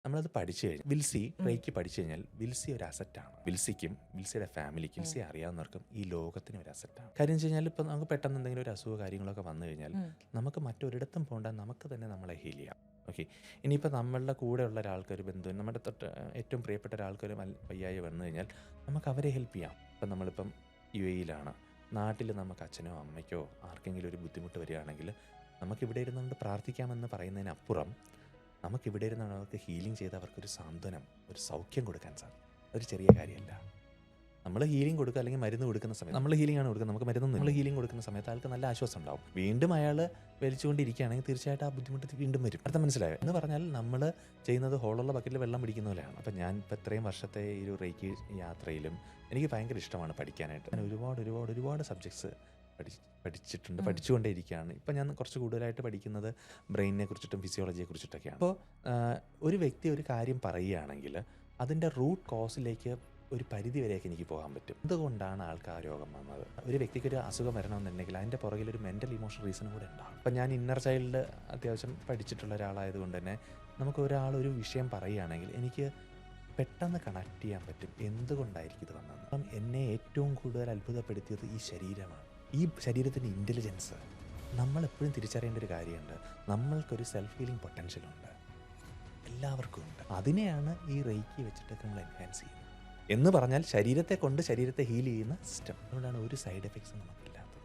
നമ്മളത് പഠിച്ചു കഴിഞ്ഞാൽ റേക്കി പഠിച്ചു കഴിഞ്ഞാൽ വിൽസി ഒരു അസറ്റാണ്. വിൽസിക്കും വിൽസിയുടെ ഫാമിലിക്കും വിൽസിയെ അറിയാവുന്നവർക്കും ഈ ലോകത്തിന് ഒരു അസറ്റാണ്. കാര്യം വെച്ച് കഴിഞ്ഞാൽ ഇപ്പം നമുക്ക് പെട്ടെന്ന് എന്തെങ്കിലും ഒരു അസുഖ കാര്യങ്ങളൊക്കെ വന്നു കഴിഞ്ഞാൽ നമുക്ക് മറ്റൊരിടത്തും പോകേണ്ട, നമുക്ക് തന്നെ നമ്മളെ ഹീൽ ചെയ്യാം. ഓക്കെ, ഇനിയിപ്പോൾ നമ്മളുടെ കൂടെ ഉള്ള ഒരാൾക്ക് ഒരു ബന്ധു, നമ്മുടെ തൊട്ട് ഏറ്റവും പ്രിയപ്പെട്ട ഒരാൾക്കൊരു വയ്യായി വന്നു കഴിഞ്ഞാൽ നമുക്ക് അവരെ ഹെൽപ്പ് ചെയ്യാം. ഇപ്പം നമ്മളിപ്പം UAE-ലാണ്, നാട്ടിൽ നമുക്ക് അച്ഛനോ അമ്മയ്ക്കോ ആർക്കെങ്കിലും ഒരു ബുദ്ധിമുട്ട് വരികയാണെങ്കിൽ നമുക്കിവിടെ ഇരുന്നുകൊണ്ട് പ്രാർത്ഥിക്കാമെന്ന് പറയുന്നതിനപ്പുറം നമുക്കിവിടെ ഇരുന്നാണ് അവർക്ക് ഹീലിംഗ് ചെയ്ത് അവർക്കൊരു സാന്ത്വനം, ഒരു സൗഖ്യം കൊടുക്കാൻ സാധിക്കും. അതൊരു ചെറിയ കാര്യമല്ല. നമ്മൾ ഹീലിംഗ് കൊടുക്കുക അല്ലെങ്കിൽ മരുന്ന് കൊടുക്കുന്ന സമയത്ത് നമ്മൾ ഹീലിംഗ് ആണ് കൊടുക്കുന്നത്, നമുക്ക് മരുന്ന് നമ്മൾ ഹീലിംഗ് കൊടുക്കുന്ന സമയത്ത് ആൾക്ക് നല്ല ആശ്വാസം ഉണ്ടാവും. വീണ്ടും അയാൾ വലിച്ചുകൊണ്ടിരിക്കുകയാണെങ്കിൽ തീർച്ചയായിട്ടും ആ ബുദ്ധിമുട്ട് വീണ്ടും വരും. അർത്ഥം മനസ്സിലായോ എന്ന് പറഞ്ഞാൽ നമ്മൾ ചെയ്യുന്നത് ഹോളുള്ള ബക്കറ്റിൽ വെള്ളം പിടിക്കുന്ന പോലെയാണ്. അപ്പം ഞാൻ ഇപ്പോൾ ഇത്രയും വർഷത്തെ ഈ ഒരു റേക്കി യാത്രയിലും എനിക്ക് ഭയങ്കര ഇഷ്ടമാണ് പഠിക്കാനായിട്ട്. ഞാൻ ഒരുപാട് സബ്ജക്ട്സ് പഠിച്ചിട്ടുണ്ട്, പഠിച്ചുകൊണ്ടേയിരിക്കുകയാണ്. ഇപ്പം ഞാൻ കുറച്ച് കൂടുതലായിട്ട് പഠിക്കുന്നത് ബ്രെയിനിനെ കുറിച്ചിട്ടും ഫിസിയോളജിയെ കുറിച്ചിട്ടൊക്കെയാണ്. അപ്പോൾ ഒരു വ്യക്തി ഒരു കാര്യം പറയുകയാണെങ്കിൽ അതിൻ്റെ റൂട്ട് കോസിലേക്ക് ഒരു പരിധി വരെയൊക്കെ എനിക്ക് പോകാൻ പറ്റും. എന്തുകൊണ്ടാണ് ആൾക്ക് ആ രോഗം വന്നത്? ഒരു വ്യക്തിക്ക് ഒരു അസുഖം വരണമെന്നുണ്ടെങ്കിൽ അതിൻ്റെ പുറകിൽ ഒരു മെൻ്റൽ ഇമോഷണൽ റീസണും കൂടെ ഉണ്ടാകും. അപ്പം ഞാൻ ഇന്നർ ചൈൽഡ് അത്യാവശ്യം പഠിച്ചിട്ടുള്ള ഒരാളായതുകൊണ്ട് തന്നെ നമുക്ക് ഒരാളൊരു വിഷയം പറയുകയാണെങ്കിൽ എനിക്ക് പെട്ടെന്ന് കണക്ട് ചെയ്യാൻ പറ്റും എന്തുകൊണ്ടായിരിക്കും ഇത് വന്നത്. അപ്പം എന്നെ ഏറ്റവും കൂടുതൽ അത്ഭുതപ്പെടുത്തിയത് ഈ ശരീരമാണ്, ഈ ശരീരത്തിൻ്റെ ഇൻ്റലിജൻസ്. നമ്മളെപ്പോഴും തിരിച്ചറിയേണ്ട ഒരു കാര്യമുണ്ട്, നമ്മൾക്കൊരു സെൽഫ് ഹീലിംഗ് പൊട്ടൻഷ്യലുണ്ട്, എല്ലാവർക്കും ഉണ്ട്. അതിനെയാണ് ഈ റേക്കി വെച്ചിട്ടൊക്കെ നമ്മൾ എൻഹാൻസ് ചെയ്യുന്നത്. എന്ന് പറഞ്ഞാൽ ശരീരത്തെ കൊണ്ട് ശരീരത്തെ ഹീൽ ചെയ്യുന്ന സിസ്റ്റം. അതുകൊണ്ടാണ് ഒരു സൈഡ് എഫക്ട്സും നമുക്കില്ലാത്തത്.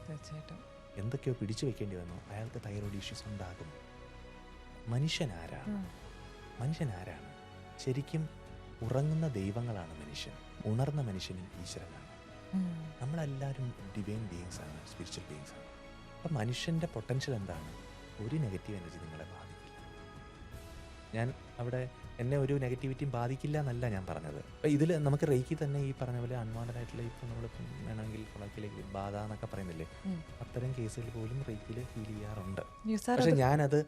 തീർച്ചയായിട്ടും എന്തൊക്കെയോ പിടിച്ചു വെക്കേണ്ടി വന്നു, അയാൾക്ക് തൈറോയ്ഡ് ഇഷ്യൂസ് ഉണ്ടാകും. മനുഷ്യനാരാണ്? ശരിക്കും ഉറങ്ങുന്ന ദൈവങ്ങളാണ് മനുഷ്യൻ, ഉണർന്ന മനുഷ്യനും ഈശ്വരനാണ്. നമ്മളെല്ലാവരും ഡിവൈൻ ബീയിങ്സ് ആണ്, സ്പിരിച്വൽ ബീയിങ്സ് ആണ്. അപ്പം മനുഷ്യൻ്റെ പൊട്ടൻഷ്യൽ എന്താണ്? ഒരു നെഗറ്റീവ് എനർജി നിങ്ങളെ ബാധിക്കില്ല. ഞാൻ അവിടെ എന്നെ ഒരു നെഗറ്റിവിറ്റിയും ബാധിക്കില്ല എന്നല്ല ഞാൻ പറഞ്ഞത്. അപ്പം ഇതിൽ നമുക്ക് റേക്കി തന്നെ ഈ പറഞ്ഞ പോലെ അൺവാണ്ടഡ് ആയിട്ടുള്ള ഇപ്പം നമ്മളിപ്പം വേണമെങ്കിൽ കൊളക്കിലേക്ക് ബാധ എന്നൊക്കെ പറയുന്നില്ലേ, അത്തരം കേസുകൾ പോലും റേക്കിയിൽ ഫീൽ ചെയ്യാറുണ്ട്. പക്ഷേ ഞാനത്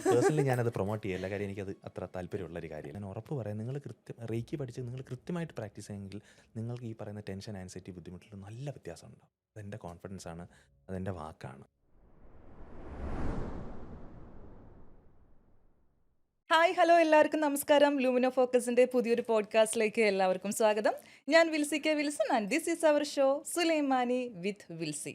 പേഴ്സണലി ഞാനത് പ്രൊമോട്ട് ചെയ്യില്ല. കാര്യം എനിക്കത് അത്ര താല്പര്യമുള്ളൊരു കാര്യം. ഞാൻ ഉറപ്പ് പറയാം, നിങ്ങൾ റേക്കി പഠിച്ച് നിങ്ങൾ കൃത്യമായിട്ട് പ്രാക്ടീസ് ചെയ്യുമെങ്കിൽ നിങ്ങൾക്ക് ഈ പറയുന്ന ടെൻഷൻ, ആൻസൈറ്റി, ബുദ്ധിമുട്ടിൽ നല്ല വ്യത്യാസം ഉണ്ടാവും. അതെൻ്റെ കോൺഫിഡൻസ് ആണ്, അതെൻ്റെ വാക്കാണ്. ഹായ്, ഹലോ, എല്ലാവർക്കും നമസ്കാരം. ലൂമിനോ ഫോക്കസിന്റെ പുതിയൊരു പോഡ്കാസ്റ്റിലേക്ക് എല്ലാവർക്കും സ്വാഗതം. ഞാൻ Wilson and this is our show Sulaimani with Wilsy.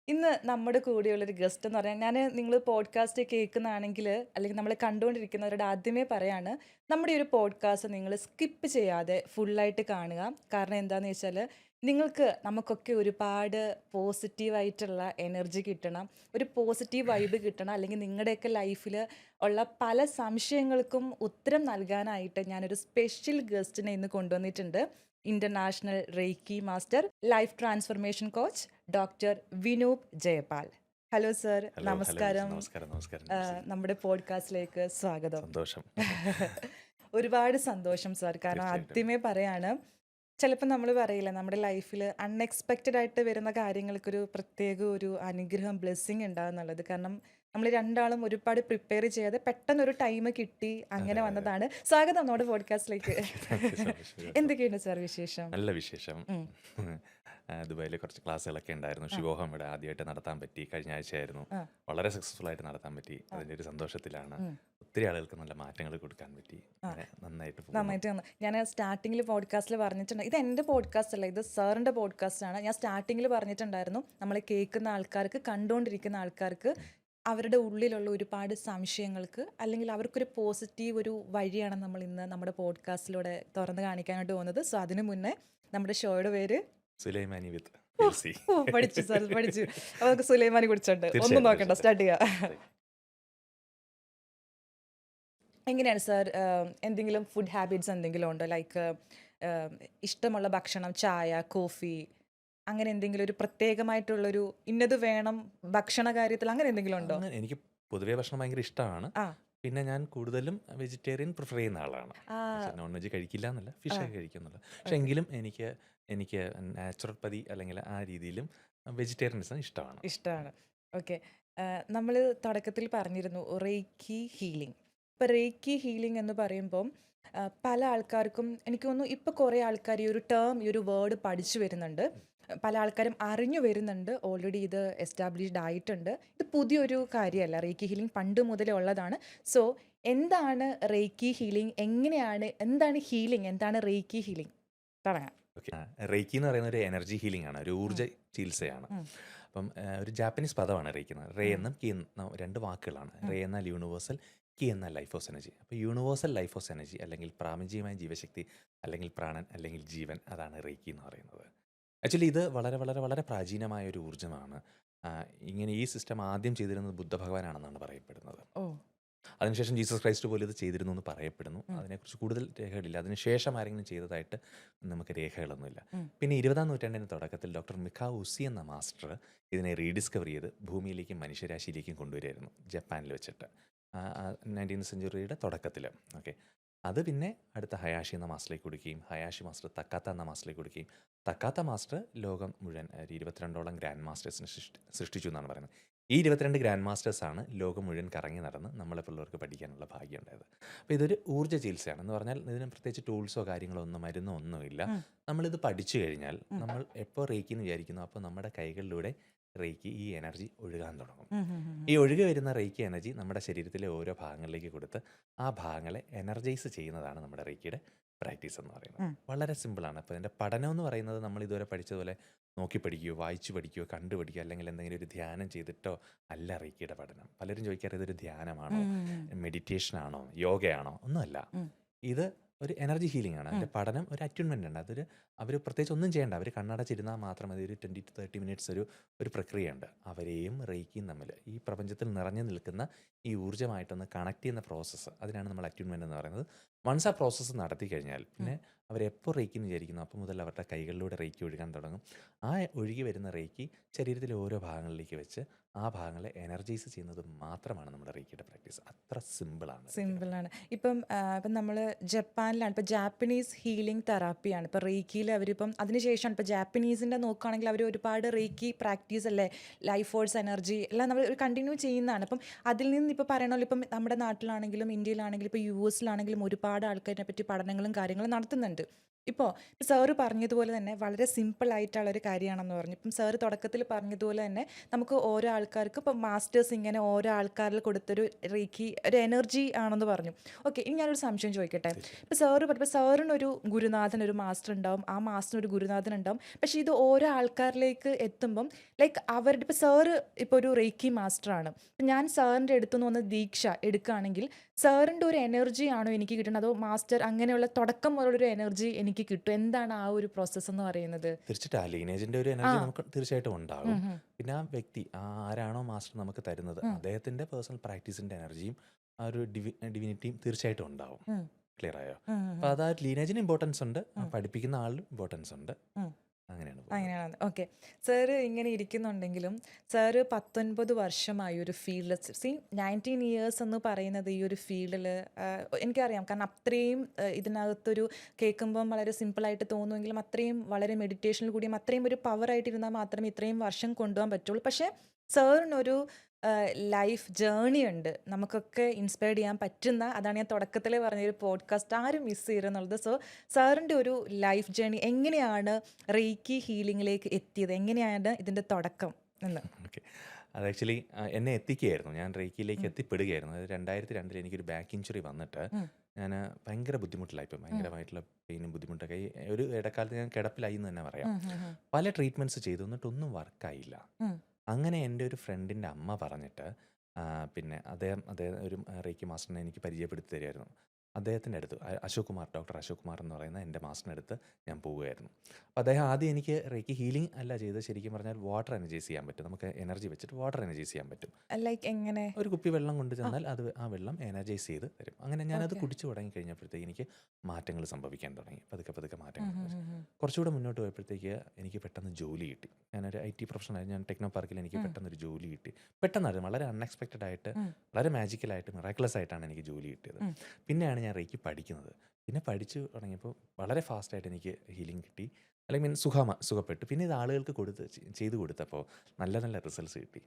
ഇന്ന് നമ്മുടെ കൂടെയുള്ളൊരു ഗസ്റ്റ് എന്ന് പറയാൻ, നിങ്ങൾ പോഡ്കാസ്റ്റ് കേൾക്കുന്നതാണെങ്കിൽ അല്ലെങ്കിൽ നമ്മൾ കണ്ടുകൊണ്ടിരിക്കുന്നവരോട് ആദ്യമേ പറയാണ്, നമ്മുടെ ഒരു പോഡ്കാസ്റ്റ് നിങ്ങൾ സ്കിപ്പ് ചെയ്യാതെ ഫുള്ളായിട്ട് കാണുക. കാരണം എന്താണെന്ന് വെച്ചാൽ നമുക്കൊക്കെ ഒരുപാട് പോസിറ്റീവായിട്ടുള്ള എനർജി കിട്ടണം, ഒരു പോസിറ്റീവ് വൈബ് കിട്ടണം, അല്ലെങ്കിൽ നിങ്ങളുടെയൊക്കെ ലൈഫിൽ ഉള്ള പല സംശയങ്ങൾക്കും ഉത്തരം നൽകാനായിട്ട് ഞാനൊരു സ്പെഷ്യൽ ഗസ്റ്റിനെ ഇന്ന് കൊണ്ടുവന്നിട്ടുണ്ട്. International reiki master, life transformation coach doctor Vinoop Jayapal. Hello sir, നമസ്കാരം. നമ്മുടെ പോഡ്കാസ്റ്റിലേക്ക് സ്വാഗതം. സന്തോഷം. ഒരുപാട് സന്തോഷം സാർ. കാരണം ആദ്യമേ പറയാണ്, ചിലപ്പോൾ നമ്മൾ പറയില്ല, നമ്മുടെ ലൈഫിൽ അൺഎക്സ്പെക്റ്റഡ് ആയിട്ട് വരുന്ന കാര്യങ്ങൾക്കൊരു പ്രത്യേക ഒരു അനുഗ്രഹം, ബ്ലെസ്സിങ് ഉണ്ടാകുന്നുള്ളത്. കാരണം നമ്മൾ രണ്ടാളും ഒരുപാട് പ്രിപ്പയർ ചെയ്യാതെ പെട്ടെന്നൊരു ടൈം കിട്ടി, അങ്ങനെ വന്നതാണ്. സ്വാഗതം നമ്മുടെ പോഡ്കാസ്റ്റിലേക്ക്. എന്തൊക്കെയുണ്ട് സാർ വിശേഷം? നല്ല വിശേഷം. ദുബായിൽ കുറച്ച് ക്ലാസ്സുകളൊക്കെ ഉണ്ടായിരുന്നു. ശിവോഹം ഇവിടെ ആദ്യമായിട്ട് നടത്താൻ പറ്റി, കഴിഞ്ഞ ആഴ്ചയായിരുന്നു. വളരെ സക്സസ്ഫുൾ ആയിട്ട് നടത്താൻ പറ്റി. അതിൻ്റെ ഒരു സന്തോഷത്തിലാണ്. ഒത്തിരി ആളുകൾക്ക് നല്ല മാറ്റങ്ങൾ കൊടുക്കാൻ പറ്റി. നന്നായിട്ട്. ഞാൻ സ്റ്റാർട്ടിങ്ങിൽ പോഡ്കാസ്റ്റിൽ പറഞ്ഞിട്ടുണ്ട്, ഇത് എൻ്റെ പോഡ്കാസ്റ്റ് അല്ല, ഇത് സാറിൻ്റെ പോഡ്കാസ്റ്റാണ്. ഞാൻ സ്റ്റാർട്ടിങ്ങിൽ പറഞ്ഞിട്ടുണ്ടായിരുന്നു, നമ്മളെ കേൾക്കുന്ന ആൾക്കാർക്ക്, കണ്ടുകൊണ്ടിരിക്കുന്ന ആൾക്കാർക്ക് അവരുടെ ഉള്ളിലുള്ള ഒരുപാട് സംശയങ്ങൾക്ക് അല്ലെങ്കിൽ അവർക്കൊരു പോസിറ്റീവ് ഒരു വഴിയാണ് നമ്മൾ ഇന്ന് നമ്മുടെ പോഡ്കാസ്റ്റിലൂടെ തുറന്ന് കാണിക്കാനായിട്ട് പോകുന്നത്. സോ അതിനു മുന്നേ നമ്മുടെ ഷോയുടെ പേര് സുലൈമാനി വിത്ത് വിൽസി. പഠിച്ചു സാർ, പഠിച്ചു. അപ്പോൾ നമുക്ക് സുലൈമാനി കുറിച്ചുണ്ട്, ഒന്നും നോക്കണ്ട, സ്റ്റാർട്ട് ചെയ്യാം. എങ്ങനെയാണ് സാർ, എന്തെങ്കിലും ഫുഡ് ഹാബിറ്റ്സ് എന്തെങ്കിലും ഉണ്ടോ? ലൈക്ക് ഇഷ്ടമുള്ള ഭക്ഷണം, ചായ, കോഫി, അങ്ങനെ എന്തെങ്കിലും ഒരു പ്രത്യേകമായിട്ടുള്ളൊരു ഇന്നത് വേണം ഭക്ഷണ കാര്യത്തിൽ, അങ്ങനെ എന്തെങ്കിലും ഉണ്ടോ? എനിക്ക് പൊതുവേ ഭക്ഷണം ഭയങ്കര ഇഷ്ടമാണ്. പിന്നെ ഞാൻ കൂടുതലും വെജിറ്റേറിയൻ പ്രിഫർ ചെയ്യുന്ന ആളാണ്. നോൺ വെജ് കഴിക്കില്ല എന്നല്ല, ഫിഷ് ഒക്കെ കഴിക്കുന്നില്ല. പക്ഷെ എങ്കിലും എനിക്ക് നാച്ചുറോപ്പതി അല്ലെങ്കിൽ ആ രീതിയിലും വെജിറ്റേറിയനിസം ഇഷ്ടമാണ്. ഓക്കെ. നമ്മൾ തുടക്കത്തിൽ പറഞ്ഞിരുന്നു റേക്കി ഹീലിംഗ്. ഇപ്പം റേക്കി ഹീലിംഗ് എന്ന് പറയുമ്പം പല ആൾക്കാർക്കും, എനിക്ക് തോന്നുന്നു ഇപ്പോൾ കുറേ ആൾക്കാർ ഈ ഒരു ടേം, ഈ ഒരു വേർഡ് പഠിച്ചു വരുന്നുണ്ട്. പല ആൾക്കാരും അറിഞ്ഞു വരുന്നുണ്ട്, ഓൾറെഡി ഇത് എസ്റ്റാബ്ലിഷ്ഡ് ആയിട്ടുണ്ട്. ഇത് പുതിയൊരു കാര്യമല്ല, റേക്കി ഹീലിംഗ് പണ്ട് മുതലേ ഉള്ളതാണ്. സോ എന്താണ് റേക്കി ഹീലിംഗ്? എന്താണ് ഹീലിംഗ്? എന്താണ് റേക്കി ഹീലിംഗ്? തുടങ്ങാം. ഓക്കെ. റേക്കി എന്ന് പറയുന്ന ഒരു എനർജി ഹീലിംഗ് ആണ്, ഒരു ഊർജ്ജ ചികിത്സയാണ്. ഉം. അപ്പം ഒരു ജാപ്പനീസ് പദമാണ് റേക്കി എന്ന്. റേ ഉം. എന്നും കി എന്നും രണ്ട് വാക്കുകളാണ്. റേ എന്നാൽ യൂണിവേഴ്സൽ, കി എന്നാൽ ലൈഫ് ഫോഴ്സ് എനർജി. അപ്പോൾ യൂണിവേഴ്സൽ ലൈഫ് ഫോഴ്സ് എനർജി അല്ലെങ്കിൽ പ്രാപഞ്ചികമായ ജീവശക്തി അല്ലെങ്കിൽ പ്രാണൻ അല്ലെങ്കിൽ ജീവൻ, അതാണ് റേക്കി എന്ന് പറയുന്നത്. ആക്ച്വലി ഇത് വളരെ വളരെ വളരെ പ്രാചീനമായ ഒരു ഊർജ്ജമാണ്. ഇങ്ങനെ ഈ സിസ്റ്റം ആദ്യം ചെയ്തിരുന്നത് ബുദ്ധ ഭഗവാനാണെന്നാണ് പറയപ്പെടുന്നത്. ഓ. അതിനുശേഷം ജീസസ് ക്രൈസ്റ്റ് പോലും ഇത് ചെയ്തിരുന്നു എന്ന് പറയപ്പെടുന്നു. അതിനെക്കുറിച്ച് കൂടുതൽ രേഖകളില്ല. അതിനുശേഷം ആരെങ്കിലും ചെയ്തതായിട്ട് നമുക്ക് രേഖകളൊന്നുമില്ല. പിന്നെ 20-ാം നൂറ്റാണ്ടിൻ്റെ തുടക്കത്തിൽ ഡോക്ടർ മിഖാവ് ഉസി എന്ന മാസ്റ്റർ ഇതിനെ റീഡിസ്കവർ ചെയ്ത് ഭൂമിയിലേക്കും മനുഷ്യരാശിയിലേക്കും കൊണ്ടുവരുമായിരുന്നു, ജപ്പാനിൽ വെച്ചിട്ട് 19th സെഞ്ച്വറിയുടെ തുടക്കത്തിൽ. ഓക്കെ. അത് പിന്നെ അടുത്ത ഹയാഷി എന്ന മാസ്റ്ററിലേക്ക് കൊടുക്കുകയും ഹയാഷി മാസ്റ്റർ തക്കാത്ത എന്ന മാസ്റ്ററിലേക്ക് കൊടുക്കുകയും തക്കാത്ത മാസ്റ്റർ ലോകം മുഴുവൻ 22ഓളം ഗ്രാൻഡ് മാസ്റ്റേഴ്സിനെ സൃഷ്ടിച്ചു എന്നാണ് പറയുന്നത്. ഈ 22 ഗ്രാൻഡ് മാസ്റ്റേഴ്സാണ് ലോകം മുഴുവൻ കറങ്ങി നടന്ന് നമ്മളെ പിള്ളേർക്ക് പഠിക്കാനുള്ള ഭാഗ്യം ഉണ്ടായത്. അപ്പോൾ ഇതൊരു ഊർജ്ജ ചികിത്സയാണ്. എന്ന് പറഞ്ഞാൽ ഇതിന് പ്രത്യേകിച്ച് ടൂൾസോ കാര്യങ്ങളോ ഒന്നും മരുന്നോ ഒന്നുമില്ല. നമ്മളിത് പഠിച്ചു കഴിഞ്ഞാൽ നമ്മൾ എപ്പോൾ റേക്കി എന്ന് വിചാരിക്കുന്നു അപ്പോൾ നമ്മുടെ കൈകളിലൂടെ റേക്കി ഈ എനർജി ഒഴുകാൻ തുടങ്ങും. ഈ ഒഴുകി വരുന്ന റേക്കി എനർജി നമ്മുടെ ശരീരത്തിലെ ഓരോ ഭാഗങ്ങളിലേക്ക് കൊടുത്ത് ആ ഭാഗങ്ങളെ എനർജൈസ് ചെയ്യുന്നതാണ് നമ്മുടെ റേക്കിയുടെ പ്രാക്ടീസ് എന്ന് പറയുന്നത്. വളരെ സിമ്പിളാണ്. അപ്പോൾ ഇതിൻ്റെ പഠനം എന്ന് പറയുന്നത് നമ്മൾ ഇതുവരെ പഠിച്ചതുപോലെ നോക്കി പഠിക്കുകയോ വായിച്ചു പഠിക്കുകയോ കണ്ടു പഠിക്കുകയോ അല്ലെങ്കിൽ എന്തെങ്കിലും ഒരു ധ്യാനം ചെയ്തിട്ടോ അല്ല റേക്കിയുടെ പഠനം. പലരും ചോദിക്കാറ് ഇതൊരു ധ്യാനമാണോ, മെഡിറ്റേഷനാണോ, യോഗയാണോ? ഒന്നുമല്ല. ഇത് ഒരു എനർജി ഹീലിംഗ് ആണ്. അതിൻ്റെ പഠനം ഒരു അറ്റ്യൂൺമെൻ്റ് ഉണ്ട്. അതൊരു അവർ പ്രത്യേകിച്ച് ഒന്നും ചെയ്യേണ്ട. അവർ കണ്ണടച്ചിരുന്നാൽ മാത്രം മതി. ഒരു 20 to 30 minutes ഒരു പ്രക്രിയയുണ്ട്. അവരെയും റേക്കിയും തമ്മിൽ ഈ പ്രപഞ്ചത്തിൽ നിറഞ്ഞു നിൽക്കുന്ന ഈ ഊർജ്ജമായിട്ടൊന്ന് കണക്ട് ചെയ്യുന്ന പ്രോസസ്സ്, അതിനാണ് നമ്മൾ അറ്റ്യൂൺമെൻ്റ് എന്ന് പറയുന്നത്. വൺസ് ആ പ്രോസസ്സ് നടത്തി കഴിഞ്ഞാൽ പിന്നെ അവരെപ്പോൾ റേക്കി എന്ന് വിചാരിക്കുന്നു അപ്പോൾ മുതൽ അവരുടെ കൈകളിലൂടെ റേക്കി ഒഴുകാൻ തുടങ്ങും. ആ ഒഴുകി വരുന്ന റേക്കി ശരീരത്തിലെ ഓരോ ഭാഗങ്ങളിലേക്ക് വെച്ച് ആ ഭാഗങ്ങളെ എനർജൈസ് ചെയ്യുന്നത് മാത്രമാണ് നമ്മുടെ റേക്കിയുടെ പ്രാക്ടീസ്. അത്ര സിമ്പിളാണ്. ഇപ്പം നമ്മൾ ജപ്പാനിലാണ്, ഇപ്പോൾ ജാപ്പനീസ് ഹീലിംഗ് തെറാപ്പിയാണ് ഇപ്പോൾ റേക്കിയിൽ അവരിപ്പം അതിനുശേഷമാണ് ഇപ്പോൾ ജാപ്പനീസിൻ്റെ നോക്കുകയാണെങ്കിൽ അവർ ഒരുപാട് റേക്കി പ്രാക്ടീസ് അല്ലേ, ലൈഫ് ഫോഴ്സ് എനർജി എല്ലാം നമ്മൾ ഒരു കണ്ടിന്യൂ ചെയ്യുന്നതാണ്. അപ്പം അതിൽ നിന്ന് ഇപ്പോൾ പറയണമല്ലോ, ഇപ്പം നമ്മുടെ നാട്ടിലാണെങ്കിലും ഇന്ത്യയിലാണെങ്കിലും ഇപ്പോൾ US-ലാണെങ്കിലും ഒരുപാട് ആൾക്കാരിനെ പറ്റി പഠനങ്ങളും കാര്യങ്ങളും നടത്തുന്നുണ്ട്. ഇപ്പോൾ സാറ് പറഞ്ഞതുപോലെ തന്നെ വളരെ സിമ്പിളായിട്ടുള്ളൊരു കാര്യമാണെന്ന് പറഞ്ഞു. ഇപ്പം സാറ് തുടക്കത്തിൽ പറഞ്ഞതുപോലെ തന്നെ നമുക്ക് ഓരോ ആൾക്കാർക്ക് ഇപ്പം മാസ്റ്റേഴ്സ് ഇങ്ങനെ ഓരോ ആൾക്കാരിൽ കൊടുത്തൊരു റേക്കി ഒരു എനർജി ആണെന്ന് പറഞ്ഞു. ഓക്കെ, ഇനി ഞാനൊരു സംശയം ചോദിക്കട്ടെ. ഇപ്പോൾ സാറ് പറഞ്ഞപ്പോൾ സാറിനൊരു ഗുരുനാഥൻ, ഒരു മാസ്റ്റർ ഉണ്ടാവും, ആ മാസ്റ്ററിനൊരു ഗുരുനാഥൻ ഉണ്ടാവും. പക്ഷേ ഇത് ഓരോ ആൾക്കാരിലേക്ക് എത്തുമ്പം ലൈക്ക് അവരുടെ ഇപ്പോൾ സാറ് ഇപ്പോൾ ഒരു റേക്കി മാസ്റ്ററാണ്. ഇപ്പം ഞാൻ സാറിൻ്റെ അടുത്തുനിന്ന് വന്ന് ദീക്ഷ എടുക്കുകയാണെങ്കിൽ സാറിൻ്റെ ഒരു എനർജി ആണോ എനിക്ക് കിട്ടുന്നത്, അതോ മാസ്റ്റർ അങ്ങനെയുള്ള തുടക്കം മുതലൊരു എനർജി എനിക്ക് കിട്ടും? എന്താണ് ആ ഒരു പ്രോസസ്സ് എന്ന് പറയുന്നത്? തീർച്ചയായിട്ടും ആ ലീനേജിൻ്റെ ഒരു എനർജി നമുക്ക് തീർച്ചയായിട്ടും ഉണ്ടാകും. പിന്നെ ആ വ്യക്തി ആരാണോ മാസ്റ്റർ നമുക്ക് തരുന്നത് അദ്ദേഹത്തിൻ്റെ പേഴ്സണൽ പ്രാക്ടീസിൻ്റെ എനർജിയും ആ ഒരു ഡിവിനിറ്റിയും തീർച്ചയായിട്ടും ഉണ്ടാവും. ക്ലിയർ ആയോ? അപ്പോൾ അത് ആ ലീനേജിന് ഇമ്പോർട്ടൻസ് ഉണ്ട്, പഠിപ്പിക്കുന്ന ആളിനും ഇമ്പോർട്ടൻസ് ഉണ്ട്. അങ്ങനെയാണ്. ഓക്കെ, സാറ് ഇങ്ങനെ ഇരിക്കുന്നുണ്ടെങ്കിലും സാറ് 19 വർഷമായി ഒരു ഫീൽഡിൽ 19 years എന്ന് പറയുന്നത് ഈ ഒരു ഫീൽഡിൽ എനിക്കറിയാം. കാരണം അത്രയും ഇതിനകത്തൊരു കേൾക്കുമ്പം വളരെ സിമ്പിളായിട്ട് തോന്നുമെങ്കിലും അത്രയും വളരെ മെഡിറ്റേഷനിൽ കൂടിയും അത്രയും ഒരു പവറായിട്ടിരുന്നാൽ മാത്രമേ ഇത്രയും വർഷം കൊണ്ടുപോകാൻ പറ്റുള്ളൂ. പക്ഷേ സാറിനൊരു ലൈഫ് ജേണി ഉണ്ട്, നമുക്കൊക്കെ ഇൻസ്പയർ ചെയ്യാൻ പറ്റുന്ന. അതാണ് ഞാൻ തുടക്കത്തിലേ പറഞ്ഞൊരു പോഡ്കാസ്റ്റ് ആരും മിസ് ചെയ്യരുതെന്നുള്ളത്. സോ സാറിൻ്റെ ഒരു ലൈഫ് ജേണി എങ്ങനെയാണ് റേക്കി ഹീലിംഗിലേക്ക് എത്തിയത്, എങ്ങനെയാണ് ഇതിൻ്റെ തുടക്കം എന്ന്? ഓക്കെ, അത് ആക്ച്വലി എന്നെ എത്തിക്കുകയായിരുന്നു. ഞാൻ റേക്കിയിലേക്ക് എത്തിപ്പെടുകയായിരുന്നു. അതായത് 2002 എനിക്കൊരു ബാക്ക് ഇഞ്ചുറി വന്നിട്ട് ഞാൻ ഭയങ്കര ബുദ്ധിമുട്ടിലായിപ്പോൾ, ഭയങ്കരമായിട്ടുള്ള പെയിനും ബുദ്ധിമുട്ടൊക്കെ. ഒരു ഇടക്കാലത്ത് ഞാൻ കിടപ്പിലായി എന്ന് തന്നെ പറയാം. പല ട്രീറ്റ്മെൻറ്റ്സ് ചെയ്തു, എന്നിട്ടൊന്നും വർക്കായില്ല. അങ്ങനെ എൻ്റെ ഒരു ഫ്രണ്ടിൻ്റെ അമ്മ പറഞ്ഞിട്ട് പിന്നെ അദ്ദേഹം ഒരു റേക്കി മാസ്റ്ററിനെ എനിക്ക് പരിചയപ്പെടുത്തി തരുമായിരുന്നു. അദ്ദേഹത്തിൻ്റെ അടുത്ത് ഡോക്ടർ അശോക് കുമാർ എന്ന് പറയുന്ന എൻ്റെ മാസ്റ്ററിൻ്റെ അടുത്ത് ഞാൻ പോവുകയായിരുന്നു. അപ്പോൾ അദ്ദേഹം ആദ്യം എനിക്ക് റേക്കി ഹീലിംഗ് അല്ല ചെയ്ത്, ശരിക്കും പറഞ്ഞാൽ വാട്ടർ എനർജൈസ് ചെയ്യാൻ പറ്റും. നമുക്ക് എനർജി വെച്ചിട്ട് വാട്ടർ എനർജൈസ് ചെയ്യാൻ പറ്റും. ലൈക്ക് എങ്ങനെ? ഒരു കുപ്പി വെള്ളം കൊണ്ട് ചെന്നാൽ അത് ആ വെള്ളം എനർജൈസ് ചെയ്ത് തരും. അങ്ങനെ ഞാനത് കുടിച്ചു തുടങ്ങി കഴിഞ്ഞപ്പോഴത്തേക്ക് എനിക്ക് മാറ്റങ്ങൾ സംഭവിക്കാൻ തുടങ്ങി. പതുക്കെ മാറ്റങ്ങൾ. കുറച്ചുകൂടെ മുന്നോട്ട് പോയപ്പോഴത്തേക്ക് എനിക്ക് പെട്ടെന്ന് ജോലി കിട്ടി. ഞാനൊരു IT പ്രൊഫഷണൽ, ഞാൻ ടെക്നോ പാർക്കിൽ എനിക്ക് പെട്ടെന്നൊരു ജോലി കിട്ടി. പെട്ടെന്നായിരുന്നു, വളരെ അൺഎക്സ്പെക്റ്റഡ് ആയിട്ട്, വളരെ മാജിക്കലായിട്ട്, മിറാക്കുലസ് ആയിട്ടാണ് എനിക്ക് ജോലി കിട്ടിയത്. പിന്നെയാണ് ഞാൻ റേക്കി പഠിക്കുന്നത്. പിന്നെ പഠിച്ചു തുടങ്ങിയപ്പോൾ വളരെ ഫാസ്റ്റായിട്ട് എനിക്ക് ഹീലിംഗ് കിട്ടി, അല്ലെങ്കിൽ സുഖപ്പെട്ടു. പിന്നെ ഇത് ആളുകൾക്ക് ചെയ്തു കൊടുത്തപ്പോൾ നല്ല റിസൾട്ട്സ് കിട്ടി.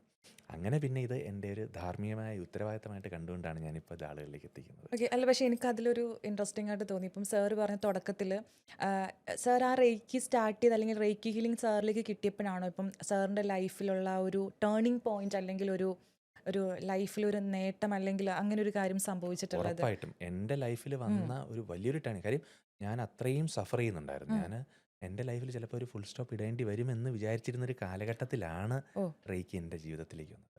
അങ്ങനെ പിന്നെ ഇത് എൻ്റെ ഒരു ധാർമ്മികമായ ഉത്തരവാദിത്തമായിട്ട് കണ്ടുകൊണ്ടാണ് ഞാനിപ്പോൾ ഇത് ആളുകളിലേക്ക് എത്തിക്കുന്നത്. ഓക്കെ, അല്ല പക്ഷേ എനിക്കതിലൊരു ഇൻട്രസ്റ്റിംഗ് ആയിട്ട് തോന്നി. ഇപ്പം സാറ് പറഞ്ഞ തുടക്കത്തിൽ സാർ ആ റേക്കി സ്റ്റാർട്ട് ചെയ്ത് അല്ലെങ്കിൽ റേക്കി ഹീലിംഗ് സാറിലേക്ക് കിട്ടിയപ്പോഴാണോ ഇപ്പം സാറിൻ്റെ ലൈഫിലുള്ള ഒരു ടേണിംഗ് പോയിന്റ് അല്ലെങ്കിൽ ഒരു ഒരു ലൈഫിൽ ഒരു നേട്ടം അല്ലെങ്കിൽ അങ്ങനെ ഒരു കാര്യം സംഭവിച്ചിട്ടുള്ളത്? ഉറപ്പായിട്ടും എൻ്റെ ലൈഫിൽ വന്ന ഒരു വലിയൊരു ടേൺ, കാര്യം ഞാൻ അത്രയും സഫർ ചെയ്യുന്നുണ്ടായിരുന്നു. ഉം. ഞാൻ എൻ്റെ ലൈഫിൽ ചിലപ്പോൾ ഒരു ഫുൾ സ്റ്റോപ്പ് ഇടേണ്ടി വരുമെന്ന് വിചാരിച്ചിരുന്നൊരു കാലഘട്ടത്തിലാണ് ഓ റേക്കി എൻ്റെ ജീവിതത്തിലേക്ക് വന്നത്.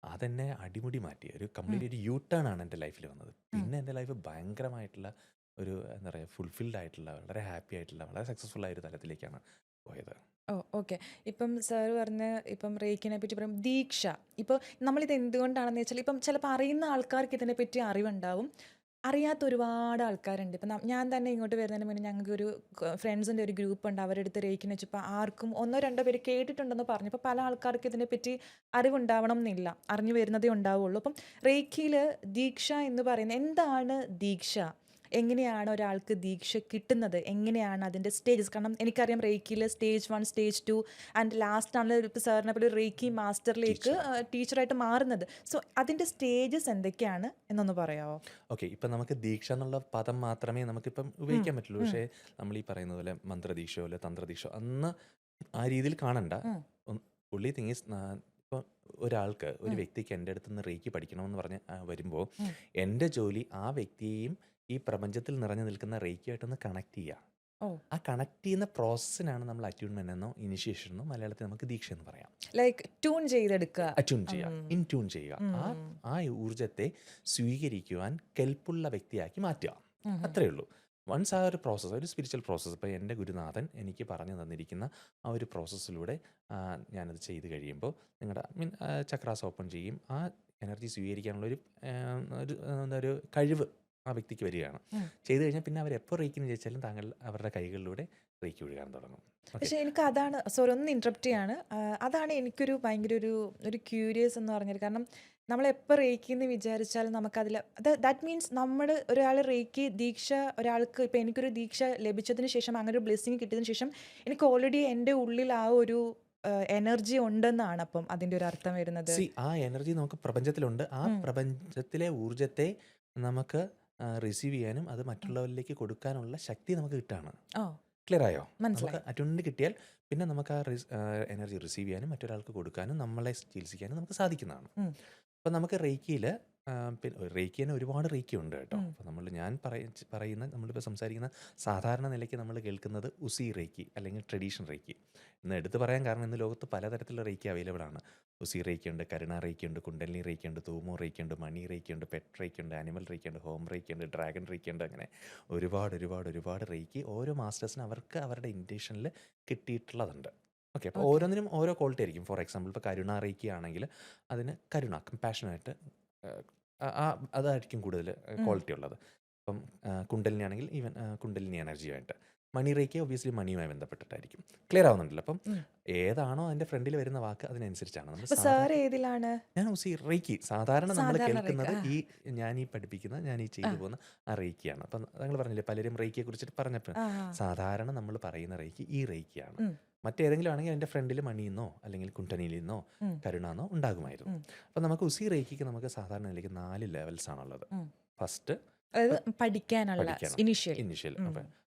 അതെന്നെ അടിമുടി മാറ്റി. ഒരു കംപ്ലീറ്റ് ഒരു യൂ ടേൺ ആണ് എൻ്റെ ലൈഫിൽ വന്നത്. പിന്നെ എൻ്റെ ലൈഫ് ഭയങ്കരമായിട്ടുള്ള ഒരു എന്താ പറയുക, ഫുൾഫിൽഡ് ആയിട്ടുള്ള, വളരെ ഹാപ്പി ആയിട്ടുള്ള, വളരെ സക്സസ്ഫുൾ ആയ ഒരു തലത്തിലേക്കാണ് പോയത്. ഓ ഓക്കെ. ഇപ്പം സാറ് പറഞ്ഞ ഇപ്പം റേക്കിനെ പറ്റി പറയും ദീക്ഷ. ഇപ്പോൾ നമ്മളിത് എന്തുകൊണ്ടാണെന്ന് വെച്ചാൽ ഇപ്പം ചിലപ്പോൾ അറിയുന്ന ആൾക്കാർക്ക് ഇതിനെപ്പറ്റി അറിവുണ്ടാവും, അറിയാത്ത ഒരുപാട് ആൾക്കാരുണ്ട്. ഇപ്പം ഞാൻ തന്നെ ഇങ്ങോട്ട് വരുന്നതിന് മുന്നേ ഞങ്ങൾക്കൊരു ഫ്രണ്ട്സിൻ്റെ ഒരു ഗ്രൂപ്പ് ഉണ്ട്. അവരുടെ അടുത്ത് റേക്കിനെ വെച്ചപ്പോൾ ആർക്കും ഒന്നോ രണ്ടോ പേര് കേട്ടിട്ടുണ്ടെന്ന് പറഞ്ഞപ്പോൾ പല ആൾക്കാർക്ക് ഇതിനെപ്പറ്റി അറിവുണ്ടാവണം എന്നില്ല, അറിഞ്ഞു വരുന്നതേ ഉണ്ടാവുള്ളൂ. അപ്പം റേക്കിയിൽ ദീക്ഷ എന്ന് പറയുന്നത് എന്താണ്? ദീക്ഷ എങ്ങനെയാണ് ഒരാൾക്ക് ദീക്ഷ കിട്ടുന്നത്? എങ്ങനെയാണ് അതിൻ്റെ സ്റ്റേജസ്? കാരണം എനിക്കറിയാം റേക്കിയിൽ സ്റ്റേജ് 1, സ്റ്റേജ് 2 ആൻഡ് ലാസ്റ്റ് ആണ് ഇപ്പോൾ സാറിനെ പോലെ റേക്കി മാസ്റ്ററിലേക്ക് ടീച്ചറായിട്ട് മാറുന്നത്. സോ അതിൻ്റെ സ്റ്റേജസ് എന്തൊക്കെയാണ് എന്നൊന്ന് പറയാമോ? ഓക്കെ, ഇപ്പം നമുക്ക് ദീക്ഷ എന്നുള്ള പദം മാത്രമേ നമുക്കിപ്പം ഉപയോഗിക്കാൻ പറ്റുള്ളൂ. പക്ഷേ നമ്മൾ ഈ പറയുന്ന പോലെ മന്ത്രദീക്ഷയോ അല്ലെ തന്ത്രദീക്ഷയോ അന്ന് ആ രീതിയിൽ കാണണ്ട. പുള്ളി തിങ്ങീസ് ഇപ്പം ഒരാൾക്ക്, ഒരു വ്യക്തിക്ക് എൻ്റെ അടുത്ത് നിന്ന് റേക്കി പഠിക്കണമെന്ന് പറഞ്ഞ് വരുമ്പോൾ എൻ്റെ ജോലി ആ വ്യക്തിയെയും ഈ പ്രപഞ്ചത്തിൽ നിറഞ്ഞു നിൽക്കുന്ന റേക്കിയായിട്ടൊന്ന് കണക്ട് ചെയ്യുക. ഓ ആ കണക്ട് ചെയ്യുന്ന പ്രോസസ്സിനാണ് നമ്മൾ അറ്റ്യൂൺമെന്റ് എന്നോ ഇനിഷ്യേഷൻ എന്നോ മലയാളത്തിൽ നമുക്ക് ദീക്ഷ എന്ന് പറയാം. ലൈക്ക് ട്യൂൺ ചെയ്തെടുക്കുക. അറ്റ്യൂൺ ചെയ്യുക, ഇൻ ട്യൂൺ ചെയ്യുക, ആ ഊർജത്തെ സ്വീകരിക്കുവാൻ കെൽപ്പുള്ള വ്യക്തിയാക്കി മാറ്റുക. അത്രയേ ഉള്ളൂ. വൺസ് ആ ഒരു പ്രോസസ്സ്, ഒരു സ്പിരിച്വൽ പ്രോസസ്സ്, ഇപ്പോൾ എൻ്റെ ഗുരുനാഥൻ എനിക്ക് പറഞ്ഞു തന്നിരിക്കുന്ന ആ ഒരു പ്രോസസ്സിലൂടെ ഞാനത് ചെയ്ത് കഴിയുമ്പോൾ നിങ്ങളുടെ ചക്രാസ് ഓപ്പൺ ചെയ്യും. ആ എനർജി സ്വീകരിക്കാനുള്ളൊരു എന്താ ഒരു കഴിവ് ആ വ്യക്തിക്ക് വരികയാണ്. ചെയ്തു കഴിഞ്ഞാൽ പിന്നെ അവരെപ്പോൾ റേക്കിന്ന് ചോദിച്ചാലും താങ്കൾ അവരുടെ കൈകളിലൂടെ റേക്കി ഒഴുകാൻ തുടങ്ങും. പക്ഷെ എനിക്ക് അതാണ്, സോറി ഒന്ന് ഇൻട്രപ്റ്റ് ചെയ്യാണ്, അതാണ് എനിക്കൊരു ഭയങ്കര ഒരു ക്യൂരിയസ് എന്ന് പറഞ്ഞത്. കാരണം നമ്മളെപ്പോൾ റേക്കിന്ന് വിചാരിച്ചാൽ നമുക്കതിൽ ദാറ്റ് മീൻസ് നമ്മൾ ഒരാൾ റേക്കി ദീക്ഷ, ഒരാൾക്ക് ഇപ്പോൾ എനിക്കൊരു ദീക്ഷ ലഭിച്ചതിന് ശേഷം, അങ്ങനെ ഒരു ബ്ലെസ്സിങ് കിട്ടിയതിന് ശേഷം എനിക്ക് ഓൾറെഡി എൻ്റെ ഉള്ളിൽ ആ ഒരു എനർജി ഉണ്ടെന്നാണ് അപ്പം അതിൻ്റെ ഒരു അർത്ഥം വരുന്നത്. ആ എനർജി നമുക്ക് പ്രപഞ്ചത്തിലുണ്ട്. ആ പ്രപഞ്ചത്തിലെ ഊർജത്തെ നമുക്ക് റിസീവ് ചെയ്യാനും അത് മറ്റുള്ളവരിലേക്ക് കൊടുക്കാനുള്ള ശക്തി നമുക്ക് കിട്ടുകയാണ്. ക്ലിയർ ആയോ? നമുക്ക് അറ്റൻഡ് കിട്ടിയാൽ പിന്നെ നമുക്ക് ആ എനർജി റിസീവ് ചെയ്യാനും മറ്റൊരാൾക്ക് കൊടുക്കാനും നമ്മളെ ചികിത്സിക്കാനും നമുക്ക് സാധിക്കുന്നതാണ്. അപ്പം നമുക്ക് റേക്കിയിൽ റേക്കി തന്നെ ഒരുപാട് റേക്കി ഉണ്ട് കേട്ടോ. അപ്പോൾ ഞാൻ പറയുന്ന നമ്മളിപ്പോൾ സംസാരിക്കുന്ന സാധാരണ നിലയ്ക്ക് നമ്മൾ കേൾക്കുന്നത് ഉസി റേക്കി അല്ലെങ്കിൽ ട്രഡീഷണൽ റേക്കി എന്ന് എടുത്തു പറയാൻ കാരണം ഇന്ന് ലോകത്ത് പലതരത്തിലുള്ള റേക്കി അവൈലബിൾ ആണ്. ഉസി റേക്കി ഉണ്ട്, കരുണ റേക്കി ഉണ്ട്, കുണ്ടലിനി റേക്കി ഉണ്ട്, തൂമോ റേക്കി ഉണ്ട്, മണി റേക്കി ഉണ്ട്, പെറ്റ് റേക്കി ഉണ്ട്, ആനിമൽ റേക്കി ഉണ്ട്, ഹോം റേക്കി ഉണ്ട്, ഡ്രാഗൺ റേക്കി ഉണ്ട്. അങ്ങനെ ഒരുപാട് റേക്കി ഓരോ മാസ്റ്റേഴ്സിനും അവർക്ക് അവരുടെ ഇൻറ്റൻഷനിൽ കിട്ടിയിട്ടുള്ളതുണ്ട്. ഓക്കെ, അപ്പോൾ ഓരോന്നിനും ഓരോ ക്വാളിറ്റി ആയിരിക്കും. ഫോർ എക്സാമ്പിൾ ഇപ്പോൾ കരുണ റേക്കി ആണെങ്കിൽ അതിന് കരുണ, കമ്പാഷനായിട്ട് അതായിരിക്കും കൂടുതൽ ക്വാളിറ്റി ഉള്ളത്. ഇപ്പം കുണ്ടലിനി ആണെങ്കിൽ ഈവൻ കുണ്ടലിനി എനർജിയായിട്ട്. മണി റേക്കി ഒബ്വിയസ്ലി മണിയുമായി ബന്ധപ്പെട്ടിട്ടായിരിക്കും. ക്ലിയർ ആവുന്നുണ്ടല്ലോ? അപ്പം ഏതാണോ അതിൻ്റെ ഫ്രണ്ടിൽ വരുന്ന വാക്ക് അതിനനുസരിച്ചാണ് ഞാൻ ഉസി റേക്കി സാധാരണ നമ്മൾ കേൾക്കുന്നത്. ഞാൻ ഈ പഠിപ്പിക്കുന്ന, ഞാൻ ഈ ചെയ്തു പോകുന്ന ആ റേക്കിയാണ്. അപ്പം നിങ്ങൾ പറഞ്ഞില്ലേ പലരും റേക്കിയെ കുറിച്ചിട്ട് പറഞ്ഞപ്പോൾ, സാധാരണ നമ്മൾ പറയുന്ന റേക്കി ഈ റേക്കിയാണ്. മറ്റേതെങ്കിലും ആണെങ്കിൽ അതിൻ്റെ ഫ്രണ്ടിൽ മണിയെന്നോ അല്ലെങ്കിൽ കുണ്ടലിനിന്നോ കരുണാന്നോ ഉണ്ടാകുമായിരുന്നു. അപ്പം നമുക്ക് ഉസി റേക്കിക്ക് നമുക്ക് സാധാരണ നിലയ്ക്ക് 4 ലെവൽസ് ആണുള്ളത്. ഫസ്റ്റ് പഠിക്കാനുള്ള ഇനിഷ്യൽ.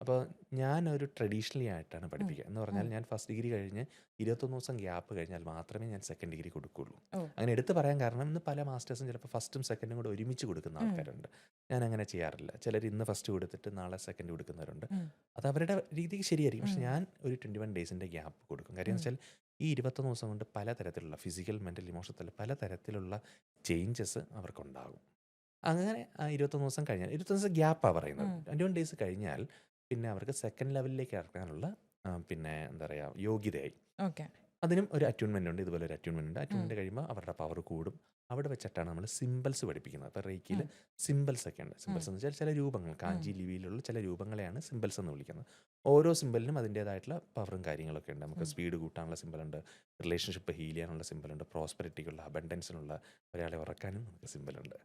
അപ്പോൾ ഞാനൊരു ട്രഡീഷണലി ആയിട്ടാണ് പഠിപ്പിക്കുക. എന്ന് പറഞ്ഞാൽ ഞാൻ ഫസ്റ്റ് ഡിഗ്രി കഴിഞ്ഞ് 21 ദിവസം ഗ്യാപ്പ് കഴിഞ്ഞാൽ മാത്രമേ ഞാൻ സെക്കൻഡ് ഡിഗ്രി കൊടുക്കുകയുള്ളൂ. അങ്ങനെ എടുത്ത് പറയാൻ കാരണം ഇന്ന് പല മാസ്റ്റേഴ്സും ചിലപ്പോൾ ഫസ്റ്റും സെക്കൻഡും കൂടെ ഒരുമിച്ച് കൊടുക്കുന്ന ആൾക്കാരുണ്ട്. ഞാൻ അങ്ങനെ ചെയ്യാറില്ല. ചിലർ ഇന്ന് ഫസ്റ്റ് കൊടുത്തിട്ട് നാളെ സെക്കൻഡ് കൊടുക്കുന്നവരുണ്ട്. അത് അവരുടെ രീതിക്ക് ശരിയായിരിക്കും. പക്ഷെ ഞാൻ ഒരു 21 ഡേയ്സിൻ്റെ ഗ്യാപ്പ് കൊടുക്കും. കാര്യം എന്ന് വെച്ചാൽ ഈ 21 ദിവസം കൊണ്ട് പലതരത്തിലുള്ള ഫിസിക്കൽ, മെൻ്റൽ, ഇമോഷണൽ പലതരത്തിലുള്ള ചേഞ്ചസ് അവർക്കുണ്ടാകും. അങ്ങനെ 21 ദിവസം കഴിഞ്ഞാൽ 21 ദിവസം ഗ്യാപ്പാണ് പറയുന്നത്. 21 ഡേയ്സ് കഴിഞ്ഞാൽ പിന്നെ അവർക്ക് സെക്കൻഡ് ലെവലിലേക്ക് ഇറക്കാനുള്ള പിന്നെ എന്താ പറയുക യോഗ്യതയായി. അതിനും ഒരു അറ്റ്യൂൺമെൻ്റ് ഉണ്ട്. ഇതുപോലെ ഒരു അറ്റ്യൂൺമെൻ്റ് ഉണ്ട്. അറ്റ്യൂൺമെൻ്റ് കഴിയുമ്പോൾ അവരുടെ പവർ കൂടും. അവിടെ വെച്ചിട്ടാണ് നമ്മൾ സിമ്പിൾസ് പഠിപ്പിക്കുന്നത്. അപ്പോൾ റേക്കിയിൽ സിമ്പിൾസ് ഒക്കെ ഉണ്ട്. സിമ്പിൾസ് എന്ന് വെച്ചാൽ ചില രൂപങ്ങൾ, കാഞ്ചി ലിപിയിലുള്ള ചില രൂപങ്ങളെയാണ് സിമ്പിൾസ് എന്ന് വിളിക്കുന്നത്. ഓരോ സിമ്പിളിനും അതിൻ്റേതായിട്ടുള്ള പവറും കാര്യങ്ങളൊക്കെ ഉണ്ട്. നമുക്ക് സ്പീഡ് കൂട്ടാനുള്ള സിമ്പിളുണ്ട്, റിലേഷൻഷിപ്പ് ഹീൽ ചെയ്യാനുള്ള സിമ്പിളുണ്ട്, പ്രോസ്പെരിറ്റിക്കുള്ള, അബൻഡൻസിനുള്ള, ഒരാളെ ഉറക്കാനും നമുക്ക് സിമ്പിളുണ്ട്.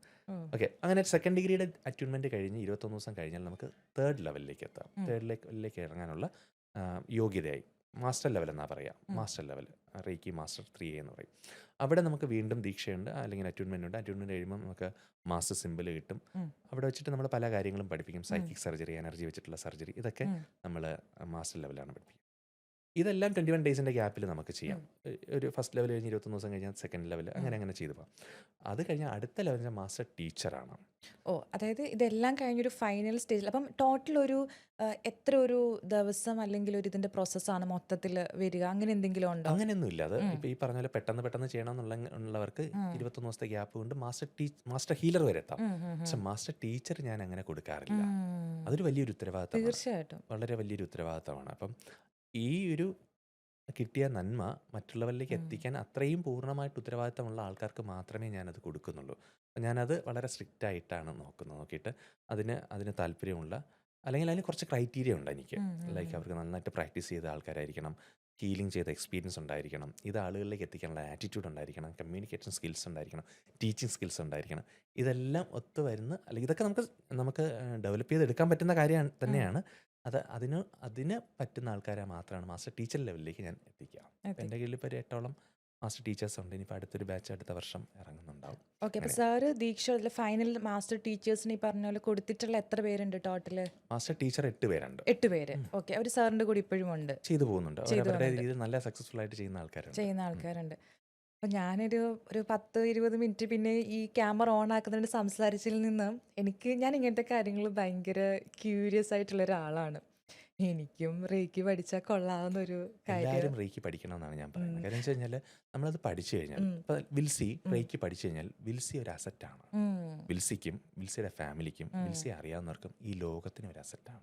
ഓക്കെ, അങ്ങനെ സെക്കൻഡ് ഡിഗ്രിയുടെ അറ്റ്യൂൺമെൻറ്റ് കഴിഞ്ഞ് 21 ദിവസം കഴിഞ്ഞാൽ നമുക്ക് തേർഡ് ലെവലിലേക്ക് എത്താം. തേർഡ് ലെവലിലേക്ക് ഇറങ്ങാനുള്ള യോഗ്യതയായി. മാസ്റ്റർ ലെവൽ എന്നാണ് പറയുക. Master level reiki master 3A എന്ന് പറയും. അവിടെ നമുക്ക് വീണ്ടും ദീക്ഷയുണ്ട്, അല്ലെങ്കിൽ അറ്റ്യൂൺമെൻ്റ് ഉണ്ട്. അറ്റ്യൂൺമെൻ്റ് കഴിയുമ്പോൾ നമുക്ക് മാസ്റ്റർ സിമ്പിൾ കിട്ടും. അവിടെ വെച്ചിട്ട് നമ്മൾ പല കാര്യങ്ങളും പഠിപ്പിക്കും. സൈക്കിക് സർജറി, എനർജി വെച്ചിട്ടുള്ള സർജറി, ഇതൊക്കെ നമ്മൾ മാസ്റ്റർ ലെവലാണ് പഠിപ്പിക്കുക. ഇതെല്ലാം 21 ഡേയ്സിൻ്റെ ഗ്യാപ്പിൽ നമുക്ക് ചെയ്യാം. ഒരു ഫസ്റ്റ് ലെവൽ കഴിഞ്ഞ് 21 ദിവസം കഴിഞ്ഞാൽ സെക്കൻഡ് ലെവൽ അങ്ങനെ അങ്ങനെ ചെയ്തു പോകാം. അത് കഴിഞ്ഞാൽ അടുത്ത ലെവലിൻ്റെ മാസ്റ്റർ ടീച്ചറാണ്. ഓ, അതായത് ഇതെല്ലാം കഴിഞ്ഞൊരു ഫൈനൽ സ്റ്റേജിൽ അപ്പം ടോട്ടൽ ഒരു എത്ര ഒരു ദിവസം അല്ലെങ്കിൽ ഒരു ഇതിന്റെ പ്രോസസ്സാണ് മൊത്തത്തിൽ വരിക, അങ്ങനെ എന്തെങ്കിലും ഉണ്ടോ? അങ്ങനെയൊന്നും ഇല്ല. അത് ഇപ്പോൾ ഈ പറഞ്ഞ പോലെ പെട്ടെന്ന് ചെയ്യണമെന്നുള്ളവർക്ക് 21 ദിവസത്തെ ഗ്യാപ്പ് കൊണ്ട് മാസ്റ്റർ ഹീലർ വരെ എത്താം. പക്ഷെ മാസ്റ്റർ ടീച്ചർ ഞാൻ അങ്ങനെ കൊടുക്കാറില്ല. അതൊരു വലിയൊരു ഉത്തരവാദിത്തമാണ്, തീർച്ചയായിട്ടും. വളരെ വലിയൊരു ഉത്തരവാദിത്തമാണ്. അപ്പം ഈ ഒരു കിട്ടിയ നന്മ മറ്റുള്ളവരിലേക്ക് എത്തിക്കാൻ അത്രയും പൂർണ്ണമായിട്ട് ഉത്തരവാദിത്തമുള്ള ആൾക്കാർക്ക് മാത്രമേ ഞാനത് കൊടുക്കുന്നുള്ളൂ. അപ്പം ഞാനത് വളരെ സ്ട്രിക്റ്റ് ആയിട്ടാണ് നോക്കിയിട്ട് അതിന് താല്പര്യമുള്ള, അല്ലെങ്കിൽ അതിന് കുറച്ച് ക്രൈറ്റീരിയ ഉണ്ട് എനിക്ക്. ലൈക്ക് അവർക്ക് നന്നായിട്ട് പ്രാക്ടീസ് ചെയ്ത ആൾക്കാരായിരിക്കണം, ഹീലിംഗ് ചെയ്ത എക്സ്പീരിയൻസ് ഉണ്ടായിരിക്കണം, ഇത് ആളുകളിലേക്ക് എത്തിക്കാനുള്ള ആറ്റിറ്റ്യൂഡ് ഉണ്ടായിരിക്കണം, കമ്മ്യൂണിക്കേഷൻ സ്കിൽസ് ഉണ്ടായിരിക്കണം, ടീച്ചിങ് സ്കിൽസ് ഉണ്ടായിരിക്കണം. ഇതെല്ലാം ഒത്തു വരുന്ന, അല്ലെങ്കിൽ ഇതൊക്കെ നമുക്ക് ഡെവലപ്പ് ചെയ്തെടുക്കാൻ പറ്റുന്ന കാര്യം തന്നെയാണ്. അതിന് പറ്റുന്ന ആൾക്കാരെ മാത്രമാണ് മാസ്റ്റർ ടീച്ചർ ലെവലിലേക്ക് ഞാൻ എത്തിക്കുക. അപ്പം എൻ്റെ കയ്യിൽ ഇപ്പോൾ ഒരു 8ഓളം മാസ്റ്റർ ടീച്ചേഴ്സ് ഉണ്ട്. ഇനിയിപ്പോൾ അടുത്തൊരു ബാച്ച് അടുത്ത വർഷം ഇറങ്ങുന്നുണ്ടാവും. ഓക്കെ, അപ്പോൾ സാറ് ദീക്ഷ ഫൈനൽ മാസ്റ്റർ ടീച്ചേഴ്സിന് ഈ പറഞ്ഞ പോലെ കൊടുത്തിട്ടുള്ള എത്ര പേരുണ്ട് ടോട്ടല്? മാസ്റ്റർ ടീച്ചർ 8 പേരുണ്ട്. 8 പേര്. ഓക്കെ, അവർ സാറിന്റെ കൂടെ ഇപ്പോഴും ഉണ്ട്, ചെയ്തു പോകുന്നുണ്ട്. അവരുടെ രീതിയിൽ നല്ല സക്സസ്ഫുൾ ആയിട്ട് ചെയ്യുന്ന ആൾക്കാരുണ്ട്. അപ്പം ഞാനൊരു 10-20 മിനിറ്റ് പിന്നെ ഈ ക്യാമറ ഓൺ ആക്കുന്നതിന് സംസാരിച്ചതിൽ നിന്ന് ഞാൻ ഇങ്ങനത്തെ കാര്യങ്ങൾ ഭയങ്കര ക്യൂരിയസ് ആയിട്ടുള്ള ഒരാളാണ്. എനിക്കും റേക്കി പഠിച്ചാൽ കൊള്ളാവുന്ന ഒരു കാര്യം. എല്ലാവരും റേക്കി പഠിക്കണം എന്നാണ് ഞാൻ പറയുന്നത്. കാര്യം വെച്ച് കഴിഞ്ഞാൽ നമ്മളത് പഠിച്ചു കഴിഞ്ഞാൽ, ഇപ്പം റേക്കി പഠിച്ചു കഴിഞ്ഞാൽ വിൽസി ഒരു അസറ്റാണ്. വിൽസിക്കും വിൽസിയുടെ ഫാമിലിക്കും വിൽസിയെ അറിയാവുന്നവർക്കും ഈ ലോകത്തിന് ഒരു അസറ്റാണ്.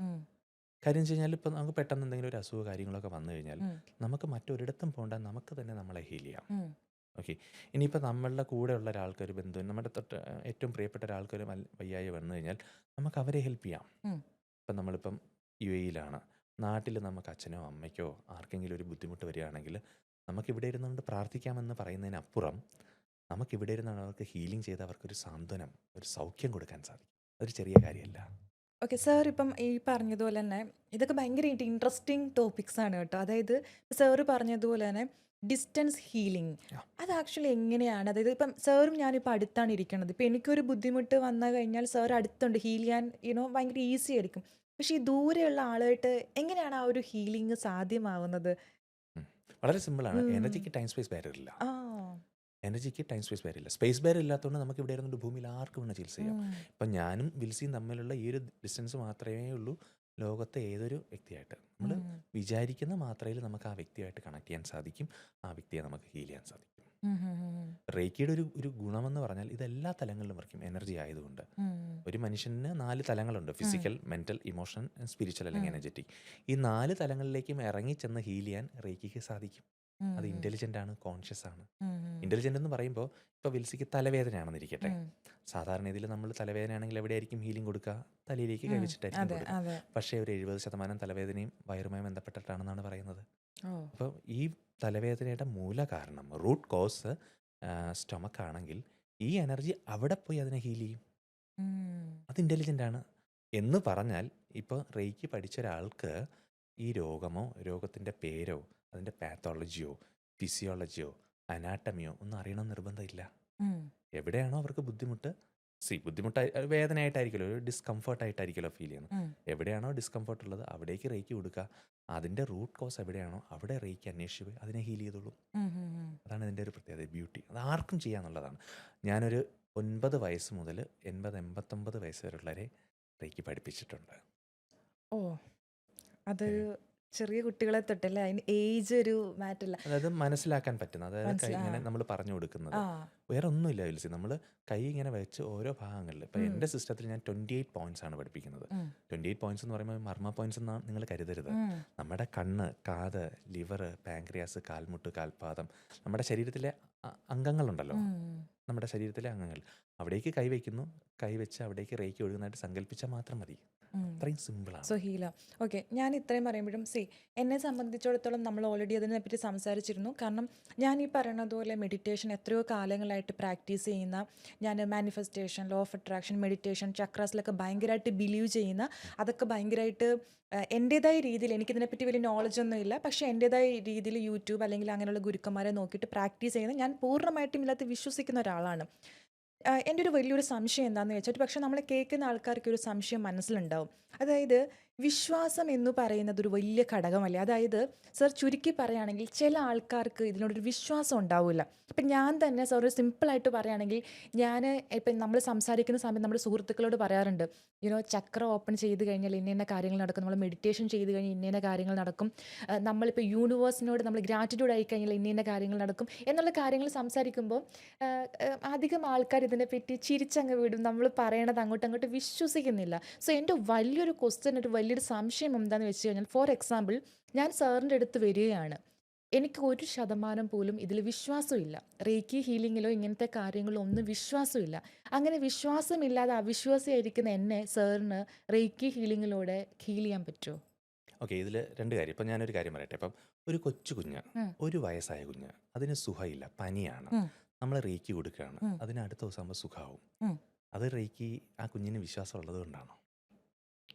കാര്യം വെച്ച് കഴിഞ്ഞാൽ ഇപ്പം നമുക്ക് പെട്ടെന്ന് എന്തെങ്കിലും ഒരു അസുഖ കാര്യങ്ങളൊക്കെ വന്നു കഴിഞ്ഞാൽ നമുക്ക് മറ്റൊരിടത്തും പോകണ്ട, നമുക്ക് തന്നെ നമ്മളെ ഹീൽ ചെയ്യാം. ഓക്കെ, ഇനിയിപ്പോൾ നമ്മളുടെ കൂടെയുള്ള ഒരാൾക്കൊരു ബന്ധു, നമ്മുടെ തൊട്ട് ഏറ്റവും പ്രിയപ്പെട്ട ഒരാൾക്കൊരു വയ്യായി വന്നു കഴിഞ്ഞാൽ നമുക്ക് അവരെ ഹെൽപ്പ് ചെയ്യാം. ഇപ്പം നമ്മളിപ്പം UAE-യിലാണ്, നാട്ടിൽ നമുക്ക് അച്ഛനോ അമ്മയ്ക്കോ ആർക്കെങ്കിലും ഒരു ബുദ്ധിമുട്ട് വരികയാണെങ്കിൽ നമുക്കിവിടെ ഇരുന്നുകൊണ്ട് പ്രാർത്ഥിക്കാമെന്ന് പറയുന്നതിനപ്പുറം നമുക്കിവിടെ ഇരുന്നാണ് അവർക്ക് ഹീലിംഗ് ചെയ്ത് അവർക്കൊരു സാന്ത്വനം, ഒരു സൗഖ്യം കൊടുക്കാൻ സാധിക്കും. അതൊരു ചെറിയ കാര്യമല്ല. ഓക്കെ സാർ, ഇപ്പം ഈ പറഞ്ഞതുപോലെ തന്നെ ഇതൊക്കെ ഭയങ്കരമായിട്ട് ഇൻട്രസ്റ്റിംഗ് ടോപ്പിക്സ് ആണ് കേട്ടോ. അതായത് സാറ് പറഞ്ഞതുപോലെ തന്നെ ഡിസ്റ്റൻസ് ഹീലിംഗ്, അത് ആക്ച്വലി എങ്ങനെയാണ്? അതായത് ഇപ്പം സാറും ഞാനിപ്പോൾ അടുത്താണ് ഇരിക്കുന്നത്, ഇപ്പം എനിക്കൊരു ബുദ്ധിമുട്ട് വന്നു കഴിഞ്ഞാൽ സാർ അടുത്തുണ്ട്, ഹീൽ ചെയ്യാൻ ഭയങ്കര ഈസി ആയിരിക്കും. പക്ഷേ ഈ ദൂരെയുള്ള ആളായിട്ട് എങ്ങനെയാണ് ആ ഒരു ഹീലിംഗ് സാധ്യമാവുന്നത്? വളരെ സിമ്പിളാണ്. എനർജിക്ക് ടൈം സ്പേസ് ബാരിയർ ഇല്ല. സ്പേസ് ബാരിയർ ഇല്ലാത്തതുകൊണ്ട് നമുക്ക് ഇവിടെ ഇരുന്നുകൊണ്ട് ഭൂമിയിൽ ആർക്കും വേണം ചികിത്സ ചെയ്യാം. ഇപ്പം ഞാനും വിൽസിയും തമ്മിലുള്ള ഈ ഒരു ഡിസ്റ്റൻസ് മാത്രമേ ഉള്ളൂ ലോകത്തെ ഏതൊരു വ്യക്തിയായിട്ട്. നമ്മൾ വിചാരിക്കുന്ന മാത്രയിൽ നമുക്ക് ആ വ്യക്തിയായിട്ട് കണക്ട് ചെയ്യാൻ സാധിക്കും, ആ വ്യക്തിയെ നമുക്ക് ഹീൽ ചെയ്യാൻ സാധിക്കും. റേക്കിയുടെ ഒരു ഗുണമെന്ന് പറഞ്ഞാൽ ഇതെല്ലാ തലങ്ങളിലും വർക്കും, എനർജി ആയതുകൊണ്ട്. ഒരു മനുഷ്യന് 4 തലങ്ങളുണ്ട്: ഫിസിക്കൽ, മെൻ്റൽ, ഇമോഷൻ, സ്പിരിച്വൽ അല്ലെങ്കിൽ എനർജറ്റിക്. ഈ 4 തലങ്ങളിലേക്കും ഇറങ്ങിച്ചെന്ന് ഹീൽ ചെയ്യാൻ റേക്കിക്ക് സാധിക്കും. അത് ഇൻ്റലിജൻ്റ് ആണ്, കോൺഷ്യസ് ആണ്. ഇൻ്റലിജൻ്റ് എന്ന് പറയുമ്പോൾ ഇപ്പോൾ വിൽസിക്ക് തലവേദനയാണെന്നിരിക്കട്ടെ, സാധാരണ ഇതിൽ നമ്മൾ തലവേദനയാണെങ്കിൽ എവിടെയായിരിക്കും ഹീലിംഗ് കൊടുക്കുക? തലയിലേക്ക് കൈവച്ചിട്ടായിരിക്കും കൊടുക്കുക. പക്ഷേ ഒരു 70% തലവേദനയും വയറുമായി ബന്ധപ്പെട്ടിട്ടാണെന്നാണ് പറയുന്നത്. അപ്പോൾ ഈ തലവേദനയുടെ മൂല കാരണം, റൂട്ട് കോസ് സ്റ്റൊമക്ക് ആണെങ്കിൽ ഈ എനർജി അവിടെ പോയി അതിനെ ഹീൽ ചെയ്യും. അത് ഇൻ്റലിജൻ്റ് ആണ് എന്ന് പറഞ്ഞാൽ, ഇപ്പോൾ റേക്കി പഠിച്ച ഒരാൾക്ക് ഈ രോഗമോ രോഗത്തിൻ്റെ പേരോ അതിൻ്റെ പാത്തോളജിയോ ഫിസിയോളജിയോ അനാട്ടമിയോ ഒന്നും അറിയണമെന്ന് നിർബന്ധമില്ല. എവിടെയാണോ അവർക്ക് ബുദ്ധിമുട്ട്, വേദനയായിട്ടായിരിക്കുമല്ലോ, ഒരു ഡിസ്കംഫർട്ടായിട്ടായിരിക്കുമല്ലോ ഫീൽ ചെയ്യുന്നത്. എവിടെയാണോ ഡിസ്കംഫർട്ട് ഉള്ളത് അവിടേക്ക് റേക്കി കൊടുക്കുക. അതിൻ്റെ റൂട്ട് കോസ് എവിടെയാണോ അവിടെ റേക്കി അന്വേഷിച്ച് പോയി അതിനെ ഹീൽ ചെയ്തോളൂ. അതാണ് ഇതിൻ്റെ ഒരു പ്രത്യേകത, ബ്യൂട്ടി. അത് ആർക്കും ചെയ്യാന്നുള്ളതാണ്. ഞാനൊരു 9 വയസ്സ് മുതൽ 80-89 വയസ്സ് വരെയുള്ളവരെ റേക്കി പഠിപ്പിച്ചിട്ടുണ്ട്. ഓ, അത് ചെറിയ കുട്ടികളെ തൊട്ടല്ലേ, അതിന് ഏജ് ഒരു മാറ്റല്ല. അതായത് മനസ്സിലാക്കാൻ പറ്റുന്നത്, അതായത് കൈ ഇങ്ങനെ നമ്മൾ പറഞ്ഞു കൊടുക്കുന്നത് വേറെ ഒന്നുമില്ല വിൽസി. നമ്മൾ കൈ ഇങ്ങനെ വെച്ച് ഓരോ ഭാഗങ്ങളിൽ, ഇപ്പം എൻ്റെ സിസ്റ്റത്തിൽ ഞാൻ 28 പോയിന്റ്സ് ആണ് പഠിപ്പിക്കുന്നത്. 28 പോയിന്റ്സ് എന്ന് പറയുമ്പോൾ മർമ്മ പോയിന്റ്സ് എന്നാണ് നിങ്ങൾ കരുതരുത്. നമ്മുടെ കണ്ണ്, കാത്, ലിവർ, പാൻക്രിയാസ്, കാൽമുട്ട്, കാൽപാദം, നമ്മുടെ ശരീരത്തിലെ അംഗങ്ങളുണ്ടല്ലോ, നമ്മുടെ ശരീരത്തിലെ അംഗങ്ങൾ, അവിടേക്ക് കൈവച്ച് അവിടേക്ക് റേക്കി ഒഴുകുന്നതായിട്ട് സങ്കല്പിച്ചാൽ മാത്രം മതി. അത്രയും സിമ്പിളാണ്. സോ ഹീല. ഓക്കെ, ഞാൻ ഇത്രയും പറയുമ്പോഴും എന്നെ സംബന്ധിച്ചിടത്തോളം നമ്മൾ ഓൾറെഡി അതിനെപ്പറ്റി സംസാരിച്ചിരുന്നു. കാരണം ഞാൻ ഈ പറയുന്നത് പോലെ മെഡിറ്റേഷൻ എത്രയോ കാലങ്ങളായിട്ട് പ്രാക്ടീസ് ചെയ്യുന്ന, ഞാൻ manifestation, law of attraction, meditation, ചക്രാസിലൊക്കെ ഭയങ്കരമായിട്ട് ബിലീവ് ചെയ്യുന്ന, അതൊക്കെ ഭയങ്കരമായിട്ട് എൻ്റേതായ രീതിയിൽ, എനിക്കിതിനെപ്പറ്റി വലിയ നോളജൊന്നും ഇല്ല, പക്ഷേ എൻ്റേതായ രീതിയിൽ യൂട്യൂബ് അല്ലെങ്കിൽ അങ്ങനെയുള്ള ഗുരുക്കന്മാരെ നോക്കിയിട്ട് പ്രാക്ടീസ് ചെയ്യുന്ന, ഞാൻ പൂർണ്ണമായിട്ടും ഇതിനകത്ത് വിശ്വസിക്കുന്ന ഒരാളാണ്. എൻ്റെ ഒരു വലിയൊരു സംശയം എന്താണെന്ന് വെച്ചാൽ, പക്ഷേ നമ്മൾ കേൾക്കുന്ന ആൾക്കാർക്ക് ഒരു സംശയം മനസ്സിലുണ്ടാവും. അതായത് വിശ്വാസം എന്ന് പറയുന്നത് ഒരു വലിയ ഘടകമല്ലേ? അതായത് സർ ചുരുക്കി പറയുകയാണെങ്കിൽ ചില ആൾക്കാർക്ക് ഇതിനോടൊരു വിശ്വാസം ഉണ്ടാവില്ല. ഇപ്പം ഞാൻ തന്നെ സർ ഒരു സിമ്പിളായിട്ട് പറയുകയാണെങ്കിൽ ഞാൻ ഇപ്പം നമ്മൾ സംസാരിക്കുന്ന സമയത്ത് നമ്മുടെ സുഹൃത്തുക്കളോട് പറയാറുണ്ട്, ചക്രം ഓപ്പൺ ചെയ്ത് കഴിഞ്ഞാൽ ഇന്ന ഇന്ന കാര്യങ്ങൾ നടക്കും, നമ്മൾ മെഡിറ്റേഷൻ ചെയ്ത് കഴിഞ്ഞാൽ ഇന്ന ഇന്ന കാര്യങ്ങൾ നടക്കും, നമ്മളിപ്പോൾ യൂണിവേഴ്സിനോട് നമ്മൾ ഗ്രാറ്റിറ്റ്യൂഡ് ആയി കഴിഞ്ഞാൽ ഇന്ന ഇന്ന കാര്യങ്ങൾ നടക്കും എന്നുള്ള കാര്യങ്ങൾ സംസാരിക്കുമ്പോൾ അധികം ആൾക്കാർ ഇതിനെപ്പറ്റി ചിരിച്ചങ്ങ് വിടും. നമ്മൾ പറയണത് അങ്ങോട്ട് വിശ്വസിക്കുന്നില്ല. സോ എൻ്റെ വലിയൊരു ക്വസ്റ്റ്യൻ, ഒരു വലിയൊരു സംശയം എന്താണെന്ന് വെച്ച് കഴിഞ്ഞാൽ, ഫോർ എക്സാമ്പിൾ ഞാൻ സാറിൻ്റെ അടുത്ത് വരികയാണ്, എനിക്ക് 1% പോലും ഇതിൽ വിശ്വാസമില്ല. റേക്കി ഹീലിങ്ങിലോ ഇങ്ങനത്തെ കാര്യങ്ങളിലോ ഒന്നും വിശ്വാസമില്ല. അങ്ങനെ വിശ്വാസമില്ലാതെ അവിശ്വാസിയായിരിക്കുന്ന എന്നെ സാറിന് റേക്കി ഹീലിങ്ങിലൂടെ ഹീൽ ചെയ്യാൻ പറ്റുമോ? ഓക്കെ, ഇതിൽ രണ്ട് കാര്യം. ഇപ്പം ഞാനൊരു കാര്യം പറയട്ടെ. ഇപ്പം ഒരു കൊച്ചു കുഞ്ഞ്, ഒരു വയസ്സായ കുഞ്ഞ്, അതിന് സുഖമില്ല, പനിയാണ്, നമ്മൾ റേക്കി കൊടുക്കുകയാണ്, അതിന് അടുത്ത ദിവസം ആകുമ്പോൾ സുഖമാവും. അത് റേക്കി ആ കുഞ്ഞിന് വിശ്വാസം ഉള്ളത് കൊണ്ടാണോ?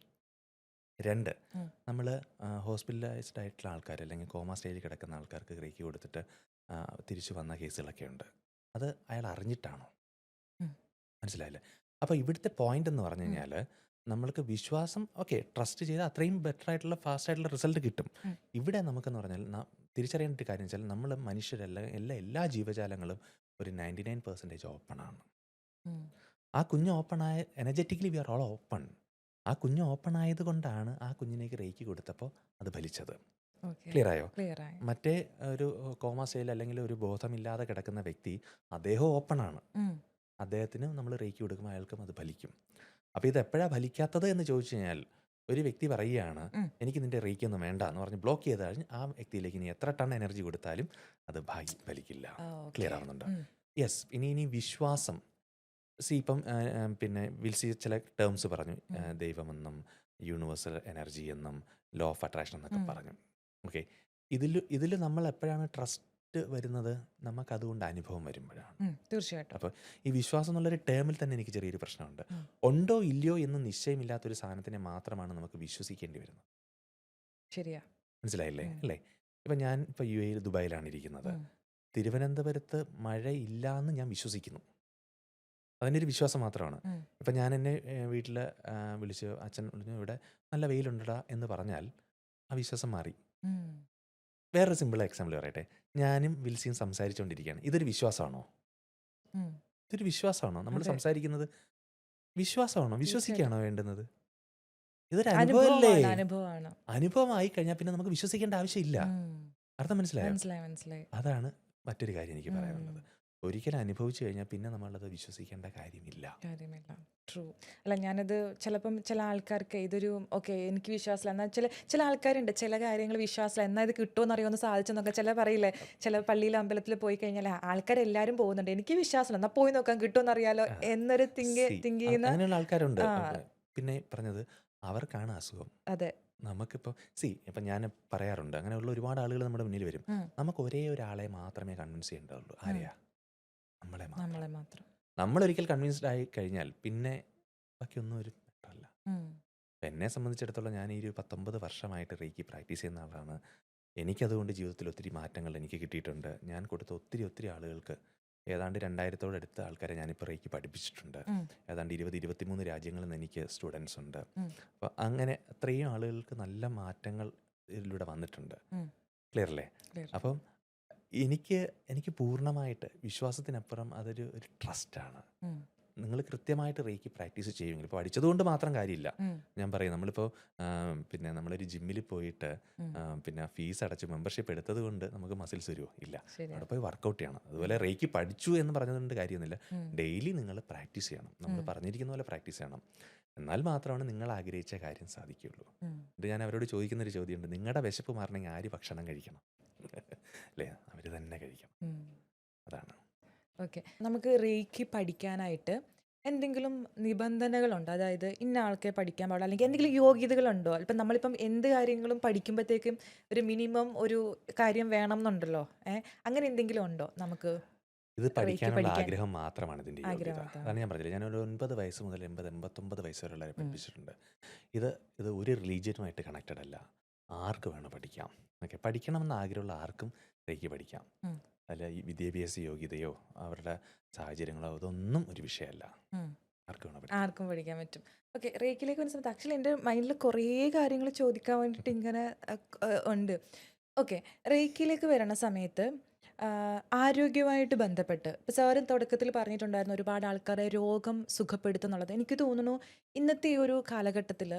രണ്ട്, നമ്മൾ ഹോസ്പിറ്റലൈസ്ഡ് ആയിട്ടുള്ള ആൾക്കാർ അല്ലെങ്കിൽ കോമ സ്റ്റേജിൽ കിടക്കുന്ന ആൾക്കാർക്ക് റേക്കി കൊടുത്തിട്ട് തിരിച്ചു വന്ന കേസുകളൊക്കെ ഉണ്ട്. അത് അയാൾ അറിഞ്ഞിട്ടാണോ? മനസ്സിലായില്ലേ? അപ്പോൾ ഇവിടുത്തെ പോയിന്റ് എന്ന് പറഞ്ഞു കഴിഞ്ഞാൽ, നമ്മൾക്ക് വിശ്വാസം, ഓക്കെ, ട്രസ്റ്റ് ചെയ്താൽ അത്രയും ബെറ്റർ ആയിട്ടുള്ള ഫാസ്റ്റ് ആയിട്ടുള്ള റിസൾട്ട് കിട്ടും. ഇവിടെ നമുക്കെന്ന് പറഞ്ഞാൽ തിരിച്ചറിയേണ്ട ഒരു കാര്യം വെച്ചാൽ, നമ്മൾ മനുഷ്യരല്ല, എല്ലാ ജീവജാലങ്ങളും ഒരു 99% ഓപ്പണാണ്. ആ കുഞ്ഞ് ഓപ്പണായ, energetically we are all open. ആ കുഞ്ഞ് ഓപ്പൺ ആയത് കൊണ്ടാണ് ആ കുഞ്ഞിനേക്ക് റേക്കി കൊടുത്തപ്പോൾ അത് ഫലിച്ചത്. ക്ലിയർ ആയോ? മറ്റേ ഒരു കോമ സ്റ്റേജിൽ അല്ലെങ്കിൽ ഒരു ബോധമില്ലാതെ കിടക്കുന്ന വ്യക്തി, അദ്ദേഹം ഓപ്പണാണ്, അദ്ദേഹത്തിന് നമ്മൾ റേക്കി കൊടുക്കുമ്പോൾ അയാൾക്കും അത് ഫലിക്കും. അപ്പോൾ ഇത് എപ്പോഴാണ് ഫലിക്കാത്തത് എന്ന് ചോദിച്ചു കഴിഞ്ഞാൽ, ഒരു വ്യക്തി പറയുകയാണ് എനിക്ക് നിൻ്റെ റേക്കി ഒന്നും വേണ്ട എന്ന് പറഞ്ഞ് ബ്ലോക്ക് ചെയ്ത് കഴിഞ്ഞ് ആ വ്യക്തിയിലേക്ക് ഇനി എത്ര ടൺ എനർജി കൊടുത്താലും അത് ഫലിക്കില്ല. ക്ലിയർ ആവുന്നുണ്ടോ? യെസ്. ഇനി വിശ്വാസം, ഇപ്പം പിന്നെ വിൽസി ചില ടേംസ് പറഞ്ഞു, ദൈവമെന്നും യൂണിവേഴ്സൽ എനർജി എന്നും ലോ ഓഫ് അട്രാക്ഷൻ എന്നൊക്കെ പറഞ്ഞു. ഓക്കെ, ഇതിൽ നമ്മൾ എപ്പോഴാണ് ട്രസ്റ്റ് വരുന്നത്? നമുക്കതുകൊണ്ട് അനുഭവം വരുമ്പോഴാണ്. തീർച്ചയായിട്ടും. അപ്പോൾ ഈ വിശ്വാസം എന്നുള്ളൊരു ടേമിൽ തന്നെ എനിക്ക് ചെറിയൊരു പ്രശ്നമുണ്ട്. ഉണ്ടോ ഇല്ലയോ എന്ന് നിശ്ചയമില്ലാത്തൊരു സാധനത്തിനെ മാത്രമാണ് നമുക്ക് വിശ്വസിക്കേണ്ടി വരുന്നത്. ശരിയാ. മനസ്സിലായില്ലേ? അല്ലേ? ഇപ്പം ഞാൻ ഇപ്പോൾ UAE ദുബായിലാണ് ഇരിക്കുന്നത്. തിരുവനന്തപുരത്ത് മഴയില്ല എന്ന് ഞാൻ വിശ്വസിക്കുന്നു. അതിൻ്റെ ഒരു വിശ്വാസം മാത്രമാണ്. ഇപ്പം ഞാൻ എന്നെ വീട്ടിൽ വിളിച്ച് അച്ഛൻ വിളിച്ചു, ഇവിടെ നല്ല വെയിലുണ്ടടാ എന്ന് പറഞ്ഞാൽ ആ വിശ്വാസം മാറി. വേറൊരു സിമ്പിൾ എക്സാമ്പിൾ പറയട്ടെ. ഞാനും വിൽസിയും സംസാരിച്ചുകൊണ്ടിരിക്കുകയാണ്. ഇതൊരു വിശ്വാസമാണോ? ഇതൊരു വിശ്വാസമാണോ? നമ്മൾ സംസാരിക്കുന്നത് വിശ്വാസമാണോ? വിശ്വസിക്കുകയാണോ വേണ്ടുന്നത്? ഇതൊരു അനുഭവമല്ലേ? അനുഭവമായി കഴിഞ്ഞാൽ പിന്നെ നമുക്ക് വിശ്വസിക്കേണ്ട ആവശ്യമില്ല. അർത്ഥം മനസ്സിലായോ? അതാണ് മറ്റൊരു കാര്യം എനിക്ക് പറയാനുള്ളത്. ഒരിക്കലും അനുഭവിച്ചു കഴിഞ്ഞാൽ പിന്നെ നമ്മളത് വിശ്വസിക്കേണ്ട കാര്യമില്ല. ട്രൂ. അല്ല, ഞാനത് ചിലപ്പം ചില ആൾക്കാർക്ക് ഇതൊരു ഓക്കെ എനിക്ക് വിശ്വാസമില്ല എന്നാൽ ചില ആൾക്കാരുണ്ട്, ചില കാര്യങ്ങൾ വിശ്വാസമില്ല എന്നാൽ ഇത് കിട്ടുമെന്ന് അറിയുമെന്ന് സാധിച്ചെന്നൊക്കെ ചില പറയില്ലേ, ചില പള്ളിയിൽ അമ്പലത്തിൽ പോയി കഴിഞ്ഞാൽ ആൾക്കാരെല്ലാവരും പോകുന്നുണ്ട്, എനിക്ക് വിശ്വാസമില്ല എന്നാൽ പോയി നോക്കാം കിട്ടുമെന്ന് അറിയാലോ എന്നൊരു തിങ്ക് ചെയ്യുന്ന അങ്ങനെയുള്ള ആൾക്കാരുണ്ട്. പിന്നെ പറഞ്ഞത് അവർക്കാണ് അസുഖം. അതെ. നമുക്കിപ്പോൾ ഇപ്പം ഞാൻ പറയാറുണ്ട്, അങ്ങനെയുള്ള ഒരുപാട് ആളുകൾ നമ്മുടെ മുന്നിൽ വരും. നമുക്ക് ഒരേ ഒരാളെ മാത്രമേ കൺവിൻസ് ചെയ്യേണ്ടതുള്ളൂ. ആരെയാ? നമ്മളെ മാത്രം. നമ്മളൊരിക്കൽ കൺവിൻസ്ഡ് ആയി കഴിഞ്ഞാൽ പിന്നെ ബാക്കിയൊന്നും ഒരു മാറ്ററല്ല. എന്നെ സംബന്ധിച്ചിടത്തോളം ഞാൻ ഈ ഒരു 19 വർഷമായിട്ട് റേക്കി പ്രാക്ടീസ് ചെയ്യുന്ന ആളാണ്. എനിക്കതുകൊണ്ട് ജീവിതത്തിൽ ഒത്തിരി മാറ്റങ്ങൾ എനിക്ക് കിട്ടിയിട്ടുണ്ട്. ഞാൻ കൊടുത്ത ഒത്തിരി ആളുകൾക്ക്, ഏതാണ്ട് 2000-ഓടടുത്ത ആൾക്കാരെ ഞാനിപ്പോൾ റേക്കി പഠിപ്പിച്ചിട്ടുണ്ട്. ഏതാണ്ട് 20-23 രാജ്യങ്ങളിൽ നിന്ന് എനിക്ക് സ്റ്റുഡൻസ് ഉണ്ട്. അപ്പോൾ അങ്ങനെ അത്രയും ആളുകൾക്ക് നല്ല മാറ്റങ്ങൾ ഇതിലൂടെ വന്നിട്ടുണ്ട്. ക്ലിയർ അല്ലേ? അപ്പം എനിക്ക് പൂർണ്ണമായിട്ട് വിശ്വാസത്തിനപ്പുറം അതൊരു ട്രസ്റ്റാണ്. നിങ്ങൾ കൃത്യമായിട്ട് റേക്കി പ്രാക്ടീസ് ചെയ്യുമെങ്കിൽ, ഇപ്പോൾ പഠിച്ചതുകൊണ്ട് മാത്രം കാര്യമില്ല. ഞാൻ പറയും, നമ്മളിപ്പോൾ പിന്നെ നമ്മളൊരു ജിമ്മിൽ പോയിട്ട് പിന്നെ ഫീസ് അടച്ച് മെമ്പർഷിപ്പ് എടുത്തത് കൊണ്ട് നമുക്ക് മസിൽസ് വരുമോ? ഇല്ല. അവിടെ പോയി വർക്കൗട്ട് ചെയ്യണം. അതുപോലെ റേക്കി പഠിച്ചു എന്ന് പറഞ്ഞതുകൊണ്ട് കാര്യമൊന്നുമില്ല. ഡെയിലി നിങ്ങൾ പ്രാക്ടീസ് ചെയ്യണം. നമ്മൾ പറഞ്ഞിരിക്കുന്ന പോലെ പ്രാക്ടീസ് ചെയ്യണം. എന്നാൽ മാത്രമാണ് നിങ്ങൾ ആഗ്രഹിച്ച കാര്യം സാധിക്കുകയുള്ളൂ. ഇത് ഞാൻ അവരോട് ചോദിക്കുന്നൊരു ചോദ്യമുണ്ട്, നിങ്ങളുടെ വിശപ്പ് മാറണമെങ്കിൽ ആര് ഭക്ഷണം കഴിക്കണം? അല്ലേ? അവർ തന്നെ കഴിക്കണം. അതാണ്. ഓക്കെ, നമുക്ക് റേക്കി പഠിക്കാനായിട്ട് എന്തെങ്കിലും നിബന്ധനകളുണ്ടോ? അതായത് ഇന്ന ആൾക്കെ പഠിക്കാൻ പാടില്ല, അല്ലെങ്കിൽ എന്തെങ്കിലും യോഗ്യതകളുണ്ടോ? ഇപ്പം നമ്മളിപ്പം എന്ത് കാര്യങ്ങളും പഠിക്കുമ്പോഴത്തേക്കും ഒരു മിനിമം ഒരു കാര്യം വേണം എന്നുണ്ടല്ലോ. അങ്ങനെ എന്തെങ്കിലും ഉണ്ടോ നമുക്ക്? ഇത് പഠിക്കാനുള്ള ആഗ്രഹം മാത്രമാണ് ഇതിൻ്റെ യോഗ്യത. അതാണ് ഞാൻ പറഞ്ഞില്ല, ഞാനൊരു 9 വയസ്സ് മുതൽ 89 വയസ്സ് വരെയുള്ളവരെ പഠിപ്പിച്ചിട്ടുണ്ട്. ഇത് ഒരു റിലീജിയനുമായിട്ട് കണക്റ്റഡ് അല്ല. ആർക്ക് വേണം പഠിക്കാം. ഓക്കെ, പഠിക്കണമെന്ന് ആഗ്രഹമുള്ള ആർക്കും റേക്കി പഠിക്കാം. അല്ല ഈ വിദ്യാഭ്യാസ യോഗ്യതയോ അവരുടെ സാഹചര്യങ്ങളോ ഇതൊന്നും ഒരു വിഷയമല്ല. ആർക്ക് വേണം പഠിക്കാം. ആർക്കും പഠിക്കാൻ പറ്റും. ഓക്കെ. റേക്കിലേക്ക് വരുന്ന സമയത്ത് ആക്ച്വലി എൻ്റെ മൈൻഡിൽ കുറേ കാര്യങ്ങൾ ചോദിക്കാൻ വേണ്ടിയിട്ട് ഇങ്ങനെ ഉണ്ട്. ഓക്കെ. റേക്കിലേക്ക് വരണ സമയത്ത് ആരോഗ്യമായിട്ട് ബന്ധപ്പെട്ട് ഇപ്പോൾ സാറ് തുടക്കത്തിൽ പറഞ്ഞിട്ടുണ്ടായിരുന്നു ഒരുപാട് ആൾക്കാരെ രോഗം സുഖപ്പെടുത്തുന്നുള്ളത്. എനിക്ക് തോന്നുന്നു ഇന്നത്തെ ഈ ഒരു കാലഘട്ടത്തിൽ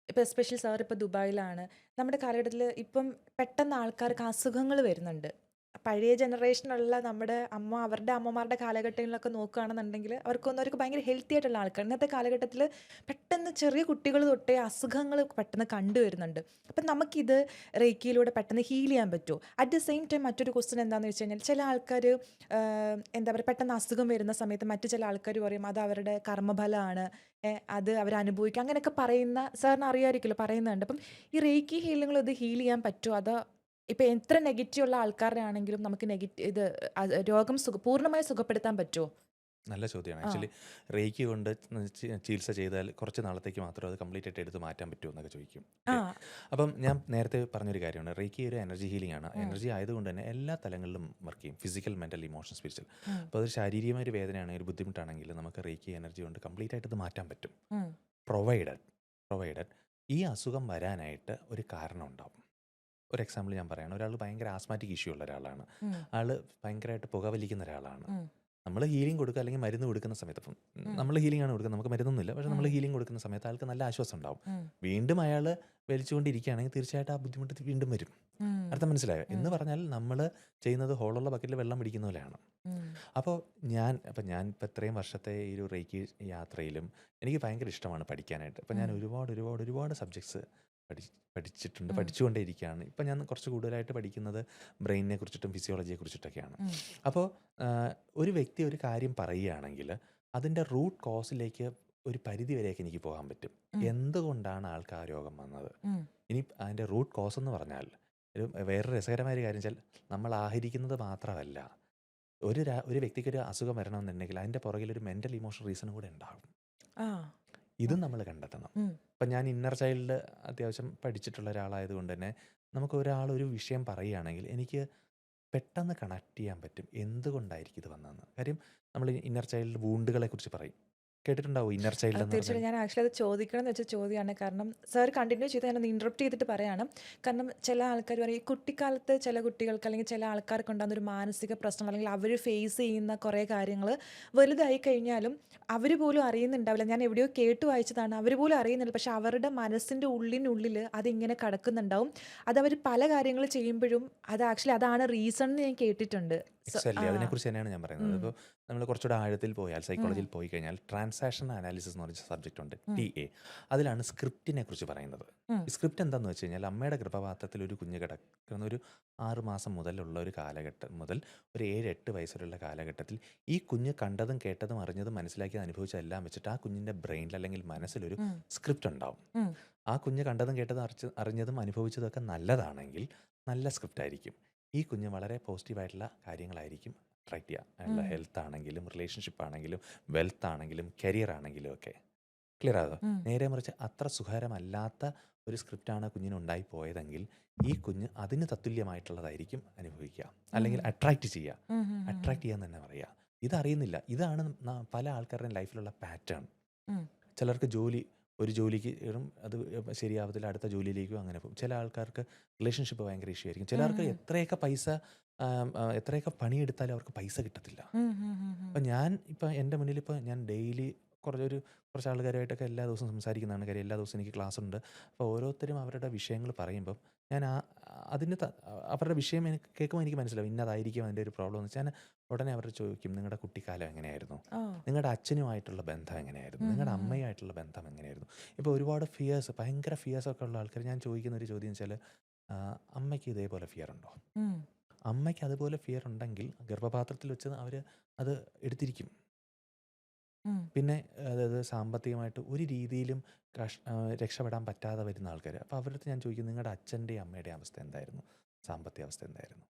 ഇപ്പോൾ എസ്പെഷ്യലി സാർ ഇപ്പോൾ ദുബായിലാണ്. നമ്മുടെ കാലഘട്ടത്തിൽ ഇപ്പം പെട്ടെന്ന് ആൾക്കാർക്ക് അസുഖങ്ങൾ വരുന്നുണ്ട്. പഴയ ജനറേഷനുള്ള നമ്മുടെ അവരുടെ അമ്മമാരുടെ കാലഘട്ടങ്ങളിലൊക്കെ നോക്കുകയാണെന്നുണ്ടെങ്കിൽ അവർക്ക് ഭയങ്കര ഹെൽത്തി ആയിട്ടുള്ള ആൾക്കാർ. ഇന്നത്തെ കാലഘട്ടത്തിൽ പെട്ടെന്ന് ചെറിയ കുട്ടികൾ തൊട്ടേ അസുഖങ്ങൾ പെട്ടെന്ന് കണ്ടുവരുന്നുണ്ട്. അപ്പം നമുക്കിത് റേക്കിയിലൂടെ പെട്ടെന്ന് ഹീൽ ചെയ്യാൻ പറ്റുമോ? അറ്റ് ദ സെയിം ടൈം മറ്റൊരു ക്വസ്റ്റ്യൻ എന്താണെന്ന് വെച്ച് കഴിഞ്ഞാൽ ചില ആൾക്കാർ എന്താ പറയുക പെട്ടെന്ന് അസുഖം വരുന്ന സമയത്ത് മറ്റു ചില ആൾക്കാർ പറയും അത് അവരുടെ കർമ്മഫലമാണ്, അത് അവരനുഭവിക്കുക അങ്ങനെയൊക്കെ പറയുന്ന സാറിന് അറിയാമായിരിക്കുമല്ലോ, പറയുന്നുണ്ട്. അപ്പം ഈ റേക്കി ഹീലിങ്ങൾ ഇത് ഹീൽ ചെയ്യാൻ പറ്റുമോ? അതോ ഇപ്പം എത്ര നെഗറ്റീവ് ഉള്ള ആൾക്കാരുടെ ആണെങ്കിലും നമുക്ക് രോഗം പൂർണ്ണമായി സുഖപ്പെടുത്താൻ പറ്റുമോ? നല്ല ചോദ്യമാണ്. ആ ആക്ച്വലി റേക്കി കൊണ്ട് ചികിത്സ ചെയ്താൽ കുറച്ച് നാളത്തേക്ക് മാത്രം അത് കംപ്ലീറ്റ് ആയിട്ട് എടുത്ത് മാറ്റാൻ പറ്റുമോ എന്നൊക്കെ ചോദിക്കും. ആ ഓക്കെ. അപ്പം ഞാൻ നേരത്തെ പറഞ്ഞൊരു കാര്യമാണ്, റേക്കി ഒരു എനർജി ഹീലിംഗ് ആണ്. എനർജി ആയതുകൊണ്ട് തന്നെ എല്ലാ തലങ്ങളിലും വർക്ക് ചെയ്യും, ഫിസിക്കൽ, മെൻ്റൽ, ഇമോഷൻ, സ്പിരിച്വൽ. ഉം, അപ്പോൾ അതൊരു ശാരീരികമായ ഒരു വേദനയാണെങ്കിൽ ഒരു ബുദ്ധിമുട്ടാണെങ്കിൽ നമുക്ക് റേക്കി എനർജി കൊണ്ട് കംപ്ലീറ്റ് ആയിട്ട് ഇത് മാറ്റാൻ പറ്റും. ഉം, പ്രൊവൈഡഡ് ഈ അസുഖം വരാനായിട്ട് ഒരു കാരണം ഉണ്ടാവും. ഒരു എക്സാമ്പിൾ ഞാൻ പറയുകയാണ്. ഒരാൾ ഭയങ്കര ആസ്മാറ്റിക് ഇഷ്യൂ ഉള്ള ഒരാളാണ്. ഉം, ആൾ ഭയങ്കരമായിട്ട് പുകവലിക്കുന്ന ഒരാളാണ്. ഉം, നമ്മൾ ഹീലിംഗ് കൊടുക്കുക അല്ലെങ്കിൽ മരുന്ന് കൊടുക്കുന്ന സമയത്ത്, ഇപ്പം ഉം, നമ്മൾ ഹീലിംഗ് ആണ് കൊടുക്കുന്നത്, നമുക്ക് മരുന്നൊന്നുമില്ല, പക്ഷേ നമ്മൾ ഉം, ഹീലിംഗ് കൊടുക്കുന്ന സമയത്ത് ആൾക്ക് നല്ല ആശ്വാസം ഉണ്ടാവും. ഉം, വീണ്ടും അയാൾ വലിച്ചുകൊണ്ടിരിക്കുകയാണെങ്കിൽ തീർച്ചയായിട്ടും ആ ബുദ്ധിമുട്ട് വീണ്ടും വരും. ഉം, അർത്ഥം മനസ്സിലായോ? ഉം, എന്ന് പറഞ്ഞാൽ നമ്മൾ ചെയ്യുന്നത് ഹോളുള്ള ബക്കറ്റിൽ വെള്ളം പിടിക്കുന്ന പോലെയാണ്. ഉം, അപ്പോൾ ഞാൻ ഇപ്പം ഇത്രയും വർഷത്തെ ഈ ഒരു റേക്കി യാത്രയിലും എനിക്ക് ഭയങ്കര ഇഷ്ടമാണ് പഠിക്കാനായിട്ട്. അപ്പോൾ ഞാൻ ഉം, ഒരുപാട് സബ്ജക്ട്സ് പഠിച്ചിട്ടുണ്ട്, ഉം, പഠിച്ചുകൊണ്ടേയിരിക്കുകയാണ്. ഇപ്പം ഞാൻ കുറച്ച് കൂടുതലായിട്ട് പഠിക്കുന്നത് ബ്രെയിനിനെ കുറിച്ചിട്ടും ഫിസിയോളജിയെ കുറിച്ചിട്ടൊക്കെയാണ്. ഉം, അപ്പോൾ ഒരു വ്യക്തി ഒരു കാര്യം പറയുകയാണെങ്കിൽ അതിൻ്റെ റൂട്ട് കോസിലേക്ക് ഒരു പരിധി വരെയൊക്കെ എനിക്ക് പോകാൻ പറ്റും. ഉം, എന്തുകൊണ്ടാണ് ആൾക്ക് ആ രോഗം വന്നത്? ഉം, ഇനി അതിൻ്റെ റൂട്ട് കോസ് എന്ന് പറഞ്ഞാൽ വേറൊരു രസകരമായ ഒരു കാര്യം വെച്ചാൽ നമ്മൾ ആഹരിക്കുന്നത് മാത്രമല്ല, ഒരു വ്യക്തിക്ക് ഒരു അസുഖം വരണമെന്നുണ്ടെങ്കിൽ അതിൻ്റെ പുറകിൽ ഒരു മെൻ്റൽ ഇമോഷണൽ റീസണും കൂടെ ഉണ്ടാകും. ആ ഇതും നമ്മൾ കണ്ടെത്തണം. ഉം, ഇപ്പം ഞാൻ ഇന്നർ ചൈൽഡ് അത്യാവശ്യം പഠിച്ചിട്ടുള്ള ഒരാളായതുകൊണ്ട് തന്നെ നമുക്ക് ഒരു വിഷയം പറയുകയാണെങ്കിൽ എനിക്ക് പെട്ടെന്ന് കണക്ട് ചെയ്യാൻ പറ്റും എന്തുകൊണ്ടായിരിക്കും ഇത് വന്നതെന്ന്. കാര്യം നമ്മൾ ഇന്നർ ചൈൽഡ് വൂണ്ടുകളെ കുറിച്ച് പറയും, കേട്ടിട്ടുണ്ടാവും ഇന്നർ ചൈൽഡ് എന്ന് പറഞ്ഞാൽ. തീർച്ചയായിട്ടും ഞാൻ ആക്ച്വലി അത് ചോദിക്കണം എന്ന് വെച്ച ചോദ്യമാണ്. കാരണം സാർ കണ്ടിന്യൂ ചെയ്ത് ഞാനൊന്ന് ഇൻറ്ററപ്റ്റ് ചെയ്തിട്ട് പറയാണ്. കാരണം ചില ആൾക്കാർ പറയും ഈ കുട്ടിക്കാലത്ത് ചില കുട്ടികൾക്ക് അല്ലെങ്കിൽ ചില ആൾക്കാർക്ക് ഉണ്ടാകുന്ന ഒരു മാനസിക പ്രശ്നം അല്ലെങ്കിൽ അവർ ഫേസ് ചെയ്യുന്ന കുറേ കാര്യങ്ങൾ വലുതായി കഴിഞ്ഞാലും അവർ പോലും അറിയുന്നുണ്ടാവില്ല. ഞാൻ എവിടെയോ കേട്ട് വായിച്ചതാണ്, അവർ പോലും അറിയുന്നില്ല, പക്ഷെ അവരുടെ മനസ്സിൻ്റെ ഉള്ളിനുള്ളിൽ അതിങ്ങനെ കിടക്കുന്നുണ്ടാവും. അതവർ പല കാര്യങ്ങൾ ചെയ്യുമ്പോഴും ആക്ച്വലി അതാണ് റീസൺ എന്ന് ഞാൻ കേട്ടിട്ടുണ്ട്. എക്സാക്ട്ലി ആ അതിനെക്കുറിച്ച് തന്നെയാണ് ഞാൻ പറയുന്നത്. ഉം, ഇപ്പോൾ നമ്മൾ കുറച്ചുകൂടെ ആഴത്തിൽ പോയാൽ ഉം, സൈക്കോളജിയിൽ പോയി കഴിഞ്ഞാൽ ട്രാൻസാക്ഷൻ അനാലിസിസ് എന്ന് പറഞ്ഞ സബ്ജക്റ്റ് ഉണ്ട്, ഉം, TA. അതിലാണ് സ്ക്രിപ്റ്റിനെ കുറിച്ച് പറയുന്നത്. ഉം, ഈ സ്ക്രിപ്റ്റ് എന്താണെന്ന് വെച്ച് കഴിഞ്ഞാൽ അമ്മയുടെ ഗർഭപാത്രത്തിൽ ഒരു കുഞ്ഞ് കിടക്കുന്ന ഒരു 6 മാസം മുതലുള്ള ഒരു കാലഘട്ടം മുതൽ ഒരു 7-8 വയസ്സുള്ള കാലഘട്ടത്തിൽ ഈ കുഞ്ഞ് കണ്ടതും കേട്ടതും അറിഞ്ഞതും മനസ്സിലാക്കിയത് അനുഭവിച്ചതെല്ലാം വെച്ചിട്ട് ആ കുഞ്ഞിൻ്റെ ബ്രെയിനിൽ അല്ലെങ്കിൽ മനസ്സിലൊരു ഉം, സ്ക്രിപ്റ്റ് ഉണ്ടാവും. ഉം, ആ കുഞ്ഞ് കണ്ടതും കേട്ടതും അറിഞ്ഞതും അനുഭവിച്ചതൊക്കെ നല്ലതാണെങ്കിൽ നല്ല സ്ക്രിപ്റ്റ് ആയിരിക്കും. ഈ കുഞ്ഞ് വളരെ പോസിറ്റീവായിട്ടുള്ള കാര്യങ്ങളായിരിക്കും അട്രാക്ട് ചെയ്യുക. അയാളുടെ ഉം, ഹെൽത്ത് ആണെങ്കിലും റിലേഷൻഷിപ്പ് ആണെങ്കിലും വെൽത്ത് ആണെങ്കിലും കരിയർ ആണെങ്കിലും ഒക്കെ. ക്ലിയർ ആകുക. ഉം, നേരെ മറിച്ച് അത്ര സുഖകരമല്ലാത്ത ഒരു സ്ക്രിപ്റ്റാണ് കുഞ്ഞിന് ഉണ്ടായി പോയതെങ്കിൽ ഈ കുഞ്ഞ് അതിന് തത്തുല്യമായിട്ടുള്ളതായിരിക്കും അനുഭവിക്കുക, അല്ലെങ്കിൽ ഉം, അട്രാക്റ്റ് ചെയ്യുക. ഉം, ഉം, ഉം, അട്രാക്റ്റ് ചെയ്യാൻ തന്നെ പറയുക. ഇതറിയുന്നില്ല. ഇതാണ് പല ആൾക്കാരുടെയും ലൈഫിലുള്ള പാറ്റേൺ. ഉം, ചിലർക്ക് ഒരു ജോലിക്ക് ഇടും, അത് ശരിയാവത്തില്ല, അടുത്ത ജോലിയിലേക്കും അങ്ങനെ പോകും. ചില ആൾക്കാർക്ക് റിലേഷൻഷിപ്പ് ഭയങ്കര ഇഷ്യൂ ആയിരിക്കും. ചിലർക്ക് ഉം, എത്രയൊക്കെ പണിയെടുത്താലും അവർക്ക് പൈസ കിട്ടത്തില്ല. ഉം, ഉം, ഉം, ഉം. അപ്പം എൻ്റെ മുന്നിൽ ഞാൻ ഡെയിലി കുറച്ച് ആൾക്കാരുമായിട്ടൊക്കെ എല്ലാ ദിവസവും സംസാരിക്കുന്നതാണ്. കാര്യം എല്ലാ ദിവസവും എനിക്ക് ക്ലാസ് ഉണ്ട്. അപ്പോൾ ഓരോരുത്തരും അവരുടെ വിഷയങ്ങൾ പറയുമ്പം ഞാൻ അവരുടെ വിഷയം എനിക്ക് കേൾക്കുമ്പോൾ എനിക്ക് മനസ്സിലാവും ഇന്നതായിരിക്കും അതിൻ്റെ ഒരു പ്രോബ്ലം എന്ന് വെച്ചാൽ ഞാൻ ഉടനെ അവരോട് ചോദിക്കും, നിങ്ങളുടെ കുട്ടിക്കാലം എങ്ങനെയായിരുന്നു, ഓ നിങ്ങളുടെ അച്ഛനുമായിട്ടുള്ള ബന്ധം എങ്ങനെയായിരുന്നു, ഉം, നിങ്ങളുടെ ഉം, ഉം. അമ്മയുമായിട്ടുള്ള ബന്ധം എങ്ങനെയായിരുന്നു. ഇപ്പോൾ ഒരുപാട് ഭയങ്കര ഫിയേഴ്സൊക്കെ ഉള്ള ആൾക്കാർ ഞാൻ ചോദിക്കുന്ന ഒരു ചോദ്യം വെച്ചാൽ, അമ്മയ്ക്ക് ഇതേപോലെ ഫിയർ ഉണ്ടോ? ഉം, അമ്മയ്ക്ക് അതുപോലെ ഫിയർ ഉണ്ടെങ്കിൽ ഗർഭപാത്രത്തിൽ വെച്ച് അവർ അത് എടുത്തിരിക്കും. ഉം, പിന്നെ അതായത് സാമ്പത്തികമായിട്ട് ഒരു രീതിയിലും രക്ഷപ്പെടാൻ പറ്റാതെ വരുന്ന ആൾക്കാർ. അപ്പോൾ അവരുടെ അടുത്ത് ഞാൻ ചോദിക്കും, നിങ്ങളുടെ അച്ഛൻ്റെയും അമ്മയുടെയും അവസ്ഥ എന്തായിരുന്നു, സാമ്പത്തിക അവസ്ഥ എന്തായിരുന്നു?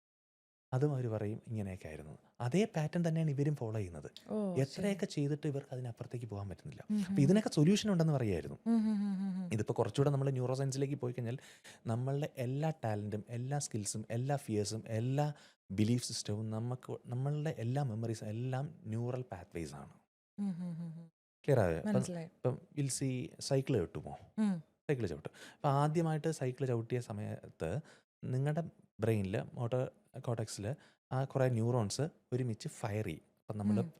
അതും അവർ പറയും ഇങ്ങനെയൊക്കെ ആയിരുന്നു. അതേ പാറ്റേൺ തന്നെയാണ് ഇവരും ഫോളോ ചെയ്യുന്നത്. ഓ ശരി. എത്രയൊക്കെ ചെയ്തിട്ട് ഇവർക്ക് അതിനപ്പുറത്തേക്ക് പോകാൻ പറ്റുന്നില്ല. ഉം, അപ്പോൾ ഉം, ഇതിനൊക്കെ സൊല്യൂഷൻ ഉണ്ടെന്ന് പറയായിരുന്നു. ഉം, ഉം, ഉം, ഉം, ഉം. ഇതിപ്പോൾ കുറച്ചുകൂടെ നമ്മൾ ന്യൂറോ സയൻസിലേക്ക് പോയി കഴിഞ്ഞാൽ നമ്മളുടെ എല്ലാ ടാലൻറ്റും എല്ലാ സ്കിൽസും എല്ലാ ഫിയേഴ്സും എല്ലാ ബിലീഫ് സിസ്റ്റവും നമ്മളുടെ എല്ലാ മെമ്മറീസും എല്ലാം ന്യൂറൽ പാത്വേസ് ആണ്. ഉം, ഉം, ഉം, ഉം. ക്ലിയർ ആയോ? ഇപ്പം മനസ്സിലായി. ഇപ്പം വിൽസി സൈക്കിൾ ചവിട്ടുമോ? ഉം. സൈക്കിൾ ചവിട്ടും. അപ്പോൾ ആദ്യമായിട്ട് സൈക്കിൾ ചവിട്ടിയ സമയത്ത് നിങ്ങളുടെ ബ്രെയിനിൽ മോട്ടോർ കോർട്ടെക്സിൽ ആ കുറേ ന്യൂറോൺസ് ഒരുമിച്ച് ഫയർ ചെയ്യും. അപ്പം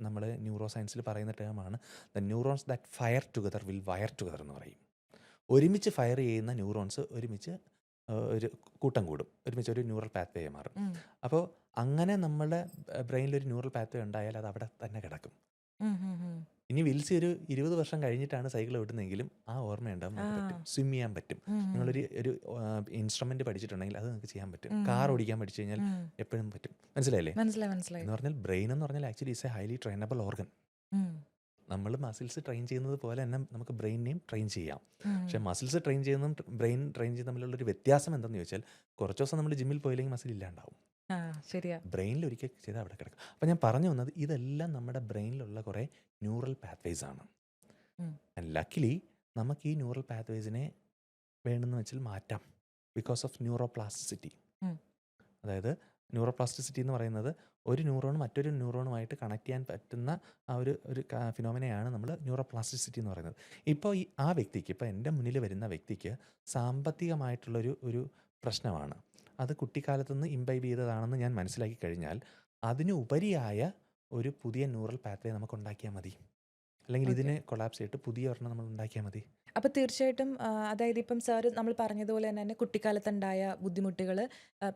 നമ്മൾ ന്യൂറോ സയൻസിൽ പറയുന്ന ടേമാണ് the neurons that fire together will wire together എന്ന് പറയും. ഒരുമിച്ച് ഫയർ ചെയ്യുന്ന ന്യൂറോൺസ് ഒരുമിച്ച് ഒരു കൂട്ടം കൂടും, ഒരുമിച്ച് ഒരു ന്യൂറൽ പാത്വേ മാറും. ഉം. അപ്പോൾ അങ്ങനെ നമ്മുടെ ബ്രെയിനിലൊരു ന്യൂറൽ പാത്വേ ഉണ്ടായാൽ അത് അവിടെ തന്നെ കിടക്കും. ഉം. ഉം. ഉം. ഇനി വിൽസി ഒരു 20 വർഷം കഴിഞ്ഞിട്ടാണ് സൈക്കിൾ ഓടുന്നതെങ്കിലും ആ ഓർമ്മയുണ്ടാവും, നമുക്ക് പറ്റും, സ്വിം ചെയ്യാൻ പറ്റും. ഉം. ഒരു ഇൻസ്ട്രുമെന്റ് പഠിച്ചിട്ടുണ്ടെങ്കിൽ അത് നിങ്ങൾക്ക് ചെയ്യാൻ പറ്റും. ഉം. കാർ ഓടിക്കാൻ പഠിച്ചു കഴിഞ്ഞാൽ ഉം. എപ്പോഴും പറ്റും. മനസ്സിലായില്ലേ? മനസ്സിലായി. എന്ന് പറഞ്ഞാൽ ബ്രെയിൻ എന്ന് പറഞ്ഞാൽ actually is A highly trainable organ. ഉം. നമ്മൾ മസിൽസ് ട്രെയിൻ ചെയ്യുന്നത് പോലെ തന്നെ നമുക്ക് ബ്രെയിനെയും ട്രെയിൻ ചെയ്യാം. ഉം. പക്ഷേ മസിൽസ് ട്രെയിൻ ചെയ്യുന്നതും ബ്രെയിൻ ട്രെയിൻ ചെയ്യുന്ന തമ്മിലുള്ളൊരു വ്യത്യാസം എന്തെന്ന് ചോദിച്ചാൽ, കുറച്ച് ദിവസം നമ്മൾ ജിമ്മിൽ പോയില്ലെങ്കിൽ മസിൽ ഇല്ലാണ്ടാവും. ആ, ശരിയാ. ബ്രെയിനിൽ ഒരിക്കൽ ചെയ്താൽ അവിടെ കിടക്കും. അപ്പോൾ ഞാൻ പറഞ്ഞു വന്നത് ഇതെല്ലാം നമ്മുടെ ബ്രെയിനിലുള്ള കുറേ ന്യൂറൽ പാത്വേസ് ആണ്. ഉം. ആൻഡ് ലക്കിലി നമുക്ക് ഈ ന്യൂറൽ പാത്വേസിനെ വേണമെന്ന് വെച്ചാൽ മാറ്റാം, ബിക്കോസ് ഓഫ് ന്യൂറോപ്ലാസ്റ്റിസിറ്റി. ഉം. അതായത് ന്യൂറോപ്ലാസ്റ്റിസിറ്റി എന്ന് പറയുന്നത് ഒരു ന്യൂറോൺ മറ്റൊരു ന്യൂറോണുമായിട്ട് കണക്ട് ചെയ്യാൻ പറ്റുന്ന ആ ഒരു ഫിനോമിനയാണ് നമ്മൾ ന്യൂറോപ്ലാസ്റ്റിസിറ്റി എന്ന് പറയുന്നത്. ഇപ്പോൾ ആ വ്യക്തിക്ക്, ഇപ്പോൾ എൻ്റെ മുന്നിൽ വരുന്ന വ്യക്തിക്ക് സാമ്പത്തികമായിട്ടുള്ളൊരു പ്രശ്നമാണ്. അത് കുട്ടിക്കാലത്തുനിന്ന് ഇംബൈബ് ചെയ്തതാണെന്ന് ഞാൻ മനസ്സിലാക്കി കഴിഞ്ഞാൽ അതിന് ഉപരിയായ ഒരു പുതിയ ന്യൂറൽ പാത്വേ നമുക്ക് ഉണ്ടാക്കിയാൽ മതി. അല്ലെങ്കിൽ ഇതിനെ കൊളാപ്സ് ചെയ്തിട്ട് പുതിയ ഒരെണ്ണം നമ്മൾ ഉണ്ടാക്കിയാൽ മതി. അപ്പോൾ തീർച്ചയായിട്ടും അതായത് ഇപ്പം സാറ് നമ്മൾ പറഞ്ഞതുപോലെ തന്നെ കുട്ടിക്കാലത്തുണ്ടായ ബുദ്ധിമുട്ടുകൾ,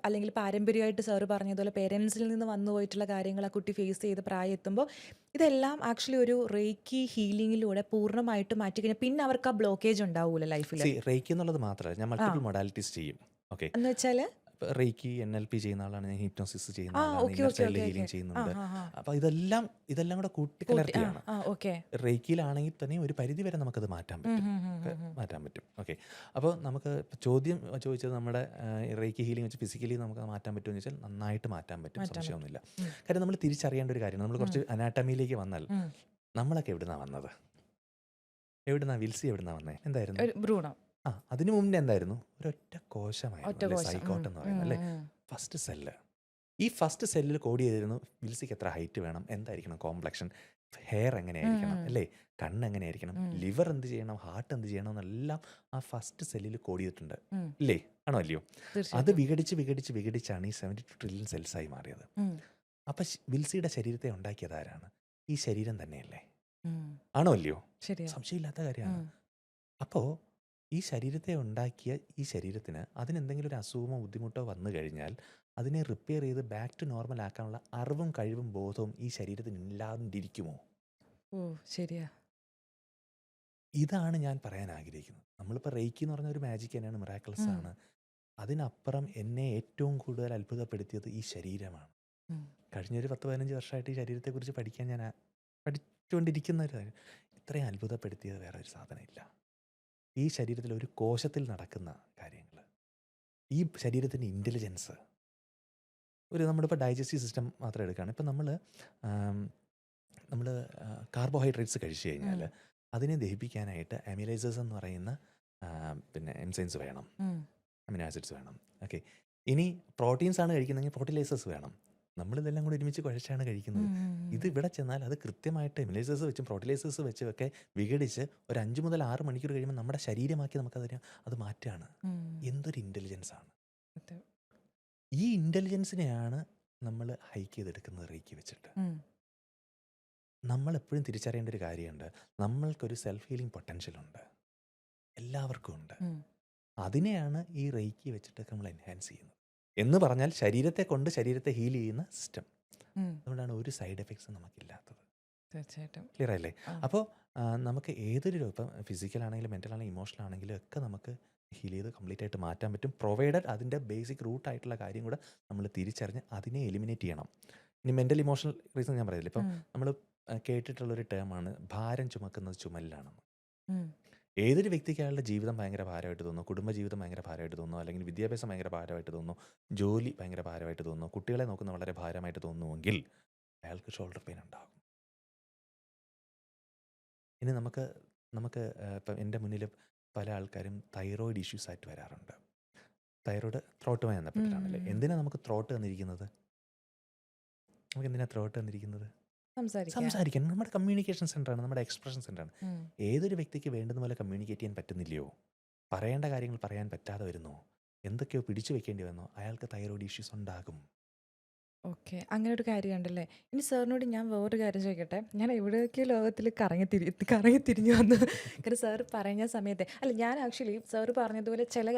അല്ലെങ്കിൽ പാരമ്പര്യമായിട്ട് സാറ് പറഞ്ഞതുപോലെ പേരൻസിൽ നിന്ന് വന്നു പോയിട്ടുള്ള കാര്യങ്ങൾ ആ കുട്ടി ഫേസ് ചെയ്ത് പ്രായം എത്തുമ്പോൾ ഇതെല്ലാം ആക്ച്വലി ഒരു റേക്കി ഹീലിങ്ങിലൂടെ പൂർണ്ണമായിട്ട് മാറ്റിക്കഴിഞ്ഞാൽ പിന്നെ അവർക്ക് ആ ബ്ലോക്കേജ് ഉണ്ടാവൂല ലൈഫിൽ. റേക്കി എന്നുള്ളത് മാത്രമല്ല, ഞാൻ മൾട്ടിപ്പിൾ മൊഡാലിറ്റീസ് ചെയ്യും. ഓക്കെ, എന്ന് വെച്ചാൽ റേക്കി NLP ചെയ്യുന്ന ആളാണ്, ഞാൻ ഹിപ്നോസിസ് ചെയ്യുന്ന ആ, ആളാണ്, okay inner okay child okay okay. Healing ആ, ചെയ്യുന്നുണ്ട്. ആ, ആ. അപ്പോൾ ഇതെല്ലാം കൂടെ കൂട്ടിക്കലർത്തിയാണ്. ഓക്കെ. റേക്കിയിലാണെങ്കിൽ തന്നെ ഒരു പരിധി വരെ നമുക്കത് മാറ്റാൻ പറ്റും. ഓക്കെ, അപ്പോൾ നമുക്ക് ചോദ്യം ചോദിച്ചത് നമ്മുടെ റേക്കി ഹീലിംഗ് വെച്ച് ഫിസിക്കലി നമുക്ക് മാറ്റാൻ പറ്റുമെന്ന് വെച്ചാൽ നന്നായിട്ട് മാറ്റാൻ പറ്റും, സംശയമൊന്നുമില്ല. കാര്യം നമ്മൾ തിരിച്ചറിയേണ്ട ഒരു കാര്യമാണ്. നമ്മൾ കുറച്ച് അനാട്ടമിയിലേക്ക് വന്നാൽ നമ്മളൊക്കെ എവിടുന്നാണ് വന്നത്? വിൽസി എവിടുന്നാണ് വന്നത്? എന്തായിരുന്നു? ഭ്രൂണം. അതിനു മുന്നേ എന്തായിരുന്നു? ഒരൊറ്റ കോശമായിരുന്നു, സൈക്കോട്ട് എന്ന് പറയുന്നത് അല്ലേ, ഫസ്റ്റ് സെല്ല്. ഈ ഫസ്റ്റ് സെല്ലിൽ കോഡ് ചെയ്തിരുന്നു വിൽസിക്ക് എത്ര ഹൈറ്റ് വേണം, എന്തായിരിക്കണം കോംപ്ലക്ഷൻ, ഹെയർ എങ്ങനെയായിരിക്കണം അല്ലേ, കണ്ണ് എങ്ങനെയായിരിക്കണം, ലിവർ എന്ത് ചെയ്യണം, ഹാർട്ട് എന്ത് ചെയ്യണം എന്നെല്ലാം ആ ഫസ്റ്റ് സെല്ലിൽ കോഡ് ചെയ്തിട്ടുണ്ട് ഇല്ലേ? ആണോ അല്ലയോ? അത് വിഘടിച്ചാണ് ഈ 72 ട്രില്യൺ സെൽസായി മാറിയത്. അപ്പം വിൽസിയുടെ ശരീരത്തെ ഉണ്ടാക്കിയത് ആരാണ്? ഈ ശരീരം തന്നെയല്ലേ? ആണോ അല്ലയോ? സംശയമില്ലാത്ത കാര്യമാണ്. അപ്പോൾ ഈ ശരീരത്തെ ഉണ്ടാക്കിയ ഈ ശരീരത്തിന് അതിനെന്തെങ്കിലും ഒരു അസുഖമോ ബുദ്ധിമുട്ടോ വന്നു കഴിഞ്ഞാൽ അതിനെ റിപ്പയർ ചെയ്ത് ബാക്ക് ടു നോർമൽ ആക്കാനുള്ള അറിവും കഴിവും ബോധവും ഈ ശരീരത്തിന് ഇല്ലാതിരിക്കുമോ? ശരിയാ. ഇതാണ് ഞാൻ പറയാൻ ആഗ്രഹിക്കുന്നത്. നമ്മളിപ്പോൾ റേക്കി എന്ന് പറഞ്ഞ ഒരു മാജിക് തന്നെയാണ്, മിറാക്കിൾസ് ആണ്. അതിനപ്പുറം എന്നെ ഏറ്റവും കൂടുതൽ അത്ഭുതപ്പെടുത്തിയത് ഈ ശരീരമാണ്. കഴിഞ്ഞൊരു 10-15 വർഷമായിട്ട് ഈ ശരീരത്തെക്കുറിച്ച് പഠിക്കാൻ ഞാൻ പഠിച്ചുകൊണ്ടിരിക്കുന്ന ഒരു കാര്യം. ഇത്രയും അത്ഭുതപ്പെടുത്തിയത് വേറെ ഒരു സാധനമില്ല. ഈ ശരീരത്തിൽ ഒരു കോശത്തിൽ നടക്കുന്ന കാര്യങ്ങൾ, ഈ ശരീരത്തിൻ്റെ ഇൻ്റലിജൻസ്. നമ്മളിപ്പോൾ ഡൈജസ്റ്റീവ് സിസ്റ്റം മാത്രം എടുക്കുകയാണ്. ഇപ്പം നമ്മൾ കാർബോഹൈഡ്രേറ്റ്സ് കഴിച്ചു കഴിഞ്ഞാൽ അതിനെ ദഹിപ്പിക്കാനായിട്ട് അമിലൈസേഴ്സ് എന്ന് പറയുന്ന പിന്നെ എൻസൈംസ് വേണം, അമിനോ ആസിഡ്സ് വേണം. ഓക്കെ, ഇനി പ്രോട്ടീൻസ് ആണ് കഴിക്കുന്നതെങ്കിൽ പ്രോട്ടീലൈസേഴ്സ് വേണം. നമ്മളിതെല്ലാം കൂടി ഒരുമിച്ച് കുഴച്ചാണ് കഴിക്കുന്നത്. ഇത് ഇവിടെ ചെന്നാൽ അത് കൃത്യമായിട്ട് എമിലൈസേഴ്സ് വെച്ചും പ്രോട്ടീലൈസേഴ്സ് വെച്ചും ഒക്കെ വിഘടിച്ച് ഒരു 5 മുതൽ 6 മണിക്കൂർ കഴിയുമ്പോൾ നമ്മുടെ ശരീരമാക്കി അത് മാറ്റുകയാണ്. എന്തൊരു ഇൻ്റലിജൻസ് ആണ്! ഈ ഇൻ്റലിജൻസിനെയാണ് നമ്മൾ ഹൈക്ക് ചെയ്തെടുക്കുന്നത് റേക്കി വെച്ചിട്ട്. നമ്മളെപ്പോഴും തിരിച്ചറിയേണ്ട ഒരു കാര്യമുണ്ട്, നമ്മൾക്കൊരു സെൽഫ് ഹീലിംഗ് പൊട്ടൻഷ്യൽ ഉണ്ട്, എല്ലാവർക്കും ഉണ്ട്. അതിനെയാണ് ഈ റേക്കി വെച്ചിട്ടൊക്കെ നമ്മൾ എൻഹാൻസ് ചെയ്യുന്നത്. എന്ന് പറഞ്ഞാൽ ശരീരത്തെ ഹീൽ ചെയ്യുന്ന സിസ്റ്റം. അതുകൊണ്ടാണ് ഒരു സൈഡ് എഫക്ട്സും നമുക്കില്ലാത്തത്. തീർച്ചയായിട്ടും. ക്ലിയർ ആയില്ലേ? അപ്പോൾ നമുക്ക് ഏതൊരു ഇപ്പം ഫിസിക്കൽ ആണെങ്കിലും മെൻ്റൽ ആണെങ്കിലും ഇമോഷണൽ ആണെങ്കിലും ഒക്കെ നമുക്ക് ഹീൽ ചെയ്ത് കംപ്ലീറ്റ് ആയിട്ട് മാറ്റാൻ പറ്റും, പ്രൊവൈഡഡ് അതിൻ്റെ ബേസിക് റൂട്ടായിട്ടുള്ള കാര്യം കൂടെ നമ്മൾ തിരിച്ചറിഞ്ഞ് അതിനെ എലിമിനേറ്റ് ചെയ്യണം. ഇനി മെൻ്റൽ ഇമോഷണൽ റീസൺ ഞാൻ പറയില്ല. ഇപ്പം നമ്മൾ കേട്ടിട്ടുള്ളൊരു ടേമാണ് ഭാരം ചുമക്കുന്നത് ചുമലിലാണെന്ന്. ഏതൊരു വ്യക്തിക്ക് അയാളുടെ ജീവിതം ഭയങ്കര ഭാരമായിട്ട് തോന്നുന്നു, കുടുംബജീവിതം ഭയങ്കര ഭാരമായിട്ട് തോന്നുന്നു, അല്ലെങ്കിൽ വിദ്യാഭ്യാസം ഭയങ്കര ഭാരമായിട്ട് തോന്നുന്നു, ജോലി ഭയങ്കര ഭാരമായിട്ട് തോന്നുന്നു, കുട്ടികളെ നോക്കുന്ന വളരെ ഭാരമായിട്ട് തോന്നുമെങ്കിൽ അയാൾക്ക് ഷോൾഡർ പെയിൻ ഉണ്ടാകും. ഇനി നമുക്ക് ഇപ്പം എൻ്റെ മുന്നിൽ പല ആൾക്കാരും തൈറോയിഡ് ഇഷ്യൂസ് ആയിട്ട് വരാറുണ്ട്. തൈറോയിഡ് ത്രോട്ടുമായി ബന്ധപ്പെട്ടിട്ടാണല്ലേ. എന്തിനാണ് നമുക്ക് ത്രോട്ട് തന്നിരിക്കുന്നത്? സംസാരിക്കാം. സംസാരിക്കാൻ നമ്മുടെ കമ്മ്യൂണിക്കേഷൻ സെൻ്ററാണ്, നമ്മുടെ എക്സ്പ്രഷൻ സെൻ്ററാണ്. ഉം. ഏതൊരു വ്യക്തിക്ക് വേണ്ടുന്ന പോലെ കമ്മ്യൂണിക്കേറ്റ് ചെയ്യാൻ പറ്റുന്നില്ലയോ, പറയേണ്ട കാര്യങ്ങൾ പറയാൻ പറ്റാതെ വരുന്നോ, എന്തൊക്കെയോ പിടിച്ചു വെക്കേണ്ടി വന്നോ, അയാൾക്ക് തൈറോയ്ഡ് ഇഷ്യൂസ് ഉണ്ടാകും. ഓക്കെ. അങ്ങനെ ഒരു കാര്യമുണ്ടല്ലേ. ഇനി സാറിനോട് ഞാൻ വേറൊരു കാര്യം ചോദിക്കട്ടെ. ഞാൻ എവിടെയൊക്കെയോ ലോകത്തിൽ കറങ്ങി തിരിഞ്ഞു വന്നു. കാരണം സാറ് പറഞ്ഞ സമയത്തെ അല്ല, ഞാൻ ആക്ച്വലി സാറ് പറഞ്ഞതുപോലെ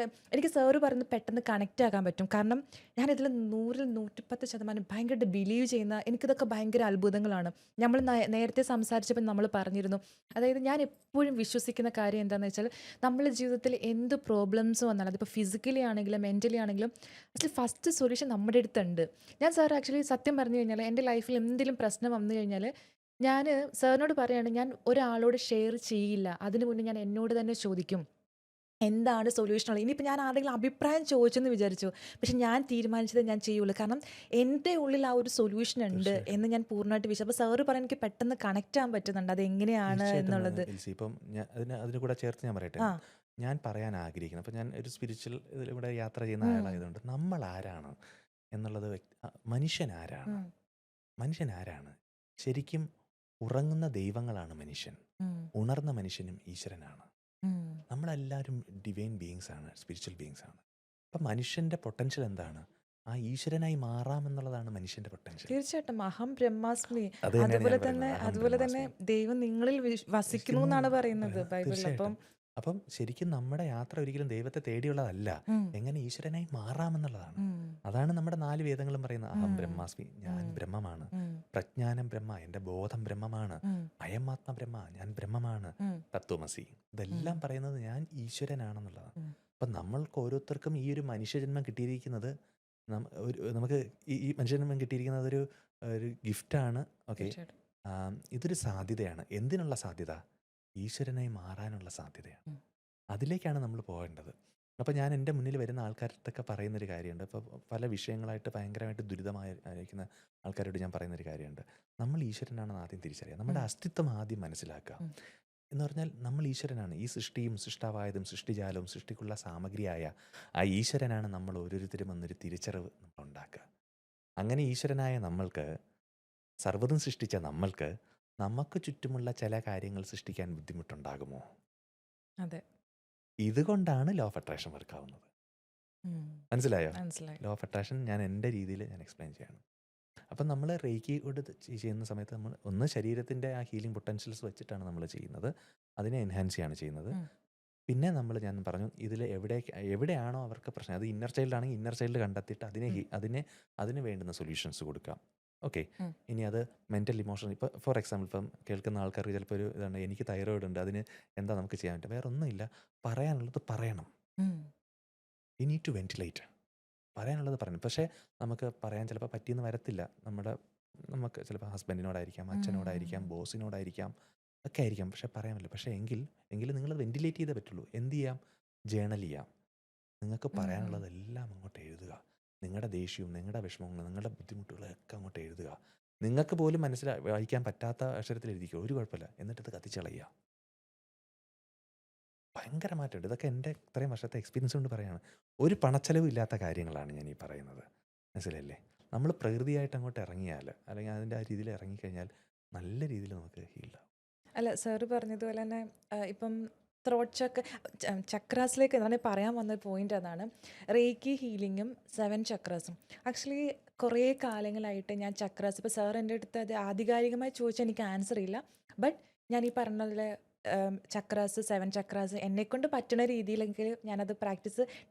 എനിക്ക് സാറ് പറയുന്നത് പെട്ടെന്ന് കണക്റ്റ് ആക്കാൻ പറ്റും. കാരണം ഞാനിതിൽ 100-ൽ 110% ഭയങ്കരമായിട്ട് ബിലീവ് ചെയ്യുന്ന, എനിക്കിതൊക്കെ ഭയങ്കര അത്ഭുതങ്ങളാണ്. നമ്മൾ നേരത്തെ സംസാരിച്ചപ്പോൾ നമ്മൾ പറഞ്ഞിരുന്നു, അതായത് ഞാൻ എപ്പോഴും വിശ്വസിക്കുന്ന കാര്യം എന്താണെന്ന് വെച്ചാൽ, നമ്മുടെ ജീവിതത്തിൽ എന്ത് പ്രോബ്ലംസ് വന്നാലും അതിപ്പോൾ ഫിസിക്കലി ആണെങ്കിലും മെൻ്റലി ആണെങ്കിലും ഫസ്റ്റ് സൊല്യൂഷൻ നമ്മുടെ അടുത്തുണ്ട്. ഞാൻ സാർ ആക്ച്വലി സത്യം പറഞ്ഞു കഴിഞ്ഞാൽ എൻ്റെ ലൈഫിൽ എന്തെങ്കിലും പ്രശ്നം വന്നു കഴിഞ്ഞാൽ ഞാൻ സാറിനോട് പറയുകയാണ്, ഞാൻ ഒരാളോട് ഷെയർ ചെയ്യില്ല. അതിനു മുന്നേ ഞാൻ എന്നോട് തന്നെ ചോദിക്കും എന്താണ് സൊല്യൂഷൻ ഉള്ളത്. ഇനിയിപ്പോൾ ഞാൻ ആരുടെങ്കിലും അഭിപ്രായം ചോദിച്ചെന്ന് വിചാരിച്ചു, പക്ഷെ ഞാൻ തീരുമാനിച്ചത് ഞാൻ ചെയ്യുള്ളൂ. കാരണം എൻ്റെ ഉള്ളിൽ ആ ഒരു സൊല്യൂഷൻ ഉണ്ട് തീർച്ചയായിട്ടും എന്ന് ഞാൻ പൂർണ്ണമായിട്ട് അപ്പോൾ സാറ് പറയാൻ എനിക്ക് പെട്ടെന്ന് കണക്റ്റ് ആകാൻ പറ്റുന്നുണ്ട് അതെങ്ങനെയാണ് തീർച്ചയായിട്ടും എന്നുള്ളത്. എൽസി, ഇപ്പം അതിന് കൂടെ ചേർത്ത് ഞാൻ പറയട്ടെ. ആ. ഞാൻ പറയാൻ ആഗ്രഹിക്കുന്നത്, അപ്പം ഞാൻ ഒരു സ്പിരിച്വൽ ഇതിലൂടെ യാത്ര ചെയ്യുന്ന ഉം. ആളായതുകൊണ്ട് നമ്മൾ ആരാണ് എന്നുള്ളത് മനുഷ്യൻ ആരാണ്, ഉം. മനുഷ്യൻ ആരാണ് ശരിക്കും? ഉറങ്ങുന്ന ദൈവങ്ങളാണ് മനുഷ്യൻ, ഉം. ഉണർന്ന മനുഷ്യനും ഈശ്വരനാണ്. ഉം. നമ്മളെല്ലാവരും ഡിവൈൻ ബീയിങ്സ് ആണ്, സ്പിരിച്വൽ ബീയിങ്സ് ആണ്. അപ്പം മനുഷ്യൻ്റെ പൊട്ടൻഷ്യൽ എന്താണ്? ആ ഈശ്വരനായി മാറാമെന്നുള്ളതാണ് മനുഷ്യൻ്റെ പൊട്ടൻഷ്യൽ. തീർച്ചയായിട്ടും അഹം ബ്രഹ്മാസ്മി. അത് തന്നെയാണ് അതുപോലെ ഞാൻ തന്നെ പറയുന്നത്, അഹം അതുപോലെ തന്നെ ബ്രഹ്മാസ്മി. ദൈവം നിങ്ങളിൽ വസിക്കുന്നു എന്നാണ് പറയുന്നത് ബൈബിളിൽ. അപ്പം തീർച്ചയായിട്ടും. അപ്പം ശരിക്കും നമ്മുടെ യാത്ര ഒരിക്കലും ദൈവത്തെ തേടിയുള്ളതല്ല, ഉം. എങ്ങനെ ഈശ്വരനായി മാറാമെന്നുള്ളതാണ്. ഉം. അതാണ് നമ്മുടെ 4 വേദങ്ങളും പറയുന്നത്. അഹം ഉം. ബ്രഹ്മാസ്മി, ഞാൻ ഉം. ബ്രഹ്മമാണ്. ഉം. പ്രജ്ഞാനം ബ്രഹ്മ, എൻ്റെ ബോധം ബ്രഹ്മമാണ്. ഉം. അയമാത്മ ബ്രഹ്മ, ഞാൻ ബ്രഹ്മമാണ്. ഉം. തത്വമസി, ഉം. ഇതെല്ലാം പറയുന്നത് ഞാൻ ഈശ്വരനാണെന്നുള്ളതാണ്. ഉം. അപ്പം നമ്മൾക്ക് ഓരോരുത്തർക്കും ഈ ഒരു മനുഷ്യജന്മം കിട്ടിയിരിക്കുന്നത്, നമുക്ക് ഈ മനുഷ്യജന്മം കിട്ടിയിരിക്കുന്നത് ഒരു ഗിഫ്റ്റാണ്. ഓക്കെ, തീർച്ചയായിട്ടും. ഇതൊരു സാധ്യതയാണ്. എന്തിനുള്ള സാധ്യത? ഈശ്വരനായി മാറാനുള്ള സാധ്യതയാണ്. ഉം. അതിലേക്കാണ് നമ്മൾ പോകേണ്ടത്. അപ്പോൾ ഞാൻ എൻ്റെ മുന്നിൽ വരുന്ന ആൾക്കാരത്തൊക്കെ പറയുന്നൊരു കാര്യമുണ്ട്. ഇപ്പോൾ പല വിഷയങ്ങളായിട്ട് ഭയങ്കരമായിട്ട് ദുരിതമായിരിക്കുന്ന ആൾക്കാരോട് ഞാൻ പറയുന്നൊരു കാര്യമുണ്ട്. നമ്മൾ ഈശ്വരനാണെന്ന് ആദ്യം തിരിച്ചറിയുക, നമ്മുടെ ഉം. അസ്തിത്വം ആദ്യം മനസ്സിലാക്കുക. ഉം. എന്ന് പറഞ്ഞാൽ നമ്മൾ ഈശ്വരനാണ്. ഈ സൃഷ്ടിയും സൃഷ്ടാവായതും സൃഷ്ടിജാലവും സൃഷ്ടിക്കുള്ള സാമഗ്രിയായ ആ ഈശ്വരനാണ് നമ്മൾ ഓരോരുത്തരും എന്നൊരു തിരിച്ചറിവ് നമ്മൾ ഉണ്ടാക്കുക. അങ്ങനെ ഈശ്വരനായ നമ്മൾക്ക്, സർവ്വതും സൃഷ്ടിച്ച നമ്മൾക്ക്, നമുക്ക് ചുറ്റുമുള്ള ചില കാര്യങ്ങൾ സൃഷ്ടിക്കാൻ ബുദ്ധിമുട്ടുണ്ടാകുമോ? അതെ. ഇതുകൊണ്ടാണ് ലോ ഓഫ് അട്രാക്ഷൻ വർക്കാവുന്നത്. ഉം. മനസ്സിലായോ? മനസ്സിലായി. ലോ ഓഫ് അട്രാക്ഷൻ ഞാൻ എൻ്റെ രീതിയിൽ ഞാൻ എക്സ്പ്ലെയിൻ ചെയ്യാണ്. അപ്പം നമ്മൾ റേക്കി കൊണ്ട് ചെയ്യുന്ന സമയത്ത് നമ്മൾ ഒന്ന് ശരീരത്തിൻ്റെ ആ ഹീലിംഗ് പൊട്ടൻഷ്യൽസ് വെച്ചിട്ടാണ് നമ്മൾ ചെയ്യുന്നത്, അതിനെ എൻഹാൻസ് ചെയ്യാണ് ചെയ്യുന്നത്. ഉം. പിന്നെ ഞാൻ പറഞ്ഞു, ഇതിൽ എവിടെയാണോ അവർക്ക് പ്രശ്നം, അത് ഇന്നർ ചൈൽഡ് ആണെങ്കിൽ ഇന്നർ ചൈൽഡ് കണ്ടെത്തിയിട്ട് അതിന് വേണ്ടുന്ന സൊല്യൂഷൻസ് കൊടുക്കാം. ഓക്കെ, ഉം. ഇനി അത് മെൻ്റൽ ഇമോഷണൽ, ഇപ്പോൾ ഫോർ എക്സാമ്പിൾ ഇപ്പം കേൾക്കുന്ന ആൾക്കാർക്ക് ചിലപ്പോൾ ഒരു ഇതാണ്, എനിക്ക് തൈറോയിഡ് ഉണ്ട്, അതിന് എന്താ നമുക്ക് ചെയ്യാൻ പറ്റുക? വേറെ ഒന്നുമില്ല, പറയാനുള്ളത് പറയണം. ഉം. You need to ventilate. പറയാനുള്ളത് പറയണം. പക്ഷേ നമുക്ക് പറയാൻ ചിലപ്പോൾ പറ്റിയെന്ന് വരത്തില്ല. നമുക്ക് ചിലപ്പോൾ ഹസ്ബൻഡിനോടായിരിക്കാം, അച്ഛനോടായിരിക്കാം, ബോസിനോടായിരിക്കാം, ഒക്കെ ആയിരിക്കാം. പക്ഷേ പറയാമല്ലോ. പക്ഷേ എങ്കിലും നിങ്ങൾ വെന്റിലേറ്റ് ചെയ്തേ പറ്റുള്ളൂ. എന്ത് ചെയ്യാം? ജേണൽ ചെയ്യാം. നിങ്ങൾക്ക് ഉം. ഉം. പറയാനുള്ളതെല്ലാം അങ്ങോട്ട് എഴുതുക. നിങ്ങളുടെ ദേഷ്യവും നിങ്ങളുടെ വിഷമങ്ങളും നിങ്ങളുടെ ബുദ്ധിമുട്ടുകളൊക്കെ അങ്ങോട്ട് എഴുതുക. നിങ്ങൾക്ക് പോലും വായിക്കാൻ പറ്റാത്ത അക്ഷരത്തിൽ എഴുതിക്കുക, ഒരു കുഴപ്പമില്ല. എന്നിട്ട് ഇത് കത്തിച്ച് കളയുക. ഭയങ്കര മാറ്റമുണ്ട്. ഇതൊക്കെ എൻ്റെ ഇത്രയും വർഷത്തെ എക്സ്പീരിയൻസ് കൊണ്ട് പറയുകയാണ്. ഒരു പണച്ചെലവും ഇല്ലാത്ത കാര്യങ്ങളാണ് ഞാൻ ഈ പറയുന്നത്. മനസ്സിലല്ലേ? നമ്മൾ പ്രകൃതിയായിട്ട് അങ്ങോട്ട് ഇറങ്ങിയാൽ, അല്ലെങ്കിൽ അതിൻ്റെ ആ രീതിയിൽ ഇറങ്ങിക്കഴിഞ്ഞാൽ നല്ല രീതിയിൽ നമുക്ക് ഹീൽഡാവും. അല്ല, സാറ് പറഞ്ഞതുപോലെ തന്നെ ഇപ്പം ത്രോട്ട് ചക്രാസിലേക്ക് എന്താണ് പറയാൻ വന്ന പോയിന്റ് അതാണ്. റേക്കി ഹീലിങ്ങും 7 ചക്രാസും. ആക്ച്വലി കുറേ കാലങ്ങളായിട്ട് ഞാൻ ചക്രാസ്, ഇപ്പോൾ സാർ എൻ്റെ അടുത്ത് അത് ആധികാരികമായി ചോദിച്ചാൽ എനിക്ക് ആൻസർ ഇല്ല. ബട്ട് ഞാൻ ഈ പറഞ്ഞ പോലെ ചക്രാസ്, 7 ചക്രാസ് എന്നെക്കൊണ്ട് പറ്റുന്ന രീതിയിലെങ്കിൽ ഞാനത്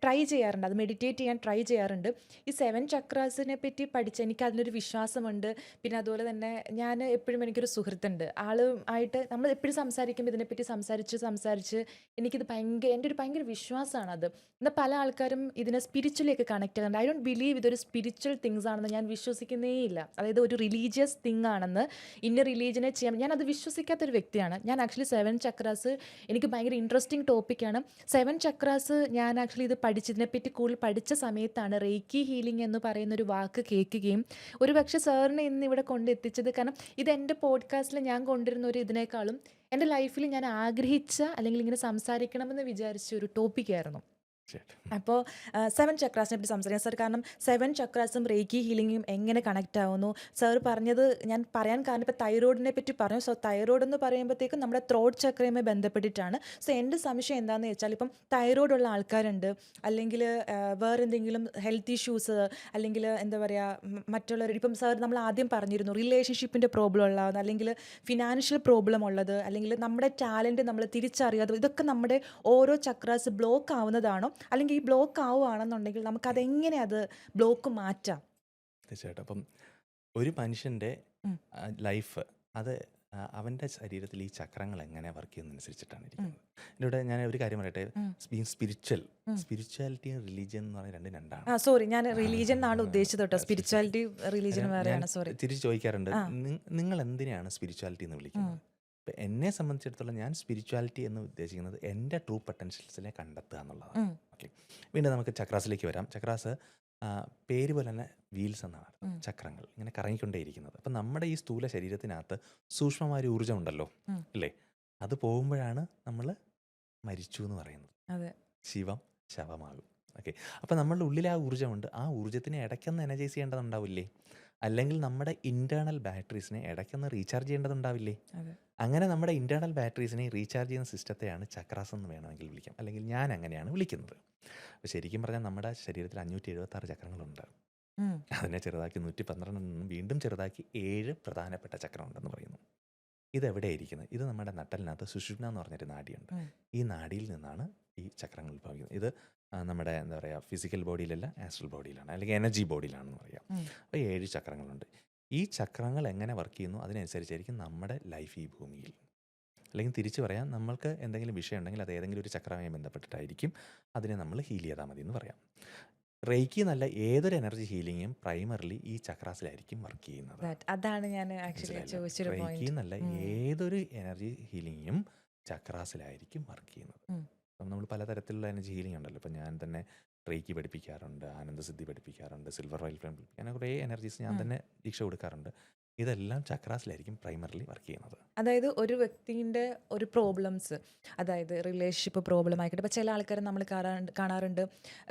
ട്രൈ ചെയ്യാറുണ്ട്. അത് മെഡിറ്റേറ്റ് ചെയ്യാൻ ട്രൈ ചെയ്യാറുണ്ട്. ഈ 7 ചക്രാസിനെ പറ്റി പഠിച്ച് എനിക്ക് അതിനൊരു വിശ്വാസമുണ്ട്. പിന്നെ അതുപോലെ തന്നെ ഞാൻ എപ്പോഴും, എനിക്കൊരു സുഹൃത്തുണ്ട്, ആളുമായിട്ട് നമ്മൾ എപ്പോഴും സംസാരിക്കുമ്പോൾ ഇതിനെപ്പറ്റി സംസാരിച്ച് എനിക്കിത് എൻ്റെ ഒരു ഭയങ്കര വിശ്വാസമാണ് അത്. എന്നാൽ പല ആൾക്കാരും ഇതിനെ സ്പിരിച്വലിയൊക്കെ കണക്ട് ആകുന്നുണ്ട്. ഐ ഡോണ്ട് ബിലീവ് ഇതൊരു സ്പിരിച്വൽ തിങ്സ് ആണെന്ന് ഞാൻ വിശ്വസിക്കുന്നേ ഇല്ല. അതായത് ഒരു റിലീജിയസ് തിങ് ആണെന്ന്, ഇന്ന റിലീജിയനെ ചെയ്യാൻ ഞാനത് വിശ്വസിക്കാത്തൊരു വ്യക്തിയാണ് ഞാൻ. ആക്ച്വലി 7 ചക്രാസ് എനിക്ക് ഭയങ്കര ഇൻട്രസ്റ്റിംഗ് ടോപ്പിക്കാണ്. 7 ചക്രാസ് ഞാൻ ആക്ച്വലി ഇത് ഇതിനെപ്പറ്റി കൂടുതൽ പഠിച്ച സമയത്താണ് റേക്കി ഹീലിംഗ് എന്ന് പറയുന്നൊരു വാക്ക് കേൾക്കുകയും ഒരു പക്ഷേ സാറിനെ ഇന്ന് ഇവിടെ കൊണ്ടെത്തിച്ചത്. കാരണം ഇത് എൻ്റെ പോഡ്കാസ്റ്റിൽ ഞാൻ കൊണ്ടുവരുന്ന ഒരു ഇതിനേക്കാളും എൻ്റെ ലൈഫിൽ ഞാൻ ആഗ്രഹിച്ച അല്ലെങ്കിൽ ഇങ്ങനെ സംസാരിക്കണമെന്ന് വിചാരിച്ച ഒരു ടോപ്പിക്കായിരുന്നു. അപ്പോൾ 7 ചക്രാസിനെ പറ്റി സംസാരിക്കാം സാർ. കാരണം 7 ചക്രാസും റേക്കി ഹീലിംഗും എങ്ങനെ കണക്റ്റ് ആവുന്നു സാർ പറഞ്ഞത് ഞാൻ പറയാൻ കാരണം ഇപ്പോൾ തൈറോയിഡിനെ പറ്റി പറഞ്ഞു. സോ തൈറോയിഡ് എന്ന് പറയുമ്പോഴത്തേക്കും നമ്മുടെ ത്രോട്ട് ചക്രയുമായി ബന്ധപ്പെട്ടിട്ടാണ്. സോ എൻ്റെ സംശയം എന്താണെന്ന് വെച്ചാൽ ഇപ്പം തൈറോയിഡ് ഉള്ള ആൾക്കാരുണ്ട്, അല്ലെങ്കിൽ വേറെ എന്തെങ്കിലും ഹെൽത്ത് ഇഷ്യൂസ്, അല്ലെങ്കിൽ എന്താ പറയുക മറ്റുള്ളവർ ഇപ്പം സാർ നമ്മൾ ആദ്യം പറഞ്ഞിരുന്നു റിലേഷൻഷിപ്പിൻ്റെ പ്രോബ്ലം ഉള്ളത്, അല്ലെങ്കിൽ ഫിനാൻഷ്യൽ പ്രോബ്ലം ഉള്ളത്, അല്ലെങ്കിൽ നമ്മുടെ ടാലൻറ്റ് നമ്മൾ തിരിച്ചറിയാതെ, ഇതൊക്കെ നമ്മുടെ ഓരോ ചക്രാസ് ബ്ലോക്ക് ആവുന്നതാണോ, അല്ലെങ്കിൽ ഈ ബ്ലോക്ക് ആവുകയാണെന്നുണ്ടെങ്കിൽ നമുക്കതെങ്ങനെ അത് ബ്ലോക്ക് മാറ്റാം? തീർച്ചയായിട്ടും. അപ്പം ഒരു മനുഷ്യൻ്റെ ഉം. ലൈഫ് അത് അവൻ്റെ ശരീരത്തിൽ ഈ ചക്രങ്ങൾ എങ്ങനെ വർക്ക് ചെയ്യുന്നതനുസരിച്ചിട്ടാണ് ഇരിക്കുന്നത്. ഇതിലൂടെ ഞാൻ ഒരു കാര്യം പറയട്ടെ. സ്പിരിച്വാലിറ്റിയും റിലീജിയൻ എന്ന് പറഞ്ഞാൽ രണ്ടാണ്. സോറി, ഞാൻ റിലീജിയൻ എന്നാണ് ഉദ്ദേശിച്ചത് കേട്ടോ. സ്പിരിച്വാലിറ്റി റിലീജിയൻ ഞാൻ വേറെയാണ്. സോറി. തിരിച്ച് ചോദിക്കാറുണ്ട്, നിങ്ങൾ എന്തിനാണ് സ്പിരിച്വാലിറ്റി എന്ന് വിളിക്കുന്നത്? ഇപ്പം എന്നെ സംബന്ധിച്ചിടത്തോളം ഞാൻ സ്പിരിച്വാലിറ്റി എന്ന് ഉദ്ദേശിക്കുന്നത് എൻ്റെ ട്രൂ പൊട്ടൻഷ്യൽസിനെ കണ്ടെത്തുക എന്നുള്ളതാണ്. ഓക്കെ, വീണ്ടും നമുക്ക് ചക്രാസിലേക്ക് വരാം. ചക്രാസ് പേര് പോലെ തന്നെ വീൽസ് എന്നാണ്, ചക്രങ്ങൾ ഇങ്ങനെ കറങ്ങിക്കൊണ്ടേയിരിക്കുന്നത്. അപ്പം നമ്മുടെ ഈ സ്ഥൂല ശരീരത്തിനകത്ത് സൂക്ഷ്മമായ ഒരു ഊർജ്ജം ഉണ്ടല്ലോ, അല്ലേ? അത് പോകുമ്പോഴാണ് നമ്മൾ മരിച്ചു എന്ന് പറയുന്നത്. അതെ, ശിവം ശവമാകും. ഓക്കെ, അപ്പം നമ്മളുടെ ഉള്ളിൽ ആ ഊർജ്ജമുണ്ട്. ആ ഊർജ്ജത്തിനെ ഇടയ്ക്കൊന്ന് എനർജൈസ് ചെയ്യേണ്ടതുണ്ടാവില്ലേ? അല്ലെങ്കിൽ നമ്മുടെ ഇൻറ്റേർണൽ ബാറ്ററീസിനെ ഇടയ്ക്കൊന്ന് റീചാർജ് ചെയ്യേണ്ടതുണ്ടാവില്ലേ? അതെ. അങ്ങനെ നമ്മുടെ ഇൻറ്റേർണൽ ബാറ്ററീസിനെ റീചാർജ് ചെയ്യുന്ന സിസ്റ്റത്തെയാണ് ചക്രാസ് എന്ന് വേണമെങ്കിൽ വിളിക്കാം, അല്ലെങ്കിൽ ഞാൻ അങ്ങനെയാണ് വിളിക്കുന്നത്. അപ്പോൾ ശരിക്കും പറഞ്ഞാൽ നമ്മുടെ ശരീരത്തിൽ 576 ചക്രങ്ങളുണ്ട്. അതിനെ ചെറുതാക്കി 112 വീണ്ടും ചെറുതാക്കി 7 പ്രധാനപ്പെട്ട ചക്രം ഉണ്ടെന്ന് പറയുന്നു. ഇതെവിടെയാണ് ഇരിക്കുന്നത്? ഇത് നമ്മുടെ നട്ടലിനകത്ത് സുഷുമ്ന എന്ന് പറഞ്ഞൊരു നാഡിയുണ്ട്. ഈ നാഡിയിൽ നിന്നാണ് ഈ ചക്രങ്ങൾ ഉത്ഭവിക്കുന്നത്. ഇത് നമ്മുടെ എന്താ പറയുക ഫിസിക്കൽ ബോഡിയിലല്ല, ആസ്ട്രൽ ബോഡിയിലാണ്, അല്ലെങ്കിൽ എനർജി ബോഡിയിലാണെന്ന് പറയാം. അപ്പോൾ 7 ചക്രങ്ങളുണ്ട്. ഈ ചക്രങ്ങൾ എങ്ങനെ വർക്ക് ചെയ്യുന്നു അതിനനുസരിച്ചായിരിക്കും നമ്മുടെ ലൈഫ് ഈ ഭൂമിയിൽ. അല്ലെങ്കിൽ തിരിച്ചു പറയാം, നമ്മൾക്ക് എന്തെങ്കിലും വിഷയം ഉണ്ടെങ്കിൽ അത് ഏതെങ്കിലും ഒരു ചക്രവുമായി ബന്ധപ്പെട്ടിട്ടായിരിക്കും. അതിനെ നമ്മൾ ഹീൽ ചെയ്താൽ മതി എന്ന് പറയാം. റേക്കി എന്നല്ല, ഏതൊരു എനർജി ഹീലിങ്ങും പ്രൈമറിലി ഈ ചക്രാസിലായിരിക്കും വർക്ക് ചെയ്യുന്നത്. അതാണ് ഞാൻ ആക്ച്വലി ചോദിച്ചൊരു റേക്കി പോയിന്റ്. എന്നല്ല, ഏതൊരു എനർജി ഹീലിങ്ങും ചക്രാസിലായിരിക്കും വർക്ക് ചെയ്യുന്നത്. അപ്പം നമ്മൾ പലതരത്തിലുള്ള എനർജി ഹീലിംഗ് ഉണ്ടല്ലോ. ഇപ്പം ഞാൻ തന്നെ റേക്കി പഠിപ്പിക്കാറുണ്ട്, ആനന്ദസിദ്ധി പഠിപ്പിക്കാറുണ്ട്, സിൽവർ വൈൽ ഫ്ലെയിം പഠിപ്പിക്കാൻ, അങ്ങനെ കുറേ എനർജീസ് ഞാൻ തന്നെ ദീക്ഷ കൊടുക്കാറുണ്ട്. ഇതെല്ലാം ചക്രാസിലായിരിക്കും പ്രൈമറിലി വർക്ക് ചെയ്യുന്നത്. അതായത് ഒരു വ്യക്തിൻ്റെ ഒരു പ്രോബ്ലംസ്, അതായത് റിലേഷൻഷിപ്പ് പ്രോബ്ലം ആയിക്കോട്ടെ. ഇപ്പോൾ ചില ആൾക്കാരെ നമ്മൾ കാണാറുണ്ട്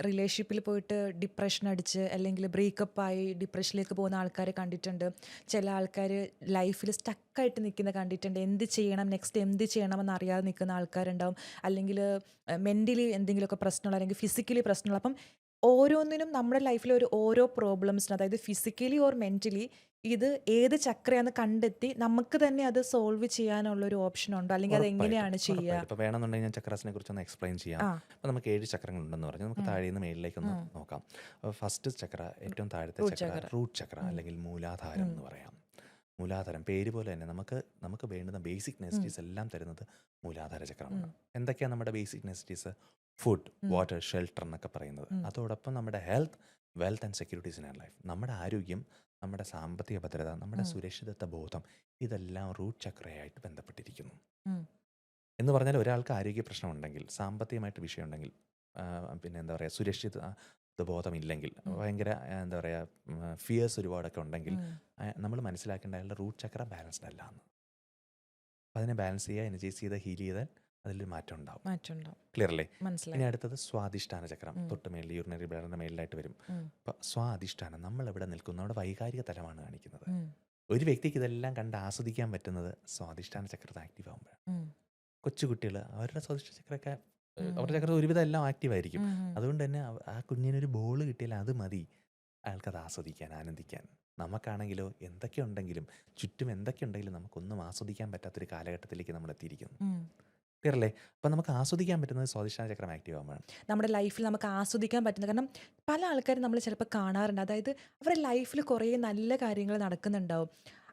റിലേഷൻഷിപ്പിൽ പോയിട്ട് ഡിപ്രഷൻ അടിച്ച് അല്ലെങ്കിൽ ബ്രേക്കപ്പായി ഡിപ്രഷനിലേക്ക് പോകുന്ന ആൾക്കാരെ കണ്ടിട്ടുണ്ട്. ചില ആൾക്കാർ ലൈഫിൽ സ്റ്റക്കായിട്ട് നിൽക്കുന്ന കണ്ടിട്ടുണ്ട്. എന്ത് ചെയ്യണം, നെക്സ്റ്റ് എന്ത് ചെയ്യണമെന്ന് അറിയാതെ നിൽക്കുന്ന ആൾക്കാരുണ്ടാവും. അല്ലെങ്കിൽ മെൻ്റലി എന്തെങ്കിലുമൊക്കെ പ്രശ്നമുള്ള, അല്ലെങ്കിൽ ഫിസിക്കലി പ്രശ്നമുള്ള. അപ്പം ഓരോന്നിനും നമ്മുടെ ലൈഫിൽ ഓരോ പ്രോബ്ലംസിന്, അതായത് ഫിസിക്കലി ഓർ മെൻ്റലി ഇത് ഏത് ചക്രയാന്ന് കണ്ടെത്തി നമുക്ക് തന്നെ അത് സോൾവ് ചെയ്യാനുള്ളൊരു ഓപ്ഷൻ ഉണ്ടോ, അല്ലെങ്കിൽ അത് എങ്ങനെയാണ് ചെയ്യുക? ഇപ്പോൾ വേണമെന്നുണ്ടെങ്കിൽ ഞാൻ ചക്രാസിനെ കുറിച്ചൊന്ന് എക്സ്പ്ലെയിൻ ചെയ്യാം. അപ്പോൾ നമുക്ക് 7 ചക്രങ്ങളുണ്ടെന്ന് പറഞ്ഞു. നമുക്ക് താഴെ നിന്ന് മേളിലേക്കൊന്ന് നോക്കാം. ഫസ്റ്റ് ചക്ര, ഏറ്റവും താഴത്തെ ചക്ര റൂട്ട് ചക്ര, അല്ലെങ്കിൽ മൂലാധാരം എന്ന് പറയാം. മൂലാധാരം പേര് പോലെ തന്നെ നമുക്ക് വേണ്ടുന്ന ബേസിക് നെസസിറ്റീസ് എല്ലാം തരുന്നത് മൂലാധാര ചക്രമാണ്. എന്തൊക്കെയാണ് നമ്മുടെ basic necessities? Food, water, shelter എന്നൊക്കെ പറയുന്നത്. അതോടൊപ്പം നമ്മുടെ health, wealth and securities in our life, നമ്മുടെ ആരോഗ്യം, നമ്മുടെ സാമ്പത്തിക ഭദ്രത, നമ്മുടെ സുരക്ഷിതത്വ ബോധം, ഇതെല്ലാം റൂട്ട് ചക്രയായിട്ട് ബന്ധപ്പെട്ടിരിക്കുന്നു. എന്ന് പറഞ്ഞാൽ ഒരാൾക്ക് ആരോഗ്യ പ്രശ്നമുണ്ടെങ്കിൽ, സാമ്പത്തികമായിട്ട് വിഷയമുണ്ടെങ്കിൽ, പിന്നെ എന്താ പറയുക സുരക്ഷിത ബോധമില്ലെങ്കിൽ, ഭയങ്കര എന്താ പറയുക ഫിയേഴ്സ് ഒരുപാടൊക്കെ ഉണ്ടെങ്കിൽ, നമ്മൾ മനസ്സിലാക്കേണ്ട അയാളുടെ റൂട്ട് ചക്ര ബാലൻസ്ഡ് അല്ല എന്ന്. അതിനെ ബാലൻസ് ചെയ്യുക, എനർജൈസ് ചെയ്ത് ഹീൽ ചെയ്താൽ അതിലൊരു മാറ്റം ഉണ്ടാവും. ക്ലിയർ അല്ലേ? ഇനി അടുത്തത് സ്വാധിഷ്ഠാന ചക്രം, തൊട്ട് മേളിൽ യൂറിനറി ബ്ലാഡറിന്റെ മേളിലായിട്ട് വരും. അപ്പോൾ സ്വാധിഷ്ഠാനം നമ്മൾ എവിടെ നിൽക്കുന്നു, അവിടെ വൈകാരിക തലമാണ് കാണിക്കുന്നത്. ഒരു വ്യക്തിക്ക് ഇതെല്ലാം കണ്ട് ആസ്വദിക്കാൻ പറ്റുന്നത് സ്വാധിഷ്ഠാന ചക്രത്തെ ആക്റ്റീവ് ആകുമ്പോഴാണ്. കൊച്ചുകുട്ടികൾ അവരുടെ സ്വാധിഷ്ഠാന ചക്രമൊക്കെ, അവരുടെ ചക്രം ഒരുവിധം എല്ലാം ആക്റ്റീവ് ആയിരിക്കും. അതുകൊണ്ട് തന്നെ ആ കുഞ്ഞിനൊരു ബോൾ കിട്ടിയാൽ അത് മതി അയാൾക്കത് ആസ്വദിക്കാൻ, ആനന്ദിക്കാൻ. നമുക്കാണെങ്കിലോ എന്തൊക്കെ ഉണ്ടെങ്കിലും, ചുറ്റും എന്തൊക്കെ ഉണ്ടെങ്കിലും നമുക്കൊന്നും ആസ്വദിക്കാൻ പറ്റാത്തൊരു കാലഘട്ടത്തിലേക്ക് നമ്മൾ എത്തിയിരിക്കുന്നു. ക്ലിയർ അല്ലേ? അപ്പം നമുക്ക് ആസ്വദിക്കാൻ പറ്റുന്നത് സ്വാധിഷ്ഠാന ചക്രം ആക്റ്റീവ് ആകുമ്പോഴാണ്. നമ്മുടെ ലൈഫിൽ നമുക്ക് ആസ്വദിക്കാൻ പറ്റുന്നത്. കാരണം പല ആൾക്കാരും നമ്മൾ ചിലപ്പോൾ കാണാറുണ്ട്, അതായത് അവരുടെ ലൈഫിൽ കുറേ നല്ല കാര്യങ്ങൾ നടക്കുന്നുണ്ടാവും.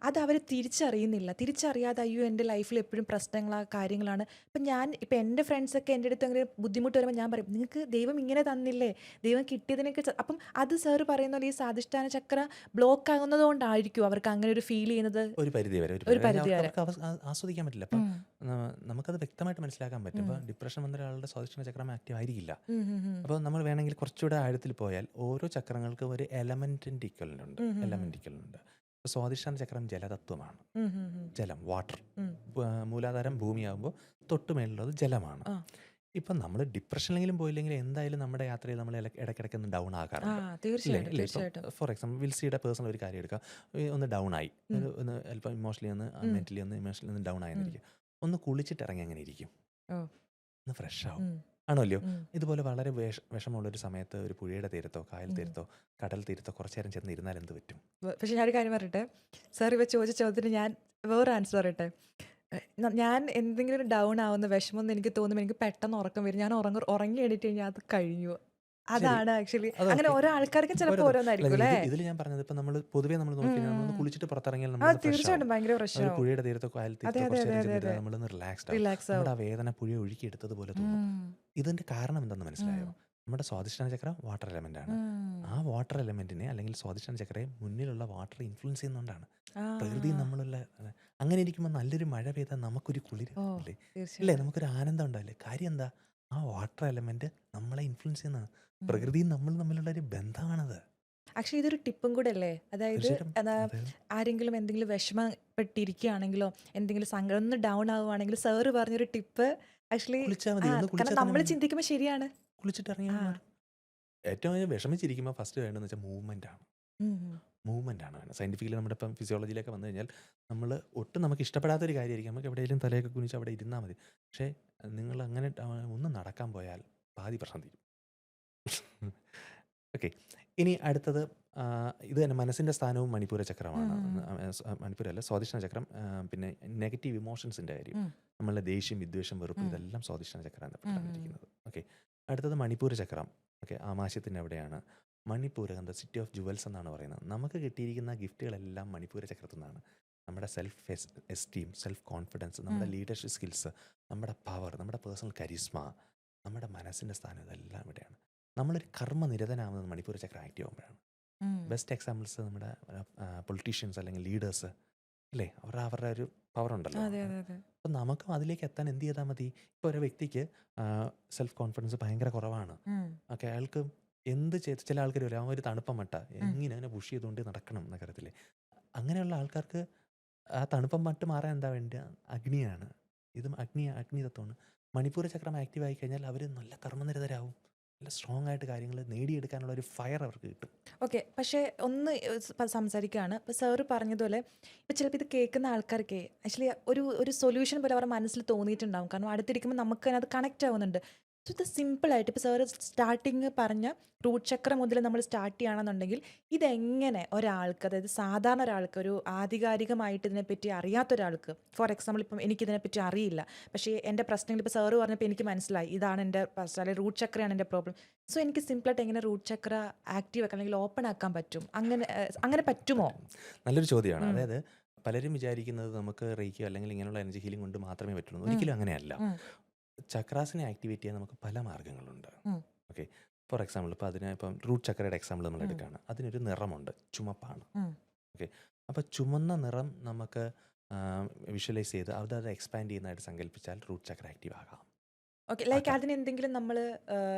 അത് അവർ തിരിച്ചറിയാതെ അയ്യോ എൻ്റെ ലൈഫിൽ എപ്പോഴും പ്രശ്നങ്ങളാണ്, കാര്യങ്ങളാണ്. ഇപ്പം എൻ്റെ ഫ്രണ്ട്സൊക്കെ എൻ്റെ അടുത്ത് അങ്ങനെ ബുദ്ധിമുട്ട് വരുമ്പോൾ ഞാൻ പറയും, നിങ്ങൾക്ക് ദൈവം ഇങ്ങനെ തന്നില്ലേ, ദൈവം കിട്ടിയതിനൊക്കെ അപ്പം അത് സാറ് പറയുന്ന പോലെ ഈ സ്വാധിഷ്ഠാന ചക്ര ബ്ലോക്ക് ആകുന്നത് കൊണ്ടായിരിക്കും അവർക്ക് അങ്ങനെ ഒരു ഫീൽ ചെയ്യുന്നത്. ഒരു പരിധി വരെ ആസ്വദിക്കാൻ പറ്റില്ല. അപ്പം നമുക്കത് വ്യക്തമായിട്ട് മനസ്സിലാക്കാൻ പറ്റും. ഇപ്പോൾ ഡിപ്രഷൻ വന്ന ഒരാളുടെ സ്വാധിഷ്ഠാന ചക്രം ആക്റ്റീവ് ആയിരിക്കില്ല. അപ്പോൾ നമ്മൾ വേണമെങ്കിൽ കുറച്ചുകൂടെ ആഴത്തിൽ പോയാൽ ഓരോ ചക്രങ്ങൾക്കും ഒരു എലമെൻറ്റിൻ്റെ ഇക്വലൻ്റ് ഉണ്ട്. സ്വാധിഷ്ഠാന ചക്രം ജലതത്വമാണ്, ജലം, വാട്ടർ. മൂലാധാരം ഭൂമിയാകുമ്പോൾ തൊട്ടുമേലുള്ളത് ജലമാണ്. ഇപ്പം നമ്മൾ ഡിപ്രഷനിലെങ്കിലും പോയില്ലെങ്കിൽ എന്തായാലും നമ്മുടെ യാത്രയിൽ നമ്മൾ ഇടയ്ക്കിടയ്ക്ക് ഒന്ന് ഡൗൺ ആകാറുണ്ട്. ഇല്ലേ തീർച്ചയായിട്ടും ഇല്ലേ ഇപ്പം തീർച്ചയായിട്ടും ഫോർ എക്സാമ്പിൾ വിൽസിയുടെ പേഴ്സണൽ ഒരു കാര്യം എടുക്കാം. ഒന്ന് ഡൗൺ ആയി, ഒന്ന് അല്പം ഇമോഷണലി ഒന്ന് മെൻ്റലി ഒന്ന് ഡൗൺ ആയെന്നിരിക്കും. ഒന്ന് കുളിച്ചിട്ട് ഇറങ്ങി അങ്ങനെ ഇരിക്കും, ഓ ഒന്ന് ഫ്രഷ് ആവും. ഉം, ആണല്ലോ. ഉം. ഇതുപോലെ വളരെ വിഷമമുള്ളൊരു സമയത്ത് ഒരു പുഴയുടെ തീരത്തോ കായൽ തീരത്തോ കടൽ തീരത്തോ കുറച്ചു നേരം ചെന്ന് ഇരുന്നാൽ എന്ത് പറ്റും? പക്ഷെ ഞാനൊരു കാര്യം പറയട്ടെ, സാർ ഇവ ചോദിച്ച ചോദ്യത്തിന് ഞാൻ വേറെ ആൻസർ പറയട്ടെ. ഞാൻ എന്തെങ്കിലും ഒരു ഡൗൺ ആവുന്ന വിഷമം എന്ന് എനിക്ക് തോന്നുമ്പോൾ എനിക്ക് പെട്ടെന്ന് ഉറക്കം വരും. ഞാൻ ഉറങ്ങി എണീറ്റ് കഴിഞ്ഞാൽ അത് കഴിഞ്ഞു. ശരി, അതാണ് ആക്ച്വലി അങ്ങനെ അതൊക്കെ ഓരോ ആൾക്കാർക്കും ചിലപ്പോൾ ഓരോ ഓരോന്നായിരിക്കും അല്ലേ. ഇതിൽ ഞാൻ പറഞ്ഞത് ഇപ്പം നമ്മൾ പൊതുവേ നമ്മൾ നോക്കിക്കഴിഞ്ഞാൽ നമ്മളൊന്ന് കുളിച്ചിട്ട് പുറത്തിറങ്ങിയാൽ ആ നമ്മളൊന്ന് ഫ്രഷ് ആവും. തീർച്ചയായിട്ടും ഭയങ്കര ഒരു പ്രശ്നമാവും. പുഴയുടെ തീരത്തോ കായൽ അതെ തീരത്തോ അതെ കുറച്ച് അതെ നേരം അതെ ചെന്നിരുന്നാൽ അതെ നമ്മളൊന്ന് റിലാക്സ്ഡ് ആവും. റിലാക്സ് നമ്മുടെ ആവും. ആ വേദന പുഴ ഒഴുക്കി എടുത്തതുപോലെ തോന്നും. ഉം, ഇതിൻ്റെ കാരണം എന്തെന്ന് മനസ്സിലായോ? ഉം, നമ്മുടെ സ്വാധിഷ്ഠാന ചക്രം വാട്ടർ എലമെൻ്റ് ആണ്. ഉം. ആ വാട്ടർ എലമെൻറ്റിനെ അല്ലെങ്കിൽ സ്വാധിഷ്ഠാന ചക്രയെ മുന്നിലുള്ള വാട്ടർ ഇൻഫ്ലുവൻസ് ചെയ്യുന്നതുകൊണ്ടാണ്. ആ പ്രകൃതി നമ്മളുള്ള അങ്ങനെ ഇരിക്കുമ്പോൾ നല്ലൊരു മഴ പെയ്താൽ നമുക്കൊരു കുളിര് ഓ ഇല്ലേ? ഇല്ലേ, തീർച്ചയായിട്ടും. നമുക്കൊരു ആനന്ദം ഉണ്ടാവില്ലേ? കാര്യം എന്താ? ആ വാട്ടർ എലമെൻറ്റ് നമ്മളെ ഇൻഫ്ലുവൻസ് ചെയ്യുന്നതാണ്. ഉം. പ്രകൃതിയും നമ്മൾ തമ്മിലുള്ള ഒരു ബന്ധമാണത്. ആക്ച്വലി ഇതൊരു ടിപ്പും കൂടെ അല്ലേ, അതായത് തീർച്ചയായിട്ടും. എന്താ, അതെ, ആരെങ്കിലും എന്തെങ്കിലും വിഷമപ്പെട്ടിരിക്കുകയാണെങ്കിലോ എന്തെങ്കിലും സങ്കടം ഒന്ന് ഡൗൺ ആവുകയാണെങ്കിൽ സാറ് പറഞ്ഞൊരു ടിപ്പ് ആക്ച്വലി കുളിച്ചാൽ മതി. ഒന്ന് കാരണം കുളിച്ചാൽ തന്നെ നമ്മൾ ചിന്തിക്കുമ്പോൾ ശരിയാണ്. കുളിച്ചിട്ട് ആ ഇറങ്ങിയാൽ മാറും. ഏറ്റവും വിഷമിച്ചിരിക്കുമ്പോൾ ഫസ്റ്റ് വേണ്ടതെന്ന് വെച്ചാൽ മൂവ്മെൻ്റ് ആണ്. ഉം, ഉം. മൂവ്മെൻ്റ് ആണ് വേണ്ടത്. സയൻറ്റിഫിക്കലി നമ്മുടെ ഇപ്പം ഫിസിയോളജിയിലൊക്കെ വന്നു കഴിഞ്ഞാൽ നമ്മൾ ഒട്ടും നമുക്ക് ഇഷ്ടപ്പെടാത്തൊരു കാര്യമായിരിക്കും. നമുക്ക് എവിടെയെങ്കിലും തലയൊക്കെ കുനിച്ച് അവിടെ ഇരുന്നാൽ മതി. പക്ഷേ നിങ്ങൾ അങ്ങനെ ഒന്ന് നടക്കാൻ പോയാൽ പാതി പ്രശ്നം തീരും. ഓക്കെ, ഇനി അടുത്തത് ഇത് തന്നെ മനസ്സിൻ്റെ സ്ഥാനവും മണിപ്പൂര ചക്രമാണ്. മണിപ്പൂരല്ല, സ്വാധിഷ്ഠാന ചക്രം. പിന്നെ നെഗറ്റീവ് ഇമോഷൻസിൻ്റെ കാര്യം, ഉം. നമ്മളുടെ ദേഷ്യം, വിദ്വേഷം, വെറുപ്പ്, ഉം. ഇതെല്ലാം സ്വാധിഷ്ഠാന ചക്രമാണ് പെട്ടിരിക്കുന്നത്. ഓക്കെ, അടുത്തത് മണിപ്പൂര ചക്രം. ഓക്കെ, ആമാശയത്തിൻ്റെ അവിടെയാണ്. Manipur the city of jewels എന്നാണ് പറയുന്നത്. നമുക്ക് കിട്ടിയിരിക്കുന്ന ഗിഫ്റ്റുകളെല്ലാം മണിപ്പൂര ചക്രത്തിൽ നിന്നാണ്. നമ്മുടെ സെൽഫ് എസ്റ്റീം, സെൽഫ് കോൺഫിഡൻസ്, നമ്മുടെ ലീഡർഷിപ്പ് സ്കിൽസ്, നമ്മുടെ പവർ, നമ്മുടെ പേഴ്സണൽ കരിസ്മ, നമ്മുടെ മനസ്സിൻ്റെ സ്ഥാനം, ഇതെല്ലാം ഇവിടെയാണ്. നമ്മളൊരു കർമ്മനിരതനാവുന്നത് മണിപ്പൂര ചക്രം ആക്റ്റീവ് ആകുമ്പോഴാണ്. ഉം. ബെസ്റ്റ് എക്സാമ്പിൾസ് നമ്മുടെ പൊളിറ്റീഷ്യൻസ് അല്ലെങ്കിൽ ലീഡേഴ്സ് ഇല്ലേ, അവരുടെ ഒരു പവർ ഉണ്ടല്ലോ. അതെ അതെ അതെ അപ്പം നമുക്കും അതിലേക്ക് എത്താൻ എന്ത് ചെയ്താൽ മതി? ഇപ്പോൾ ഒരു വ്യക്തിക്ക് സെൽഫ് കോൺഫിഡൻസ് ഭയങ്കര കുറവാണ്. ഉം, ഓക്കെ, അയാൾക്ക് എന്ത് ചെയ്ത് ചില ആൾക്കാർ വരും, ആ ഒരു തണുപ്പം മട്ട എങ്ങനെ അങ്ങനെ പുഷ് ചെയ്തുകൊണ്ട് നടക്കണം എന്ന കാര്യത്തില്ലേ. അങ്ങനെയുള്ള ആൾക്കാർക്ക് ആ തണുപ്പം മട്ട് മാറാൻ എന്താ വേണ്ട? അഗ്നിയാണ്. ഇതും അഗ്നി തത്വമാണ്. മണിപ്പൂര ചക്രം ആക്റ്റീവ് ആയി കഴിഞ്ഞാൽ അവർ നല്ല കർമ്മനിരതരാകും. നല്ല സ്ട്രോങ് ആയിട്ട് കാര്യങ്ങൾ നേടിയെടുക്കാനുള്ള ഒരു ഫയർ അവർക്ക് കിട്ടും. ഓക്കെ. പക്ഷേ ഒന്ന് സംസാരിക്കുകയാണ്. ഇപ്പോൾ സാറ് പറഞ്ഞതുപോലെ ഇപ്പോൾ ചിലപ്പോൾ ഇത് കേൾക്കുന്ന ആൾക്കാർക്ക് ആക്ച്വലി ഒരു സൊല്യൂഷൻ പോലെ അവരുടെ മനസ്സിൽ തോന്നിയിട്ടുണ്ടാവും. കാരണം അടുത്തിരിക്കുമ്പോൾ നമുക്ക് അതിനകത്ത് കണക്റ്റ് ആവുന്നുണ്ട്. സോ ഇത് സിമ്പിളായിട്ട് ഇപ്പോൾ സാറ് സ്റ്റാർട്ടിങ് പറഞ്ഞ റൂട്ട് ചക്ര മുതൽ നമ്മൾ സ്റ്റാർട്ട് ചെയ്യുകയാണെന്നുണ്ടെങ്കിൽ ഇതെങ്ങനെ ഒരാൾക്ക്, അതായത് സാധാരണ ഒരാൾക്ക്, ഒരു ആധികാരികമായിട്ട് ഇതിനെപ്പറ്റി അറിയാത്ത ഒരാൾക്ക്, ഫോർ എക്സാമ്പിൾ ഇപ്പം എനിക്കിതിനെപ്പറ്റി അറിയില്ല, പക്ഷേ എൻ്റെ പ്രശ്നങ്ങൾ ഇപ്പോൾ സാറ് പറഞ്ഞപ്പോൾ എനിക്ക് മനസ്സിലായി ഇതാണ് എൻ്റെ പ്രശ്നം, അല്ലെങ്കിൽ റൂട്ട് ചക്രയാണ് എൻ്റെ പ്രോബ്ലം. സോ എനിക്ക് സിമ്പിളായിട്ട് എങ്ങനെ റൂട്ട് ചക്ര ആക്റ്റീവ് ആക്കാൻ അല്ലെങ്കിൽ ഓപ്പൺ ആക്കാൻ പറ്റും? അങ്ങനെ പറ്റുമോ? നല്ലൊരു ചോദ്യമാണ്. അതായത് പലരും വിചാരിക്കുന്നത് നമുക്ക് റേക്കിയോ അല്ലെങ്കിൽ ഇങ്ങനെയുള്ള എനർജി ഹീലിംഗ് കൊണ്ട് മാത്രമേ പറ്റുള്ളൂ. ഒരിക്കലും അങ്ങനെയല്ല. ചക്രാസിനെ ആക്ടിവേറ്റ് ചെയ്യാൻ നമുക്ക് പല മാർഗ്ഗങ്ങളുണ്ട്. ഓക്കെ, ഫോർ എക്സാമ്പിൾ ഇപ്പം റൂട്ട് ചക്രയുടെ എക്സാമ്പിൾ നമ്മൾ എടുക്കുകയാണ്. അതിനൊരു നിറമുണ്ട്, ചുമപ്പാണ്. ഓക്കെ, അപ്പോൾ ചുമന്ന നിറം നമുക്ക് വിഷ്വലൈസ് ചെയ്ത് അത് എക്സ്പാൻഡ് ചെയ്യുന്നതായിട്ട് സങ്കല്പിച്ചാൽ റൂട്ട് ചക്ര ആക്റ്റീവ് ആകാം. ഓക്കെ, ലൈക്ക് അതിന് എന്തെങ്കിലും നമ്മൾ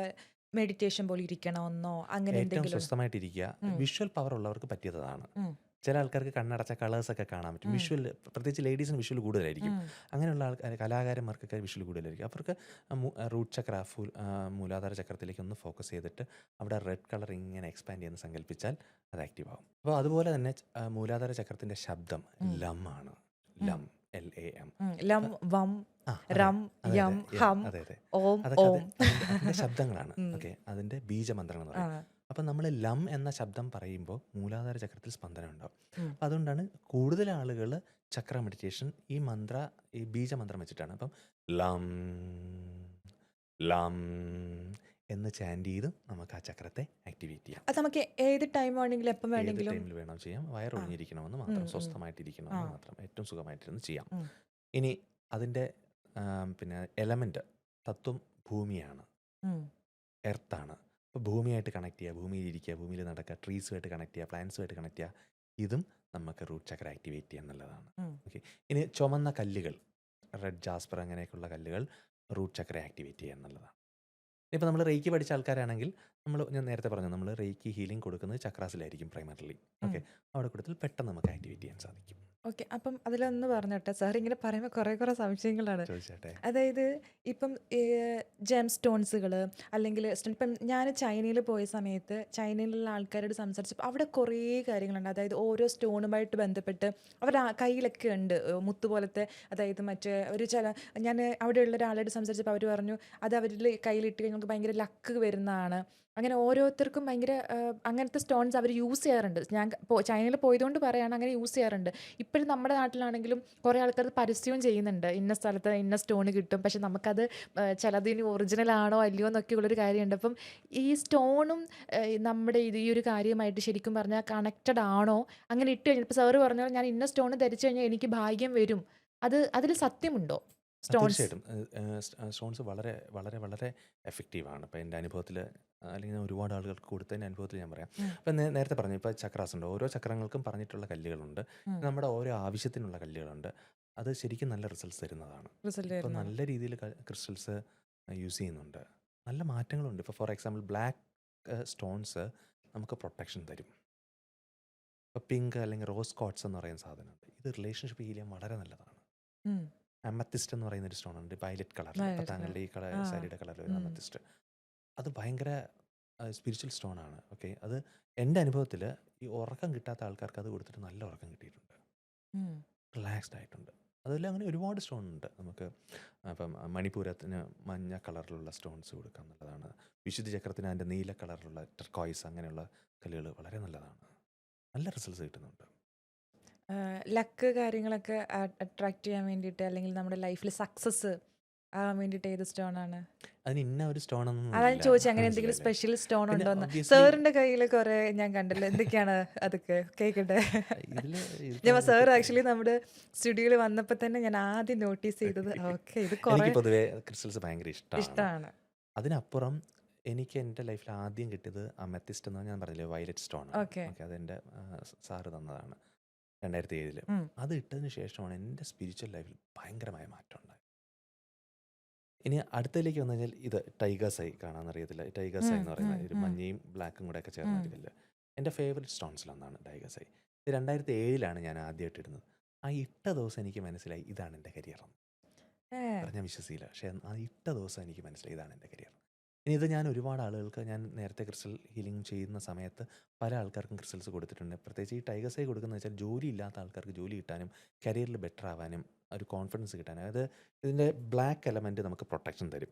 മെഡിറ്റേഷൻ പോലെ ഇരിക്കണമെന്നോ അങ്ങനെ ഏറ്റവും എന്തെങ്കിലും? സ്വസ്ഥമായിട്ടിരിക്കുക. വിഷ്വൽ പവർ ഉള്ളവർക്ക് പറ്റിയതാണ്. ചില ആൾക്കാർക്ക് കണ്ണടച്ച കളേഴ്സൊക്കെ കാണാൻ പറ്റും. വിഷ്വൽ, പ്രത്യേകിച്ച് ലേഡീസിന് വിഷ്വൽ കൂടുതലായിരിക്കും. അങ്ങനെയുള്ള ആൾക്കാർ, കലാകാരന്മാർക്കൊക്കെ വിഷ്വൽ കൂടുതലായിരിക്കും. അവർക്ക് റൂട്ട് ചക്ര, മൂലാധാര ചക്രത്തിലേക്ക് ഒന്ന് ഫോക്കസ് ചെയ്തിട്ട് അവിടെ റെഡ് കളർ ഇങ്ങനെ എക്സ്പാൻഡ് ചെയ്യുന്ന സങ്കല്പിച്ചാൽ അത് ആക്റ്റീവ് ആകും. അപ്പോൾ അതുപോലെ തന്നെ മൂലാധാര ചക്രത്തിൻ്റെ ശബ്ദം ലം ആണ്. ലം, LAM. ലം, വം, രം, യം, ഹം, അതെ അതെ, ഓം, അതൊക്കെ ഓം. അതിൻ്റെ ശബ്ദങ്ങളാണ്. ഓക്കെ, അതിൻ്റെ ബീജമന്ത്രങ്ങൾ എന്ന് പറയും. അപ്പം നമ്മൾ ലം എന്ന ശബ്ദം പറയുമ്പോൾ മൂലാധാര ചക്രത്തിൽ സ്പന്ദനം ഉണ്ടാവും. അപ്പം അതുകൊണ്ടാണ് കൂടുതൽ ആളുകൾ ചക്ര മെഡിറ്റേഷൻ ഈ ബീജമന്ത്രം വെച്ചിട്ടാണ്. അപ്പം ലം ലം എന്ന് ചാൻഡ് ചെയ്ത് നമുക്ക് ആ ചക്രത്തെ ആക്ടിവേറ്റ് ചെയ്യാം. അത് നമുക്ക് ഏത് ടൈം വേണമെങ്കിലും എപ്പം ഏത് വേണമെങ്കിലും ടൈമിൽ വേണം ചെയ്യാം. വയറൊഴിഞ്ഞിരിക്കണമെന്ന് മാത്രം, സ്വസ്ഥമായിട്ടിരിക്കണമെന്ന് മാത്രം, ഏറ്റവും സുഖമായിട്ടിരുന്ന് ചെയ്യാം. ഇനി അതിൻ്റെ പിന്നെ എലമെൻറ്റ്, തത്വം ഭൂമിയാണ്, എർത്താണ്. അപ്പോൾ ഭൂമിയായിട്ട് കണക്ട് ചെയ്യുക, ഭൂമിയിലിരിക്കുക, ഭൂമിയിൽ നടക്കുക, ട്രീസുമായിട്ട് കണക്ട് ചെയ്യുക, പ്ലാന്റ്സുമായിട്ട് കണക്ട് ചെയ്യുക. ഇതും നമുക്ക് റൂട്ട് ചക്ര ആക്ടിവേറ്റ് ചെയ്യുക എന്നുള്ളതാണ്. ഓക്കെ, ഇനി ചുമന്ന കല്ലുകൾ, റെഡ് ജാസ്പർ അങ്ങനെയൊക്കെയുള്ള കല്ലുകൾ റൂട്ട് ചക്ര ആക്ടിവേറ്റ് ചെയ്യുക എന്നുള്ളതാണ്. ഇപ്പോൾ നമ്മൾ റേക്കി പഠിച്ച ആൾക്കാരാണെങ്കിൽ ഞാൻ നേരത്തെ പറഞ്ഞു, നമ്മൾ റേക്കി ഹീലിംഗ് കൊടുക്കുന്നത് ചക്രാസിലായിരിക്കും പ്രൈമറിലി. ഓക്കെ, അവിടെ കൊടുത്താൽ പെട്ടെന്ന് നമുക്ക് ആക്ടിവേറ്റ് ചെയ്യാൻ സാധിക്കും. ഓക്കെ. അപ്പം അതിലൊന്ന് പറഞ്ഞോട്ടെ. സാർ ഇങ്ങനെ പറയുമ്പോൾ കുറേ സംശയങ്ങളാണ്. ചോദിച്ചാട്ടെ. അതായത് ഇപ്പം ജെം സ്റ്റോൺസുകൾ അല്ലെങ്കിൽ ഇപ്പം ഞാൻ ചൈനയിൽ പോയ സമയത്ത് ചൈനയിലുള്ള ആൾക്കാരോട് സംസാരിച്ചപ്പോൾ അവിടെ കുറേ കാര്യങ്ങളുണ്ട്. അതായത് ഓരോ സ്റ്റോണുമായിട്ട് ബന്ധപ്പെട്ട് അവരുടെ കയ്യിലൊക്കെ ഉണ്ട് മുത്ത് പോലത്തെ. അതായത് മറ്റേ ഒരു ഞാൻ അവിടെയുള്ള ഒരാളോട് സംസാരിച്ചപ്പോൾ അവർ പറഞ്ഞു അത് അവരിൽ കയ്യിലിട്ട് കഴിഞ്ഞാൽ നമുക്ക് ഭയങ്കര ലക്ക് വരുന്നതാണ്. അങ്ങനെ ഓരോരുത്തർക്കും ഭയങ്കര അങ്ങനത്തെ സ്റ്റോൺസ് അവർ യൂസ് ചെയ്യാറുണ്ട്. ഞാൻ ചൈനയിൽ പോയതുകൊണ്ട് പറയുകയാണ് അങ്ങനെ യൂസ് ചെയ്യാറുണ്ട്. ഇപ്പോഴും നമ്മുടെ നാട്ടിലാണെങ്കിലും കുറേ ആൾക്കാർ പരസ്യവും ചെയ്യുന്നുണ്ട്. ഇന്ന സ്ഥലത്ത് ഇന്ന സ്റ്റോൺ കിട്ടും. പക്ഷെ നമുക്കത് ചിലതിന് ഒറിജിനൽ ആണോ അല്ലയോ എന്നൊക്കെ ഉള്ളൊരു കാര്യമുണ്ട്. അപ്പം ഈ സ്റ്റോണും നമ്മുടെ ഈ ഒരു കാര്യമായിട്ട് ശരിക്കും പറഞ്ഞാൽ കണക്റ്റഡ് ആണോ? അങ്ങനെ ഇട്ട് കഴിഞ്ഞാൽ ഇപ്പോൾ സാറ് പറഞ്ഞാൽ ഞാൻ ഇന്ന സ്റ്റോൺ ധരിച്ചു കഴിഞ്ഞാൽ എനിക്ക് ഭാഗ്യം വരും. അതിൽ സത്യമുണ്ടോ? സ്റ്റോൺസ്. തീർച്ചയായിട്ടും സ്റ്റോൺസ് വളരെ വളരെ വളരെ എഫക്റ്റീവാണ്. ഇപ്പോൾ എൻ്റെ അനുഭവത്തിൽ അല്ലെങ്കിൽ ഞാൻ ഒരുപാട് ആളുകൾക്ക് കൊടുത്തതിൻ്റെ അനുഭവത്തിൽ ഞാൻ പറയാം. ഇപ്പം നേരത്തെ പറഞ്ഞു ഇപ്പോൾ ചക്രാസ് ഉണ്ട്. ഓരോ ചക്രങ്ങൾക്കും പറഞ്ഞിട്ടുള്ള കല്ലുകളുണ്ട്. നമ്മുടെ ഓരോ ആവശ്യത്തിനുള്ള കല്ലുകളുണ്ട്. അത് ശരിക്കും നല്ല റിസൾട്ട്സ് തരുന്നതാണ്. റിസൾട്ട് ഇപ്പോൾ വരുന്നതാണ്. നല്ല രീതിയിൽ ക്രിസ്റ്റൽസ് യൂസ് ചെയ്യുന്നുണ്ട്. നല്ല മാറ്റങ്ങളുണ്ട്. ഇപ്പോൾ ഫോർ എക്സാമ്പിൾ ബ്ലാക്ക് സ്റ്റോൺസ് നമുക്ക് പ്രൊട്ടക്ഷൻ തരും. ഇപ്പോൾ പിങ്ക് അല്ലെങ്കിൽ റോസ് ക്വാർട്സ് എന്ന് പറയുന്ന സാധനമുണ്ട്. ഇത് റിലേഷൻഷിപ്പ് ഹീൽ ചെയ്യാൻ വളരെ നല്ലതാണ്. അമത്തിസ്റ്റ് എന്ന് പറയുന്ന ഒരു സ്റ്റോൺ ഉണ്ട്, വയലറ്റ് കളറിൽ. ഇപ്പോൾ താങ്കളുടെ ഈ സാരിയുടെ കളറിൽ വരുന്ന അമത്തിസ്റ്റ്, അത് ഭയങ്കര സ്പിരിച്വൽ സ്റ്റോൺ ആണ്. ഓക്കെ, അത് എൻ്റെ അനുഭവത്തിൽ ഈ ഉറക്കം കിട്ടാത്ത ആൾക്കാർക്ക് അത് കൊടുത്തിട്ട് നല്ല ഉറക്കം കിട്ടിയിട്ടുണ്ട്, റിലാക്സ്ഡ് ആയിട്ടുണ്ട്. അതിൽ അങ്ങനെ ഒരുപാട് സ്റ്റോൺ ഉണ്ട് നമുക്ക്. അപ്പം മണിപ്പൂരത്തിന് മഞ്ഞ കളറിലുള്ള സ്റ്റോൺസ് കൊടുക്കാൻ നല്ലതാണ്. വിശുദ്ധ ചക്രത്തിന് അതിൻ്റെ നീല കളറിലുള്ള ടെർക്കോയ്സ് അങ്ങനെയുള്ള കല്ലുകൾ വളരെ നല്ലതാണ്. നല്ല റിസൾട്ട്സ് കിട്ടുന്നുണ്ട്. ലക്ക് കാര്യങ്ങളൊക്കെ അട്രാക്ട് ചെയ്യാൻ വേണ്ടിയിട്ട് അല്ലെങ്കിൽ നമ്മുടെ ലൈഫിൽ സക്സസ് ആവാൻ വേണ്ടിയിട്ട് ഏത് സ്റ്റോൺ ആണ്? അതിന് ഇന്ന ഒരു സ്റ്റോൺ ഒന്നും അതാണ് ഇല്ല, ചോദിച്ചത്. അങ്ങനെ എന്തെങ്കിലും മനസ്സിലായില്ലേ? സ്പെഷ്യൽ സ്റ്റോൺ പിന്നെ ഉണ്ടോന്ന്. obviously സാറിന്റെ കയ്യിൽ കുറെ ഞാൻ കണ്ടല്ലോ. എന്തൊക്കെയാണ് അതൊക്കെ കേൾക്കട്ടെ. ഇതില് ഞാൻ സാർ ഇതിപ്പോ ആക്ച്വലി നമ്മുടെ സ്റ്റുഡിയോയിൽ വന്നപ്പോൾ തന്നെ ഞാൻ ആദ്യം നോട്ടീസ് ചെയ്തത് ഓക്കെ ഇത് കുറെ എനിക്ക് പൊതുവേ ക്രിസ്റ്റൽസ് ഭയങ്കര ഇഷ്ടമാണ്. ഇഷ്ടമാണ്. അതിനപ്പുറം എനിക്ക് എൻ്റെ ലൈഫിൽ ആദ്യം കിട്ടിയത് അമെത്തിസ്റ്റ് എന്ന് ഞാൻ പറഞ്ഞില്ലേ, വയലറ്റ് സ്റ്റോൺ ആണ്. ഓക്കെ. ഓക്കെ, അതെൻ്റെ സാറ് തന്നതാണ് 2007. അത് ഇട്ടതിന് ശേഷമാണ് എൻ്റെ സ്പിരിച്വൽ ലൈഫിൽ ഭയങ്കരമായ മാറ്റം ഉണ്ടായത്. ഇനി അടുത്തതിലേക്ക് വന്നു കഴിഞ്ഞാൽ ഇത് ടൈഗേഴ്സ് ഐ കാണാമെന്നറിയത്തില്ല. ടൈഗേഴ്സ് ഐ എന്ന് പറയുന്ന ഒരു മഞ്ഞയും ബ്ലാക്കും കൂടെ ഒക്കെ ചേർന്ന ഒരു കല്ല് എൻ്റെ ഫേവറേറ്റ് സ്റ്റോൺസിലൊന്നാണ് ടൈഗേഴ്സ് ഐ. ഇത് 2007 ഞാൻ ആദ്യമായിട്ട് ഇടുന്നത്. ആ ഇട്ട ദിവസം എനിക്ക് മനസ്സിലായി ഇതാണ് എൻ്റെ കരിയർ. പറഞ്ഞാൽ വിശ്വസിക്കില്ല, പക്ഷേ ആ ഇട്ട ദിവസം എനിക്ക് മനസ്സിലായി ഇതാണ് എൻ്റെ കരിയർ. ഇനി ഇത് ഞാൻ ഒരുപാട് ആളുകൾക്ക്, ഞാൻ നേരത്തെ ക്രിസ്റ്റൽ ഹീലിംഗ് ചെയ്യുന്ന സമയത്ത് പല ആൾക്കാർക്കും ക്രിസ്റ്റൽസ് കൊടുത്തിട്ടുണ്ട്. പ്രത്യേകിച്ച് ഈ ടൈഗേഴ്സ് ഐ കൊടുക്കുന്നത് വെച്ചാൽ ജോലി ഇല്ലാത്ത ആൾക്കാർക്ക് ജോലി കിട്ടാനും കരിയറിൽ ബെറ്റർ ആവാനും ഒരു കോൺഫിഡൻസ് കിട്ടാനും. അതായത് ഇതിൻ്റെ ബ്ലാക്ക് എലമെൻറ്റ് നമുക്ക് പ്രൊട്ടക്ഷൻ തരും,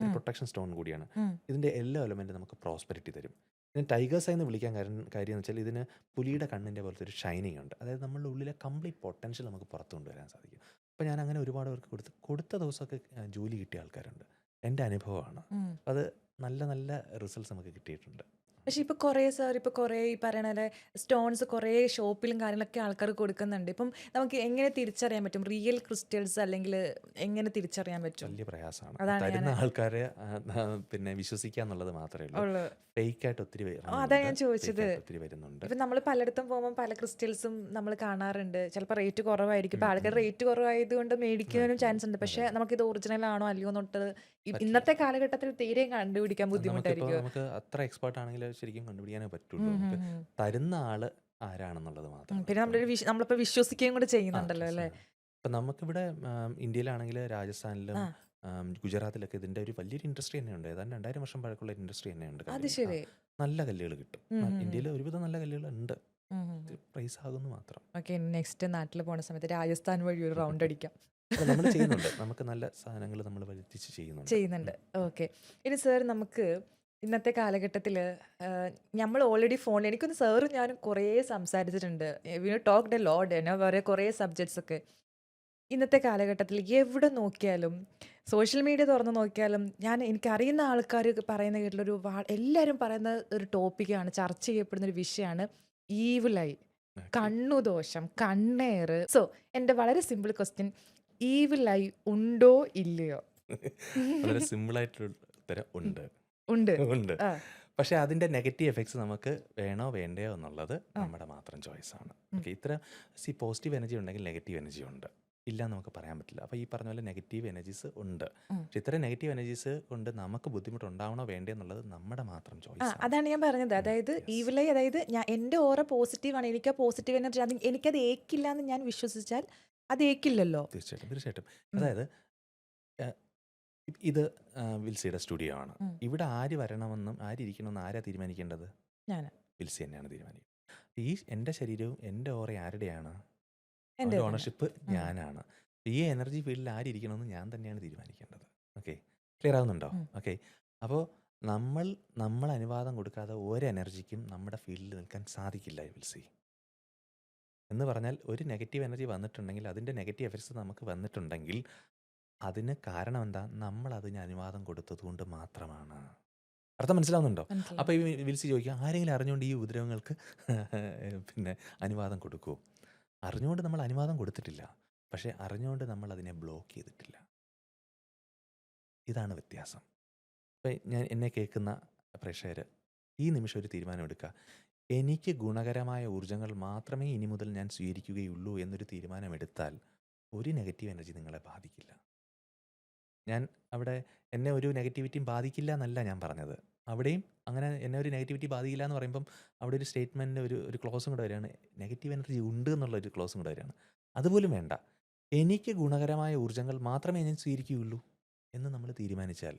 ഒരു പ്രൊട്ടക്ഷൻ സ്റ്റോൺ കൂടിയാണ്. ഇതിൻ്റെ യെല്ലോ എലമെൻറ്റ് നമുക്ക് പ്രോസ്പെരിറ്റി തരും. ഇതിന് ടൈഗേഴ്സ് ഐ എന്ന് വിളിക്കാൻ കാര്യം എന്ന് വെച്ചാൽ ഇതിന് പുലിയുടെ കണ്ണിൻ്റെ പോലത്തെ ഒരു ഷൈനിങ് ഉണ്ട്. അതായത് നമ്മളുടെ ഉള്ളിലെ കംപ്ലീറ്റ് പൊട്ടൻഷ്യൽ നമുക്ക് പുറത്തു കൊണ്ടുവരാൻ സാധിക്കും. അപ്പോൾ ഞാൻ അങ്ങനെ ഒരുപാട് പേർക്ക് കൊടുത്ത ദിവസമൊക്കെ ജോലി കിട്ടിയ ആൾക്കാരുണ്ട്. എൻ്റെ അനുഭവമാണ്. അത് നല്ല നല്ല റിസൾട്ട്സ് നമുക്ക് കിട്ടിയിട്ടുണ്ട്. പക്ഷെ ഇപ്പോൾ കുറേ സാർ ഇപ്പോൾ കുറേ ഈ പറയണ പോലെ സ്റ്റോൺസ് കുറേ ഷോപ്പിലും കാര്യങ്ങളൊക്കെ ആൾക്കാർ കൊടുക്കുന്നുണ്ട്. ഇപ്പം നമുക്ക് എങ്ങനെ തിരിച്ചറിയാൻ പറ്റും റിയൽ ക്രിസ്റ്റൽസ് അല്ലെങ്കിൽ എങ്ങനെ തിരിച്ചറിയാൻ പറ്റും? വലിയ പ്രയാസമാണ്. അതാണ് തരുന്ന ആൾക്കാരെ പിന്നെ വിശ്വസിക്കുക എന്നുള്ളത് മാത്രമേ ഉള്ളൂ. ഉള്ളു. ഫേക്കായിട്ട് ഒത്തിരി അതാ ഞാൻ ചോദിച്ചത്. ഒത്തിരി വരുന്നുണ്ട്. ഇപ്പം നമ്മൾ പലയിടത്തും പോകുമ്പോൾ പല ക്രിസ്റ്റൽസും നമ്മൾ കാണാറുണ്ട്. ചിലപ്പോൾ റേറ്റ് കുറവായിരിക്കും. ഇപ്പോൾ ആൾക്കാർ റേറ്റ് കുറവായതുകൊണ്ട് മേടിക്കാനും ചാൻസ് ഉണ്ട്. പക്ഷേ നമുക്കിത് ഒറിജിനൽ ആണോ അല്ലയോ എന്നൊട്ട് ഇന്നത്തെ കാലഘട്ടത്തിൽ തീരെ കണ്ടുപിടിക്കാൻ ബുദ്ധിമുട്ടായിരിക്കും. നമുക്ക് അത്ര എക്സ്പേർട്ട് ആണെങ്കിൽ ശരിക്കും കണ്ടുപിടിക്കാനേ പറ്റുള്ളൂ. നമുക്ക് തരുന്ന ആള് ആരാണെന്നുള്ളത് മാത്രം. പിന്നെ നമ്മളിപ്പോൾ വിശ്വസിക്കുകയും കൂടെ ചെയ്യുന്നുണ്ടല്ലോ അല്ലേ? ഇപ്പം നമുക്കിവിടെ ഇന്ത്യയിലാണെങ്കിൽ രാജസ്ഥാനിലും ഗുജറാത്തിലൊക്കെ ഇതിൻ്റെ ഒരു വലിയൊരു ഇൻഡസ്ട്രി തന്നെയുണ്ട്. ഏതാണ്ട് 2000 വർഷം പഴക്കമുള്ള ഇൻഡസ്ട്രി തന്നെയുണ്ട്. അത് ശരി. നല്ല കല്ലുകൾ കിട്ടും. ഇന്ത്യയിൽ ഒരുവിധം നല്ല കല്ലുകൾ ഉണ്ട്. പ്രൈസ് ആകുന്നു മാത്രം. ഓക്കെ, നെക്സ്റ്റ് നാട്ടിൽ പോണ സമയത്ത് രാജസ്ഥാൻ വഴി ഒരു റൗണ്ട് അടിക്കാം. നമ്മൾ ചെയ്യുന്നുണ്ട്. നമുക്ക് നല്ല സാധനങ്ങൾ നമ്മൾ വരുത്തിച്ച് ചെയ്യുന്നുണ്ട്. ഓക്കെ. ഇനി സാർ നമുക്ക് ഇന്നത്തെ കാലഘട്ടത്തിൽ നമ്മൾ ഓൾറെഡി ഫോണിൽ എനിക്കൊന്ന് സാറും ഞാനും കുറേ സംസാരിച്ചിട്ടുണ്ട്. വി ടോക്ക്ഡ് എ ലോട്ട് എന്നാ പറയുക കുറേ സബ്ജക്ട്സ് ഒക്കെ. ഇന്നത്തെ കാലഘട്ടത്തിൽ എവിടെ നോക്കിയാലും സോഷ്യൽ മീഡിയ തുറന്ന് നോക്കിയാലും എനിക്കറിയുന്ന ആൾക്കാർ പറയുന്ന കേട്ടിലൊരു എല്ലാവരും പറയുന്ന ഒരു ടോപ്പിക്കാണ്, ചർച്ച ചെയ്യപ്പെടുന്ന ഒരു വിഷയമാണ് ഈവിൾ ഐ, കണ്ണുദോഷം, കണ്ണേറ്. സോ എൻ്റെ വളരെ സിമ്പിൾ ക്വസ്റ്റ്യൻ, ഈവിൾ ഐ ഉണ്ടോ ഇല്ലയോ? വളരെ സിമ്പിൾ ആയിട്ടുള്ള ഉത്തരം ഉണ്ട്. ഉണ്ട്. പക്ഷേ അതിൻ്റെ നെഗറ്റീവ് എഫക്ട്സ് നമുക്ക് വേണോ വേണ്ടയോ എന്നുള്ളത് നമ്മുടെ മാത്രം ചോയ്സാണ്. ഓക്കെ, ഇത്ര പോസിറ്റീവ് എനർജി ഉണ്ടെങ്കിൽ നെഗറ്റീവ് എനർജി ഉണ്ട്. ഇല്ല എന്ന് നമുക്ക് പറയാൻ പറ്റില്ല. അപ്പോൾ ഈ പറഞ്ഞ പോലെ നെഗറ്റീവ് എനർജീസ് ഉണ്ട്. ഉം. പക്ഷെ ഇത്തരം നെഗറ്റീവ് എനർജീസ് കൊണ്ട് നമുക്ക് ബുദ്ധിമുട്ടുണ്ടാവണോ വേണ്ടേ എന്നുള്ളത് നമ്മുടെ മാത്രം ചോയ്സാണ്. അതാണ് ഞാൻ പറഞ്ഞത്. അതായത് യെസ്. ഈവിളൈ, അതായത് എൻ്റെ ഓറ പോസിറ്റീവാണ്, എനിക്ക് ആ പോസിറ്റീവ് എനർജി, അത് എനിക്കത് ഏക്കില്ല എന്ന് ഞാൻ വിശ്വസിച്ചാൽ അത് ഏക്കില്ലല്ലോ. തീർച്ചയായിട്ടും തീർച്ചയായിട്ടും. ഉം. അതായത് ഇത് വിൽസിയുടെ സ്റ്റുഡിയോ ആണ്. ഉം. ഇവിടെ ആര് വരണമെന്നും ആരിരിക്കണമെന്നും ആരാ തീരുമാനിക്കേണ്ടത്? ഞാൻ വിൽസി തന്നെയാണ് തീരുമാനിക്കുന്നത്. ഈ എൻ്റെ ശരീരവും എൻ്റെ ഓറ ആരുടെയാണ്? എൻ്റെ ഒരു തന്നെ. ഓണർഷിപ്പ് ഞാനാണ്. ഈ എനർജി ഫീൽഡിൽ ആരിരിക്കണമെന്ന് ഞാൻ തന്നെയാണ് തീരുമാനിക്കേണ്ടത്. ഓക്കെ, ക്ലിയർ ആവുന്നുണ്ടോ? ഉം. ഓക്കെ, അപ്പോൾ നമ്മൾ അനുവാദം കൊടുക്കാതെ ഒരു എനർജിക്കും നമ്മുടെ ഫീൽഡിൽ നിൽക്കാൻ സാധിക്കില്ല വിൽസി. എന്ന് പറഞ്ഞാൽ ഒരു നെഗറ്റീവ് എനർജി വന്നിട്ടുണ്ടെങ്കിൽ, അതിൻ്റെ നെഗറ്റീവ് എഫക്ട്സ് നമുക്ക് വന്നിട്ടുണ്ടെങ്കിൽ അതിന് കാരണം എന്താ? നമ്മൾ അതിന് അനുവാദം കൊടുത്തത് കൊണ്ട് മാത്രമാണ്. അർത്ഥം മനസ്സിലാവുന്നുണ്ടോ? മനസ്സിലായി. അപ്പോൾ ഈ വിൽസി ചോദിക്കുക, ആരെങ്കിലും അറിഞ്ഞുകൊണ്ട് ഈ ഉപദ്രവങ്ങൾക്ക് പിന്നെ അനുവാദം കൊടുക്കുമോ? അറിഞ്ഞുകൊണ്ട് നമ്മൾ അനുവാദം കൊടുത്തിട്ടില്ല, പക്ഷേ അറിഞ്ഞുകൊണ്ട് നമ്മൾ അതിനെ ബ്ലോക്ക് ചെയ്തിട്ടില്ല. ഇതാണ് വ്യത്യാസം. അപ്പം എന്നെ കേൾക്കുന്ന പ്രേക്ഷകർ ഈ നിമിഷം ഒരു തീരുമാനം എടുക്കുക. എനിക്ക് ഗുണകരമായ ഊർജ്ജങ്ങൾ മാത്രമേ ഇനി മുതൽ ഞാൻ സ്വീകരിക്കുകയുള്ളൂ എന്നൊരു തീരുമാനമെടുത്താൽ ഒരു നെഗറ്റീവ് എനർജി നിങ്ങളെ ബാധിക്കില്ല. ഞാൻ അവിടെ എന്നെ ഒരു നെഗറ്റിവിറ്റിയും ബാധിക്കില്ല എന്നല്ല ഞാൻ പറഞ്ഞത്. അവിടെയും അങ്ങനെ എന്നെ ഒരു നെഗറ്റിവിറ്റി ബാധിക്കില്ല എന്ന് പറയുമ്പം അവിടെ ഒരു സ്റ്റേറ്റ്മെൻറ്റ്, ഒരു ക്ലോസും കൂടെ വരികയാണ്. നെഗറ്റീവ് എനർജി ഉണ്ട് എന്നുള്ളൊരു ക്ലോസും കൂടെ വരികയാണ്. അതുപോലും വേണ്ട. എനിക്ക് ഗുണകരമായ ഊർജ്ജങ്ങൾ മാത്രമേ ഞാൻ സ്വീകരിക്കുകയുള്ളൂ എന്ന് നമ്മൾ തീരുമാനിച്ചാൽ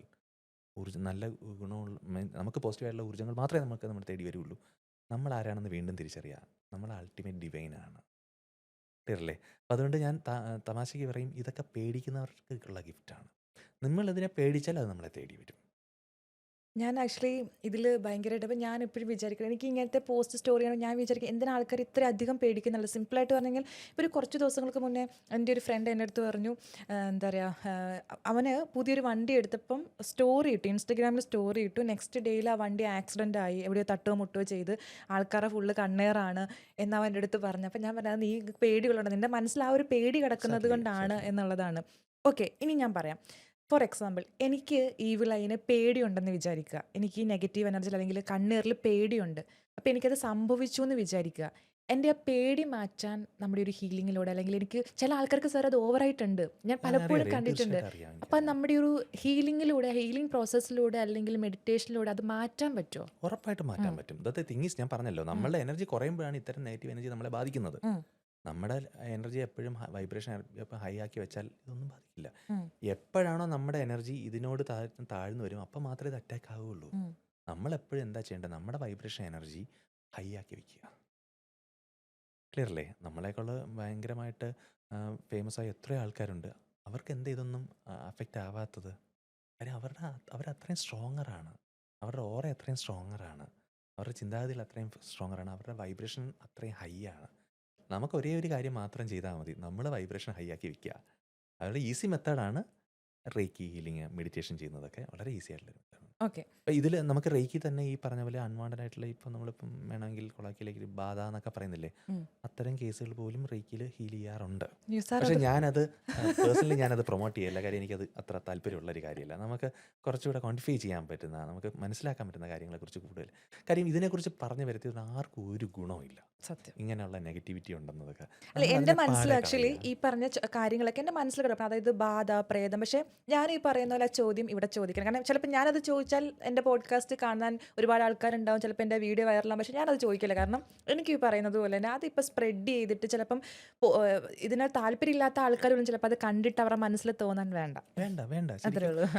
നല്ല ഗുണമുള്ള നമുക്ക് പോസിറ്റീവായിട്ടുള്ള ഊർജ്ജങ്ങൾ മാത്രമേ നമ്മൾ തേടി വരുള്ളൂ. നമ്മൾ ആരാണെന്ന് വീണ്ടും തിരിച്ചറിയുക. നമ്മൾ അൾട്ടിമേറ്റ് ഡിവൈനാണ്. ക്ലിയറല്ലേ? അപ്പം അതുകൊണ്ട് ഞാൻ തമാശയ്ക്ക് പറയും, ഇതൊക്കെ പേടിക്കുന്നവർക്കുള്ള ഗിഫ്റ്റാണ്. നമ്മളിതിനെ പേടിച്ചാൽ അത് നമ്മളെ തേടി വരും. ഞാൻ ആക്ച്വലി ഇതിൽ ഭയങ്കരമായിട്ട്, അപ്പം ഞാൻ എപ്പോഴും വിചാരിക്കുന്നത്, എനിക്ക് ഇങ്ങനത്തെ പോസ്റ്റ് സ്റ്റോറിയാണ് ഞാൻ വിചാരിക്കുക, എന്തിനാ ആൾക്കാർ ഇത്ര അധികം പേടിക്കുന്നുള്ളത്. സിമ്പിളായിട്ട് പറഞ്ഞെങ്കിൽ, ഇപ്പോൾ ഒരു കുറച്ച് ദിവസങ്ങൾക്ക് മുന്നേ എൻ്റെ ഒരു ഫ്രണ്ട് എൻ്റെ അടുത്ത് പറഞ്ഞു, എന്താ പറയുക, അവന് പുതിയൊരു വണ്ടി എടുത്തപ്പം സ്റ്റോറി ഇട്ടു, ഇൻസ്റ്റഗ്രാമിൽ സ്റ്റോറി ഇട്ടു. നെക്സ്റ്റ് ഡേയിൽ ആ വണ്ടി ആക്സിഡൻ്റ് ആയി, എവിടെയോ തട്ടുകയോ മുട്ടുകയോ ചെയ്ത് ആൾക്കാരെ ഫുള്ള് കണ്ണേറാണ് എന്ന് അവൻ്റെ അടുത്ത് പറഞ്ഞു. അപ്പം ഞാൻ പറഞ്ഞത്, നീ പേടികളുണ്ട്, നിൻ്റെ മനസ്സിൽ ആ ഒരു പേടി കിടക്കുന്നത് Exactly, കൊണ്ടാണ് exactly. എന്നുള്ളതാണ്. ഓക്കെ, ഇനി ഞാൻ പറയാം. ഫോർ എക്സാമ്പിൾ, എനിക്ക് ഈവിൾ ഐനെ പേടിയുണ്ടെന്ന് വിചാരിക്കുക. എനിക്ക് ഈ നെഗറ്റീവ് എനർജി അല്ലെങ്കിൽ കണ്ണീറിൽ പേടിയുണ്ട്. അപ്പോൾ എനിക്കത് സംഭവിച്ചു എന്ന് വിചാരിക്കുക. എൻ്റെ ആ പേടി മാറ്റാൻ നമ്മുടെ ഒരു ഹീലിങ്ങിലൂടെ, അല്ലെങ്കിൽ എനിക്ക് ചില ആൾക്കാർക്ക് സാർ അത് ഓവറായിട്ടുണ്ട്, ഞാൻ പലപ്പോഴും അറിയാം, കണ്ടിട്ടുണ്ട്. തീർച്ചയായിട്ടും അറിയാം. അപ്പം നമ്മുടെ ഒരു ഹീലിങ്ങിലൂടെ, ഹീലിംഗ് പ്രോസസ്സിലൂടെ അല്ലെങ്കിൽ മെഡിറ്റേഷനിലൂടെ അത് മാറ്റാൻ പറ്റുമോ? ഉറപ്പായിട്ടും മാറ്റാൻ പറ്റും. ദ തിങ് ഈസ്, ഞാൻ പറഞ്ഞല്ലോ, നമ്മളുടെ എനർജി കുറയുമ്പോഴാണ് ഇത്തരം നെഗറ്റീവ് എനർജി നമ്മളെ ബാധിക്കുന്നത്. ഉം. നമ്മുടെ എനർജി എപ്പോഴും വൈബ്രേഷൻ ഹൈ ആക്കി വെച്ചാൽ ഇതൊന്നും ബാധിക്കില്ല. ഉം. എപ്പോഴാണോ നമ്മുടെ എനർജി ഇതിനോട് താഴ്ന്നു വരും, അപ്പം മാത്രമേ ഇത് അറ്റാക്ക് ആവുകയുള്ളൂ. ഉം. നമ്മളെപ്പോഴും എന്താ ചെയ്യേണ്ടത്? നമ്മുടെ വൈബ്രേഷൻ എനർജി ഹൈ ആക്കി വെക്കുക. ക്ലിയർ അല്ലേ? നമ്മളെക്കാൾ ഭയങ്കരമായിട്ട് ഫേമസ് ആയ എത്രയോ ആൾക്കാരുണ്ട്. അവർക്ക് എന്താ ഇതൊന്നും അഫക്റ്റ് ആവാത്തത്? കാര്യം അവരത്രയും സ്ട്രോങ്ങറാണ്. അവരുടെ ഓറ അത്രയും സ്ട്രോങ്ങറാണ്. അവരുടെ ചിന്താഗതികൾ അത്രയും സ്ട്രോങ്ങറാണ്. അവരുടെ വൈബ്രേഷൻ അത്രയും ഹൈ ആണ്. നമുക്ക് ഒരേ ഒരു കാര്യം മാത്രം ചെയ്താൽ മതി, നമ്മൾ വൈബ്രേഷൻ ഹൈ ആക്കി വെക്കുക. അതുകൊണ്ട് ഈസി മെത്തേഡാണ് റേക്കി ഹീലിംഗ്, മെഡിറ്റേഷൻ ചെയ്യുന്നതൊക്കെ വളരെ ഈസി ആയിട്ടുള്ള മെത്തേഡാണ്. ഓക്കെ. അപ്പോൾ ഇതിൽ നമുക്ക് റേക്കി തന്നെ ഈ പറഞ്ഞ പോലെ അൺവാണ്ടഡ് ആയിട്ടുള്ള, ഇപ്പം നമ്മളിപ്പം വേണമെങ്കിൽ കൊളാക്കിയിലേക്ക് ബാധ എന്നൊക്കെ പറയുന്നില്ലേ, ഉം. അത്തരം കേസുകൾ പോലും റേക്കിയിൽ ഹീൽ ചെയ്യാറുണ്ട്. സാർ പക്ഷേ ഞാനത് പേഴ്സണലി ഞാനത് പ്രൊമോട്ട് ചെയ്യില്ല. കാര്യം എനിക്കത് അത്ര താല്പര്യമുള്ളൊരു കാര്യമല്ല. നമുക്ക് കുറച്ചുകൂടെ ക്വാണ്ടിഫൈ ചെയ്യാൻ പറ്റുന്ന, നമുക്ക് മനസ്സിലാക്കാൻ പറ്റുന്ന കാര്യങ്ങളെക്കുറിച്ച് കൂടുതൽ കാര്യം ഇതിനെക്കുറിച്ച് പറഞ്ഞു വരുത്തിയത് ആർക്കും ഒരു ഗുണമില്ല. സത്യം. ഇങ്ങനെയുള്ള നെഗറ്റിവിറ്റി ഉണ്ടെന്നതൊക്കെ അല്ല, എൻ്റെ മനസ്സിൽ ആക്ച്വലി ഈ പറഞ്ഞ കാര്യങ്ങളൊക്കെ എൻ്റെ മനസ്സിൽ കിടക്കണം. അതായത് ബാധ, പ്രേതം. പക്ഷേ ഞാൻ ഈ പറയുന്ന പോലെ ആ ചോദ്യം ഇവിടെ ചോദിക്കണം. കാരണം ചിലപ്പോൾ ഞാനത് ചോദിച്ചാൽ എൻ്റെ പോഡ്കാസ്റ്റ് കാണാൻ ഒരുപാട് ആൾക്കാരുണ്ടാവും, ചിലപ്പോൾ എൻ്റെ വീഡിയോ വൈറലാകും. പക്ഷേ ഞാനത് ചോദിക്കില്ല. കാരണം എനിക്ക് ഈ പറയുന്നത് പോലെ തന്നെ അതിപ്പോൾ സ്പ്രെഡ് ചെയ്തിട്ട് ചിലപ്പം ഇതിന് താല്പര്യമില്ലാത്ത ആൾക്കാരും ചിലപ്പോൾ അത് കണ്ടിട്ട് അവരുടെ മനസ്സിൽ തോന്നാൻ വേണ്ട. വേണ്ട. അത്രേ ഉള്ളൂ.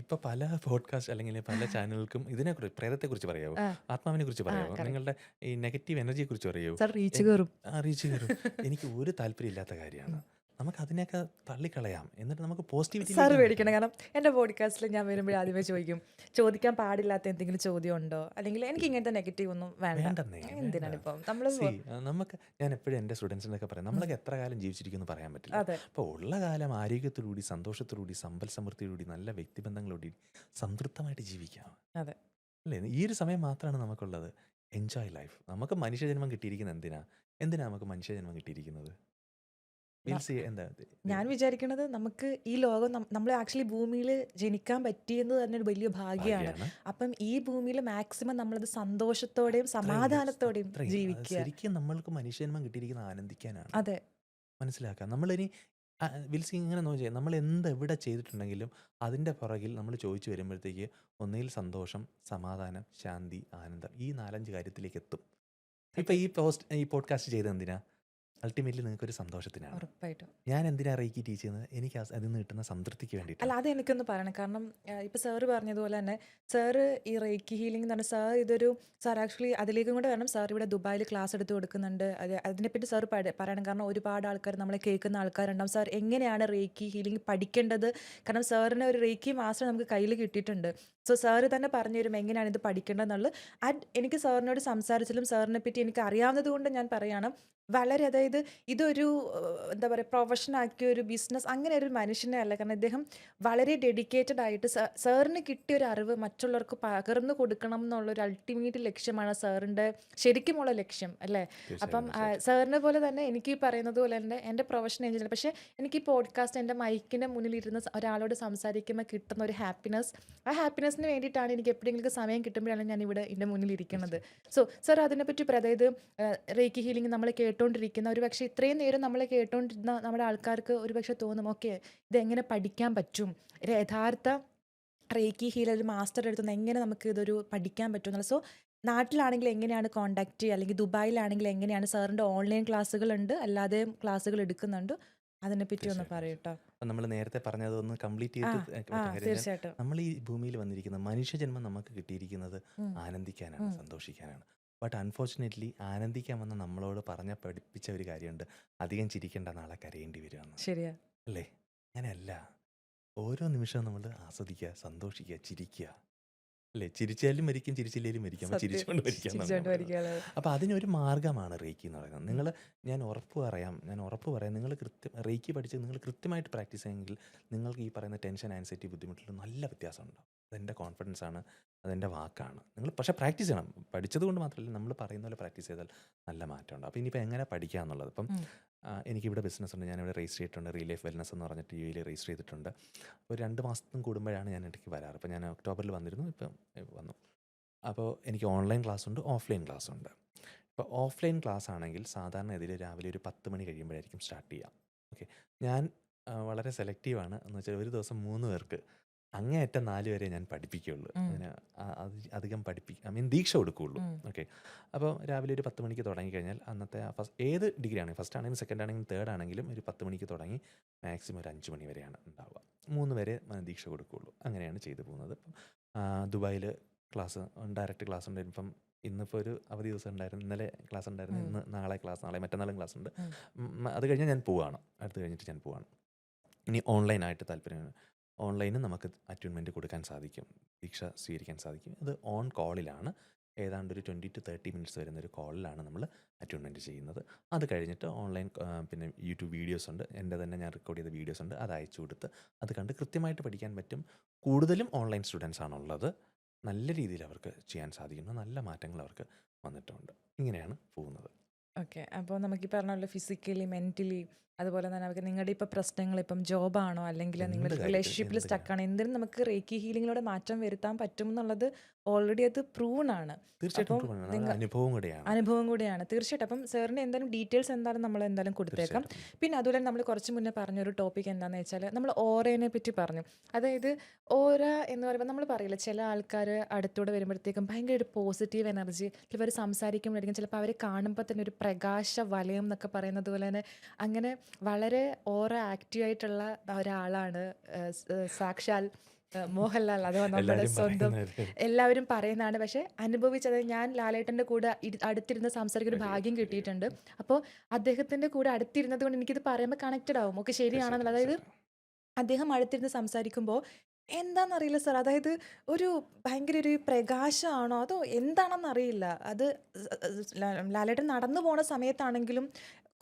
ഇപ്പൊ പല പോഡ്കാസ്റ്റ് അല്ലെങ്കിൽ പല ചാനലുകൾക്കും ഇതിനെക്കുറിച്ച്, പ്രേതത്തെക്കുറിച്ച് പറയാമോ, ആത്മാവിനെ കുറിച്ച് പറയാമോ, നിങ്ങളുടെ ഈ നെഗറ്റീവ് എനർജിയെ കുറിച്ച് പറയാമോ? സാർ റീച്ച് കയറും. റീച്ച് കയറും. എനിക്ക് ഒരു താല്പര്യമില്ലാത്ത കാര്യമാണ്. നമുക്ക് അതിനെയൊക്കെ തള്ളിക്കളയാം, എന്നിട്ട് നമുക്ക് പോസിറ്റിവിറ്റി. സാർ പേടിക്കണം. കാരണം എൻ്റെ പോഡ്കാസ്റ്റിൽ ഞാൻ വരുമ്പോഴേ ആദ്യമേ ചോദിക്കാൻ പാടില്ലാത്ത എന്തെങ്കിലും ചോദ്യം ഉണ്ടോ, അല്ലെങ്കിൽ എനിക്ക് ഇങ്ങനത്തെ നെഗറ്റീവ് ഒന്നും വേണ്ട. എന്തിനാണ് ഇപ്പം നമ്മൾ നമുക്ക്, ഞാൻ എപ്പോഴും എൻ്റെ സ്റ്റുഡൻസിനൊക്കെ പറയാം, നമ്മളൊക്കെ എത്ര കാലം ജീവിച്ചിരിക്കുമെന്ന് പറയാൻ പറ്റില്ല. അതെ. അപ്പോൾ ഉള്ള കാലം ആരോഗ്യത്തോടുകൂടി, സന്തോഷത്തോടുകൂടി, സമ്പൽ സമൃദ്ധിയോടുകൂടി, നല്ല വ്യക്തിബന്ധങ്ങളോടുകൂടി സംതൃപ്തമായിട്ട് ജീവിക്കാം. അതെ. അല്ലേ? ഈ ഒരു സമയം മാത്രമാണ് നമുക്കുള്ളത്. Enjoy life. നമുക്ക് മനുഷ്യജന്മം കിട്ടിയിരിക്കുന്നത് എന്തിനാ നമുക്ക് മനുഷ്യജന്മം കിട്ടിയിരിക്കുന്നത്? എന്താ ഞാൻ വിചാരിക്കുന്നത്, നമുക്ക് ഈ ലോകം നമ്മൾ ആക്ച്വലി ഭൂമിയിൽ ജനിക്കാൻ പറ്റിയെന്ന് തന്നെ ഒരു വലിയ ഭാഗ്യമാണ്. അപ്പം ഈ ഭൂമിയിൽ മാക്സിമം നമ്മളത് സന്തോഷത്തോടെയും സമാധാനത്തോടെയും ജീവിക്കുക. ശരിക്കും നമ്മൾക്ക് മനുഷ്യജന്മം കിട്ടിയിരിക്കുന്നത് ആനന്ദിക്കാനാണ്. അതെ. മനസ്സിലാക്കാം. നമ്മളിനി വിൽസി ഇങ്ങനെ നോക്കിയാൽ നമ്മൾ എവിടെ ചെയ്തിട്ടുണ്ടെങ്കിലും അതിൻ്റെ പുറകിൽ നമ്മൾ ചോദിച്ചു വരുമ്പോഴത്തേക്ക് ഒന്നുകിൽ സന്തോഷം, സമാധാനം, ശാന്തി, ആനന്ദം, ഈ 4-5 കാര്യത്തിലേക്ക് എത്തും. ഇപ്പം ഈ പോഡ്കാസ്റ്റ് ചെയ്തത് എന്തിനാ? അൾട്ടിമേറ്റ്ലി നിങ്ങൾക്കൊരു സന്തോഷത്തിനാണ്. ഉറപ്പായിട്ടും. ഞാൻ എന്തിനാ റേക്കി ടീച്ച് ചെയ്യുന്നത്? എനിക്ക് അതിൽ നിന്ന് കിട്ടുന്ന സംതൃപ്തിക്ക് അല്ല, വേണ്ടിയിട്ടാണ്. അത് എനിക്കൊന്ന് പറയണം. കാരണം ഇപ്പം സാറ് പറഞ്ഞതുപോലെ തന്നെ സാറ് ഈ റേക്കി ഹീലിംഗ് എന്ന് പറഞ്ഞാൽ സാർ ആക്ച്വലി അതിലേക്കും കൂടെ വേണം. സാർ ഇവിടെ ദുബായിൽ ക്ലാസ് എടുത്ത് കൊടുക്കുന്നുണ്ട്. അതിനെപ്പറ്റി സാർ പറയണം. കാരണം ഒരുപാട് ആൾക്കാർ നമ്മളെ കേൾക്കുന്ന ആൾക്കാരുണ്ടാവും. സാർ എങ്ങനെയാണ് റേക്കി ഹീലിംഗ് പഠിക്കേണ്ടത്? കാരണം സാറിന് ഒരു റേക്കി മാസ്റ്റർ നമുക്ക് കയ്യിൽ കിട്ടിയിട്ടുണ്ട്. സോ സാറ് തന്നെ പറഞ്ഞു തരും എങ്ങനെയാണ് ഇത് പഠിക്കേണ്ടതെന്നുള്ളത്. എനിക്ക് സാറിനോട് സംസാരിച്ചാലും സാറിനെ പറ്റി എനിക്ക് അറിയാവുന്നത് കൊണ്ട് ഞാൻ പറയുകയാണ്. വളരെ, അതായത് ഇതൊരു എന്താ പറയുക, പ്രൊഫഷൻ ആക്കിയ ഒരു ബിസിനസ് അങ്ങനെ ഒരു മനുഷ്യനെ അല്ല. കാരണം ഇദ്ദേഹം വളരെ ഡെഡിക്കേറ്റഡ് ആയിട്ട് സാറിന് കിട്ടിയ ഒരു അറിവ് മറ്റുള്ളവർക്ക് പകർന്നു കൊടുക്കണം എന്നുള്ളൊരു അൾട്ടിമേറ്റ് ലക്ഷ്യമാണ് സാറിൻ്റെ ശരിക്കുമുള്ള ലക്ഷ്യം, അല്ലേ? അപ്പം തീർച്ചയായും. സാറിനെ പോലെ തന്നെ എനിക്ക് ഈ പറയുന്നത് പോലെ തന്നെ എൻ്റെ പ്രൊഫഷൻ എഞ്ചിനീയർ. പക്ഷേ എനിക്ക് ഈ പോഡ്കാസ്റ്റ് എൻ്റെ മൈക്കിൻ്റെ മുന്നിലിരുന്ന് ഒരാളോട് സംസാരിക്കുമ്പോൾ കിട്ടുന്ന ഒരു ഹാപ്പിനെസ്, ആ ഹാപ്പിനെസ്സിന് വേണ്ടിയിട്ടാണ് എനിക്ക് എപ്പോഴെങ്കിലും സമയം കിട്ടുമ്പോഴാണ് ഞാൻ ഇവിടെ എൻ്റെ മുന്നിൽ ഇരിക്കുന്നത്. സോ സാർ അതിനെപ്പറ്റി അതായത് റേക്കി ഹീലിംഗ് നമ്മൾ കേട്ടോണ്ടിരിക്കുന്ന ഒരു പക്ഷേ ഇത്രയും നേരം നമ്മൾ കേട്ടോണ്ടിരുന്ന നമ്മുടെ ആൾക്കാർക്ക് ഒരു പക്ഷേ തോന്നും, ഓക്കെ, ഇതെങ്ങനെ പഠിക്കാൻ പറ്റും, ഒരു യഥാർത്ഥ റേക്കി ഹീലർ ഒരു മാസ്റ്റർ എടുത്തുനിന്ന് എങ്ങനെ നമുക്ക് ഇതൊരു പഠിക്കാൻ പറ്റും എന്നുള്ളത്. സോ നാട്ടിലാണെങ്കിൽ എങ്ങനെയാണ് കോൺടാക്ട് ചെയ്യുക, അല്ലെങ്കിൽ ദുബായിലാണെങ്കിൽ എങ്ങനെയാണ്? സാറിൻ്റെ ഓൺലൈൻ ക്ലാസ്സുകളുണ്ട്, അല്ലാതെ ക്ലാസ്സുകൾ എടുക്കുന്നുണ്ട്. അതിനെപ്പറ്റി ഒന്ന് പറയൂട്ടോ. നമ്മൾ നേരത്തെ പറഞ്ഞതൊന്ന് കംപ്ലീറ്റ് ആ ചെയ്തിട്ട് ആ പറ്റാൻ കാര്യം തീർച്ചയായിട്ടും. നമ്മൾ ഈ ഭൂമിയിൽ വന്നിരിക്കുന്ന മനുഷ്യജന്മം നമുക്ക് കിട്ടിയിരിക്കുന്നത് ഉം, ആനന്ദിക്കാനാണ്, ഉം. സന്തോഷിക്കാനാണ്. ബട്ട് അൺഫോർച്ചുനേറ്റ്ലി ആനന്ദിക്കാൻ വന്ന നമ്മളോട് പഠിപ്പിച്ച ഒരു കാര്യമുണ്ട്: അധികം ചിരിക്കേണ്ട, നാളെ കരയേണ്ടി വരുമെന്ന്. ശരിയാ. അല്ലേ? അങ്ങനെയല്ല. ഓരോ നിമിഷവും നമ്മൾ ആസ്വദിക്കുക, സന്തോഷിക്കുക, ചിരിക്കുക. അല്ലേ? ചിരിച്ചാലും മരിക്കും, ചിരിച്ചില്ലേലും മരിക്കും. അപ്പോൾ സത്യം. ചിരിച്ചുകൊണ്ട് മരിക്കാം എന്നാണ് ചിരിച്ചോണ്ട് പറയുന്നത്. വരികയാണ്. അപ്പോൾ അതിനൊരു മാർഗ്ഗമാണ് റേക്കി എന്ന് പറയുന്നത്. ഞാൻ ഉറപ്പ് പറയാം, നിങ്ങൾ റേക്കി പഠിച്ച് നിങ്ങൾ കൃത്യമായിട്ട് പ്രാക്ടീസ് ചെയ്യുമെങ്കിൽ നിങ്ങൾക്ക് ഈ പറയുന്ന ടെൻഷൻ, ആൻസൈറ്റി, ബുദ്ധിമുട്ടിൽ നല്ല വ്യത്യാസമുണ്ടാവും. അതെൻ്റെ കോൺഫിഡൻസ് ആണ്, അതെൻ്റെ വാക്കാണ്. നിങ്ങൾ പക്ഷേ പ്രാക്ടീസ് ചെയ്യണം. പഠിച്ചത് കൊണ്ട് മാത്രമല്ല, നമ്മൾ പറയുന്ന പോലെ പ്രാക്ടീസ് ചെയ്താൽ നല്ല മാറ്റമുണ്ട്. അപ്പോൾ ഇനിയിപ്പോൾ എങ്ങനെ പഠിക്കുക എന്നുള്ളത്, ഇപ്പം ഉം, എനിക്കിവിടെ ബിസിനസ് ഉണ്ട്. ഞാനിവിടെ രജിസ്റ്റർ ചെയ്തിട്ടുണ്ട്. റിയൽ ലൈഫ് വെൽനസ് എന്ന് പറഞ്ഞിട്ട് UAE രജിസ്റ്റർ ചെയ്തിട്ടുണ്ട്. ഒരു 2 മാസത്തും കൂടുമ്പോഴാണ് ഞാൻ ഇടയ്ക്ക് വരാറ്. അപ്പോൾ ഞാൻ ഒക്ടോബറിൽ വന്നിരുന്നു, ഇപ്പം വന്നു. അപ്പോൾ എനിക്ക് ഓൺലൈൻ ക്ലാസ് ഉണ്ട്, ഓഫ്ലൈൻ ക്ലാസ് ഉണ്ട്. ഇപ്പോൾ ഓഫ്ലൈൻ ക്ലാസ് ആണെങ്കിൽ സാധാരണ ഇതിൽ രാവിലെ ഒരു 10 മണി കഴിയുമ്പോഴായിരിക്കും സ്റ്റാർട്ട് ചെയ്യുക. ഓക്കെ, ഞാൻ വളരെ സെലക്റ്റീവാണ്. എന്ന് വെച്ചാൽ ഒരു ദിവസം 3 പേർക്ക് അങ്ങേയറ്റം 4 വരെ ഞാൻ പഠിപ്പിക്കുകയുള്ളൂ. ഉം, അതിന് അധികം ദീക്ഷ കൊടുക്കുകയുള്ളൂ. ഉം, ഓക്കെ, അപ്പോൾ രാവിലെ ഒരു 10 മണിക്ക് തുടങ്ങിക്കഴിഞ്ഞാൽ അന്നത്തെ ഏത് ഡിഗ്രി ആണെങ്കിലും, ഫസ്റ്റ് ആണെങ്കിലും സെക്കൻഡ് ആണെങ്കിലും തേർഡ് ആണെങ്കിലും ഒരു 10 മണിക്ക് തുടങ്ങി മാക്സിമം ഒരു 5 മണി വരെയാണ് ഉണ്ടാവുക. 3 വരെ ദീക്ഷ കൊടുക്കുകയുള്ളൂ. അങ്ങനെയാണ് ചെയ്തു പോകുന്നത്. ഇപ്പം ദുബായിൽ ക്ലാസ് ഡയറക്റ്റ് ക്ലാസ് ഉണ്ട്. ഇപ്പം ഇന്നിപ്പോൾ ഒരു അവധി ദിവസം ഉണ്ടായിരുന്നു, ഇന്നലെ ക്ലാസ് ഉണ്ടായിരുന്നു, ഉം, നാളെ ക്ലാസ്, നാളെ മറ്റന്നാളും ക്ലാസ് ഉണ്ട്. ഉം. അത് കഴിഞ്ഞാൽ ഞാൻ പോവുകയാണ്. അടുത്ത് കഴിഞ്ഞിട്ട് ഞാൻ പോവുകയാണ്. ഇനി ഓൺലൈനായിട്ട് താല്പര്യമാണ്. ഓൺലൈനും നമുക്ക് അറ്റ്യൂൺമെൻറ്റ് കൊടുക്കാൻ സാധിക്കും, ദീക്ഷ സ്വീകരിക്കാൻ സാധിക്കും. അത് ഓൺ കോളിലാണ്. ഏതാണ്ട് ഒരു 20 to 30 മിനിറ്റ്സ് വരുന്നൊരു കോളിലാണ് നമ്മൾ അറ്റ്യൂൺമെൻറ്റ് ചെയ്യുന്നത്. അത് കഴിഞ്ഞിട്ട് ഓൺലൈൻ പിന്നെ യൂട്യൂബ് വീഡിയോസ് ഉണ്ട്, എൻ്റെ തന്നെ ഞാൻ റെക്കോർഡ് ചെയ്ത വീഡിയോസ് ഉണ്ട്. അത് അയച്ചു കൊടുത്ത് അത് കണ്ട് കൃത്യമായിട്ട് പഠിക്കാൻ പറ്റും. കൂടുതലും ഓൺലൈൻ സ്റ്റുഡൻസ് ആണുള്ളത്. നല്ല രീതിയിൽ അവർക്ക് ചെയ്യാൻ സാധിക്കുന്നു. നല്ല മാറ്റങ്ങൾ അവർക്ക് വന്നിട്ടുണ്ട്. ഇങ്ങനെയാണ് പോകുന്നത്. ഓക്കെ. അപ്പോൾ നമുക്ക് ഈ പറഞ്ഞ പോലെ ഫിസിക്കലി, മെൻ്റലി, അതുപോലെ തന്നെ നമുക്ക് നിങ്ങളുടെ ഇപ്പോൾ പ്രശ്നങ്ങൾ, ഇപ്പം ജോബാണോ അല്ലെങ്കിൽ നിങ്ങൾ എന്ത് കാര്യത്തിലും റിലേഷൻഷിപ്പിൽ എന്ത് സ്റ്റക്കാണ്, എന്തിനും നമുക്ക് റേക്കി ഹീലിങ്ങിലൂടെ മാറ്റം വരുത്താൻ പറ്റും എന്നുള്ളത് ഓൾറെഡി അത് പ്രൂൺ ആണ്. തീർച്ചയായിട്ടും അപ്പം പ്രൂവ് ആണ്. നിങ്ങൾ അനുഭവം കൂടെയാണ്. അനുഭവം കൂടിയാണ്. തീർച്ചയായിട്ടും. അപ്പം സാറിൻ്റെ എന്തായാലും ഡീറ്റെയിൽസ് എന്തായാലും നമ്മൾ എന്തായാലും കൊടുത്തേക്കാം. തീർച്ചയായിട്ടും. പിന്നെ അതുപോലെ നമ്മൾ കുറച്ച് മുന്നേ പറഞ്ഞൊരു ടോപ്പിക് എന്താണെന്ന് വെച്ചാൽ നമ്മൾ ഓറേനെ പറ്റി പറഞ്ഞു. അതായത് ഓറ എന്ന് പറയുമ്പോൾ നമ്മൾ പറയില്ല, ചില ആൾക്കാർ അടുത്തൂടെ വരുമ്പോഴത്തേക്കും ഭയങ്കര ഒരു പോസിറ്റീവ് എനർജി, ചിലവർ സംസാരിക്കുമ്പോഴായിരിക്കും ചിലപ്പോൾ അവരെ കാണുമ്പോൾ തന്നെ ഒരു പ്രകാശ വലയം എന്നൊക്കെ പറയുന്നത് പോലെ തന്നെ അങ്ങനെ വളരെ ഓറ ആക്റ്റീവ് ആയിട്ടുള്ള ഒരാളാണ് സാക്ഷാൽ മോഹൻലാൽ. അത് നമ്മുടെ എല്ലാവരും സ്വന്തം പറയുന്നത് എല്ലാവരും പറയുന്നതാണ്. പക്ഷേ അനുഭവിച്ചത്, ഞാൻ ലാലേട്ടൻ്റെ കൂടെ അടുത്തിരുന്ന് സംസാരിക്കുന്ന ഒരു ഭാഗ്യം കിട്ടിയിട്ടുണ്ട്. അപ്പോൾ അദ്ദേഹത്തിൻ്റെ കൂടെ അടുത്തിരുന്നത് കൊണ്ട് എനിക്കിത് പറയുമ്പോൾ കണക്റ്റഡ് ആവും. ഓക്കെ, ശരിയാണെന്നുള്ളത്. അതായത് അദ്ദേഹം അടുത്തിരുന്ന് സംസാരിക്കുമ്പോൾ എന്താണെന്നറിയില്ല സാർ, അതായത് ഒരു ഭയങ്കര ഒരു പ്രകാശമാണോ അതോ എന്താണെന്നറിയില്ല. അത് ലാലേട്ടൻ നടന്നു പോണ സമയത്താണെങ്കിലും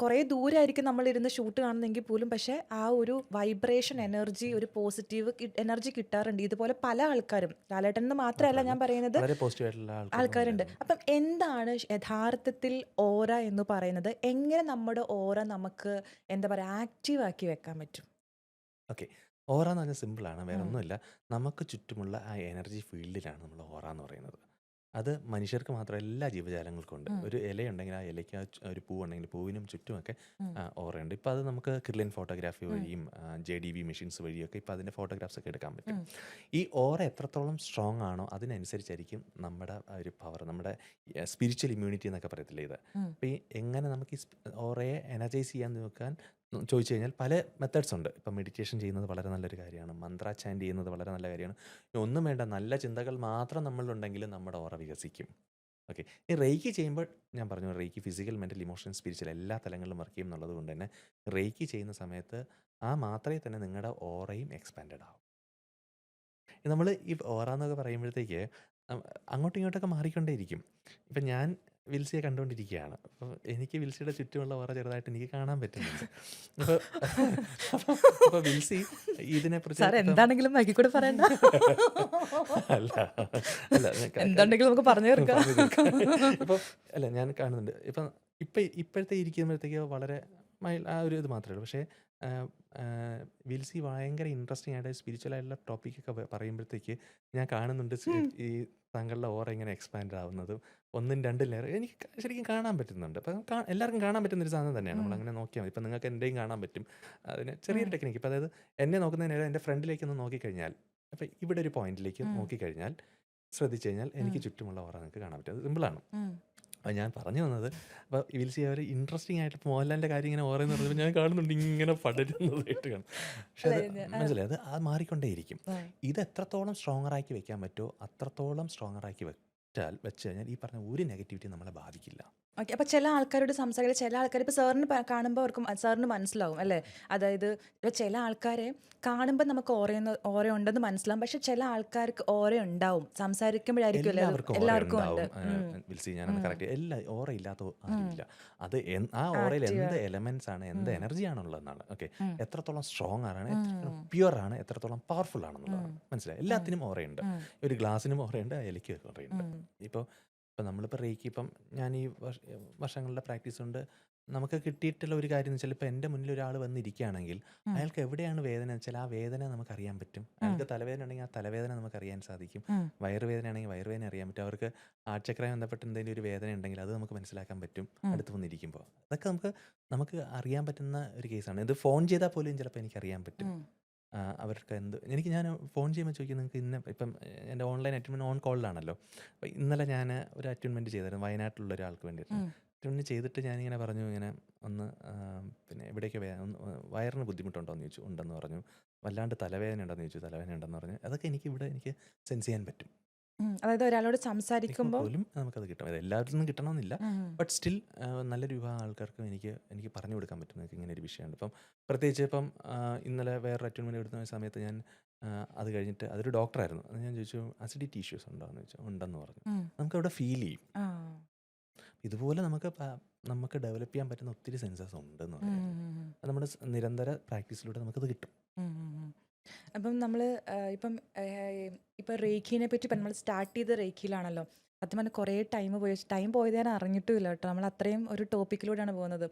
കുറേ ദൂരമായിരിക്കും നമ്മളിരുന്ന് ഷൂട്ട് കാണുന്നെങ്കിൽ പോലും, പക്ഷേ ആ ഒരു വൈബ്രേഷൻ എനർജി, ഒരു പോസിറ്റീവ് എനർജി കിട്ടാറുണ്ട്. ഇതുപോലെ പല ആൾക്കാരും, ലാലേട്ടൻ എന്ന് മാത്രമല്ല ഞാൻ പറയുന്നത്, വളരെ പോസിറ്റീവ് ആയിട്ടുള്ള ആൾക്കാരുണ്ട്. അപ്പം എന്താണ് യഥാർത്ഥത്തിൽ ഓറ എന്ന് പറയുന്നത്? എങ്ങനെ നമ്മുടെ ഓറ നമുക്ക് എന്താ പറയുക ആക്റ്റീവ് ആക്കി വെക്കാൻ പറ്റും? ഓക്കെ, ഓറ എന്ന് പറഞ്ഞാൽ സിമ്പിളാണ്, വേറെ ഉം, ഒന്നുമില്ല. നമുക്ക് ചുറ്റുമുള്ള ആ എനർജി ഫീൽഡിലാണ് നമ്മൾ ഓറ എന്ന് പറയുന്നത്. അത് മനുഷ്യർക്ക് മാത്രമല്ല എല്ലാ ജീവജാലങ്ങൾക്കും ഉണ്ട്. ഒരു ഇലയുണ്ടെങ്കിൽ ആ ഇലയ്ക്ക് ഒരു പൂവുണ്ടെങ്കിൽ പൂവിനും ചുറ്റുമൊക്കെ ഓറയുണ്ട്. ഇപ്പോൾ അത് നമുക്ക് ക്രില്ലിൻ ഫോട്ടോഗ്രാഫി വഴിയും JDV മെഷീൻസ് വഴിയൊക്കെ ഇപ്പോൾ അതിൻ്റെ ഫോട്ടോഗ്രാഫ്സ് ഒക്കെ എടുക്കാൻ പറ്റും. ഈ ഓറ എത്രത്തോളം സ്ട്രോങ് ആണോ അതിനനുസരിച്ചായിരിക്കും നമ്മുടെ ആ ഒരു പവർ, നമ്മുടെ സ്പിരിച്വൽ ഇമ്മ്യൂണിറ്റി എന്നൊക്കെ പറയത്തില്ലേ ഇത്. അപ്പോൾ ഈ എങ്ങനെ നമുക്ക് ഈ ഓറയെ എനർജൈസ് ചെയ്യാൻ നോക്കാൻ ചോദിച്ചു കഴിഞ്ഞാൽ പല മെത്തേഡ്സ് ഉണ്ട്. ഇപ്പം മെഡിറ്റേഷൻ ചെയ്യുന്നത് വളരെ നല്ലൊരു കാര്യമാണ്. മന്ത്ര ചാൻറ്റ് ചെയ്യുന്നത് വളരെ നല്ല കാര്യമാണ്. ഒന്നും വേണ്ട, നല്ല ചിന്തകൾ മാത്രം നമ്മളിലുണ്ടെങ്കിൽ നമ്മുടെ ഓറ വികസിക്കും. ഓക്കെ. ഈ റേക്കി ചെയ്യുമ്പോൾ ഞാൻ പറഞ്ഞു, reiki physical, mental, emotional, spiritual എല്ലാ തലങ്ങളിലും വർക്ക് ചെയ്യും എന്നുള്ളത് കൊണ്ട് തന്നെ റേക്കി ചെയ്യുന്ന സമയത്ത് ആ മാത്രമേ തന്നെ നിങ്ങളുടെ ഓറയും എക്സ്പാൻഡഡ് ആവും. നമ്മൾ ഈ ഓറ എന്നൊക്കെ പറയുമ്പോഴത്തേക്ക് അങ്ങോട്ടും ഇങ്ങോട്ടൊക്കെ മാറിക്കൊണ്ടേയിരിക്കും. ഇപ്പം ഞാൻ വിൽസിയെ കണ്ടുകൊണ്ടിരിക്കുകയാണ്. അപ്പോൾ എനിക്ക് വിൽസിയുടെ ചുറ്റുമുള്ള ഓറ ചെറുതായിട്ട് എനിക്ക് കാണാൻ പറ്റുന്നുണ്ട്. അപ്പോൾ അപ്പോൾ വിൽസി ഇതിനെക്കുറിച്ച് സാർ എന്താണെങ്കിലും ബാക്കി കൂടെ പറയണ്ട. അല്ല അല്ല എന്താണെങ്കിലും നമുക്ക് പറഞ്ഞു തീർക്കാം. ഇപ്പോൾ അല്ല ഞാൻ കാണുന്നുണ്ട്. ഇപ്പോഴത്തെ ഇരിക്കുമ്പോഴത്തേക്ക് വളരെ ആ ഒരു ഇത് മാത്രമേ ഉള്ളൂ. പക്ഷേ വിൽസി ഭയങ്കര ഇൻട്രസ്റ്റിംഗ് ആയിട്ട് സ്പിരിച്വൽ ആയിട്ടുള്ള ടോപ്പിക്കൊക്കെ പറയുമ്പോഴത്തേക്ക് ഞാൻ കാണുന്നുണ്ട് ഈ താങ്കളുടെ ഓറ ഇങ്ങനെ എക്സ്പാൻഡ് ആവുന്നതും 1, 2 ലെയർ എനിക്ക് ശരിക്കും കാണാൻ പറ്റുന്നുണ്ട്. അപ്പം എല്ലാവർക്കും കാണാൻ പറ്റുന്നൊരു സാധനം തന്നെയാണ്. നമ്മളങ്ങനെ നോക്കിയാൽ മതി. ഇപ്പം നിങ്ങൾക്ക് എൻ്റെയും കാണാൻ പറ്റും. അതിന് ചെറിയൊരു ടെക്നിക്ക്. ഇപ്പം അതായത് എന്നെ നോക്കുന്നതിന് എൻ്റെ ഫ്രണ്ടിലേക്ക് ഒന്ന് നോക്കിക്കഴിഞ്ഞാൽ, അപ്പം ഇവിടെ ഒരു പോയിന്റിലേക്ക് നോക്കിക്കഴിഞ്ഞാൽ ശ്രദ്ധിച്ചു കഴിഞ്ഞാൽ എനിക്ക് ചുറ്റുമുള്ള ഓറ നിങ്ങൾക്ക് കാണാൻ പറ്റും. അത് സിമ്പിളാണ്. അത് ഞാൻ പറഞ്ഞു വന്നത്, അപ്പോൾ വിൽസി അവർ ഇൻട്രസ്റ്റിംഗ് ആയിട്ട് ഇപ്പോൾ മോഹൻലാലിൻ്റെ കാര്യം ഇങ്ങനെ ഓറയെന്ന് പറഞ്ഞപ്പോൾ ഞാൻ കാണുന്നുണ്ട് ഇങ്ങനെ പടരുന്നതായിട്ട് കാണും. പക്ഷെ അത് മനസ്സിലായി, അത് മാറിക്കൊണ്ടേയിരിക്കും. ഇത് എത്രത്തോളം സ്ട്രോങ്ങറാക്കി വെക്കാൻ പറ്റുമോ അത്രത്തോളം സ്ട്രോങ്ങറാക്കി വെച്ച് കഴിഞ്ഞാൽ ഈ പറഞ്ഞ ഒരു നെഗറ്റിവിറ്റി നമ്മളെ ബാധിക്കില്ല. ഓക്കെ. അപ്പോൾ ചില ആൾക്കാരോട് സംസാരിക്കുക, ചില ആൾക്കാർ ഇപ്പോൾ സാറിന് കാണുമ്പോൾ അവർക്കും സാറിന് മനസ്സിലാവും അല്ലേ? അതായത് ഇപ്പോൾ ചില ആൾക്കാരെ കാണുമ്പോൾ നമുക്ക് ഓരയുണ്ടെന്ന് മനസ്സിലാവും. പക്ഷെ ചില ആൾക്കാർക്ക് ഓര ഉണ്ടാവും, സംസാരിക്കുമ്പോഴായിരിക്കും എല്ലാവർക്കും ഉണ്ട്. വിൽസി ഞാനൊന്ന് കറക്റ്റ് ഓറ ഇല്ലാത്ത ആരുമില്ല. അത് ആ ഓറയിൽ എന്ത് എലമെന്റ്സ് ആണ്, എന്ത് എനർജി ആണുള്ളതെന്നാണ്. ഓക്കെ. എത്രത്തോളം സ്ട്രോങ് ആണ്, എത്രത്തോളം പ്യുവർ ആണ്, എത്രത്തോളം പവർഫുൾ ആണെന്നുള്ളതാണ്. മനസ്സിലായി? എല്ലാത്തിനും ഓറയുണ്ട്. ഒരു ഗ്ലാസ്സിനും ഓറയുണ്ട്, ഇലയ്ക്ക് ഓറയുണ്ട്. ഇപ്പോൾ നമ്മളിപ്പോൾ റേക്കി ഞാൻ ഈ വർഷങ്ങളുടെ പ്രാക്ടീസ് കൊണ്ട് നമുക്ക് കിട്ടിയിട്ടുള്ള ഒരു കാര്യം എന്ന് വെച്ചാൽ, ഇപ്പോൾ എൻ്റെ മുന്നിൽ ഒരാൾ വന്നിരിക്കുകയാണെങ്കിൽ അയാൾക്ക് എവിടെയാണ് വേദന വെച്ചാൽ ആ വേദന നമുക്കറിയാൻ പറ്റും. അയാൾക്ക് തലവേദന ഉണ്ടെങ്കിൽ ആ തലവേദന നമുക്കറിയാൻ സാധിക്കും. വയറുവേദന ആണെങ്കിൽ വയറുവേദന അറിയാൻ പറ്റും. അവർക്ക് ആഴ്ചക്കറായി ബന്ധപ്പെട്ട് എന്തെങ്കിലും ഒരു വേദന ഉണ്ടെങ്കിൽ അത് നമുക്ക് മനസ്സിലാക്കാൻ പറ്റും അടുത്ത് വന്നിരിക്കുമ്പോൾ. അതൊക്കെ നമുക്ക് അറിയാൻ പറ്റുന്ന ഒരു കേസാണ്. ഇത് ഫോൺ ചെയ്താൽ പോലും ചിലപ്പോൾ എനിക്കറിയാൻ പറ്റും അവർക്ക് ഞാൻ ഫോൺ ചെയ്യുമ്പോൾ ചോദിക്കും നിങ്ങൾക്ക് ഇപ്പം എൻ്റെ ഓൺലൈൻ അറ്റൻമെൻറ്റ് ഓൺ കോളിലാണല്ലോ. അപ്പോൾ ഇന്നലെ ഞാൻ ഒരു അറ്റൻമെൻറ്റ് ചെയ്തായിരുന്നു വയനാട്ടിലുള്ള ഒരാൾക്ക് വേണ്ടിയിട്ട്. അറ്റൻമെൻറ്റ് ചെയ്തിട്ട് ഞാനിങ്ങനെ പറഞ്ഞു, ഇങ്ങനെ ഒന്ന് പിന്നെ എവിടെയൊക്കെ വയറിന് ബുദ്ധിമുട്ടുണ്ടോ എന്ന് ചോദിച്ചു. ഉണ്ടെന്ന് പറഞ്ഞു. വല്ലാണ്ട് തലവേദന ഉണ്ടെന്ന് ചോദിച്ചു. തലവേദന ഉണ്ടെന്ന് പറഞ്ഞു. അതൊക്കെ എനിക്ക് സെൻസ് ചെയ്യാൻ പറ്റും. അതായത് ഒരാളോട് സംസാരിക്കുമ്പോൾ പോലും നമുക്കത് കിട്ടും. അത് എല്ലാവരും കിട്ടണമെന്നില്ല. ബട്ട് സ്റ്റിൽ നല്ലൊരു വിഭാഗം ആൾക്കാർക്കും എനിക്ക് പറഞ്ഞു കൊടുക്കാൻ പറ്റും നിങ്ങൾക്ക് ഇങ്ങനെ ഒരു വിഷയമുണ്ട്. പ്രത്യേകിച്ച് ഇന്നലെ വേറൊരു അറ്റൻമെൻറ്റ് എടുത്ത സമയത്ത് ഞാൻ അത് കഴിഞ്ഞിട്ട് അതൊരു ഡോക്ടറായിരുന്നു. അത് ഞാൻ ചോദിച്ചു അസിഡിറ്റി ഇഷ്യൂസ് ഉണ്ടോ എന്ന് ചോദിച്ചു. ഉണ്ടെന്ന് പറഞ്ഞു. നമുക്കവിടെ ഫീൽ ചെയ്യും. ഇതുപോലെ നമുക്ക് ഡെവലപ്പ് ചെയ്യാൻ പറ്റുന്ന ഒത്തിരി സെൻസസ് ഉണ്ടെന്ന് പറയുന്നത്. അത് നമ്മുടെ നിരന്തര പ്രാക്ടീസിലൂടെ നമുക്കത് കിട്ടും. അപ്പം നമ്മൾ ഇപ്പം റേഖീനെ പറ്റി നമ്മൾ സ്റ്റാർട്ട് ചെയ്ത റേഖിയിലാണല്ലോ. സത്യം പറഞ്ഞാൽ കുറേ ടൈം പോയത് ഞാൻ അറിഞ്ഞിട്ടുമില്ല കേട്ടോ. നമ്മൾ അത്രയും ഒരു ടോപ്പിക്കിലൂടെയാണ് പോകുന്നത്.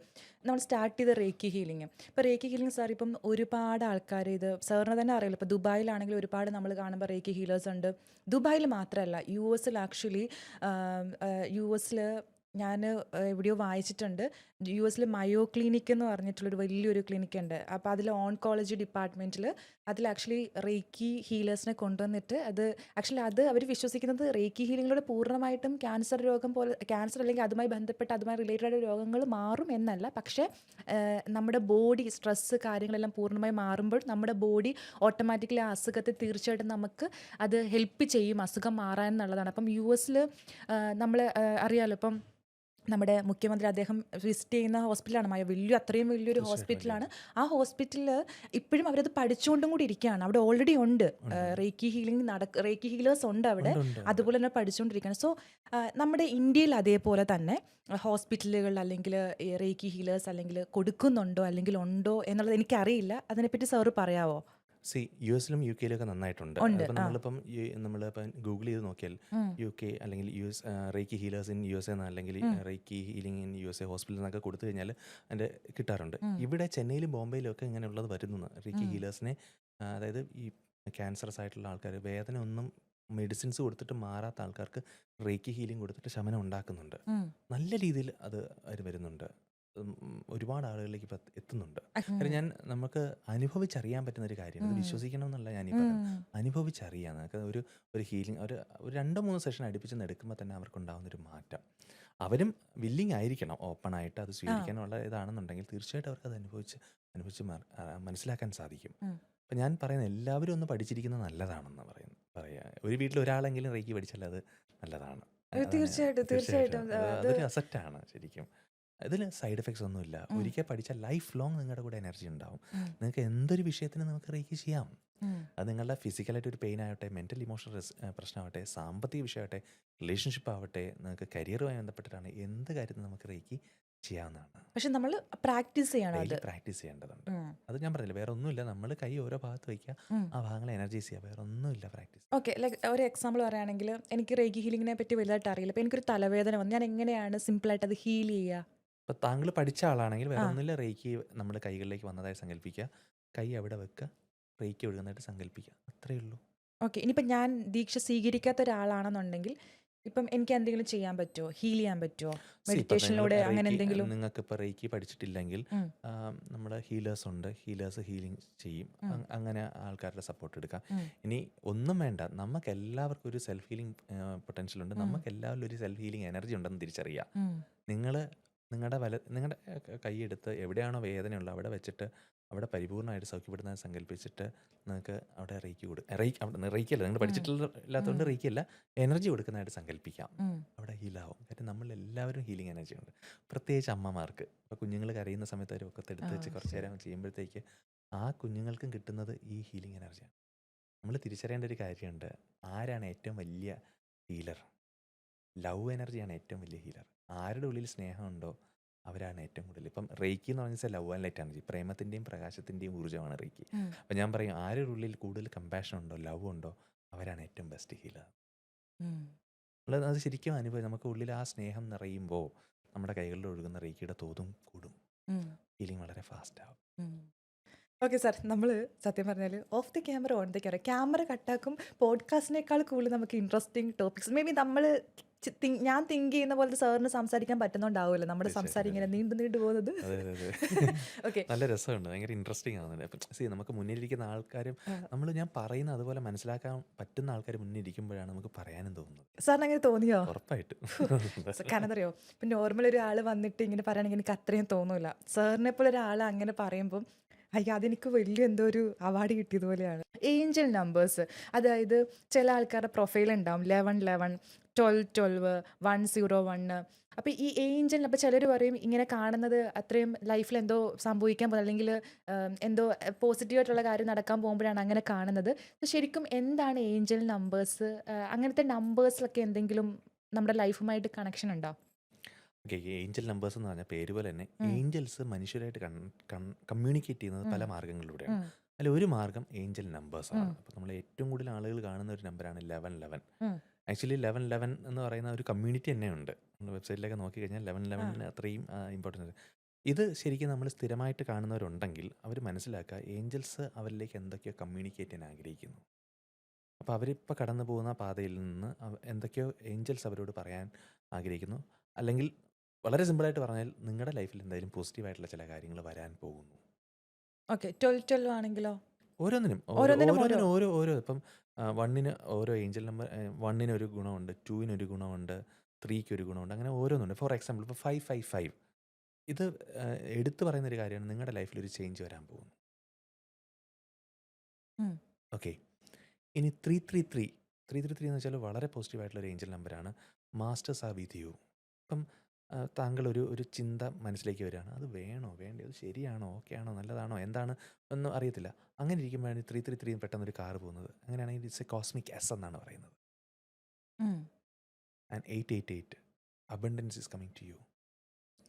നമ്മൾ സ്റ്റാർട്ട് ചെയ്ത റേക്കി ഹീലിംഗ്. ഇപ്പോൾ റേക്കി ഹീലിംഗ് സാർ ഇപ്പം ഒരുപാട് ആൾക്കാർ ഇത് സാറിന് തന്നെ അറിയില്ല. ഇപ്പോൾ ദുബായിലാണെങ്കിൽ ഒരുപാട് നമ്മൾ കാണുമ്പോൾ റേക്കി ഹീലേഴ്സ് ഉണ്ട്. ദുബായിൽ മാത്രമല്ല, US ആക്ച്വലി US ഞാൻ എവിടെയോ വായിച്ചിട്ടുണ്ട്. US മയോ ക്ലിനിക് എന്ന് പറഞ്ഞിട്ടുള്ളൊരു വലിയൊരു ക്ലിനിക്ക് ഉണ്ട്. അപ്പോൾ അതിൽ ഓൺകോളജി ഡിപ്പാർട്ട്മെൻറ്റിൽ ആക്ച്വലി റേക്കി ഹീലേഴ്സിനെ കൊണ്ടുവന്നിട്ട് അത് അവർ വിശ്വസിക്കുന്നത് റേക്കി ഹീലിങ്ങിലൂടെ പൂർണ്ണമായിട്ടും ക്യാൻസർ അല്ലെങ്കിൽ അതുമായി ബന്ധപ്പെട്ട് അതുമായി റിലേറ്റഡ് രോഗങ്ങൾ മാറും എന്നല്ല. പക്ഷേ നമ്മുടെ ബോഡി സ്ട്രെസ്സ് കാര്യങ്ങളെല്ലാം പൂർണ്ണമായി മാറുമ്പോൾ നമ്മുടെ ബോഡി ഓട്ടോമാറ്റിക്കലി ആ അസുഖത്തെ തീർച്ചയായിട്ടും നമുക്ക് അത് ഹെൽപ്പ് ചെയ്യും അസുഖം മാറാൻ എന്നുള്ളതാണ്. അപ്പം US നമ്മൾ അറിയാമല്ലോ, ഇപ്പം നമ്മുടെ മുഖ്യമന്ത്രി അദ്ദേഹം വിസിറ്റ് ചെയ്യുന്ന ഹോസ്പിറ്റലാണ് അത്രയും വലിയൊരു ഹോസ്പിറ്റലാണ്. ആ ഹോസ്പിറ്റലിൽ ഇപ്പോഴും അവരത് പഠിച്ചുകൊണ്ടും കൂടി ഇരിക്കുകയാണ്. അവിടെ ഓൾറെഡി ഉണ്ട് റേക്കി ഹീലേഴ്സ് ഉണ്ട് അവിടെ. അതുപോലെ തന്നെ പഠിച്ചുകൊണ്ടിരിക്കുകയാണ്. സോ നമ്മുടെ ഇന്ത്യയിൽ അതേപോലെ തന്നെ ഹോസ്പിറ്റലുകൾ അല്ലെങ്കിൽ റേക്കി ഹീലേഴ്സ് അല്ലെങ്കിൽ കൊടുക്കുന്നുണ്ടോ അല്ലെങ്കിൽ ഉണ്ടോ എന്നുള്ളത് എനിക്കറിയില്ല. അതിനെപ്പറ്റി സാറ് പറയാമോ? US UK നന്നായിട്ടുണ്ട്. നമ്മളിപ്പം ഗൂഗിൾ ചെയ്ത് നോക്കിയാൽ UK അല്ലെങ്കിൽ റേക്കി ഹീലേഴ്സ് ഇൻ USA അല്ലെങ്കിൽ reiki healing in USA hospital എന്നൊക്കെ കൊടുത്തു കഴിഞ്ഞാൽ അതിൻ്റെ കിട്ടാറുണ്ട്. ഇവിടെ ചെന്നൈയിലും ബോംബെയിലും ഒക്കെ ഇങ്ങനെയുള്ളത് വരുന്നു. റേക്കി ഹീലേഴ്സിനെ, അതായത് ഈ ക്യാൻസറസ് ആയിട്ടുള്ള ആൾക്കാർ വേദന ഒന്നും മെഡിസിൻസ് കൊടുത്തിട്ട് മാറാത്ത ആൾക്കാർക്ക് റേക്കി ഹീലിംഗ് കൊടുത്തിട്ട് ശമനം ഉണ്ടാക്കുന്നുണ്ട്. ഉം. നല്ല രീതിയിൽ അത് വരുന്നുണ്ട്. ഒരുപാട് ആളുകളിലേക്ക് ഇപ്പം എത്തുന്നുണ്ട്. ഉം. കാര്യം നമുക്ക് അനുഭവിച്ചറിയാൻ പറ്റുന്ന ഒരു കാര്യമാണ്. ഇത് ഉം. വിശ്വസിക്കണം എന്നല്ല ഞാനീ പറയുന്നത്. ഉം. അനുഭവിച്ചറിയാം. നമുക്ക് ഒരു ഹീലിംഗ് ഒരു 2-3 സെഷൻ അടുപ്പിച്ച് എടുക്കുമ്പോൾ തന്നെ അവർക്കുണ്ടാകുന്നൊരു മാറ്റം. അവരും വില്ലിങ് ആയിരിക്കണം ഓപ്പണായിട്ട് അത് ആ. സ്വീകരിക്കാനുള്ള ഇതാണെന്നുണ്ടെങ്കിൽ തീർച്ചയായിട്ടും അവർക്കത് അനുഭവിച്ച് മനസ്സിലാക്കാൻ സാധിക്കും. ഉം. അപ്പം ഞാൻ പറയുന്നത് എല്ലാവരും ഒന്ന് പഠിച്ചിരിക്കുന്നത് നല്ലതാണെന്ന് പറയാ. ഒരു വീട്ടിൽ ഒരാളെങ്കിലും റേക്കി പഠിച്ചാൽ അത് നല്ലതാണ്. അതാണ് തീർച്ചയായിട്ടും തീർച്ചയായിട്ടും. തീർച്ചയായിട്ടും അത് അതൊരു അസറ്റാണ് ശരിക്കും. ഇതിൽ സൈഡ് എഫക്ട്സ് ഒന്നുമില്ല. ഉം. ഒരിക്കൽ പഠിച്ചാൽ ലൈഫ് ലോങ് നിങ്ങളുടെ കൂടെ എനർജി ഉണ്ടാവും. ഉം. നിങ്ങൾക്ക് എന്തൊരു വിഷയത്തിന് നമുക്ക് റേക്കി ചെയ്യാം. ഉം. അത് നിങ്ങളുടെ ഫിസിക്കലായിട്ട് ഒരു പെയിൻ ആവട്ടെ, മെൻ്റൽ ഇമോഷണൽ പ്രശ്നമാവട്ടെ, സാമ്പത്തിക വിഷയമാവട്ടെ, റിലേഷൻഷിപ്പ് ആവട്ടെ, നിങ്ങൾക്ക് കരിയറുമായി ബന്ധപ്പെട്ടിട്ടാണ് എന്ത് കാര്യത്തിൽ നമുക്ക് റേക്കി ചെയ്യാവുന്നതാണ്. പക്ഷെ നമ്മൾ പ്രാക്ടീസ് ചെയ്യണം അത്. ഡെയിലി പ്രാക്ടീസ് ചെയ്യേണ്ടതുണ്ട്. ഉം. അത് ഞാൻ പറഞ്ഞില്ല, വേറെ ഒന്നുമില്ല. നമ്മൾ കൈ ഓരോ ഭാഗത്ത് വയ്ക്കുക, ഉം. ആ ഭാഗങ്ങളെ എനർജൈസ് ചെയ്യുക, വേറെ ഒന്നുമില്ല പ്രാക്ടീസ്. ഓക്കെ, ലൈക്ക് ഒരു എക്സാമ്പിൾ പറയുകയാണെങ്കിൽ എനിക്ക് റേക്കി ഹീലിങ്ങിനെ പറ്റി വലുതായിട്ട് അറിയില്ല. അപ്പോൾ എനിക്കൊരു തലവേദന വന്നു, ഞാൻ എങ്ങനെയാണ് സിമ്പിളായിട്ട് അത് ഹീൽ ചെയ്യുക? അപ്പോൾ താങ്കൾ പഠിച്ച ആളാണെങ്കിൽ വേറെ ആ. ഒന്നുമില്ല, റേക്കി നമ്മുടെ കൈകളിലേക്ക് വന്നതായി സങ്കല്പിക്കുക, കൈ അവിടെ വെക്കുക, റേക്കി ഒഴുകുന്നതായിട്ട് സങ്കല്പിക്കുക, അത്രയേ ഉള്ളൂ. ഓക്കെ, ഇനിയിപ്പം ഞാൻ ദീക്ഷ സ്വീകരിക്കാത്ത ഒരാളാണെന്നുണ്ടെങ്കിൽ ഇപ്പം എനിക്ക് എന്തെങ്കിലും ചെയ്യാൻ പറ്റുമോ, ഹീൽ ചെയ്യാൻ പറ്റുമോ, മെഡിറ്റേഷനിലൂടെ അങ്ങനെ എന്തെങ്കിലും? നിങ്ങൾക്ക് ഇപ്പോൾ റേക്കി പഠിച്ചിട്ടില്ലെങ്കിൽ ഉം. നമ്മുടെ ഹീലേഴ്സ് ഉണ്ട്, ഹീലേഴ്സ് ഹീലിംഗ് ചെയ്യും. അങ്ങനെ ആൾക്കാരുടെ സപ്പോർട്ട് എടുക്കാം. ഉം. ഇനി ഒന്നും വേണ്ട, നമുക്ക് എല്ലാവർക്കും ഒരു സെൽഫ് ഹീലിംഗ് പൊട്ടൻഷ്യൽ ഉണ്ട്. നമുക്ക് എല്ലാവരിലും ഒരു സെൽഫ് ഹീലിംഗ് എനർജി ഉണ്ടെന്ന് തിരിച്ചറിയുക. ഉം. നിങ്ങളുടെ കൈയെടുത്ത് എവിടെയാണോ വേദനയുള്ളത് അവിടെ വെച്ചിട്ട് അവിടെ പരിപൂർണ്ണമായിട്ട് സൗഖ്യപ്പെടുന്നത് സങ്കല്പിച്ചിട്ട് നിങ്ങൾക്ക് അവിടെ റേക്കിയല്ല, നിങ്ങൾ പഠിച്ചിട്ടില്ലാത്തതുകൊണ്ട് റേക്കിയല്ല, എനർജി കൊടുക്കുന്നതായിട്ട് സങ്കല്പിക്കാം. ഉം. അവിടെ ഹീലാവും. കാര്യം നമ്മളെല്ലാവരും ഹീലിംഗ് എനർജി ഉണ്ട്. പ്രത്യേകിച്ച് അമ്മമാർക്ക്. ഇപ്പോൾ കുഞ്ഞുങ്ങൾ കരയുന്ന സമയത്ത് അവർ ഒക്കെ എടുത്ത് വെച്ച് കുറച്ച് നേരം ചെയ്യുമ്പോഴത്തേക്ക് ആ കുഞ്ഞുങ്ങൾക്കും കിട്ടുന്നത് ഈ ഹീലിംഗ് എനർജിയാണ്. നമ്മൾ തിരിച്ചറിയേണ്ട ഒരു കാര്യമുണ്ട്, ആരാണ് ഏറ്റവും വലിയ ഹീലർ? ലവ് എനർജിയാണ് ഏറ്റവും വലിയ ഹീലർ. ആരുടെ ഉള്ളിൽ സ്നേഹമുണ്ടോ അവരാണ് ഏറ്റവും കൂടുതൽ. ഇപ്പം റേക്കി എന്ന് പറഞ്ഞാൽ ലവ് ആൻഡ് ലൈറ്റ് എനർജി, പ്രേമത്തിൻ്റെയും പ്രകാശത്തിൻ്റെയും ഊർജ്ജമാണ് റേക്കി. ഉം. അപ്പം ഞാൻ പറയും, ആരുടെ ഉള്ളിൽ കൂടുതൽ കമ്പാഷൻ ഉണ്ടോ, ലവ് ഉണ്ടോ, അവരാണ് ഏറ്റവും ബെസ്റ്റ് ഹീലർ. ഉം. അത് ശരിക്കും അനുഭവം. നമുക്ക് ഉള്ളിൽ ആ സ്നേഹം നിറയുമ്പോൾ നമ്മുടെ കൈകളിൽ ഒഴുകുന്ന റേക്കിയുടെ തോതും കൂടും, ഉം. ഹീലിംഗ് വളരെ ഫാസ്റ്റ് ആവും. ഓക്കെ സാർ, നമ്മൾ സത്യം പറഞ്ഞാൽ off the camera on the camera കട്ടാക്കും പോഡ്കാസ്റ്റിനേക്കാൾ കൂടുതൽ നമുക്ക് ഇൻട്രസ്റ്റിംഗ് ടോപ്പിക്സ് മേ ബി നമ്മൾ ഞാൻ തിങ്ക് ചെയ്യുന്ന പോലത്തെ സാറിന് സംസാരിക്കാൻ പറ്റുന്നുണ്ടാവുമല്ലോ നമ്മുടെ സംസാരം ഇങ്ങനെ നീണ്ടു പോകുന്നത്. അതെ അതെ അതെ ഓക്കെ, നല്ല രസമുണ്ട്, ഭയങ്കര ഇൻട്രസ്റ്റിംഗ് ആവുന്നുണ്ട്. നമുക്ക് മുന്നിലിരിക്കുന്ന ആൾക്കാരും ഞാൻ പറയുന്ന അതുപോലെ മനസ്സിലാക്കാൻ പറ്റുന്ന ആൾക്കാർ മുന്നിലിരിക്കുമ്പോഴാണ് നമുക്ക് പറയാനും തോന്നുന്നത്. സാറിന് അങ്ങനെ തോന്നിയോ? ഉറപ്പായിട്ടും. കാരണം അറിയോ, ഇപ്പം നോർമൽ ഒരാൾ വന്നിട്ട് ഇങ്ങനെ പറയുകയാണെങ്കിൽ എനിക്ക് അത്രയും തോന്നൂല. സാറിനെ പോലെ ഒരാൾ അങ്ങനെ പറയുമ്പം അയ്യോ അതെനിക്ക് വലിയ എന്തോ ഒരു അവാർഡ് കിട്ടിയതുപോലെയാണ്. ഏഞ്ചൽ നമ്പേഴ്സ്, അതായത് ചില ആൾക്കാരുടെ പ്രൊഫൈൽ ഉണ്ടാവും 1111, 1212, 101. അപ്പോൾ ഈ ഏഞ്ചൽ, അപ്പോൾ ചിലർ പറയും ഇങ്ങനെ കാണുന്നത് അത്രയും ലൈഫിൽ എന്തോ സംഭവിക്കാൻ പോകുന്നത് അല്ലെങ്കിൽ എന്തോ പോസിറ്റീവായിട്ടുള്ള കാര്യം നടക്കാൻ പോകുമ്പോഴാണ് അങ്ങനെ കാണുന്നത്. ശരിക്കും എന്താണ് ഏഞ്ചൽ നമ്പേഴ്സ്? അങ്ങനത്തെ നമ്പേഴ്സിലൊക്കെ എന്തെങ്കിലും നമ്മുടെ ലൈഫുമായിട്ട് കണക്ഷൻ ഉണ്ടോ? ഓക്കെ, ഏഞ്ചൽ നമ്പേഴ്സ് എന്ന് പറഞ്ഞാൽ പേര് പോലെ തന്നെ ഏഞ്ചൽസ് മനുഷ്യരായിട്ട് കമ്മ്യൂണിക്കേറ്റ് ചെയ്യുന്നത് പല മാർഗങ്ങളിലൂടെയാണ്. അതിൽ ഒരു മാർഗം ഏഞ്ചൽ നമ്പേഴ്സ് ആണ്. അപ്പോൾ നമ്മൾ ഏറ്റവും കൂടുതൽ ആളുകൾ കാണുന്ന ഒരു നമ്പറാണ് 1111. ആക്ച്വലി 1111 എന്ന് പറയുന്ന ഒരു കമ്മ്യൂണിറ്റി തന്നെ ഉണ്ട്. നമ്മൾ വെബ്സൈറ്റിലൊക്കെ നോക്കിക്കഴിഞ്ഞാൽ 1111 അത്രയും ഇമ്പോർട്ടൻസ്. ഇത് ശരിക്കും നമ്മൾ സ്ഥിരമായിട്ട് കാണുന്നവരുണ്ടെങ്കിൽ അവർ മനസ്സിലാക്കുക, ഏഞ്ചൽസ് അവരിലേക്ക് എന്തൊക്കെയോ കമ്മ്യൂണിക്കേറ്റ് ചെയ്യാൻ ആഗ്രഹിക്കുന്നു. അപ്പോൾ അവരിപ്പോൾ കടന്നു പോകുന്ന പാതയിൽ നിന്ന് എന്തൊക്കെയോ ഏഞ്ചൽസ് അവരോട് പറയാൻ ആഗ്രഹിക്കുന്നു. അല്ലെങ്കിൽ വളരെ സിമ്പിളായിട്ട് പറഞ്ഞാൽ നിങ്ങളുടെ ലൈഫിൽ എന്തായാലും പോസിറ്റീവായിട്ടുള്ള ചില കാര്യങ്ങൾ വരാൻ പോകുന്നു. ഓക്കെ, 1212 ആണെങ്കിലോ? ഓരോന്നിനും ഓരോ ഇപ്പം 1ന് ഓരോ ഏഞ്ചൽ നമ്പർ, 1ന് ഒരു ഗുണമുണ്ട്, 2ന് ഒരു ഗുണമുണ്ട്, 3ക്ക് ഒരു ഗുണമുണ്ട്, അങ്ങനെ ഓരോന്നുണ്ട്. ഫോർ എക്സാമ്പിൾ ഇപ്പോൾ 555 ഇത് എടുത്തു പറയുന്നൊരു കാര്യമാണ്, നിങ്ങളുടെ ലൈഫിൽ ഒരു ചേഞ്ച് വരാൻ പോകുന്നു. ഓക്കെ, ഇനി 333 എന്ന് വെച്ചാൽ വളരെ പോസിറ്റീവായിട്ടുള്ള ഒരു ഏഞ്ചൽ നമ്പറാണ്. Masters are with you. ഇപ്പം താങ്കൾ ഒരു ചിന്ത മനസ്സിലേക്ക് വരികയാണ്, അത് വേണോ വേണ്ടേ, അത് ശരിയാണോ, ഓക്കെ ആണോ, നല്ലതാണോ, എന്താണ് ഒന്നും അറിയത്തില്ല. അങ്ങനെ ഇരിക്കുമ്പോഴാണ് 333 പെട്ടെന്നൊരു കാറ് പോകുന്നത്. അങ്ങനെയാണെങ്കിൽ ഇറ്റ്സ് എ കോസ്മിക് എസ് എന്നാണ് പറയുന്നത്. And 888 abundance is coming to you.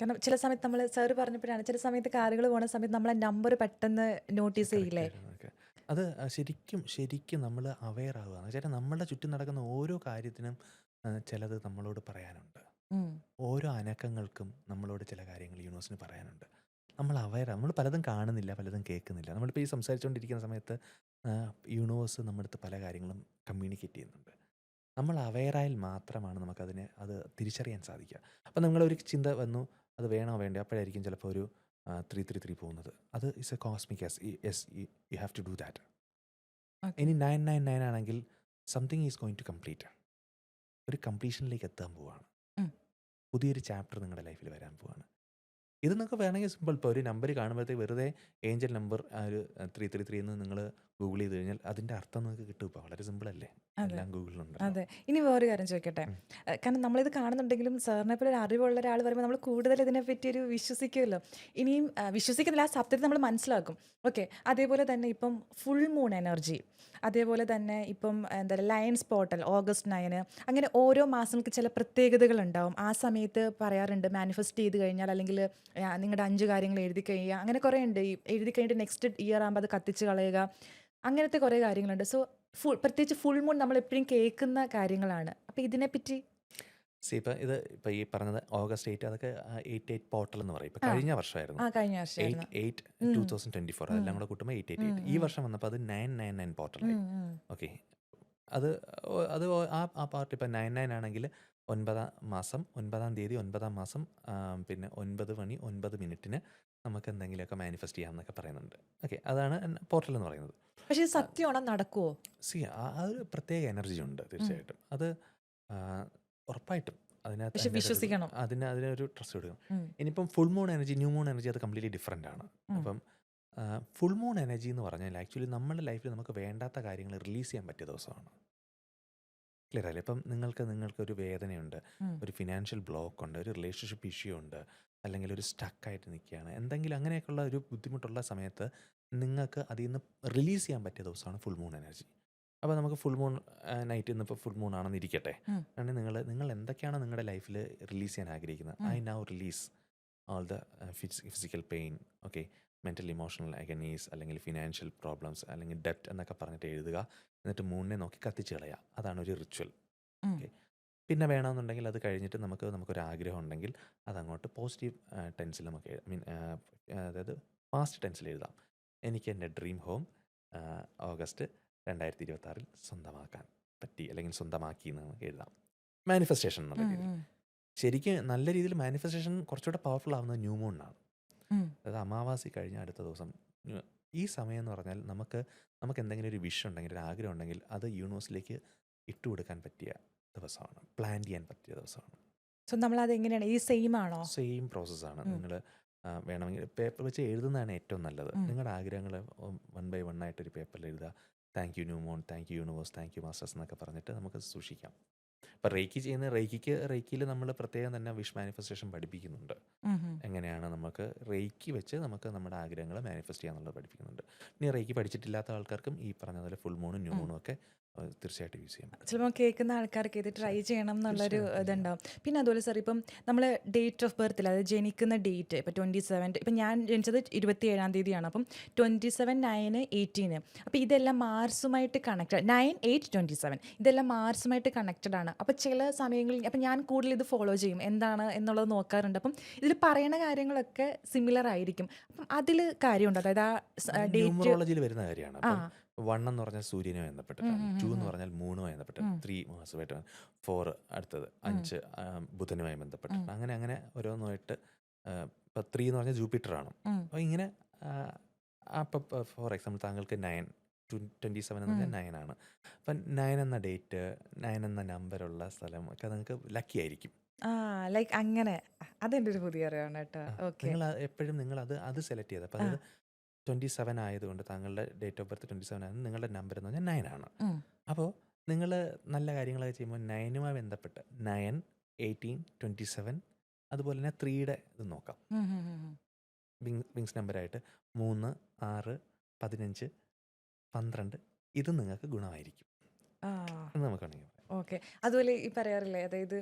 കാരണം ചില സമയത്ത് നമ്മൾ സാറ് പറഞ്ഞപ്പോഴാണ് ചില സമയത്ത് കാറുകൾ പോകുന്ന സമയത്ത് നമ്മളെ നമ്പർ പെട്ടെന്ന് നോട്ടീസ് ചെയ്യില്ലേ? അത് ശരിക്കും നമ്മൾ അവെയർ ആവുക എന്ന് വെച്ചാൽ നമ്മളുടെ ചുറ്റും നടക്കുന്ന ഓരോ കാര്യത്തിനും ചിലത് നമ്മളോട് പറയാനുണ്ട്. ഓരോ അനക്കങ്ങൾക്കും നമ്മളോട് ചില കാര്യങ്ങൾ യൂണിവേഴ്സിന് പറയാനുണ്ട്. നമ്മൾ അവെയർ, നമ്മൾ പലതും കാണുന്നില്ല, പലതും കേൾക്കുന്നില്ല. നമ്മളിപ്പോൾ ഈ സംസാരിച്ചുകൊണ്ടിരിക്കുന്ന സമയത്ത് യൂണിവേഴ്സ് നമ്മുടെ അടുത്ത് പല കാര്യങ്ങളും കമ്മ്യൂണിക്കേറ്റ് ചെയ്യുന്നുണ്ട്. നമ്മൾ അവെയറായാൽ മാത്രമാണ് നമുക്കതിനെ അത് തിരിച്ചറിയാൻ സാധിക്കുക. അപ്പം നിങ്ങളൊരു ചിന്ത വന്നു, അത് വേണോ വേണ്ടയോ, അപ്പോഴായിരിക്കും ചിലപ്പോൾ ഒരു 333 പോകുന്നത്. അത് is a cosmic yes, you have to do that. Okay. ഇനി 999 ആണെങ്കിൽ something is going to complete. ഒരു കംപ്ലീഷനിലേക്ക് എത്താൻ പോവുകയാണ്. ഉം. പുതിയൊരു ചാപ്റ്റർ നിങ്ങളുടെ ലൈഫിൽ വരാൻ പോവുകയാണ്. ഇത് നിങ്ങൾക്ക് വേണമെങ്കിൽ സിമ്പിൾ, ഇപ്പോൾ ഒരു നമ്പർ കാണുമ്പോഴത്തേക്ക് വെറുതെ ഏഞ്ചൽ നമ്പർ ഒരു 333 എന്ന് നിങ്ങൾ ഗൂഗിൾ ചെയ്ത് കഴിഞ്ഞാൽ അതിൻ്റെ അർത്ഥം നിങ്ങൾക്ക് കിട്ടും. ഇപ്പോൾ വളരെ സിമ്പിളല്ലേ, അതെ. എല്ലാം ഗൂഗിളിലുണ്ടല്ലോ. അതെ. ഇനി വേറൊരു കാര്യം ചോദിക്കട്ടെ? ഉം. കാരണം നമ്മളിത് കാണുന്നുണ്ടെങ്കിലും സാറിനെ പോലെ ഒരു അറിവുള്ള ഒരാൾ പറയുമ്പോൾ നമ്മൾ കൂടുതൽ ഇതിനെപ്പറ്റി ഒരു വിശ്വസിക്കുമല്ലോ. ഇനിയും വിശ്വസിക്കുന്നില്ല, ആ സത്യത്തെ നമ്മൾ മനസ്സിലാക്കും. ഓക്കെ. അതേപോലെ തന്നെ ഇപ്പം ഫുൾ മൂൺ എനർജി, അതേപോലെ തന്നെ ഇപ്പം എന്താ പറയുക ലയൺസ് പോർട്ടൽ ഓഗസ്റ്റ് 9 അങ്ങനെ ഓരോ മാസങ്ങൾക്ക് ചില പ്രത്യേകതകളുണ്ടാവും. ആ സമയത്ത് പറയാറുണ്ട് മാനിഫെസ്റ്റ് ചെയ്ത് കഴിഞ്ഞാൽ അല്ലെങ്കിൽ നിങ്ങളുടെ 5 കാര്യങ്ങൾ എഴുതി കഴിയുക, അങ്ങനെ കുറേ ഉണ്ട്. ഈ എഴുതി കഴിഞ്ഞിട്ട് നെക്സ്റ്റ് ഇയർ ആകുമ്പോൾ അത് കത്തിച്ച് കളയുക, അങ്ങനത്തെ കുറേ കാര്യങ്ങളുണ്ട്. സോ പ്രത്യേകിച്ച് ഫുൾ മൂൺ നമ്മൾ എപ്പോഴും കേൾക്കുന്ന കാര്യങ്ങളാണ്. അപ്പോൾ ഇതിനെപ്പറ്റി ഇപ്പം ഈ പറഞ്ഞത് ഓഗസ്റ്റ് 8 അതൊക്കെ 88 പോർട്ടൽ എന്ന് പറയും. ഇപ്പം ആ കഴിഞ്ഞ വർഷമായിരുന്നു കഴിഞ്ഞ വർഷമായിരുന്നു. 8/8/2024, അതെല്ലാം കൂടെ കൂട്ടുമ്പോൾ 888. ഈ വർഷം വന്നപ്പോൾ അത് 999 പോർട്ടലായി. ഓക്കെ. അത് അത് ആ പാർട്ട് ഇപ്പം 99 ആണെങ്കിൽ 9 മാസം 9 തീയതി 9 മാസം പിന്നെ 9 മണി 9 മിനിറ്റിന് നമുക്ക് എന്തെങ്കിലുമൊക്കെ മാനിഫെസ്റ്റ് ചെയ്യാം എന്നൊക്കെ പറയുന്നുണ്ട്. ഓക്കെ, അതാണ് പോർട്ടൽ എന്ന് പറയുന്നത്. പക്ഷേ ഇത് സത്യമാണോ, നടക്കുമോ? ആ ഒരു പ്രത്യേക എനർജി ഉണ്ട് തീർച്ചയായിട്ടും. അത് ഉറപ്പായിട്ടും അതിനകത്ത് പക്ഷെ വിശ്വസിക്കണം. അതിനൊരു ട്രസ്റ്റ് കൊടുക്കണം. ഇനിയിപ്പം full moon energy, new moon energy അത് കംപ്ലീറ്റ്ലി ഡിഫറെൻ്റ് ആണ്. അപ്പം ഫുൾ മൂൺ എനർജി എന്ന് പറഞ്ഞാൽ ആക്ച്വലി നമ്മുടെ ലൈഫിൽ നമുക്ക് വേണ്ടാത്ത കാര്യങ്ങൾ റിലീസ് ചെയ്യാൻ പറ്റിയ ദിവസമാണ്. ക്ലിയർ അല്ലേ? ഇപ്പം നിങ്ങൾക്കൊരു വേദനയുണ്ട്, ഒരു ഫിനാൻഷ്യൽ ബ്ലോക്ക് ഉണ്ട്, ഒരു റിലേഷൻഷിപ്പ് ഇഷ്യൂ ഉണ്ട്, അല്ലെങ്കിൽ ഒരു സ്റ്റക്കായിട്ട് നിൽക്കുകയാണ്, എന്തെങ്കിലും അങ്ങനെയൊക്കെയുള്ള ഒരു ബുദ്ധിമുട്ടുള്ള സമയത്ത് നിങ്ങൾക്ക് അതിൽ നിന്ന് റിലീസ് ചെയ്യാൻ പറ്റിയ ദിവസമാണ് ഫുൾ മൂൺ എനർജി. അപ്പോൾ നമുക്ക് ഫുൾ മൂൺ നൈറ്റ് ഇന്നിപ്പോൾ ഫുൾ മൂൺ ആണെന്ന് ഇരിക്കട്ടെ, കാരണം നിങ്ങൾ എന്തൊക്കെയാണോ നിങ്ങളുടെ ലൈഫിൽ റിലീസ് ചെയ്യാൻ ആഗ്രഹിക്കുന്നത്, I now release all the physical pain, okay, mental emotional agonies, അല്ലെങ്കിൽ ഫിനാൻഷ്യൽ പ്രോബ്ലംസ്, അല്ലെങ്കിൽ ഡെപ്റ്റ് എന്നൊക്കെ പറഞ്ഞിട്ട് എഴുതുക. എന്നിട്ട് മൂണിനെ നോക്കി കത്തിച്ച് കളയുക. അതാണ് ഒരു റിച്വൽ. ഓക്കെ. പിന്നെ വേണമെന്നുണ്ടെങ്കിൽ അത് കഴിഞ്ഞിട്ട് നമുക്കൊരു ആഗ്രഹം ഉണ്ടെങ്കിൽ അതങ്ങോട്ട് പോസിറ്റീവ് ടെൻസിൽ നമുക്ക് അതായത് പാസ്റ്റ് ടെൻസിൽ എഴുതാം. എനിക്ക് എൻ്റെ ഡ്രീം ഹോം ഓഗസ്റ്റ് 2026 സ്വന്തമാക്കാൻ പറ്റി, അല്ലെങ്കിൽ സ്വന്തമാക്കി എന്ന് നമുക്ക് എഴുതാം. മാനിഫെസ്റ്റേഷൻ എന്നുള്ള രീതിയിൽ. ശരിക്കും നല്ല രീതിയിൽ മാനിഫെസ്റ്റേഷൻ കുറച്ചുകൂടെ പവർഫുൾ ആവുന്നത് ന്യൂ മൂണിനാണ്. അതായത് അമാവാസി കഴിഞ്ഞ അടുത്ത ദിവസം. ഈ സമയം എന്ന് പറഞ്ഞാൽ നമുക്ക് എന്തെങ്കിലും ഒരു വിഷ് ഉണ്ടെങ്കിൽ, ഒരു ആഗ്രഹം ഉണ്ടെങ്കിൽ, അത് യൂണിവേഴ്സിലേക്ക് ഇട്ടുകൊടുക്കാൻ പറ്റിയ ദിവസമാണ്, പ്ലാൻ ചെയ്യാൻ പറ്റിയ ദിവസമാണ്. സോ നമ്മളത് എങ്ങനെയാണ്, ഈ സെയിം ആണോ? സെയിം പ്രോസസ്സാണ്. നിങ്ങൾ വേണമെങ്കിൽ പേപ്പർ വെച്ച് എഴുതുന്നതാണ് ഏറ്റവും നല്ലത്. നിങ്ങളുടെ ആഗ്രഹങ്ങൾ 1 by 1 ആയിട്ടൊരു പേപ്പറിൽ എഴുതുക. Thank you new moon, thank you universe, thank you masters എന്നൊക്കെ പറഞ്ഞിട്ട് നമുക്ക് സൂക്ഷിക്കാം. ഇപ്പം റേക്കിയിൽ നമ്മൾ പ്രത്യേകം തന്നെ വിഷ് മാനിഫെസ്റ്റേഷൻ പഠിപ്പിക്കുന്നുണ്ട്. എങ്ങനെയാണ് നമുക്ക് റേക്കി വെച്ച് നമുക്ക് നമ്മുടെ ആഗ്രഹങ്ങൾ മാനിഫെസ്റ്റ് ചെയ്യാന്നുള്ളത് പഠിപ്പിക്കുന്നുണ്ട്. ഇനി റേക്കി പഠിച്ചിട്ടില്ലാത്ത ആൾക്കാർക്കും ഈ പറഞ്ഞതുപോലെ ഫുൾ മൂണും ന്യൂ മൂണും ഒക്കെ തീർച്ചയായിട്ടും യൂസ് ചെയ്യാം. ചിലപ്പോൾ കേൾക്കുന്ന ആൾക്കാർക്ക് ഇത് ട്രൈ ചെയ്യണം എന്നുള്ളൊരു ഇതുണ്ടാവും. പിന്നെ അതുപോലെ സാർ, ഇപ്പം നമ്മൾ ഡേറ്റ് ഓഫ് ബർത്തിൽ, അതായത് ജനിക്കുന്ന ഡേറ്റ്, ഇപ്പം 27, ഇപ്പം ഞാൻ ജനിച്ചത് 27-ാം തീയതിയാണ്. അപ്പം 27/9/18. അപ്പോൾ ഇതെല്ലാം മാർസുമായിട്ട് കണക്റ്റഡ്. 9/8/27 ഇതെല്ലാം മാർസുമായിട്ട് കണക്റ്റഡ് ആണ്. അപ്പോൾ ചില സമയങ്ങളിൽ അപ്പം ഞാൻ കൂടുതൽ ഇത് ഫോളോ ചെയ്യും, എന്താണ് എന്നുള്ളത് നോക്കാറുണ്ട്. അപ്പം ഇതിൽ പറയുന്ന കാര്യങ്ങളൊക്കെ സിമിലർ ആയിരിക്കും. അപ്പം അതിൽ കാര്യമുണ്ട്, അതായത് ആ ഡേറ്റ് ന്യൂമറോളജിയിൽ വരുന്ന കാര്യമാണ്. അപ്പം 1 എന്ന് പറഞ്ഞാൽ സൂര്യനുമായി ബന്ധപ്പെട്ടിട്ടാണ്, 2 എന്ന് പറഞ്ഞാൽ മൂണുമായി ബന്ധപ്പെട്ടാണ്, 3 മാസമായിട്ടാണ്, 4 അടുത്തത് 5 ബുധനുമായി ബന്ധപ്പെട്ടിട്ടാണ്, അങ്ങനെ ഓരോന്നുമായിട്ട്. ഇപ്പം 3 എന്ന് പറഞ്ഞാൽ ജൂപ്പിറ്ററാണ്. അപ്പോൾ ഇങ്ങനെ അപ്പം ഫോർ എക്സാമ്പിൾ താങ്കൾക്ക് 9/27 എന്ന് പറഞ്ഞാൽ 9 ആണ്. അപ്പം 9 എന്ന ഡേറ്റ്, 9 എന്ന നമ്പറുള്ള സ്ഥലം ഒക്കെ നിങ്ങൾക്ക് ലക്കി ആയിരിക്കും. ലൈക്ക് അങ്ങനെ. അതെൻ്റെ ഒരു പുതിയ അറിവാണ് കേട്ടോ. ഓക്കെ. നിങ്ങൾ എപ്പോഴും അത് സെലക്ട് ചെയ്ത്, അപ്പോൾ അത് 27 ആയതുകൊണ്ട് താങ്കളുടെ ഡേറ്റ് ഓഫ് ബർത്ത് 27 ആയത്, നിങ്ങളുടെ നമ്പർ എന്ന് പറഞ്ഞാൽ 9 ആണ്. അപ്പോൾ നിങ്ങൾ നല്ല കാര്യങ്ങളൊക്കെ ചെയ്യുമ്പോൾ 9മായി ബന്ധപ്പെട്ട് 9, 18, 27, അതുപോലെ തന്നെ 3യുടെ ഇത് നോക്കാം. വിങ്സ് നമ്പറായിട്ട് 3, 6, 15, 12 ഇത് നിങ്ങൾക്ക് ഗുണമായിരിക്കും എന്ന് നമുക്കാണെങ്കിൽ പറയാം. ഓക്കെ. അതുപോലെ ഈ പറയാറില്ലേ, അതായത്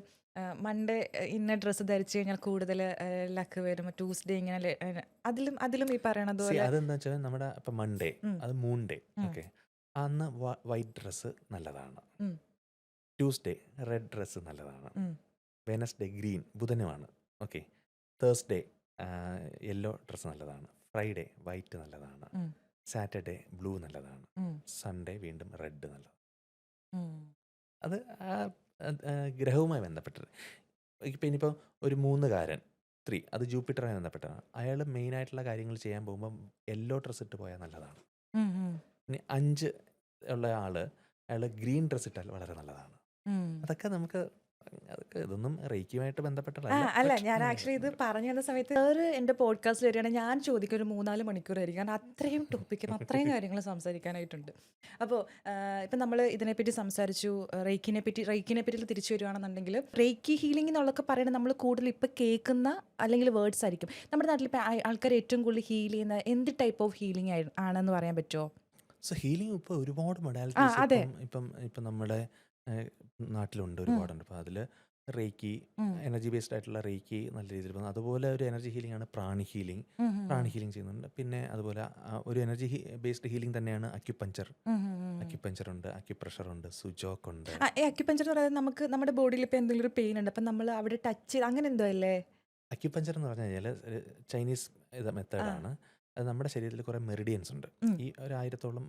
മൺഡേ ഇന്ന ഡ്രസ്സ് ധരിച്ചു കഴിഞ്ഞാൽ കൂടുതൽ ലക്ക് വരും, ട്യൂസ്ഡേ ഇങ്ങനെ അതിലും ഈ പറയണത് പോലെ. അതെന്താ വെച്ചാൽ നമ്മുടെ ഇപ്പം മൺഡേ അത് മൂൺ ഡേ, ഓക്കെ, അന്ന് വൈറ്റ് ഡ്രസ്സ് നല്ലതാണ്. ട്യൂസ്ഡേ റെഡ് ഡ്രസ്സ് നല്ലതാണ്. വെനസ്ഡേ ഗ്രീൻ ബുധനുമാണ്. ഓക്കെ. തേഴ്സ്ഡേ യെല്ലോ ഡ്രസ്സ് നല്ലതാണ്. ഫ്രൈഡേ വൈറ്റ് നല്ലതാണ്. സാറ്റർഡേ ബ്ലൂ നല്ലതാണ്. സൺഡേ വീണ്ടും റെഡ് നല്ലതാണ്. അത് ആ ഗ്രഹവുമായി ബന്ധപ്പെട്ടത്. ഇപ്പം ഇനിയിപ്പോൾ ഒരു 3കാരൻ 3 അത് ജൂപ്പിറ്ററുമായി ബന്ധപ്പെട്ടതാണ്. അയാൾ മെയിനായിട്ടുള്ള കാര്യങ്ങൾ ചെയ്യാൻ പോകുമ്പം യെല്ലോ ഡ്രസ്സ് ഇട്ട് പോയാൽ നല്ലതാണ്. ഉം, ഉം, ഇനി 5 ഉള്ള അയാൾ ഗ്രീൻ ഡ്രസ്സ് ഇട്ടാൽ വളരെ നല്ലതാണ്. ഉം. അതൊക്കെ ഇതൊന്നും റേക്കിയുമായിട്ട് ആ ബന്ധപ്പെട്ടതല്ല. അല്ല, ബട്ട് ഞാൻ അങ്ങനെ ആക്ച്വലി ഇത് വരുന്നുണ്ട്. പറഞ്ഞു തന്ന സമയത്ത് സാറ് എൻ്റെ പോഡ്കാസ്റ്റിൽ വരികയാണെങ്കിൽ ഞാൻ ചോദിക്കും ഒരു 3-4 മണിക്കൂറായിരിക്കും. കാരണം അത്രയും ടോപ്പിക്കും അത്രയും കാര്യങ്ങൾ സംസാരിക്കാനായിട്ടുണ്ട്. അപ്പോൾ ഇപ്പം നമ്മൾ ഇതിനെപ്പറ്റി സംസാരിച്ചു. റേക്കിനെ പറ്റി തിരിച്ചു വരുവാണെന്നുണ്ടെങ്കിൽ റേക്കി ഹീലിംഗ് എന്നുള്ളതൊക്കെ പറയുന്നത് നമ്മൾ കൂടുതൽ ഇപ്പം കേൾക്കുന്ന അല്ലെങ്കിൽ വേർഡ്സ് ആയിരിക്കും. നമ്മുടെ നാട്ടിൽ ഇപ്പം ആൾക്കാർ ഏറ്റവും കൂടുതൽ ഹീൽ ചെയ്യുന്ന എന്ത് ടൈപ്പ് ഓഫ് ഹീലിംഗ് ആണെന്ന് പറയാൻ പറ്റുമോ? സോ ഹീലിംഗ് ഇപ്പോൾ ഒരുപാട് ആ മൊഡാലിറ്റീസ് അതെ. ഇപ്പം നമ്മുടെ നാട്ടിലുണ്ട്, ഒരുപാടുണ്ട്. അപ്പോൾ അതിൽ റേക്കി, ഉം, എനർജി ബേസ്ഡ് ആയിട്ടുള്ള റേക്കി നല്ല രീതിയിൽ പോകുന്നു. അതുപോലെ ഒരു എനർജി ഹീലിംഗ് ആണ് പ്രാണി ഹീലിംഗ്. ഉം, ഉം, പ്രാണി ഹീലിംഗ് ചെയ്യുന്നുണ്ട്. പിന്നെ അതുപോലെ ഒരു എനർജി ബേസ്ഡ് ഹീലിംഗ് തന്നെയാണ് അക്യുപഞ്ചർ. ഉം, ഉം, ഉം. അക്യുപഞ്ചർ ഉണ്ട്, അക്യുപ്രഷർ ഉണ്ട്, സുജോക്ക് ഉണ്ട്. ഈ അക്യുപഞ്ചർ എന്ന് പറയുന്നത് നമുക്ക് നമ്മുടെ ബോഡിയിൽ ഇപ്പോൾ എന്തെങ്കിലും ഒരു പെയിൻ ഉണ്ട് അപ്പം നമ്മൾ അവിടെ ടച്ച് ചെയ്ത് അങ്ങനെ എന്തോ അല്ലേ? അക്യുപഞ്ചർ എന്ന് പറഞ്ഞു കഴിഞ്ഞാൽ ഒരു ചൈനീസ് ആ. മെത്തേഡാണ്. അത് നമ്മുടെ ശരീരത്തിൽ കുറേ മെറിഡിയൻസ് ഉണ്ട്. ഉം, ഈ ഒരു 1000-ഓളം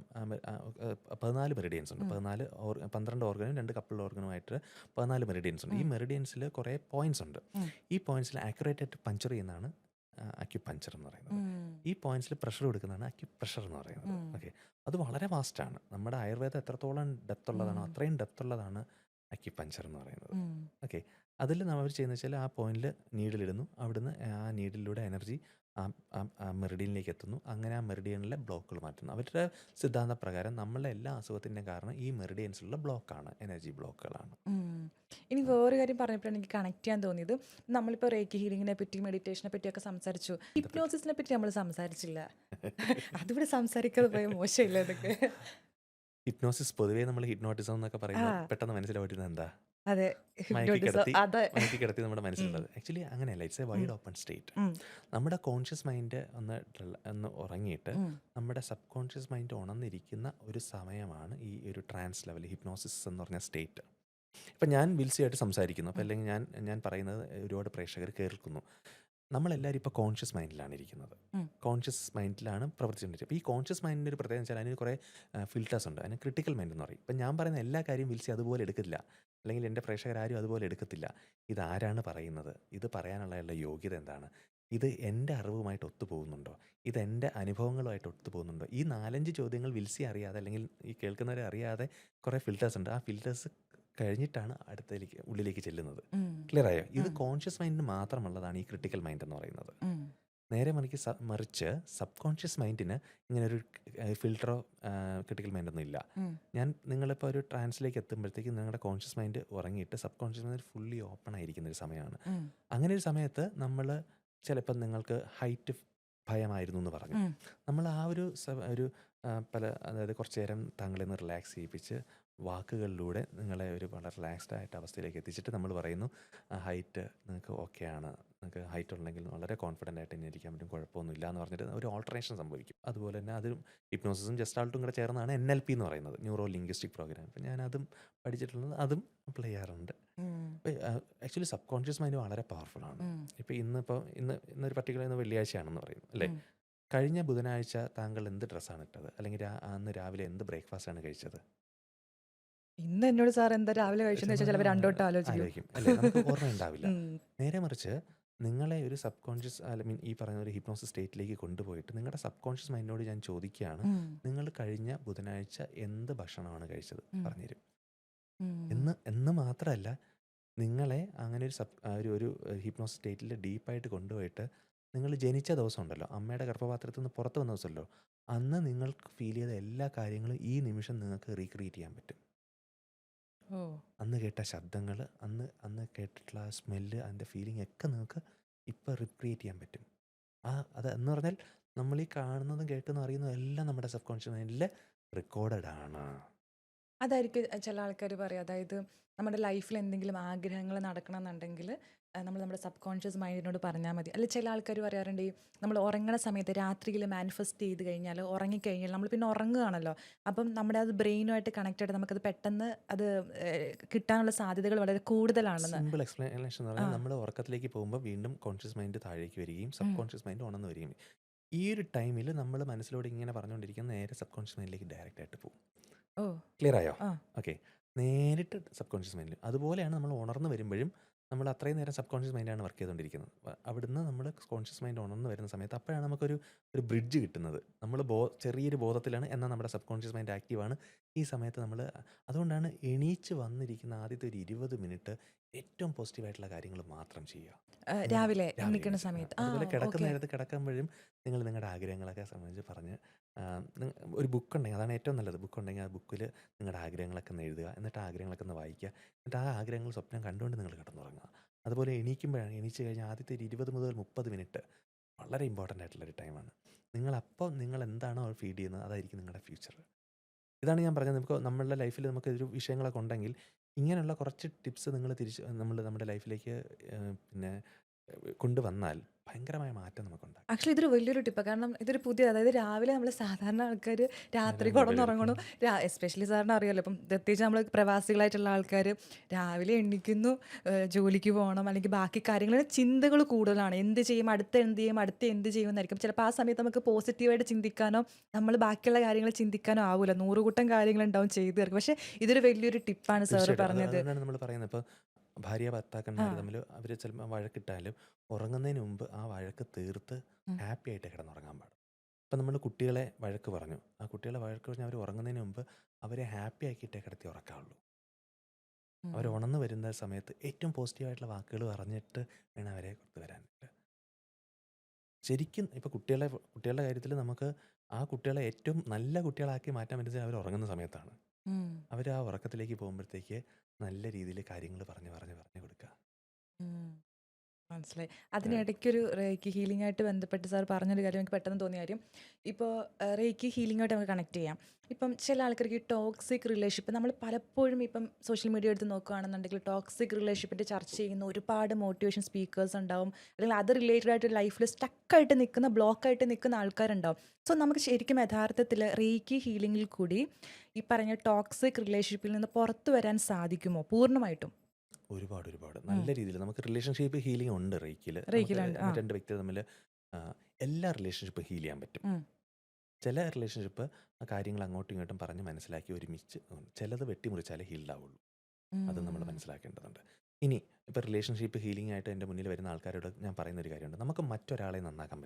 14 മെറിഡിയൻസ് ഉണ്ട്. ഉം, 12 ഓർഗനും 2 കപ്പിൾ ഓർഗനുമായിട്ട് 14 മെറിഡിയൻസ് ഉണ്ട്. ഈ ഉം, മെറിഡിയൻസിൽ കുറേ പോയിന്റ്സ് ഉണ്ട്. ഉം, ഈ പോയിന്റ്സിൽ ആക്യുറേറ്റ് ആയിട്ട് പഞ്ചർ ചെയ്യുന്നതാണ് അക്യുപഞ്ചർ എന്ന് പറയുന്നത്. ഉം, ഈ പോയിന്റ്സിൽ പ്രഷർ കൊടുക്കുന്നതാണ് അക്യുപ്രഷർ എന്ന് പറയുന്നത്. ഉം, ഓക്കെ, അത് വളരെ വാസ്റ്റാണ്. നമ്മുടെ ആയുർവേദം എത്രത്തോളം ഡെപ്ത് ഉള്ളതാണോ ഉം, അത്രയും ഡെപ്ത് ഉള്ളതാണ് അക്യുപഞ്ചർ എന്ന് പറയുന്നത്. ഉം, ഓക്കെ, അതിൽ അവർ ചെയ്യുന്നത് വെച്ചാൽ ആ പോയിന്റിൽ നീഡിലിടുന്നു. അവിടുന്ന് ആ നീഡിലൂടെ എനർജി ആ ആ മെറിഡിയനിലേക്ക് എത്തുന്നു. അങ്ങനെ ആ മെറിഡിയനിലെ ബ്ലോക്കുകൾ മാറ്റുന്നു. അവരുടെ സിദ്ധാന്ത പ്രകാരം നമ്മളെ എല്ലാ അസുഖത്തിൻ്റെ കാരണം ഈ മെറിഡിയൻസിലുള്ള ബ്ലോക്കാണ്, എനർജി ബ്ലോക്കുകളാണ്. ഉം. ഇനി വേറൊരു കാര്യം പറഞ്ഞപ്പോഴാണ് എനിക്ക് കണക്ട് ചെയ്യാൻ തോന്നിയത്. നമ്മളിപ്പോൾ റേക്കി ഹീലിങ്ങിനെ പറ്റി മെഡിറ്റേഷനെ പറ്റിയൊക്കെ സംസാരിച്ചു. ഹിപ്നോസിസിനെ പറ്റി നമ്മൾ സംസാരിച്ചില്ല. അതിവിടെ സംസാരിക്കാതെ പോയ മോശമില്ല ഇതൊക്കെ. ഹിപ്നോസിസ് പൊതുവേ നമ്മൾ ഹിപ്നോട്ടിസം എന്നൊക്കെ ആ പറയുമ്പോൾ പെട്ടെന്ന് മനസ്സിലാവുന്നത് എന്താ? അതെ, മയക്കി ഹിപ്നോട്ടിസം കിടത്തി അതെ. മയക്കി കിടത്തി നമ്മുടെ ഉം, മനസ്സിലുള്ളത്. ആക്ച്വലി അങ്ങനെയല്ല. ഇറ്റ്സ് എ ഉം, വൈഡ് ഓപ്പൺ സ്റ്റേറ്റ്. ഉം, നമ്മുടെ കോൺഷ്യസ് മൈൻഡ് ഒന്ന് ഉറങ്ങിയിട്ട് ഉം, നമ്മുടെ സബ് കോൺഷ്യസ് മൈൻഡ് ഉണർന്നിരിക്കുന്ന ഒരു സമയമാണ് ഈ ഒരു ട്രാൻസ് ലെവൽ ഹിപ്നോസിസ് എന്ന് പറഞ്ഞ സ്റ്റേറ്റ്. ഇപ്പം ഞാൻ വിൽസിയായിട്ട് സംസാരിക്കുന്നു. അപ്പം ഉം, അല്ലെങ്കിൽ ഞാൻ പറയുന്നത് ഒരുപാട് പ്രേക്ഷകർ കേൾക്കുന്നു. നമ്മളെല്ലാവരും ഇപ്പോൾ കോൺഷ്യസ് മൈൻഡിലാണ് ഇരിക്കുന്നത്. ഉം, കോൺഷ്യസ് മൈൻഡിലാണ് പ്രവർത്തിച്ചുകൊണ്ടിരിക്കുന്നത്. അപ്പോൾ ഈ കോൺഷ്യസ് മൈൻഡിൻ്റെ ഒരു പ്രത്യേകത വെച്ചാൽ അതിന് കുറേ ഫിൽറ്റേഴ്സ് ഉണ്ട്. അതിന് ക്രിട്ടിക്കൽ മൈൻഡ് എന്ന് പറയും. ഇപ്പം ഞാൻ പറയുന്ന എല്ലാ കാര്യവും വിൽസി അതുപോലെ എടുക്കില്ല, അല്ലെങ്കിൽ എൻ്റെ പ്രേക്ഷകരാരും അതുപോലെ എടുക്കത്തില്ല. ഇതാരാണ് പറയുന്നത്? ഇത് പറയാനുള്ള യോഗ്യത എന്താണ്? ഇത് എൻ്റെ അറിവുമായിട്ട് ഒത്തുപോകുന്നുണ്ടോ? ഇത് എൻ്റെ അനുഭവങ്ങളുമായിട്ട് ഒത്തുപോകുന്നുണ്ടോ? ഈ 4-5 ചോദ്യങ്ങൾ വിൽസി അറിയാതെ, അല്ലെങ്കിൽ ഈ കേൾക്കുന്നവരെ അറിയാതെ കുറേ ഫിൽറ്റേഴ്സ് ഉണ്ട്. ആ ഫിൽറ്റേഴ്സ് കഴിഞ്ഞിട്ടാണ് ഉള്ളിലേക്ക് ചെല്ലുന്നത്. ഉം, ക്ലിയർ ആയോ? ഇത് ഉം, കോൺഷ്യസ് മൈൻഡിന് മാത്രമുള്ളതാണ് ഈ ക്രിട്ടിക്കൽ മൈൻഡ് എന്ന് പറയുന്നത്. ഉം, നേരെ മറിച്ച് സബ് കോൺഷ്യസ് മൈൻഡിന് ഇങ്ങനെ ഒരു ഫിൽട്ടറോ ക്രിട്ടിക്കൽ മൈൻഡൊന്നും ഇല്ല. ഉം, നിങ്ങളിപ്പോൾ ഒരു ട്രാൻസിലേക്ക് എത്തുമ്പോഴത്തേക്കും നിങ്ങളുടെ കോൺഷ്യസ് മൈൻഡ് ഉറങ്ങിയിട്ട് sub conscious mind fully open ആയിരിക്കുന്ന ഒരു സമയമാണ്. ഉം, അങ്ങനെ ഒരു സമയത്ത് നമ്മൾ ചിലപ്പോൾ നിങ്ങൾക്ക് ഹൈറ്റ് ഭയമായിരുന്നു എന്ന് പറഞ്ഞു. ഉം, നമ്മൾ ആ ഒരു അതായത് കുറച്ച് നേരം താങ്കളെ ഒന്ന് റിലാക്സ് ചെയ്യിപ്പിച്ച് വാക്കുകളിലൂടെ നിങ്ങളെ ഒരു വളരെ റിലാക്സ്ഡ് ആയിട്ട് അവസ്ഥയിലേക്ക് എത്തിച്ചിട്ട് നമ്മൾ പറയുന്നു ഹൈറ്റ് നിങ്ങൾക്ക് ഓക്കെ ആണ്, നിങ്ങൾക്ക് ഹൈറ്റ് ഉണ്ടെങ്കിൽ വളരെ കോൺഫിഡൻ്റ് ആയിട്ട് തന്നെ ഇരിക്കാൻ പറ്റും, കുഴപ്പമൊന്നുമില്ല എന്ന് പറഞ്ഞിട്ട് ഒരു ഓൾട്ടറേഷൻ സംഭവിക്കും. അതുപോലെ തന്നെ അതും ഹിപ്നോസിസും ജസ്റ്റാൾട്ടും കൂടെ ചേർന്നാണ് NLP എന്ന് പറയുന്നത്, ന്യൂറോ ലിംഗ്വിസ്റ്റിക് പ്രോഗ്രാം. അപ്പം ഞാനതും പഠിച്ചിട്ടുള്ളത്, അതും അപ്ലൈ ചെയ്യാറുണ്ട്. ഉം, ആക്ച്വലി സബ് കോൺഷ്യസ് മൈൻഡ് വളരെ പവർഫുള്ളാണ്. ഉം, ഇന്നൊരു പർട്ടിക്കുലർ ഇന്ന് വെള്ളിയാഴ്ചയാണെന്ന് പറയുന്നു അല്ലേ? ഉം. കഴിഞ്ഞ ബുധനാഴ്ച താങ്കൾ എന്ത് ഡ്രസ്സാണ് ഇട്ടത്? അല്ലെങ്കിൽ അന്ന് രാവിലെ എന്ത് ബ്രേക്ക്ഫാസ്റ്റാണ് കഴിച്ചത്? ഇന്ന് എന്നോട് സാർ എന്താ രാവിലെ കഴിച്ചെന്ന് വെച്ചാൽ ചിലപ്പോൾ രണ്ടോട്ട് ആലോചിക്കും. ആലോചിക്കും അല്ലേ? നമുക്ക് ഓർമ്മ ഉണ്ടാവില്ല. ഉം, നേരെ മറിച്ച് നിങ്ങളെ ഒരു സബ് കോൺഷ്യസ് ഈ പറയുന്ന ഒരു ഹിപ്നോസിസ് സ്റ്റേറ്റിലേക്ക് കൊണ്ടുപോയിട്ട് നിങ്ങളുടെ സബ് കോൺഷ്യസ് മൈൻഡിനോട് ഞാൻ ചോദിക്കുകയാണ്, ഉം, നിങ്ങൾ കഴിഞ്ഞ ബുധനാഴ്ച എന്ത് ഭക്ഷണമാണ് കഴിച്ചത്? ഉം, പറഞ്ഞുതരും. ഉം, എന്ന് മാത്രമല്ല, നിങ്ങളെ അങ്ങനെ ഒരു ഹിപ്നോസിസ് സ്റ്റേറ്റിൽ ഡീപ്പായിട്ട് കൊണ്ടുപോയിട്ട് നിങ്ങൾ ജനിച്ച ദിവസം ഉണ്ടല്ലോ, അമ്മയുടെ ഗർഭപാത്രത്തിൽ നിന്ന് പുറത്ത് വന്ന ദിവസമല്ലോ, അന്ന് നിങ്ങൾക്ക് ഫീൽ ചെയ്ത എല്ലാ കാര്യങ്ങളും ഈ നിമിഷം നിങ്ങൾക്ക് റീക്രിയേറ്റ് ചെയ്യാൻ പറ്റും. ഓ, അന്ന് കേട്ട ശബ്ദങ്ങൾ, അന്ന് കേട്ടിട്ടുള്ള ആ സ്മെല്ല്, അതിൻ്റെ ഫീലിംഗ് ഒക്കെ നിങ്ങൾക്ക് ഇപ്പോൾ റീക്രിയേറ്റ് ചെയ്യാൻ പറ്റും. അത് എന്ന് പറഞ്ഞാൽ നമ്മൾ ഈ കാണുന്നതും കേൾക്കുന്നതും അറിയുന്നതും എല്ലാം നമ്മുടെ സബ് കോൺഷ്യസ് മൈൻഡിൽ റെക്കോർഡഡ് ആണ്. അതായിരിക്കും ചില ആൾക്കാർ പറയും. അതായത് നമ്മുടെ ലൈഫിൽ എന്തെങ്കിലും ആഗ്രഹങ്ങൾ നടക്കണം എന്നുണ്ടെങ്കിൽ നമ്മൾ നമ്മുടെ സബ് കോൺഷ്യസ് മൈൻഡിനോട് പറഞ്ഞാൽ മതി. അല്ല, ചില ആൾക്കാർ പറയാറുണ്ട് നമ്മൾ ഉറങ്ങണ സമയത്ത് രാത്രിയിൽ മാനിഫെസ്റ്റ് ചെയ്ത് കഴിഞ്ഞാൽ, ഉറങ്ങിക്കഴിഞ്ഞാൽ നമ്മൾ പിന്നെ ഉറങ്ങുകയാണല്ലോ, അപ്പം നമ്മുടെ അത് ബ്രെയിനുമായിട്ട് കണക്ട് ആയിട്ട് നമുക്കത് പെട്ടെന്ന് അത് കിട്ടാനുള്ള സാധ്യതകൾ വളരെ കൂടുതലാണെന്ന്. സിമ്പിൾ എക്സ്പ്ലനേഷൻ എന്ന് പറഞ്ഞാൽ, നമ്മൾ ഉറക്കത്തിലേക്ക് പോകുമ്പോൾ വീണ്ടും കോൺഷ്യസ് മൈൻഡ് താഴേക്ക് വരികയും സബ് കോൺഷ്യസ് മൈൻഡ് ഉണർന്നു വരികയും, ഈ ഒരു ടൈമിൽ നമ്മൾ മനസ്സിലൂടെ ഇങ്ങനെ പറഞ്ഞുകൊണ്ടിരിക്കുന്ന നേരെ സബ് കോൺഷ്യസ് മൈൻഡിലേക്ക് ഡയറക്റ്റ് ആയിട്ട് പോകും. ഓ, ക്ലിയർ ആയോ? ആ, ഓക്കെ. നേരിട്ട് സബ് കോൺഷ്യസ് മൈൻഡിൽ. അതുപോലെയാണ് നമ്മൾ ഉണർന്ന് വരുമ്പോഴും നമ്മൾ അത്രയും നേരം സബ് കോൺഷ്യസ് മൈൻഡാണ് വർക്ക് ചെയ്തുകൊണ്ടിരിക്കുന്നത്. അവിടുന്ന് നമ്മൾ കോൺഷ്യസ് മൈൻഡ് ഉണർന്ന് വരുന്ന സമയത്ത് അപ്പോഴാണ് നമുക്കൊരു ബ്രിഡ്ജ് കിട്ടുന്നത്. നമ്മൾ ചെറിയൊരു ബോധത്തിലാണ്, എന്നാൽ നമ്മുടെ സബ് കോൺഷ്യസ് മൈൻഡ് ആക്റ്റീവാണ്. ഈ സമയത്ത് നമ്മൾ അതുകൊണ്ടാണ് എണീച്ച് വന്നിരിക്കുന്ന ആദ്യത്തെ ഒരു 20 മിനിറ്റ് ഏറ്റവും പോസിറ്റീവായിട്ടുള്ള കാര്യങ്ങൾ മാത്രം ചെയ്യുക. രാവിലെ രാവിലെ എണീക്കുന്ന എണീച്ച് സമയത്ത് അതുപോലെ കിടക്കുന്ന ഓക്കെ. നേരത്ത് കിടക്കുമ്പോഴും നിങ്ങൾ നിങ്ങളുടെ ആഗ്രഹങ്ങളൊക്കെ സംബന്ധിച്ച് പറഞ്ഞ് ഒരു ബുക്കുണ്ടെങ്കിൽ അതാണ് ഏറ്റവും നല്ലത്. ബുക്കുണ്ടെങ്കിൽ ആ ബുക്കിൽ നിങ്ങളുടെ ആഗ്രഹങ്ങളൊക്കെ ഒന്ന് എഴുതുക. എന്നിട്ട് ആ ആഗ്രഹങ്ങളൊക്കെ ഒന്ന് വായിക്കുക. എന്നിട്ട് ആ ആഗ്രഹങ്ങൾ സ്വപ്നം കണ്ടുകൊണ്ട് നിങ്ങൾ കിടന്നുറങ്ങുക. അതുപോലെ എണീച്ച് കഴിഞ്ഞാൽ ആദ്യത്തെ ഒരു 20 മുതൽ 30 മിനിറ്റ് വളരെ ഇമ്പോർട്ടൻ്റ് ആയിട്ടുള്ളൊരു ടൈമാണ്. നിങ്ങളപ്പോൾ നിങ്ങൾ എന്താണോ ഫീഡ് ചെയ്യുന്നത് അതായിരിക്കും നിങ്ങളുടെ ഫ്യൂച്ചർ. ഇതാണ് ഞാൻ പറഞ്ഞത്. നമുക്ക് നമ്മളുടെ ലൈഫിൽ നമുക്കൊരു വിഷയങ്ങളൊക്കെ ഉണ്ടെങ്കിൽ ഇങ്ങനെയുള്ള കുറച്ച് ടിപ്സ് നിങ്ങൾ നമ്മുടെ ലൈഫിലേക്ക് പിന്നെ കൊണ്ടുവന്നാൽ ഭയങ്കരമായ മാറ്റം നമുക്കുണ്ടാകും. ആക്ച്വലി ഇതൊരു വലിയൊരു ടിപ്പാണ്. കാരണം ഇതൊരു പുതിയ, അതായത് രാവിലെ നമ്മൾ സാധാരണ ആൾക്കാർ രാത്രി കിടന്നുറങ്ങണു. എസ്പെഷ്യലി സാറിന് അറിയാമല്ലോ, ഇപ്പം പ്രത്യേകിച്ച് നമ്മൾ പ്രവാസികളായിട്ടുള്ള ആൾക്കാർ രാവിലെ എണീക്കുന്നു, ജോലിക്ക് പോകണം, അല്ലെങ്കിൽ ബാക്കി കാര്യങ്ങൾ ചിന്തകൾ കൂടുതലാണ്. എന്ത് ചെയ്യും, അടുത്ത് എന്ത് ചെയ്യും എന്നായിരിക്കും. ചിലപ്പോൾ ആ സമയത്ത് നമുക്ക് പോസിറ്റീവായിട്ട് ചിന്തിക്കാനോ നമ്മൾ ബാക്കിയുള്ള കാര്യങ്ങൾ ചിന്തിക്കാനോ ആവില്ല. 100 കൂട്ടം കാര്യങ്ങളുണ്ടാവും ചെയ്ത് തീർക്കും. പക്ഷേ ഇതൊരു വലിയൊരു ടിപ്പാണ് സാറ് തീർച്ചയായിട്ടും. പറഞ്ഞത്. അതുകൊണ്ടാണ് നമ്മൾ പറയുന്നത്. ഇപ്പോൾ ഭാര്യ ഭർത്താക്കന്മാർ തമ്മിൽ അവർ ചിലപ്പോൾ വഴക്കിട്ടാലും ഉറങ്ങുന്നതിന് മുമ്പ് ആ വഴക്ക് തീർത്ത് ഉം. ഹാപ്പി ആയിട്ട് കിടന്നുറങ്ങാൻ പാടും. ഇപ്പം നമ്മൾ കുട്ടികളെ വഴക്ക് പറഞ്ഞു, ആ കുട്ടികളെ വഴക്ക് പറഞ്ഞ് അവർ ഉറങ്ങുന്നതിന് മുമ്പ് അവരെ ഹാപ്പി ആക്കിയിട്ടേ കിടത്തി ഉറക്കാവുള്ളൂ. അവർ ഉം. ഉണർന്ന് വരുന്ന സമയത്ത് ഏറ്റവും പോസിറ്റീവായിട്ടുള്ള വാക്കുകൾ പറഞ്ഞിട്ട് വേണം അവരെ കൊടുത്തു വരാനായിട്ട്. ശരിക്കും ഇപ്പോൾ കുട്ടികളുടെ കാര്യത്തിൽ നമുക്ക് ആ കുട്ടികളെ ഏറ്റവും നല്ല കുട്ടികളാക്കി മാറ്റാൻ പറ്റുന്നത് അവർ ഉറങ്ങുന്ന സമയത്താണ്. ഉം. അവർ ആ ഉറക്കത്തിലേക്ക് പോകുമ്പോഴത്തേക്ക് നല്ല രീതിയിൽ കാര്യങ്ങൾ പറഞ്ഞ് കൊടുക്കുക. ഉം. മനസ്സിലായി. അതിനിടയ്ക്കൊരു റേക്കി ഹീലിംഗ് ആയിട്ട് ബന്ധപ്പെട്ട് സാർ പറഞ്ഞൊരു കാര്യം എനിക്ക് പെട്ടെന്ന് തോന്നിയ കാര്യം, ഇപ്പോൾ റേക്കി ഹീലിംഗായിട്ട് നമുക്ക് കണക്ട് ചെയ്യാം. ഇപ്പം ചില ആൾക്കാർക്ക് ഈ ടോക്സിക് റിലേഷൻഷിപ്പ്, നമ്മൾ പലപ്പോഴും ഇപ്പം സോഷ്യൽ മീഡിയ എടുത്ത് നോക്കുകയാണെന്നുണ്ടെങ്കിൽ ടോക്സിക് റിലേഷൻഷിപ്പിൻ്റെ ചർച്ച ചെയ്യുന്ന ഒരുപാട് മോട്ടിവേഷൻ സ്പീക്കേഴ്സ് ഉണ്ടാവും, അല്ലെങ്കിൽ അത് റിലേറ്റഡ് ആയിട്ട് ലൈഫിൽ സ്റ്റക്കായിട്ട് നിൽക്കുന്ന, ബ്ലോക്കായിട്ട് നിൽക്കുന്ന ആൾക്കാരുണ്ടാവും. സോ നമുക്ക് ശരിക്കും യഥാർത്ഥത്തിൽ റേക്കി ഹീലിംഗിൽ കൂടി ഈ പറഞ്ഞ ടോക്സിക് റിലേഷൻഷിപ്പിൽ നിന്ന് പുറത്തു വരാൻ സാധിക്കുമോ പൂർണ്ണമായിട്ടും? ഒരുപാട് നല്ല രീതിയിൽ നമുക്ക് റിലേഷൻഷിപ്പ് ഹീലിംഗ് ഉണ്ട് റേക്കിൽ. നമുക്ക് റേക്കിലുണ്ട്. രണ്ട് വ്യക്തികൾ തമ്മിൽ എല്ലാ റിലേഷൻഷിപ്പും ഹീൽ ചെയ്യാൻ പറ്റും. ചില റിലേഷൻഷിപ്പ് ആ കാര്യങ്ങൾ അങ്ങോട്ടും ഇങ്ങോട്ടും പറഞ്ഞ് മനസ്സിലാക്കി ഒരുമിച്ച് ചിലത് വെട്ടിമുറിച്ചാലേ ഹീൽഡ് ആവുള്ളൂ. അത് നമ്മൾ മനസ്സിലാക്കേണ്ടതുണ്ട്. ഇനി ഇപ്പോൾ റിലേഷൻഷിപ്പ് ഹീലിംഗ് ആയിട്ട് എൻ്റെ മുന്നിൽ വരുന്ന ആൾക്കാരോട് ഞാൻ പറയുന്നൊരു കാര്യമുണ്ട്. നമുക്ക് മറ്റൊരാളെ നന്നാക്കാൻ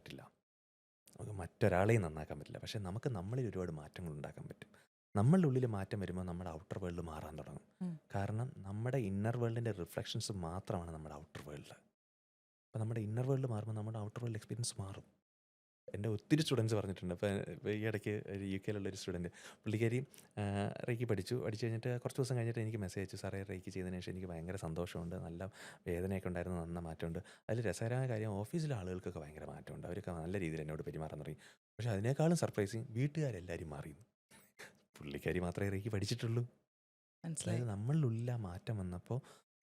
പറ്റില്ല. പക്ഷേ നമുക്ക് നമ്മളിൽ ഒരുപാട് മാറ്റങ്ങൾ ഉണ്ടാക്കാൻ പറ്റും. നമ്മളുടെ ഉള്ളിൽ മാറ്റം വരുമ്പോൾ നമ്മുടെ ഔട്ടർ വേൾഡ് മാറാൻ തുടങ്ങും. കാരണം നമ്മുടെ ഇന്നർ വേൾഡിൻ്റെ റിഫ്ലക്ഷൻസ് മാത്രമാണ് നമ്മുടെ ഔട്ടർ വേൾഡ്. അപ്പോൾ നമ്മുടെ ഇന്നർ വേൾഡ് മാറുമ്പോൾ നമ്മുടെ ഔട്ടർ വേൾഡ് എക്സ്പീരിയൻസ് മാറും. എൻ്റെ ഒത്തിരി സ്റ്റുഡൻസ് പറഞ്ഞിട്ടുണ്ട്. ഇപ്പോൾ ഈ ഇടയ്ക്ക് ഒരു UK-ലുള്ളൊരു സ്റ്റുഡൻറ്റ്, പുള്ളിക്കാരി റേക്കി പഠിച്ചു കഴിഞ്ഞിട്ട് കുറച്ച് ദിവസം കഴിഞ്ഞിട്ട് എനിക്ക് മെസ്സേജ് അയച്ചു, സാറേ റേക്കി ചെയ്തതിന് ശേഷം എനിക്ക് ഭയങ്കര സന്തോഷമുണ്ട്, നല്ല വേദനയൊക്കെ ഉണ്ടായിരുന്നു, നല്ല മാറ്റമുണ്ട്. അതിൽ രസകരമായ കാര്യം ഓഫീസിലെ ആളുകൾക്കൊക്കെ ഭയങ്കര മാറ്റമുണ്ട്, അവരൊക്കെ നല്ല രീതിയിൽ എന്നോട് പെരുമാറാൻ തുടങ്ങി. പക്ഷേ അതിനേക്കാളും സർപ്രൈസിങ് വീട്ടുകാരെല്ലാവരും മാറി. പുള്ളിക്കാരി മാത്രമേ റേക്കി പഠിച്ചിട്ടുള്ളൂ. മനസ്സിലായി. അതായത് നമ്മളുടെ ഉള്ളിൽ ആ മാറ്റം വന്നപ്പോൾ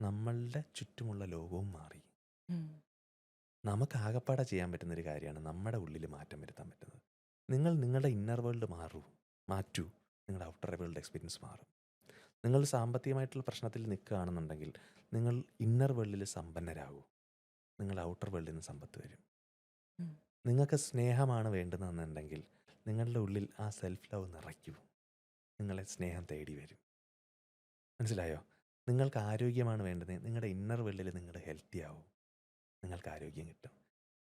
നമ്മളുടെ ചുറ്റുമുള്ള ലോകവും മാറി. നമുക്ക് ആകപ്പാടെ ചെയ്യാൻ പറ്റുന്നൊരു കാര്യമാണ് നമ്മുടെ ഉള്ളിൽ മാറ്റം വരുത്താൻ പറ്റുന്നത്. നിങ്ങൾ നിങ്ങളുടെ ഇന്നർ വേൾഡ് മാറ്റൂ, നിങ്ങളുടെ ഔട്ടർ വേൾഡ് എക്സ്പീരിയൻസ് മാറും. നിങ്ങൾ സാമ്പത്തികമായിട്ടുള്ള പ്രശ്നത്തിൽ നിൽക്കുകയാണെന്നുണ്ടെങ്കിൽ നിങ്ങൾ ഇന്നർ വേൾഡിൽ സമ്പന്നരാകൂ, നിങ്ങളുടെ ഔട്ടർ വേൾഡിൽ നിന്ന് സമ്പത്ത് വരും. നിങ്ങൾക്ക് സ്നേഹമാണ് വേണ്ടുന്നതെന്നുണ്ടെങ്കിൽ നിങ്ങളുടെ ഉള്ളിൽ ആ സെൽഫ് ലവ് നിറയ്ക്കൂ, നിങ്ങളെ സ്നേഹം തേടി വരും. മനസ്സിലായോ? നിങ്ങൾക്ക് ആരോഗ്യമാണ് വേണ്ടത്, നിങ്ങളുടെ ഇന്നർ വേൾഡിൽ നിങ്ങൾ ഹെൽത്തി ആവും, നിങ്ങൾക്ക് ആരോഗ്യം കിട്ടും.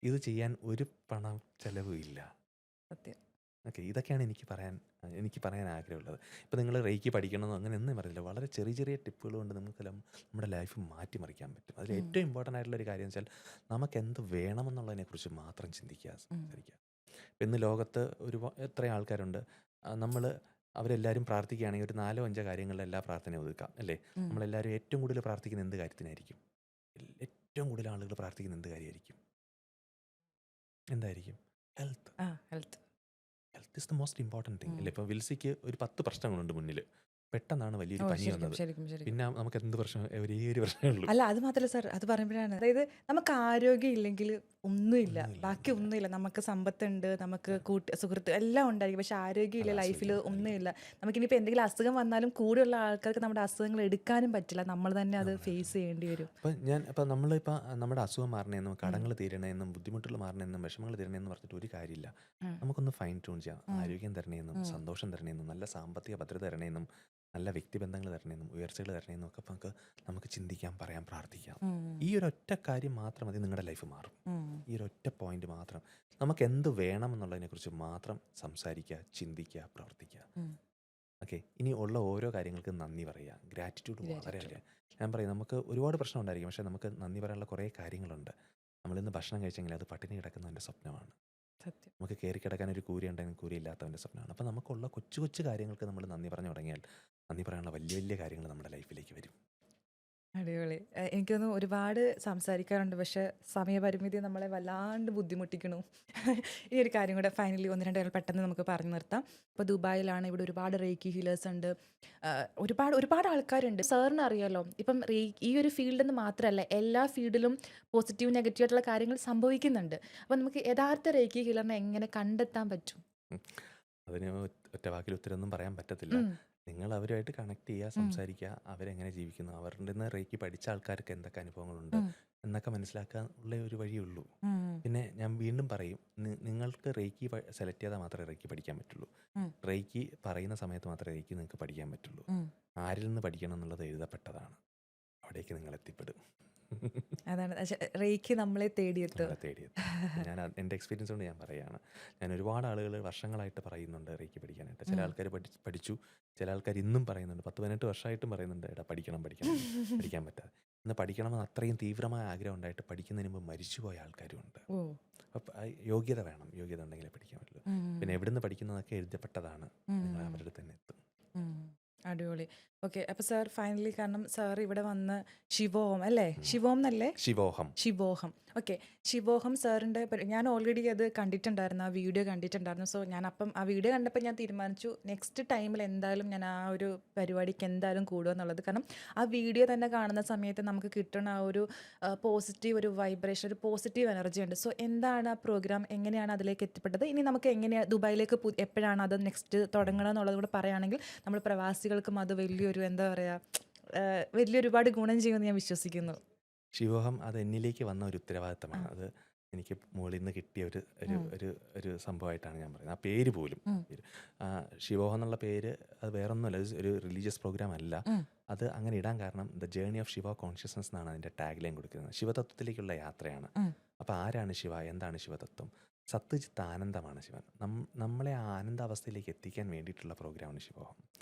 ഇത് ചെയ്യാൻ ഒരു പണം ചിലവും ഇല്ല. സത്യം. ഓക്കെ, ഇതൊക്കെയാണ് എനിക്ക് പറയാൻ ആഗ്രഹമുള്ളത്. ഇപ്പോൾ നിങ്ങൾ റേക്കി പഠിക്കണമെന്നോ അങ്ങനെ ഒന്നും പറഞ്ഞില്ല. വളരെ ചെറിയ ടിപ്പുകൾ കൊണ്ട് നമുക്കെല്ലാം നമ്മുടെ ലൈഫ് മാറ്റിമറിക്കാൻ പറ്റും. അതിൽ ഏറ്റവും ഇമ്പോർട്ടൻ്റ് ആയിട്ടുള്ളൊരു കാര്യം വെച്ചാൽ നമുക്ക് എന്ത് വേണമെന്നുള്ളതിനെക്കുറിച്ച് മാത്രം ചിന്തിക്കുക, സംസാരിക്കുക. ഇന്ന് ലോകത്ത് എത്ര ആൾക്കാരുണ്ട്, അവരെല്ലാവരും പ്രാർത്ഥിക്കുകയാണെങ്കിൽ ഒരു 4-5 കാര്യങ്ങളിൽ എല്ലാ പ്രാർത്ഥനയും ഒതുക്കാം അല്ലേ? നമ്മളെല്ലാവരും ഏറ്റവും കൂടുതൽ പ്രാർത്ഥിക്കുന്ന എന്ത് കാര്യത്തിനായിരിക്കും? ഏറ്റവും കൂടുതൽ ആളുകൾ പ്രാർത്ഥിക്കുന്ന എന്ത് കാര്യമായിരിക്കും? എന്തായിരിക്കും? Health. Health is the most important thing അല്ലേ? ഇപ്പോൾ വിൽസിക്ക് ഒരു 10 പ്രശ്നങ്ങളുണ്ട് മുന്നിൽ. പെട്ടെന്നാണ് വലിയൊരു പനി വന്നത്. പിന്നെ നമുക്ക് എന്ത് പ്രശ്നം? ഒരേ ഒരു പ്രശ്നമേ ഉള്ളൂ. അല്ല, അത് മാത്രമല്ല സാർ, അത് പറയുമ്പോഴാണ്, അതായത് നമുക്ക് ആരോഗ്യം ഇല്ലെങ്കിൽ ഒന്നുമില്ല, ബാക്കി ഒന്നുമില്ല. നമുക്ക് സമ്പത്തുണ്ട്, നമുക്ക് സുഹൃത്ത് എല്ലാം ഉണ്ടായിരിക്കും, പക്ഷെ ആരോഗ്യമില്ല, ലൈഫിൽ ഒന്നുമില്ല. നമുക്കിനിയിപ്പോൾ എന്തെങ്കിലും അസുഖം വന്നാലും കൂടെയുള്ള ആൾക്കാർക്ക് നമ്മുടെ അസുഖങ്ങൾ എടുക്കാനും പറ്റില്ല, നമ്മൾ തന്നെ അത് ഫേസ് ചെയ്യേണ്ടി വരും. അപ്പോൾ നമ്മളിപ്പോൾ നമ്മുടെ അസുഖം മാറണമെന്നും കടങ്ങൾ തീരണമെന്നും ബുദ്ധിമുട്ടുകൾ മാറണമെന്നും വിഷമങ്ങൾ തീരണമെന്നും പറഞ്ഞിട്ട് ഒരു കാര്യമില്ല. നമുക്കൊന്ന് ഫൈൻ ട്യൂൺ ചെയ്യാം. ആരോഗ്യം തരണമെന്നും സന്തോഷം തരണമെന്നും നല്ല സാമ്പത്തിക ഭദ്രത തരണമെന്നും നല്ല വ്യക്തിബന്ധങ്ങൾ തരണമെന്നും ഉയർച്ചകൾ തരണമെന്നും ഒക്കെ നമുക്ക് ചിന്തിക്കാം, പറയാം, പ്രാർത്ഥിക്കാം. ഉം. ഈ ഒരു ഒറ്റ കാര്യം മാത്രം മതി, നിങ്ങളുടെ ലൈഫ് മാറും. ഉം. ഈ ഒരു ഒറ്റ പോയിന്റ് മാത്രം, നമുക്ക് എന്ത് വേണമെന്നുള്ളതിനെക്കുറിച്ച് മാത്രം സംസാരിക്കുക, ചിന്തിക്കുക, പ്രവർത്തിക്കുക. ഉം. ഓക്കെ, ഇനി ഉള്ള ഓരോ കാര്യങ്ങൾക്കും നന്ദി പറയുക. ഗ്രാറ്റിറ്റ്യൂഡ് വളരെ Gratitude. അല്ലേ. ഞാൻ പറയും, നമുക്ക് ഒരുപാട് പ്രശ്നം ഉണ്ടായിരിക്കും, പക്ഷേ നമുക്ക് നന്ദി പറയാനുള്ള കുറേ കാര്യങ്ങളുണ്ട്. നമ്മളിന്ന് ഭക്ഷണം കഴിച്ചെങ്കിൽ അത് പട്ടിണി കിടക്കുന്നതിൻ്റെ സ്വപ്നമാണ്. സത്യം. നമുക്ക് കയറി കിടക്കാൻ ഒരു കൂരി ഉണ്ടെങ്കിൽ കൂരി ഇല്ലാത്തവൻ്റെ സ്വപ്നമാണ്. അപ്പോൾ നമുക്കുള്ള കൊച്ചു കൊച്ചു കാര്യങ്ങൾക്ക് നമ്മൾ നന്ദി പറഞ്ഞു തുടങ്ങിയാൽ നന്ദി പറയാനുള്ള വലിയ വലിയ കാര്യങ്ങൾ നമ്മുടെ ലൈഫിലേക്ക് വരും. അടിപൊളി. എനിക്ക് തോന്നുന്നു ഒരുപാട് സംസാരിക്കാറുണ്ട്, പക്ഷെ സമയപരിമിതി നമ്മളെ വല്ലാണ്ട് ബുദ്ധിമുട്ടിക്കണു. ഈ ഒരു കാര്യം കൂടെ ഫൈനലി ഒന്ന് രണ്ട് കാര്യങ്ങൾ പെട്ടെന്ന് നമുക്ക് പറഞ്ഞു നിർത്താം. ഇപ്പോൾ ദുബായിലാണ്, ഇവിടെ ഒരുപാട് റേക്കി ഹീലേഴ്സ് ഉണ്ട്, ഒരുപാട് ഒരുപാട് ആൾക്കാരുണ്ട്. സാറിന് അറിയാലോ, ഇപ്പം ഈ ഒരു ഫീൽഡിൽ നിന്ന് മാത്രമല്ല, എല്ലാ ഫീൽഡിലും പോസിറ്റീവ് നെഗറ്റീവ് ആയിട്ടുള്ള കാര്യങ്ങൾ സംഭവിക്കുന്നുണ്ട്. അപ്പം നമുക്ക് യഥാർത്ഥ റേക്കി ഹീലറിനെ എങ്ങനെ കണ്ടെത്താൻ പറ്റും? ഉം. അതിന് ഒറ്റ വാക്കിൽ ഉത്തരമൊന്നും പറയാൻ പറ്റത്തില്ല. ഉം. നിങ്ങൾ അവരുമായിട്ട് കണക്ട് ചെയ്യുക, സംസാരിക്കുക, അവരെങ്ങനെ ജീവിക്കുന്നു, അവരുടെ നിന്ന് റേക്കി പഠിച്ച ആൾക്കാർക്ക് എന്തൊക്കെ അനുഭവങ്ങളുണ്ട് ഉം. എന്നൊക്കെ മനസ്സിലാക്കാൻ ഉള്ള ഒരു വഴിയുള്ളൂ. ഉം. പിന്നെ ഞാൻ വീണ്ടും പറയും, നിങ്ങൾക്ക് റേക്കി സെലക്ട് ചെയ്താൽ മാത്രമേ റേക്കി പഠിക്കാൻ പറ്റുള്ളൂ. ഉം. റേക്കി പറയുന്ന സമയത്ത് മാത്രമേ റേക്കി നിങ്ങൾക്ക് പഠിക്കാൻ പറ്റുള്ളൂ. ഉം. ആരിൽ നിന്ന് പഠിക്കണം എന്നുള്ളത് എഴുതപ്പെട്ടതാണ്. അവിടേക്ക് നിങ്ങൾ എത്തിപ്പെടും. അതാണ് റേക്കി നമ്മളെ തേടിയെത്തും. നമ്മളെ തേടിയെത്തും. ഞാൻ എൻ്റെ എക്സ്പീരിയൻസ് കൊണ്ട് ഞാൻ പറയുകയാണ്. ഞാൻ ഒരുപാട് ആളുകൾ വർഷങ്ങളായിട്ട് പറയുന്നുണ്ട് റേക്കി പഠിക്കാനായിട്ട്. ചില ആൾക്കാർ പഠിച്ചു, ചില ആൾക്കാർ ഇന്നും പറയുന്നുണ്ട്, 10-18 വർഷമായിട്ടും പറയുന്നുണ്ട്, എടാ പഠിക്കണം പഠിക്കണം, പഠിക്കാൻ പറ്റാതെ. ഇന്ന് പഠിക്കണമെന്ന് അത്രയും തീവ്രമായ ആഗ്രഹം ഉണ്ടായിട്ട് പഠിക്കുന്നതിന് മുമ്പ് മരിച്ചുപോയ ആൾക്കാരും ഉണ്ട്. ഓ. അപ്പം യോഗ്യത വേണം, യോഗ്യത ഉണ്ടെങ്കിലേ പഠിക്കാൻ പറ്റുള്ളൂ. പിന്നെ എവിടുന്ന് പഠിക്കുന്നതൊക്കെ എഴുതപ്പെട്ടതാണ്, നിങ്ങൾ അവരുടെ തന്നെ എത്തും. അടിപൊളി. ഓക്കെ, അപ്പോൾ സാർ ഫൈനലി, കാരണം സാർ ഇവിടെ വന്ന് ശിവോഹം അല്ലേ, ശിവോം എന്നല്ലേ, ശിവോഹം. ശിവോഹം. ഓക്കെ, ശിവോഹം സാറിൻ്റെ ഞാൻ ഓൾറെഡി അത് കണ്ടിട്ടുണ്ടായിരുന്നു, ആ വീഡിയോ കണ്ടിട്ടുണ്ടായിരുന്നു. സോ ഞാൻ അപ്പം ആ വീഡിയോ കണ്ടപ്പോൾ ഞാൻ തീരുമാനിച്ചു നെക്സ്റ്റ് ടൈമിൽ എന്തായാലും ഞാൻ ആ ഒരു പരിപാടിക്ക് എന്തായാലും കൂടുക എന്നുള്ളത്. കാരണം ആ വീഡിയോ തന്നെ കാണുന്ന സമയത്ത് നമുക്ക് കിട്ടുന്ന ആ ഒരു പോസിറ്റീവ് ഒരു വൈബ്രേഷൻ, ഒരു പോസിറ്റീവ് എനർജി ഉണ്ട്. സോ എന്താണ് ആ പ്രോഗ്രാം, എങ്ങനെയാണ് അതിലേക്ക് എത്തിപ്പെട്ടത്, ഇനി നമുക്ക് എങ്ങനെയാണ് ദുബായിലേക്ക് എപ്പോഴാണ് അത് നെക്സ്റ്റ് തുടങ്ങണം എന്നുള്ളത് കൂടെ പറയുകയാണെങ്കിൽ നമ്മൾ പ്രവാസികൾക്കും അത് വലിയൊരു എന്താ പറയുക, വലിയൊരുപാട് ഗുണം ചെയ്യുമെന്ന് ഞാൻ വിശ്വസിക്കുന്നു. ശിവോഹം അത് എന്നിലേക്ക് വന്ന ഒരു ഉത്തരവാദിത്തമാണ്. അത് എനിക്ക് മുകളിൽ നിന്ന് കിട്ടിയ ഒരു ഒരു ഒരു ഒരു സംഭവമായിട്ടാണ് ഞാൻ പറയുന്നത്. ആ പേര് പോലും, ശിവോഹം എന്നുള്ള പേര് അത് വേറൊന്നുമല്ല, ഒരു റിലീജിയസ് പ്രോഗ്രാം അല്ല. അത് അങ്ങനെ ഇടാൻ കാരണം the journey of Shiva consciousness എന്നാണ് അതിൻ്റെ ടാഗ് ലൈൻ കൊടുക്കുന്നത്. ശിവതത്വത്തിലേക്കുള്ള യാത്രയാണ്. അപ്പോൾ ആരാണ് ശിവ, എന്താണ് ശിവതത്വം? സത്വജിത്ത് ആനന്ദമാണ് ശിവൻ. നമ്മളെ ആ ആനന്ദാവസ്ഥയിലേക്ക് എത്തിക്കാൻ വേണ്ടിയിട്ടുള്ള പ്രോഗ്രാമാണ് ശിവോഹം.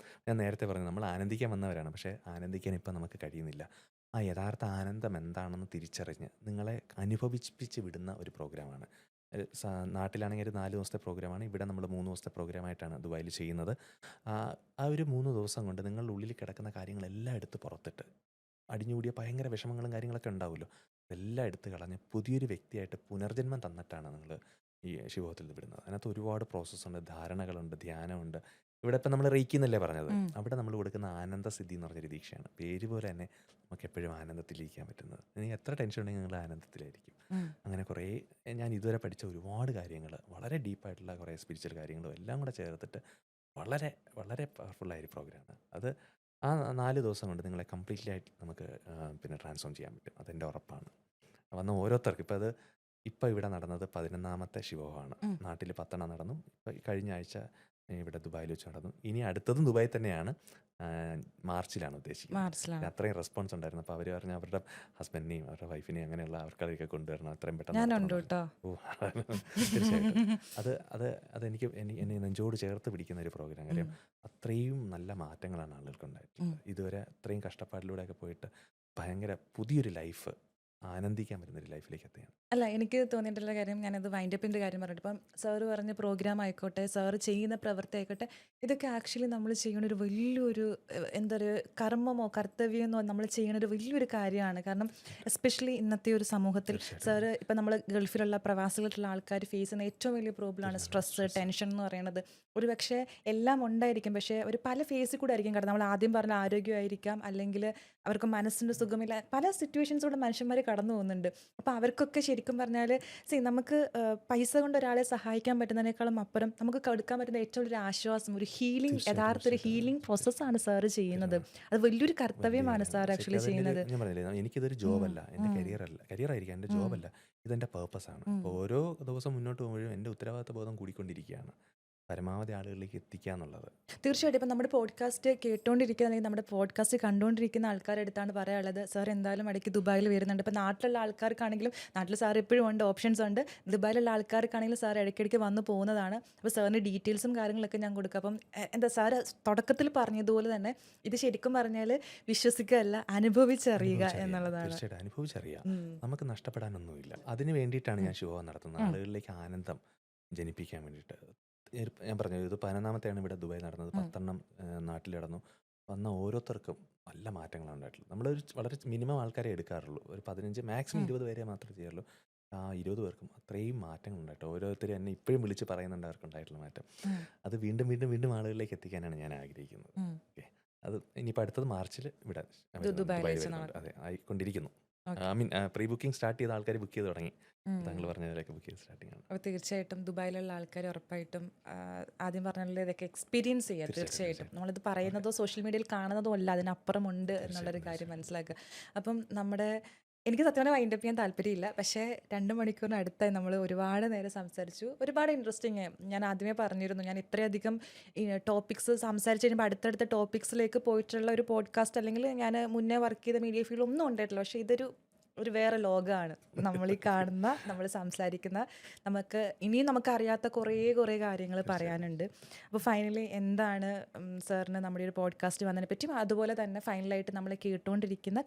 ഞാൻ നേരത്തെ പറഞ്ഞു, നമ്മൾ ആനന്ദിക്കാൻ വന്നവരാണ്, പക്ഷേ ആനന്ദിക്കാൻ ഇപ്പം നമുക്ക് കഴിയുന്നില്ല. ആ യഥാർത്ഥ ആനന്ദം എന്താണെന്ന് തിരിച്ചറിഞ്ഞ് നിങ്ങളെ അനുഭവിപ്പിച്ച് വിടുന്ന ഒരു പ്രോഗ്രാമാണ്. നാട്ടിലാണെങ്കിൽ ഒരു 4 ദിവസത്തെ പ്രോഗ്രാമാണ്. ഇവിടെ നമ്മൾ 3 ദിവസത്തെ പ്രോഗ്രാമായിട്ടാണ് ദുബായിൽ ചെയ്യുന്നത്. ആ ഒരു 3 ദിവസം കൊണ്ട് നിങ്ങളുടെ ഉള്ളിൽ കിടക്കുന്ന കാര്യങ്ങളെല്ലാം എടുത്ത് പുറത്തിട്ട്, അടിഞ്ഞുകൂടിയ ഭയങ്കര വിഷമങ്ങളും കാര്യങ്ങളൊക്കെ ഉണ്ടാവുമല്ലോ, അതെല്ലാം എടുത്ത് കളഞ്ഞ് പുതിയൊരു വ്യക്തിയായിട്ട് പുനർജന്മം തന്നിട്ടാണ് നിങ്ങൾ ഈ ശിവോഹത്തിൽ വിടുന്നത്. അതിനകത്ത് ഒരുപാട് പ്രോസസ്സുണ്ട്, ധാരണകളുണ്ട്, ധ്യാനമുണ്ട്. ഇവിടെ ഇപ്പം നമ്മൾ റേക്കി എന്നല്ലേ പറഞ്ഞത്, അവിടെ നമ്മൾ കൊടുക്കുന്ന ആനന്ദസിദ്ധി എന്ന് പറഞ്ഞൊരു ദീക്ഷയാണ്. പേര് പോലെ തന്നെ നമുക്ക് എപ്പോഴും ആനന്ദത്തിലിരിക്കാൻ പറ്റുന്നത്. നിങ്ങൾക്ക് എത്ര ടെൻഷൻ ഉണ്ടെങ്കിൽ നിങ്ങൾ ആനന്ദത്തിലായിരിക്കും. അങ്ങനെ കുറേ ഞാൻ ഇതുവരെ പഠിച്ച ഒരുപാട് കാര്യങ്ങൾ, വളരെ ഡീപ്പായിട്ടുള്ള കുറേ സ്പിരിച്വൽ കാര്യങ്ങളും എല്ലാം കൂടെ ചേർത്തിട്ട് വളരെ വളരെ പവർഫുള്ളായൊരു പ്രോഗ്രാമാണ് അത്. ആ 4 ദിവസം കൊണ്ട് നിങ്ങളെ കംപ്ലീറ്റ്ലി ആയിട്ട് നമുക്ക് പിന്നെ ട്രാൻസ്ഫോം ചെയ്യാൻ പറ്റും. അതെൻ്റെ ഉറപ്പാണ്. വന്ന ഓരോരുത്തർക്കും ഇപ്പോൾ ഇവിടെ നടന്നത് 11ാമത്തെ ശിവോഹമാണ്. നാട്ടിൽ 10 നടന്നു. ഇപ്പോൾ കഴിഞ്ഞ ആഴ്ച ഇവിടെ ദുബായിൽ വെച്ച് നടന്നു. ഇനി അടുത്തതും ദുബായിൽ തന്നെയാണ്, മാർച്ചിലാണ് ഉദ്ദേശിക്കുന്നത്. അത്രയും റെസ്പോൺസ് ഉണ്ടായിരുന്നു. അപ്പോൾ അവർ പറഞ്ഞു അവരുടെ ഹസ്ബൻഡിനെയും അവരുടെ വൈഫിനെയും അങ്ങനെയുള്ള ആൾക്കാരെയൊക്കെ കൊണ്ടുവരണം, അത്രയും പെട്ടെന്ന്. ഓ, തീർച്ചയായിട്ടും അതെനിക്ക് എന്നെ നെഞ്ചോട് ചേർത്ത് പിടിക്കുന്ന ഒരു പ്രോഗ്രാം. കാര്യം അത്രയും നല്ല മാറ്റങ്ങളാണ് ആളുകൾക്ക് ഉണ്ടായിട്ടുള്ളത്. ഇതുവരെ അത്രയും കഷ്ടപ്പാടിലൂടെയൊക്കെ പോയിട്ട് ഭയങ്കര പുതിയൊരു ലൈഫ്, ആനന്ദിക്കാൻ പറ്റുന്നൊരു ലൈഫിലേക്ക് എത്തുകയാണ്. അല്ല, എനിക്ക് തോന്നിയിട്ടുള്ള കാര്യം, ഞാനത് വൈൻഡപ്പിൻ്റെ കാര്യം പറഞ്ഞിട്ട്, ഇപ്പം സാറ് പറഞ്ഞ പ്രോഗ്രാം ആയിക്കോട്ടെ, സാറ് ചെയ്യുന്ന പ്രവൃത്തി ആയിക്കോട്ടെ, ഇതൊക്കെ ആക്ച്വലി നമ്മൾ ചെയ്യുന്ന ഒരു വലിയൊരു എന്താ പറയുക, കർമ്മമോ കർത്തവ്യമോ നമ്മൾ ചെയ്യുന്ന ഒരു വലിയൊരു കാര്യമാണ്. കാരണം എസ്പെഷ്യലി ഇന്നത്തെ ഒരു സമൂഹത്തിൽ സാറ് ഇപ്പം നമ്മൾ ഗൾഫിലുള്ള പ്രവാസികളായിട്ടുള്ള ആൾക്കാർ ഫേസ് ചെയ്യുന്ന ഏറ്റവും വലിയ പ്രോബ്ലമാണ് സ്ട്രെസ്സ്, ടെൻഷൻ എന്ന് പറയുന്നത്. ഒരു പക്ഷേ എല്ലാം ഉണ്ടായിരിക്കും, പക്ഷേ ഒരു പല ഫേസിൽ കൂടെ ആയിരിക്കും കാരണം നമ്മൾ ആദ്യം പറഞ്ഞ ആരോഗ്യമായിരിക്കാം, അല്ലെങ്കിൽ അവർക്ക് മനസ്സിൻ്റെ സുഖമില്ല, പല സിറ്റുവേഷൻസിലൂടെ മനുഷ്യന്മാർ കടന്നു പോകുന്നുണ്ട്. അപ്പോൾ അവർക്കൊക്കെ ശരിക്കും പറഞ്ഞാൽ നമുക്ക് പൈസ കൊണ്ട് ഒരാളെ സഹായിക്കാൻ പറ്റുന്നതിനേക്കാളും അപ്പുറം നമുക്ക് കൊടുക്കാൻ പറ്റുന്ന ഏറ്റവും ഒരു ആശ്വാസം, ഒരു ഹീലിംഗ്, യഥാർത്ഥ ഒരു ഹീലിംഗ് പ്രോസസ്സാണ് സാറ് ചെയ്യുന്നത്. അത് വലിയൊരു കർത്തവ്യമാണ് സാർ ആക്ച്വലി ചെയ്യുന്നത്. ഞാൻ പറഞ്ഞില്ലേ, എനിക്കിതൊരു ജോബല്ല, എൻ്റെ കരിയറായിരിക്കാം, എൻ്റെ ജോബല്ല, ഇതെൻ്റെ പേർപ്പസാണ്. അപ്പോൾ ഓരോ ദിവസം മുന്നോട്ട് പോകുമ്പോഴും എൻ്റെ ഉത്തരവാദിത്ത ബോധം കൂടിക്കൊണ്ടിരിക്കുകയാണ്. പരമാവധി ആളുകളിലേക്ക് എത്തിക്കുക എന്നുള്ളത്. തീർച്ചയായിട്ടും ഇപ്പം നമ്മുടെ പോഡ്കാസ്റ്റ് കേട്ടുകൊണ്ടിരിക്കുന്ന അല്ലെങ്കിൽ നമ്മുടെ പോഡ്കാസ്റ്റ് കണ്ടുകൊണ്ടിരിക്കുന്ന ആൾക്കാരുടെ അടുത്താണ് പറയാനുള്ളത്, സാർ എന്തായാലും ഇടയ്ക്ക് ദുബായിൽ വരുന്നുണ്ട്. ഇപ്പം നാട്ടിലുള്ള ആൾക്കാർക്കാണെങ്കിലും, നാട്ടിൽ സാർ എപ്പോഴും ഉണ്ട്, ഓപ്ഷൻസ് ഉണ്ട്. ദുബായിലുള്ള ആൾക്കാർക്കാണെങ്കിലും സാർ ഇടയ്ക്കിടയ്ക്ക് വന്ന് പോകുന്നതാണ്. അപ്പോൾ സാറിന് ഡീറ്റെയിൽസും കാര്യങ്ങളൊക്കെ ഞാൻ കൊടുക്കാം. അപ്പം എന്താ സാറ് തുടക്കത്തിൽ പറഞ്ഞതുപോലെ തന്നെ ഇത് ശരിക്കും പറഞ്ഞാൽ വിശ്വസിക്കുകയല്ല, അനുഭവിച്ചറിയുക എന്നുള്ളതാണ്. തീർച്ചയായിട്ടും അനുഭവിച്ചറിയാം. നമുക്ക് നഷ്ടപ്പെടാനൊന്നുമില്ല. അതിന് വേണ്ടിയിട്ടാണ് ഞാൻ ഷോ നടത്തുന്നത്, ആളുകളിലേക്ക് ആനന്ദം ജനിപ്പിക്കാൻ വേണ്ടിയിട്ട്. ഞാൻ പറഞ്ഞു, ഇത് 11ാമത്തെയാണ് ഇവിടെ ദുബായ് നടന്നത്. 10 നാട്ടിൽ നടന്നു. വന്ന ഓരോരുത്തർക്കും നല്ല മാറ്റങ്ങളാണ് ഉണ്ടായിട്ടുള്ളത്. നമ്മളൊരു വളരെ മിനിമം ആൾക്കാരെ എടുക്കാറുള്ളൂ, ഒരു 15 മാക്സിമം 20 പേരെ മാത്രമേ ചെയ്യാറുള്ളൂ. ആ 20 പേർക്കും അത്രയും മാറ്റങ്ങൾ ഉണ്ടായിട്ട് ഓരോരുത്തരും എന്നെ ഇപ്പോഴും വിളിച്ച് പറയുന്നുണ്ട് അവർക്കുണ്ടായിട്ടുള്ള മാറ്റം. അത് വീണ്ടും വീണ്ടും വീണ്ടും ആളുകളിലേക്ക് എത്തിക്കാനാണ് ഞാൻ ആഗ്രഹിക്കുന്നത്. ഓക്കെ, അത് ഇനിയിപ്പോൾ അടുത്തത് മാർച്ചിൽ ഇവിടെ ദുബായ് വരുന്നുണ്ട്. അതെ, ആയിക്കൊണ്ടിരിക്കുന്നു. I mean pre booking start ചെയ്ത ആൾക്കാർ ബുക്ക് ചെയ്ത് തുടങ്ങി. താങ്കൾ പറഞ്ഞതിലൊക്കെ ബുക്ക് ചെയ്ത് സ്റ്റാർട്ടിംഗ് ആണ്. അപ്പോൾ തീർച്ചയായിട്ടും ദുബായിലുള്ള ആൾക്കാർ ഉറപ്പായിട്ടും ആദ്യം പറഞ്ഞ ഇതൊക്കെ എക്സ്പീരിയൻസ് ചെയ്യുക. തീർച്ചയായിട്ടും നമ്മളിത് പറയുന്നതോ സോഷ്യൽ മീഡിയയിൽ കാണുന്നതോ അല്ല, അതിനപ്പുറമുണ്ട് എന്നുള്ളൊരു കാര്യം മനസ്സിലാക്കുക. അപ്പം എനിക്ക് സത്യം പറഞ്ഞാൽ വൈൻഡപ്പ് ചെയ്യാൻ താല്പര്യമില്ല, പക്ഷേ 2 മണിക്കൂറിന് അടുത്തായി നമ്മൾ ഒരുപാട് നേരം സംസാരിച്ചു. ഒരുപാട് ഇൻട്രസ്റ്റിങ്. ഞാൻ ആദ്യമേ പറഞ്ഞിരുന്നു, ഞാൻ ഇത്രയധികം ടോപ്പിക്സ് സംസാരിച്ച് കഴിയുമ്പോൾ അടുത്തടുത്ത ടോപ്പിക്സിലേക്ക് പോയിട്ടുള്ള ഒരു പോഡ്കാസ്റ്റ് അല്ലെങ്കിൽ ഞാൻ മുന്നേ വർക്ക് ചെയ്ത മീഡിയ ഫീൽഡ് ഒന്നും ഉണ്ടായിട്ടില്ല. പക്ഷേ ഇതൊരു വേറെ ലോകമാണ് നമ്മൾ ഈ കാണുന്ന, നമ്മൾ സംസാരിക്കുന്ന. ഇനിയും നമുക്കറിയാത്ത കുറേ കാര്യങ്ങൾ പറയാനുണ്ട്. അപ്പോൾ ഫൈനലി എന്താണ് സാറിന് നമ്മുടെ ഒരു പോഡ്കാസ്റ്റ് വന്നതിനെ പറ്റിയും, അതുപോലെ തന്നെ ഫൈനലായിട്ട് നമ്മൾ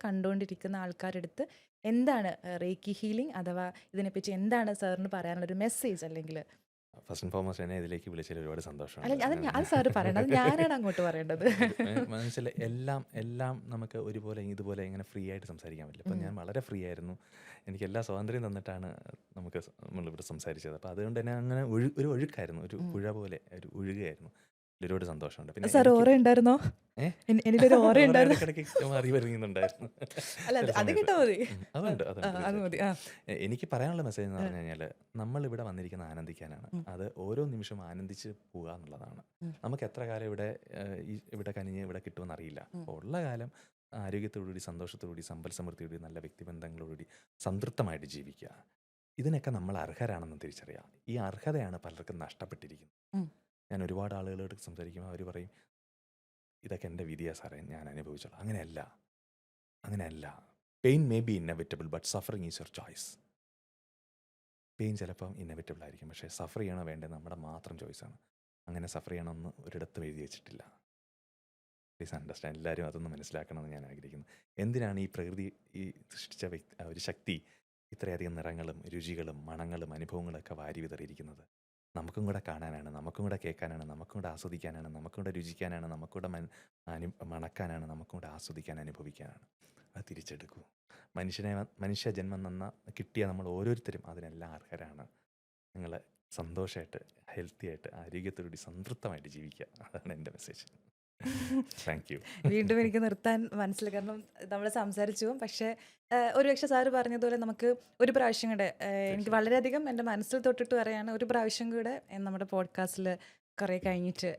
കണ്ടുകൊണ്ടിരിക്കുന്ന ആൾക്കാരുടെ അടുത്ത് എന്താണ് റേക്കി ഹീലിംഗ് അഥവാ ഇതിനെപ്പറ്റി എന്താണ് സാറിന് പറയാനുള്ളൊരു മെസ്സേജ്? അല്ലെങ്കിൽ ഫസ്റ്റ് ആൻഡ് ഫോർമോസ്റ്റ് എന്നെ ഇതിലേക്ക് വിളിച്ചതിൽ ഒരുപാട് സന്തോഷമാണ്. അല്ല, അത് സാറ് പറയണത്, ഞാനാണ് അങ്ങോട്ട് പറയേണ്ടത്. മനസ്സിൽ എല്ലാം നമുക്ക് ഇതുപോലെ ഇങ്ങനെ ഫ്രീ ആയിട്ട് സംസാരിക്കാൻ പറ്റില്ല. അപ്പം ഞാൻ വളരെ ഫ്രീ ആയിരുന്നു. എനിക്ക് എല്ലാ സ്വാതന്ത്ര്യം തന്നിട്ടാണ് നമ്മളിവിടെ സംസാരിച്ചത്. അപ്പോൾ അതുകൊണ്ട് തന്നെ അങ്ങനെ ഒരു ഒഴുക്കായിരുന്നു, ഒരു പുഴ പോലെ ഒരു ഒഴുകായിരുന്നു. ഒരുപാട് സന്തോഷമുണ്ട്. പിന്നെ സാർ ഓറ ഉണ്ടായിരുന്നോ? എനിക്കൊരു ഓറ ഉണ്ടായിരുന്നു. മാറി വരുന്നുണ്ടായിരുന്നു. അത് കേട്ടാ മതി. അത് മതി. എനിക്ക് പറയാനുള്ള മെസ്സേജ് എന്ന് പറഞ്ഞു കഴിഞ്ഞാൽ, നമ്മളിവിടെ വന്നിരിക്കുന്ന ആനന്ദിക്കാനാണ്. അത് ഓരോ നിമിഷവും ആനന്ദിച്ച് പോവുക എന്നുള്ളതാണ്. നമുക്ക് എത്ര കാലം ഇവിടെ കനിഞ്ഞ് ഇവിടെ കിട്ടുമെന്ന് അറിയില്ല. അപ്പോൾ ഉള്ള കാലം ആരോഗ്യത്തോടുകൂടി, സന്തോഷത്തോടുകൂടി, സമ്പൽ സമൃദ്ധിയോടുകൂടി, നല്ല വ്യക്തിബന്ധങ്ങളോടുകൂടി സംതൃപ്തമായിട്ട് ജീവിക്കുക. ഇതിനൊക്കെ നമ്മൾ അർഹരാണെന്ന് തിരിച്ചറിയാം. ഈ അർഹതയാണ് പലർക്കും നഷ്ടപ്പെട്ടിരിക്കുന്നത്. ഞാൻ ഒരുപാട് ആളുകളോട് സംസാരിക്കുമ്പോൾ അവർ പറയും, ഇതൊക്കെ എൻ്റെ വിധിയാ സാറേ, ഞാൻ അനുഭവിച്ചോളാം. അങ്ങനെയല്ല. Pain may be inevitable, but suffering is your choice. Pain ചിലപ്പം ഇന്നവിറ്റബിൾ ആയിരിക്കും, പക്ഷേ സഫർ ചെയ്യണോ വേണ്ടത് നമ്മുടെ മാത്രം ചോയ്സാണ്. അങ്ങനെ സഫർ ചെയ്യണമെന്ന് ഒരിടത്തും എഴുതി വെച്ചിട്ടില്ല. Please understand. എല്ലാവരും അതൊന്ന് മനസ്സിലാക്കണമെന്ന് ഞാൻ ആഗ്രഹിക്കുന്നു. എന്തിനാണ് ഈ പ്രകൃതി സൃഷ്ടിച്ച ഒരു ശക്തി ഇത്രയധികം നിറങ്ങളും രുചികളും മണങ്ങളും അനുഭവങ്ങളൊക്കെ വാരി വിതറിയിരിക്കുന്നത്? നമുക്കും കൂടെ കാണാനാണ്, നമുക്കും കൂടെ കേൾക്കാനാണ്, നമുക്കും കൂടെ ആസ്വദിക്കാനാണ്, നമുക്കും കൂടെ രുചിക്കാനാണ്, നമുക്കും കൂടെ മണക്കാനാണ്, നമുക്കും കൂടെ ആസ്വദിക്കാൻ, അനുഭവിക്കാനാണ്. അത് തിരിച്ചെടുക്കൂ. മനുഷ്യ ജന്മം കിട്ടിയ നമ്മൾ ഓരോരുത്തരും അതിനെല്ലാം അർഹരാണ്. നിങ്ങൾ സന്തോഷമായിട്ട്, ഹെൽത്തി ആയിട്ട്, ആരോഗ്യത്തോടുകൂടി സംതൃപ്തമായിട്ട് ജീവിക്കുക. അതാണ് എൻ്റെ മെസ്സേജ്. Thank you. വീണ്ടും എനിക്ക് നിർത്താൻ മനസ്സിലായി, കാരണം നമ്മൾ സംസാരിച്ചു. പക്ഷേ ഒരുപക്ഷെ സാറ് പറഞ്ഞതുപോലെ നമുക്ക് ഒരു പ്രാവശ്യം കൂടെ, എനിക്ക് വളരെയധികം എൻ്റെ മനസ്സിൽ തൊട്ടിട്ട് പറയാണ്, ഒരു പ്രാവശ്യം കൂടെ നമ്മുടെ പോഡ്കാസ്റ്റിൽ കുറേ കഴിഞ്ഞിട്ട്,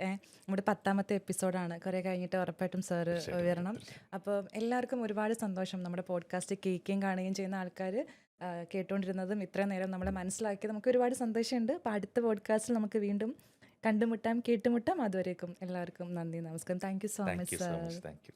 നമ്മുടെ 10ാമത്തെ എപ്പിസോഡാണ്, കുറേ കഴിഞ്ഞിട്ട് ഉറപ്പായിട്ടും സാറ് വരണം. അപ്പോൾ എല്ലാവർക്കും ഒരുപാട് സന്തോഷം. നമ്മുടെ പോഡ്കാസ്റ്റ് കേൾക്കുകയും കാണുകയും ചെയ്യുന്ന ആൾക്കാർ, കേട്ടുകൊണ്ടിരുന്നതും ഇത്രയും നേരം നമ്മളെ മനസ്സിലാക്കി, നമുക്ക് ഒരുപാട് സന്തോഷമുണ്ട്. അപ്പോൾ അടുത്ത പോഡ്കാസ്റ്റിൽ നമുക്ക് വീണ്ടും കണ്ടുമുട്ടാം, കേട്ടുമുട്ടാം. അതുവരേക്കും എല്ലാവർക്കും നന്ദി, നമസ്കാരം. Thank you so much sir. Thank you.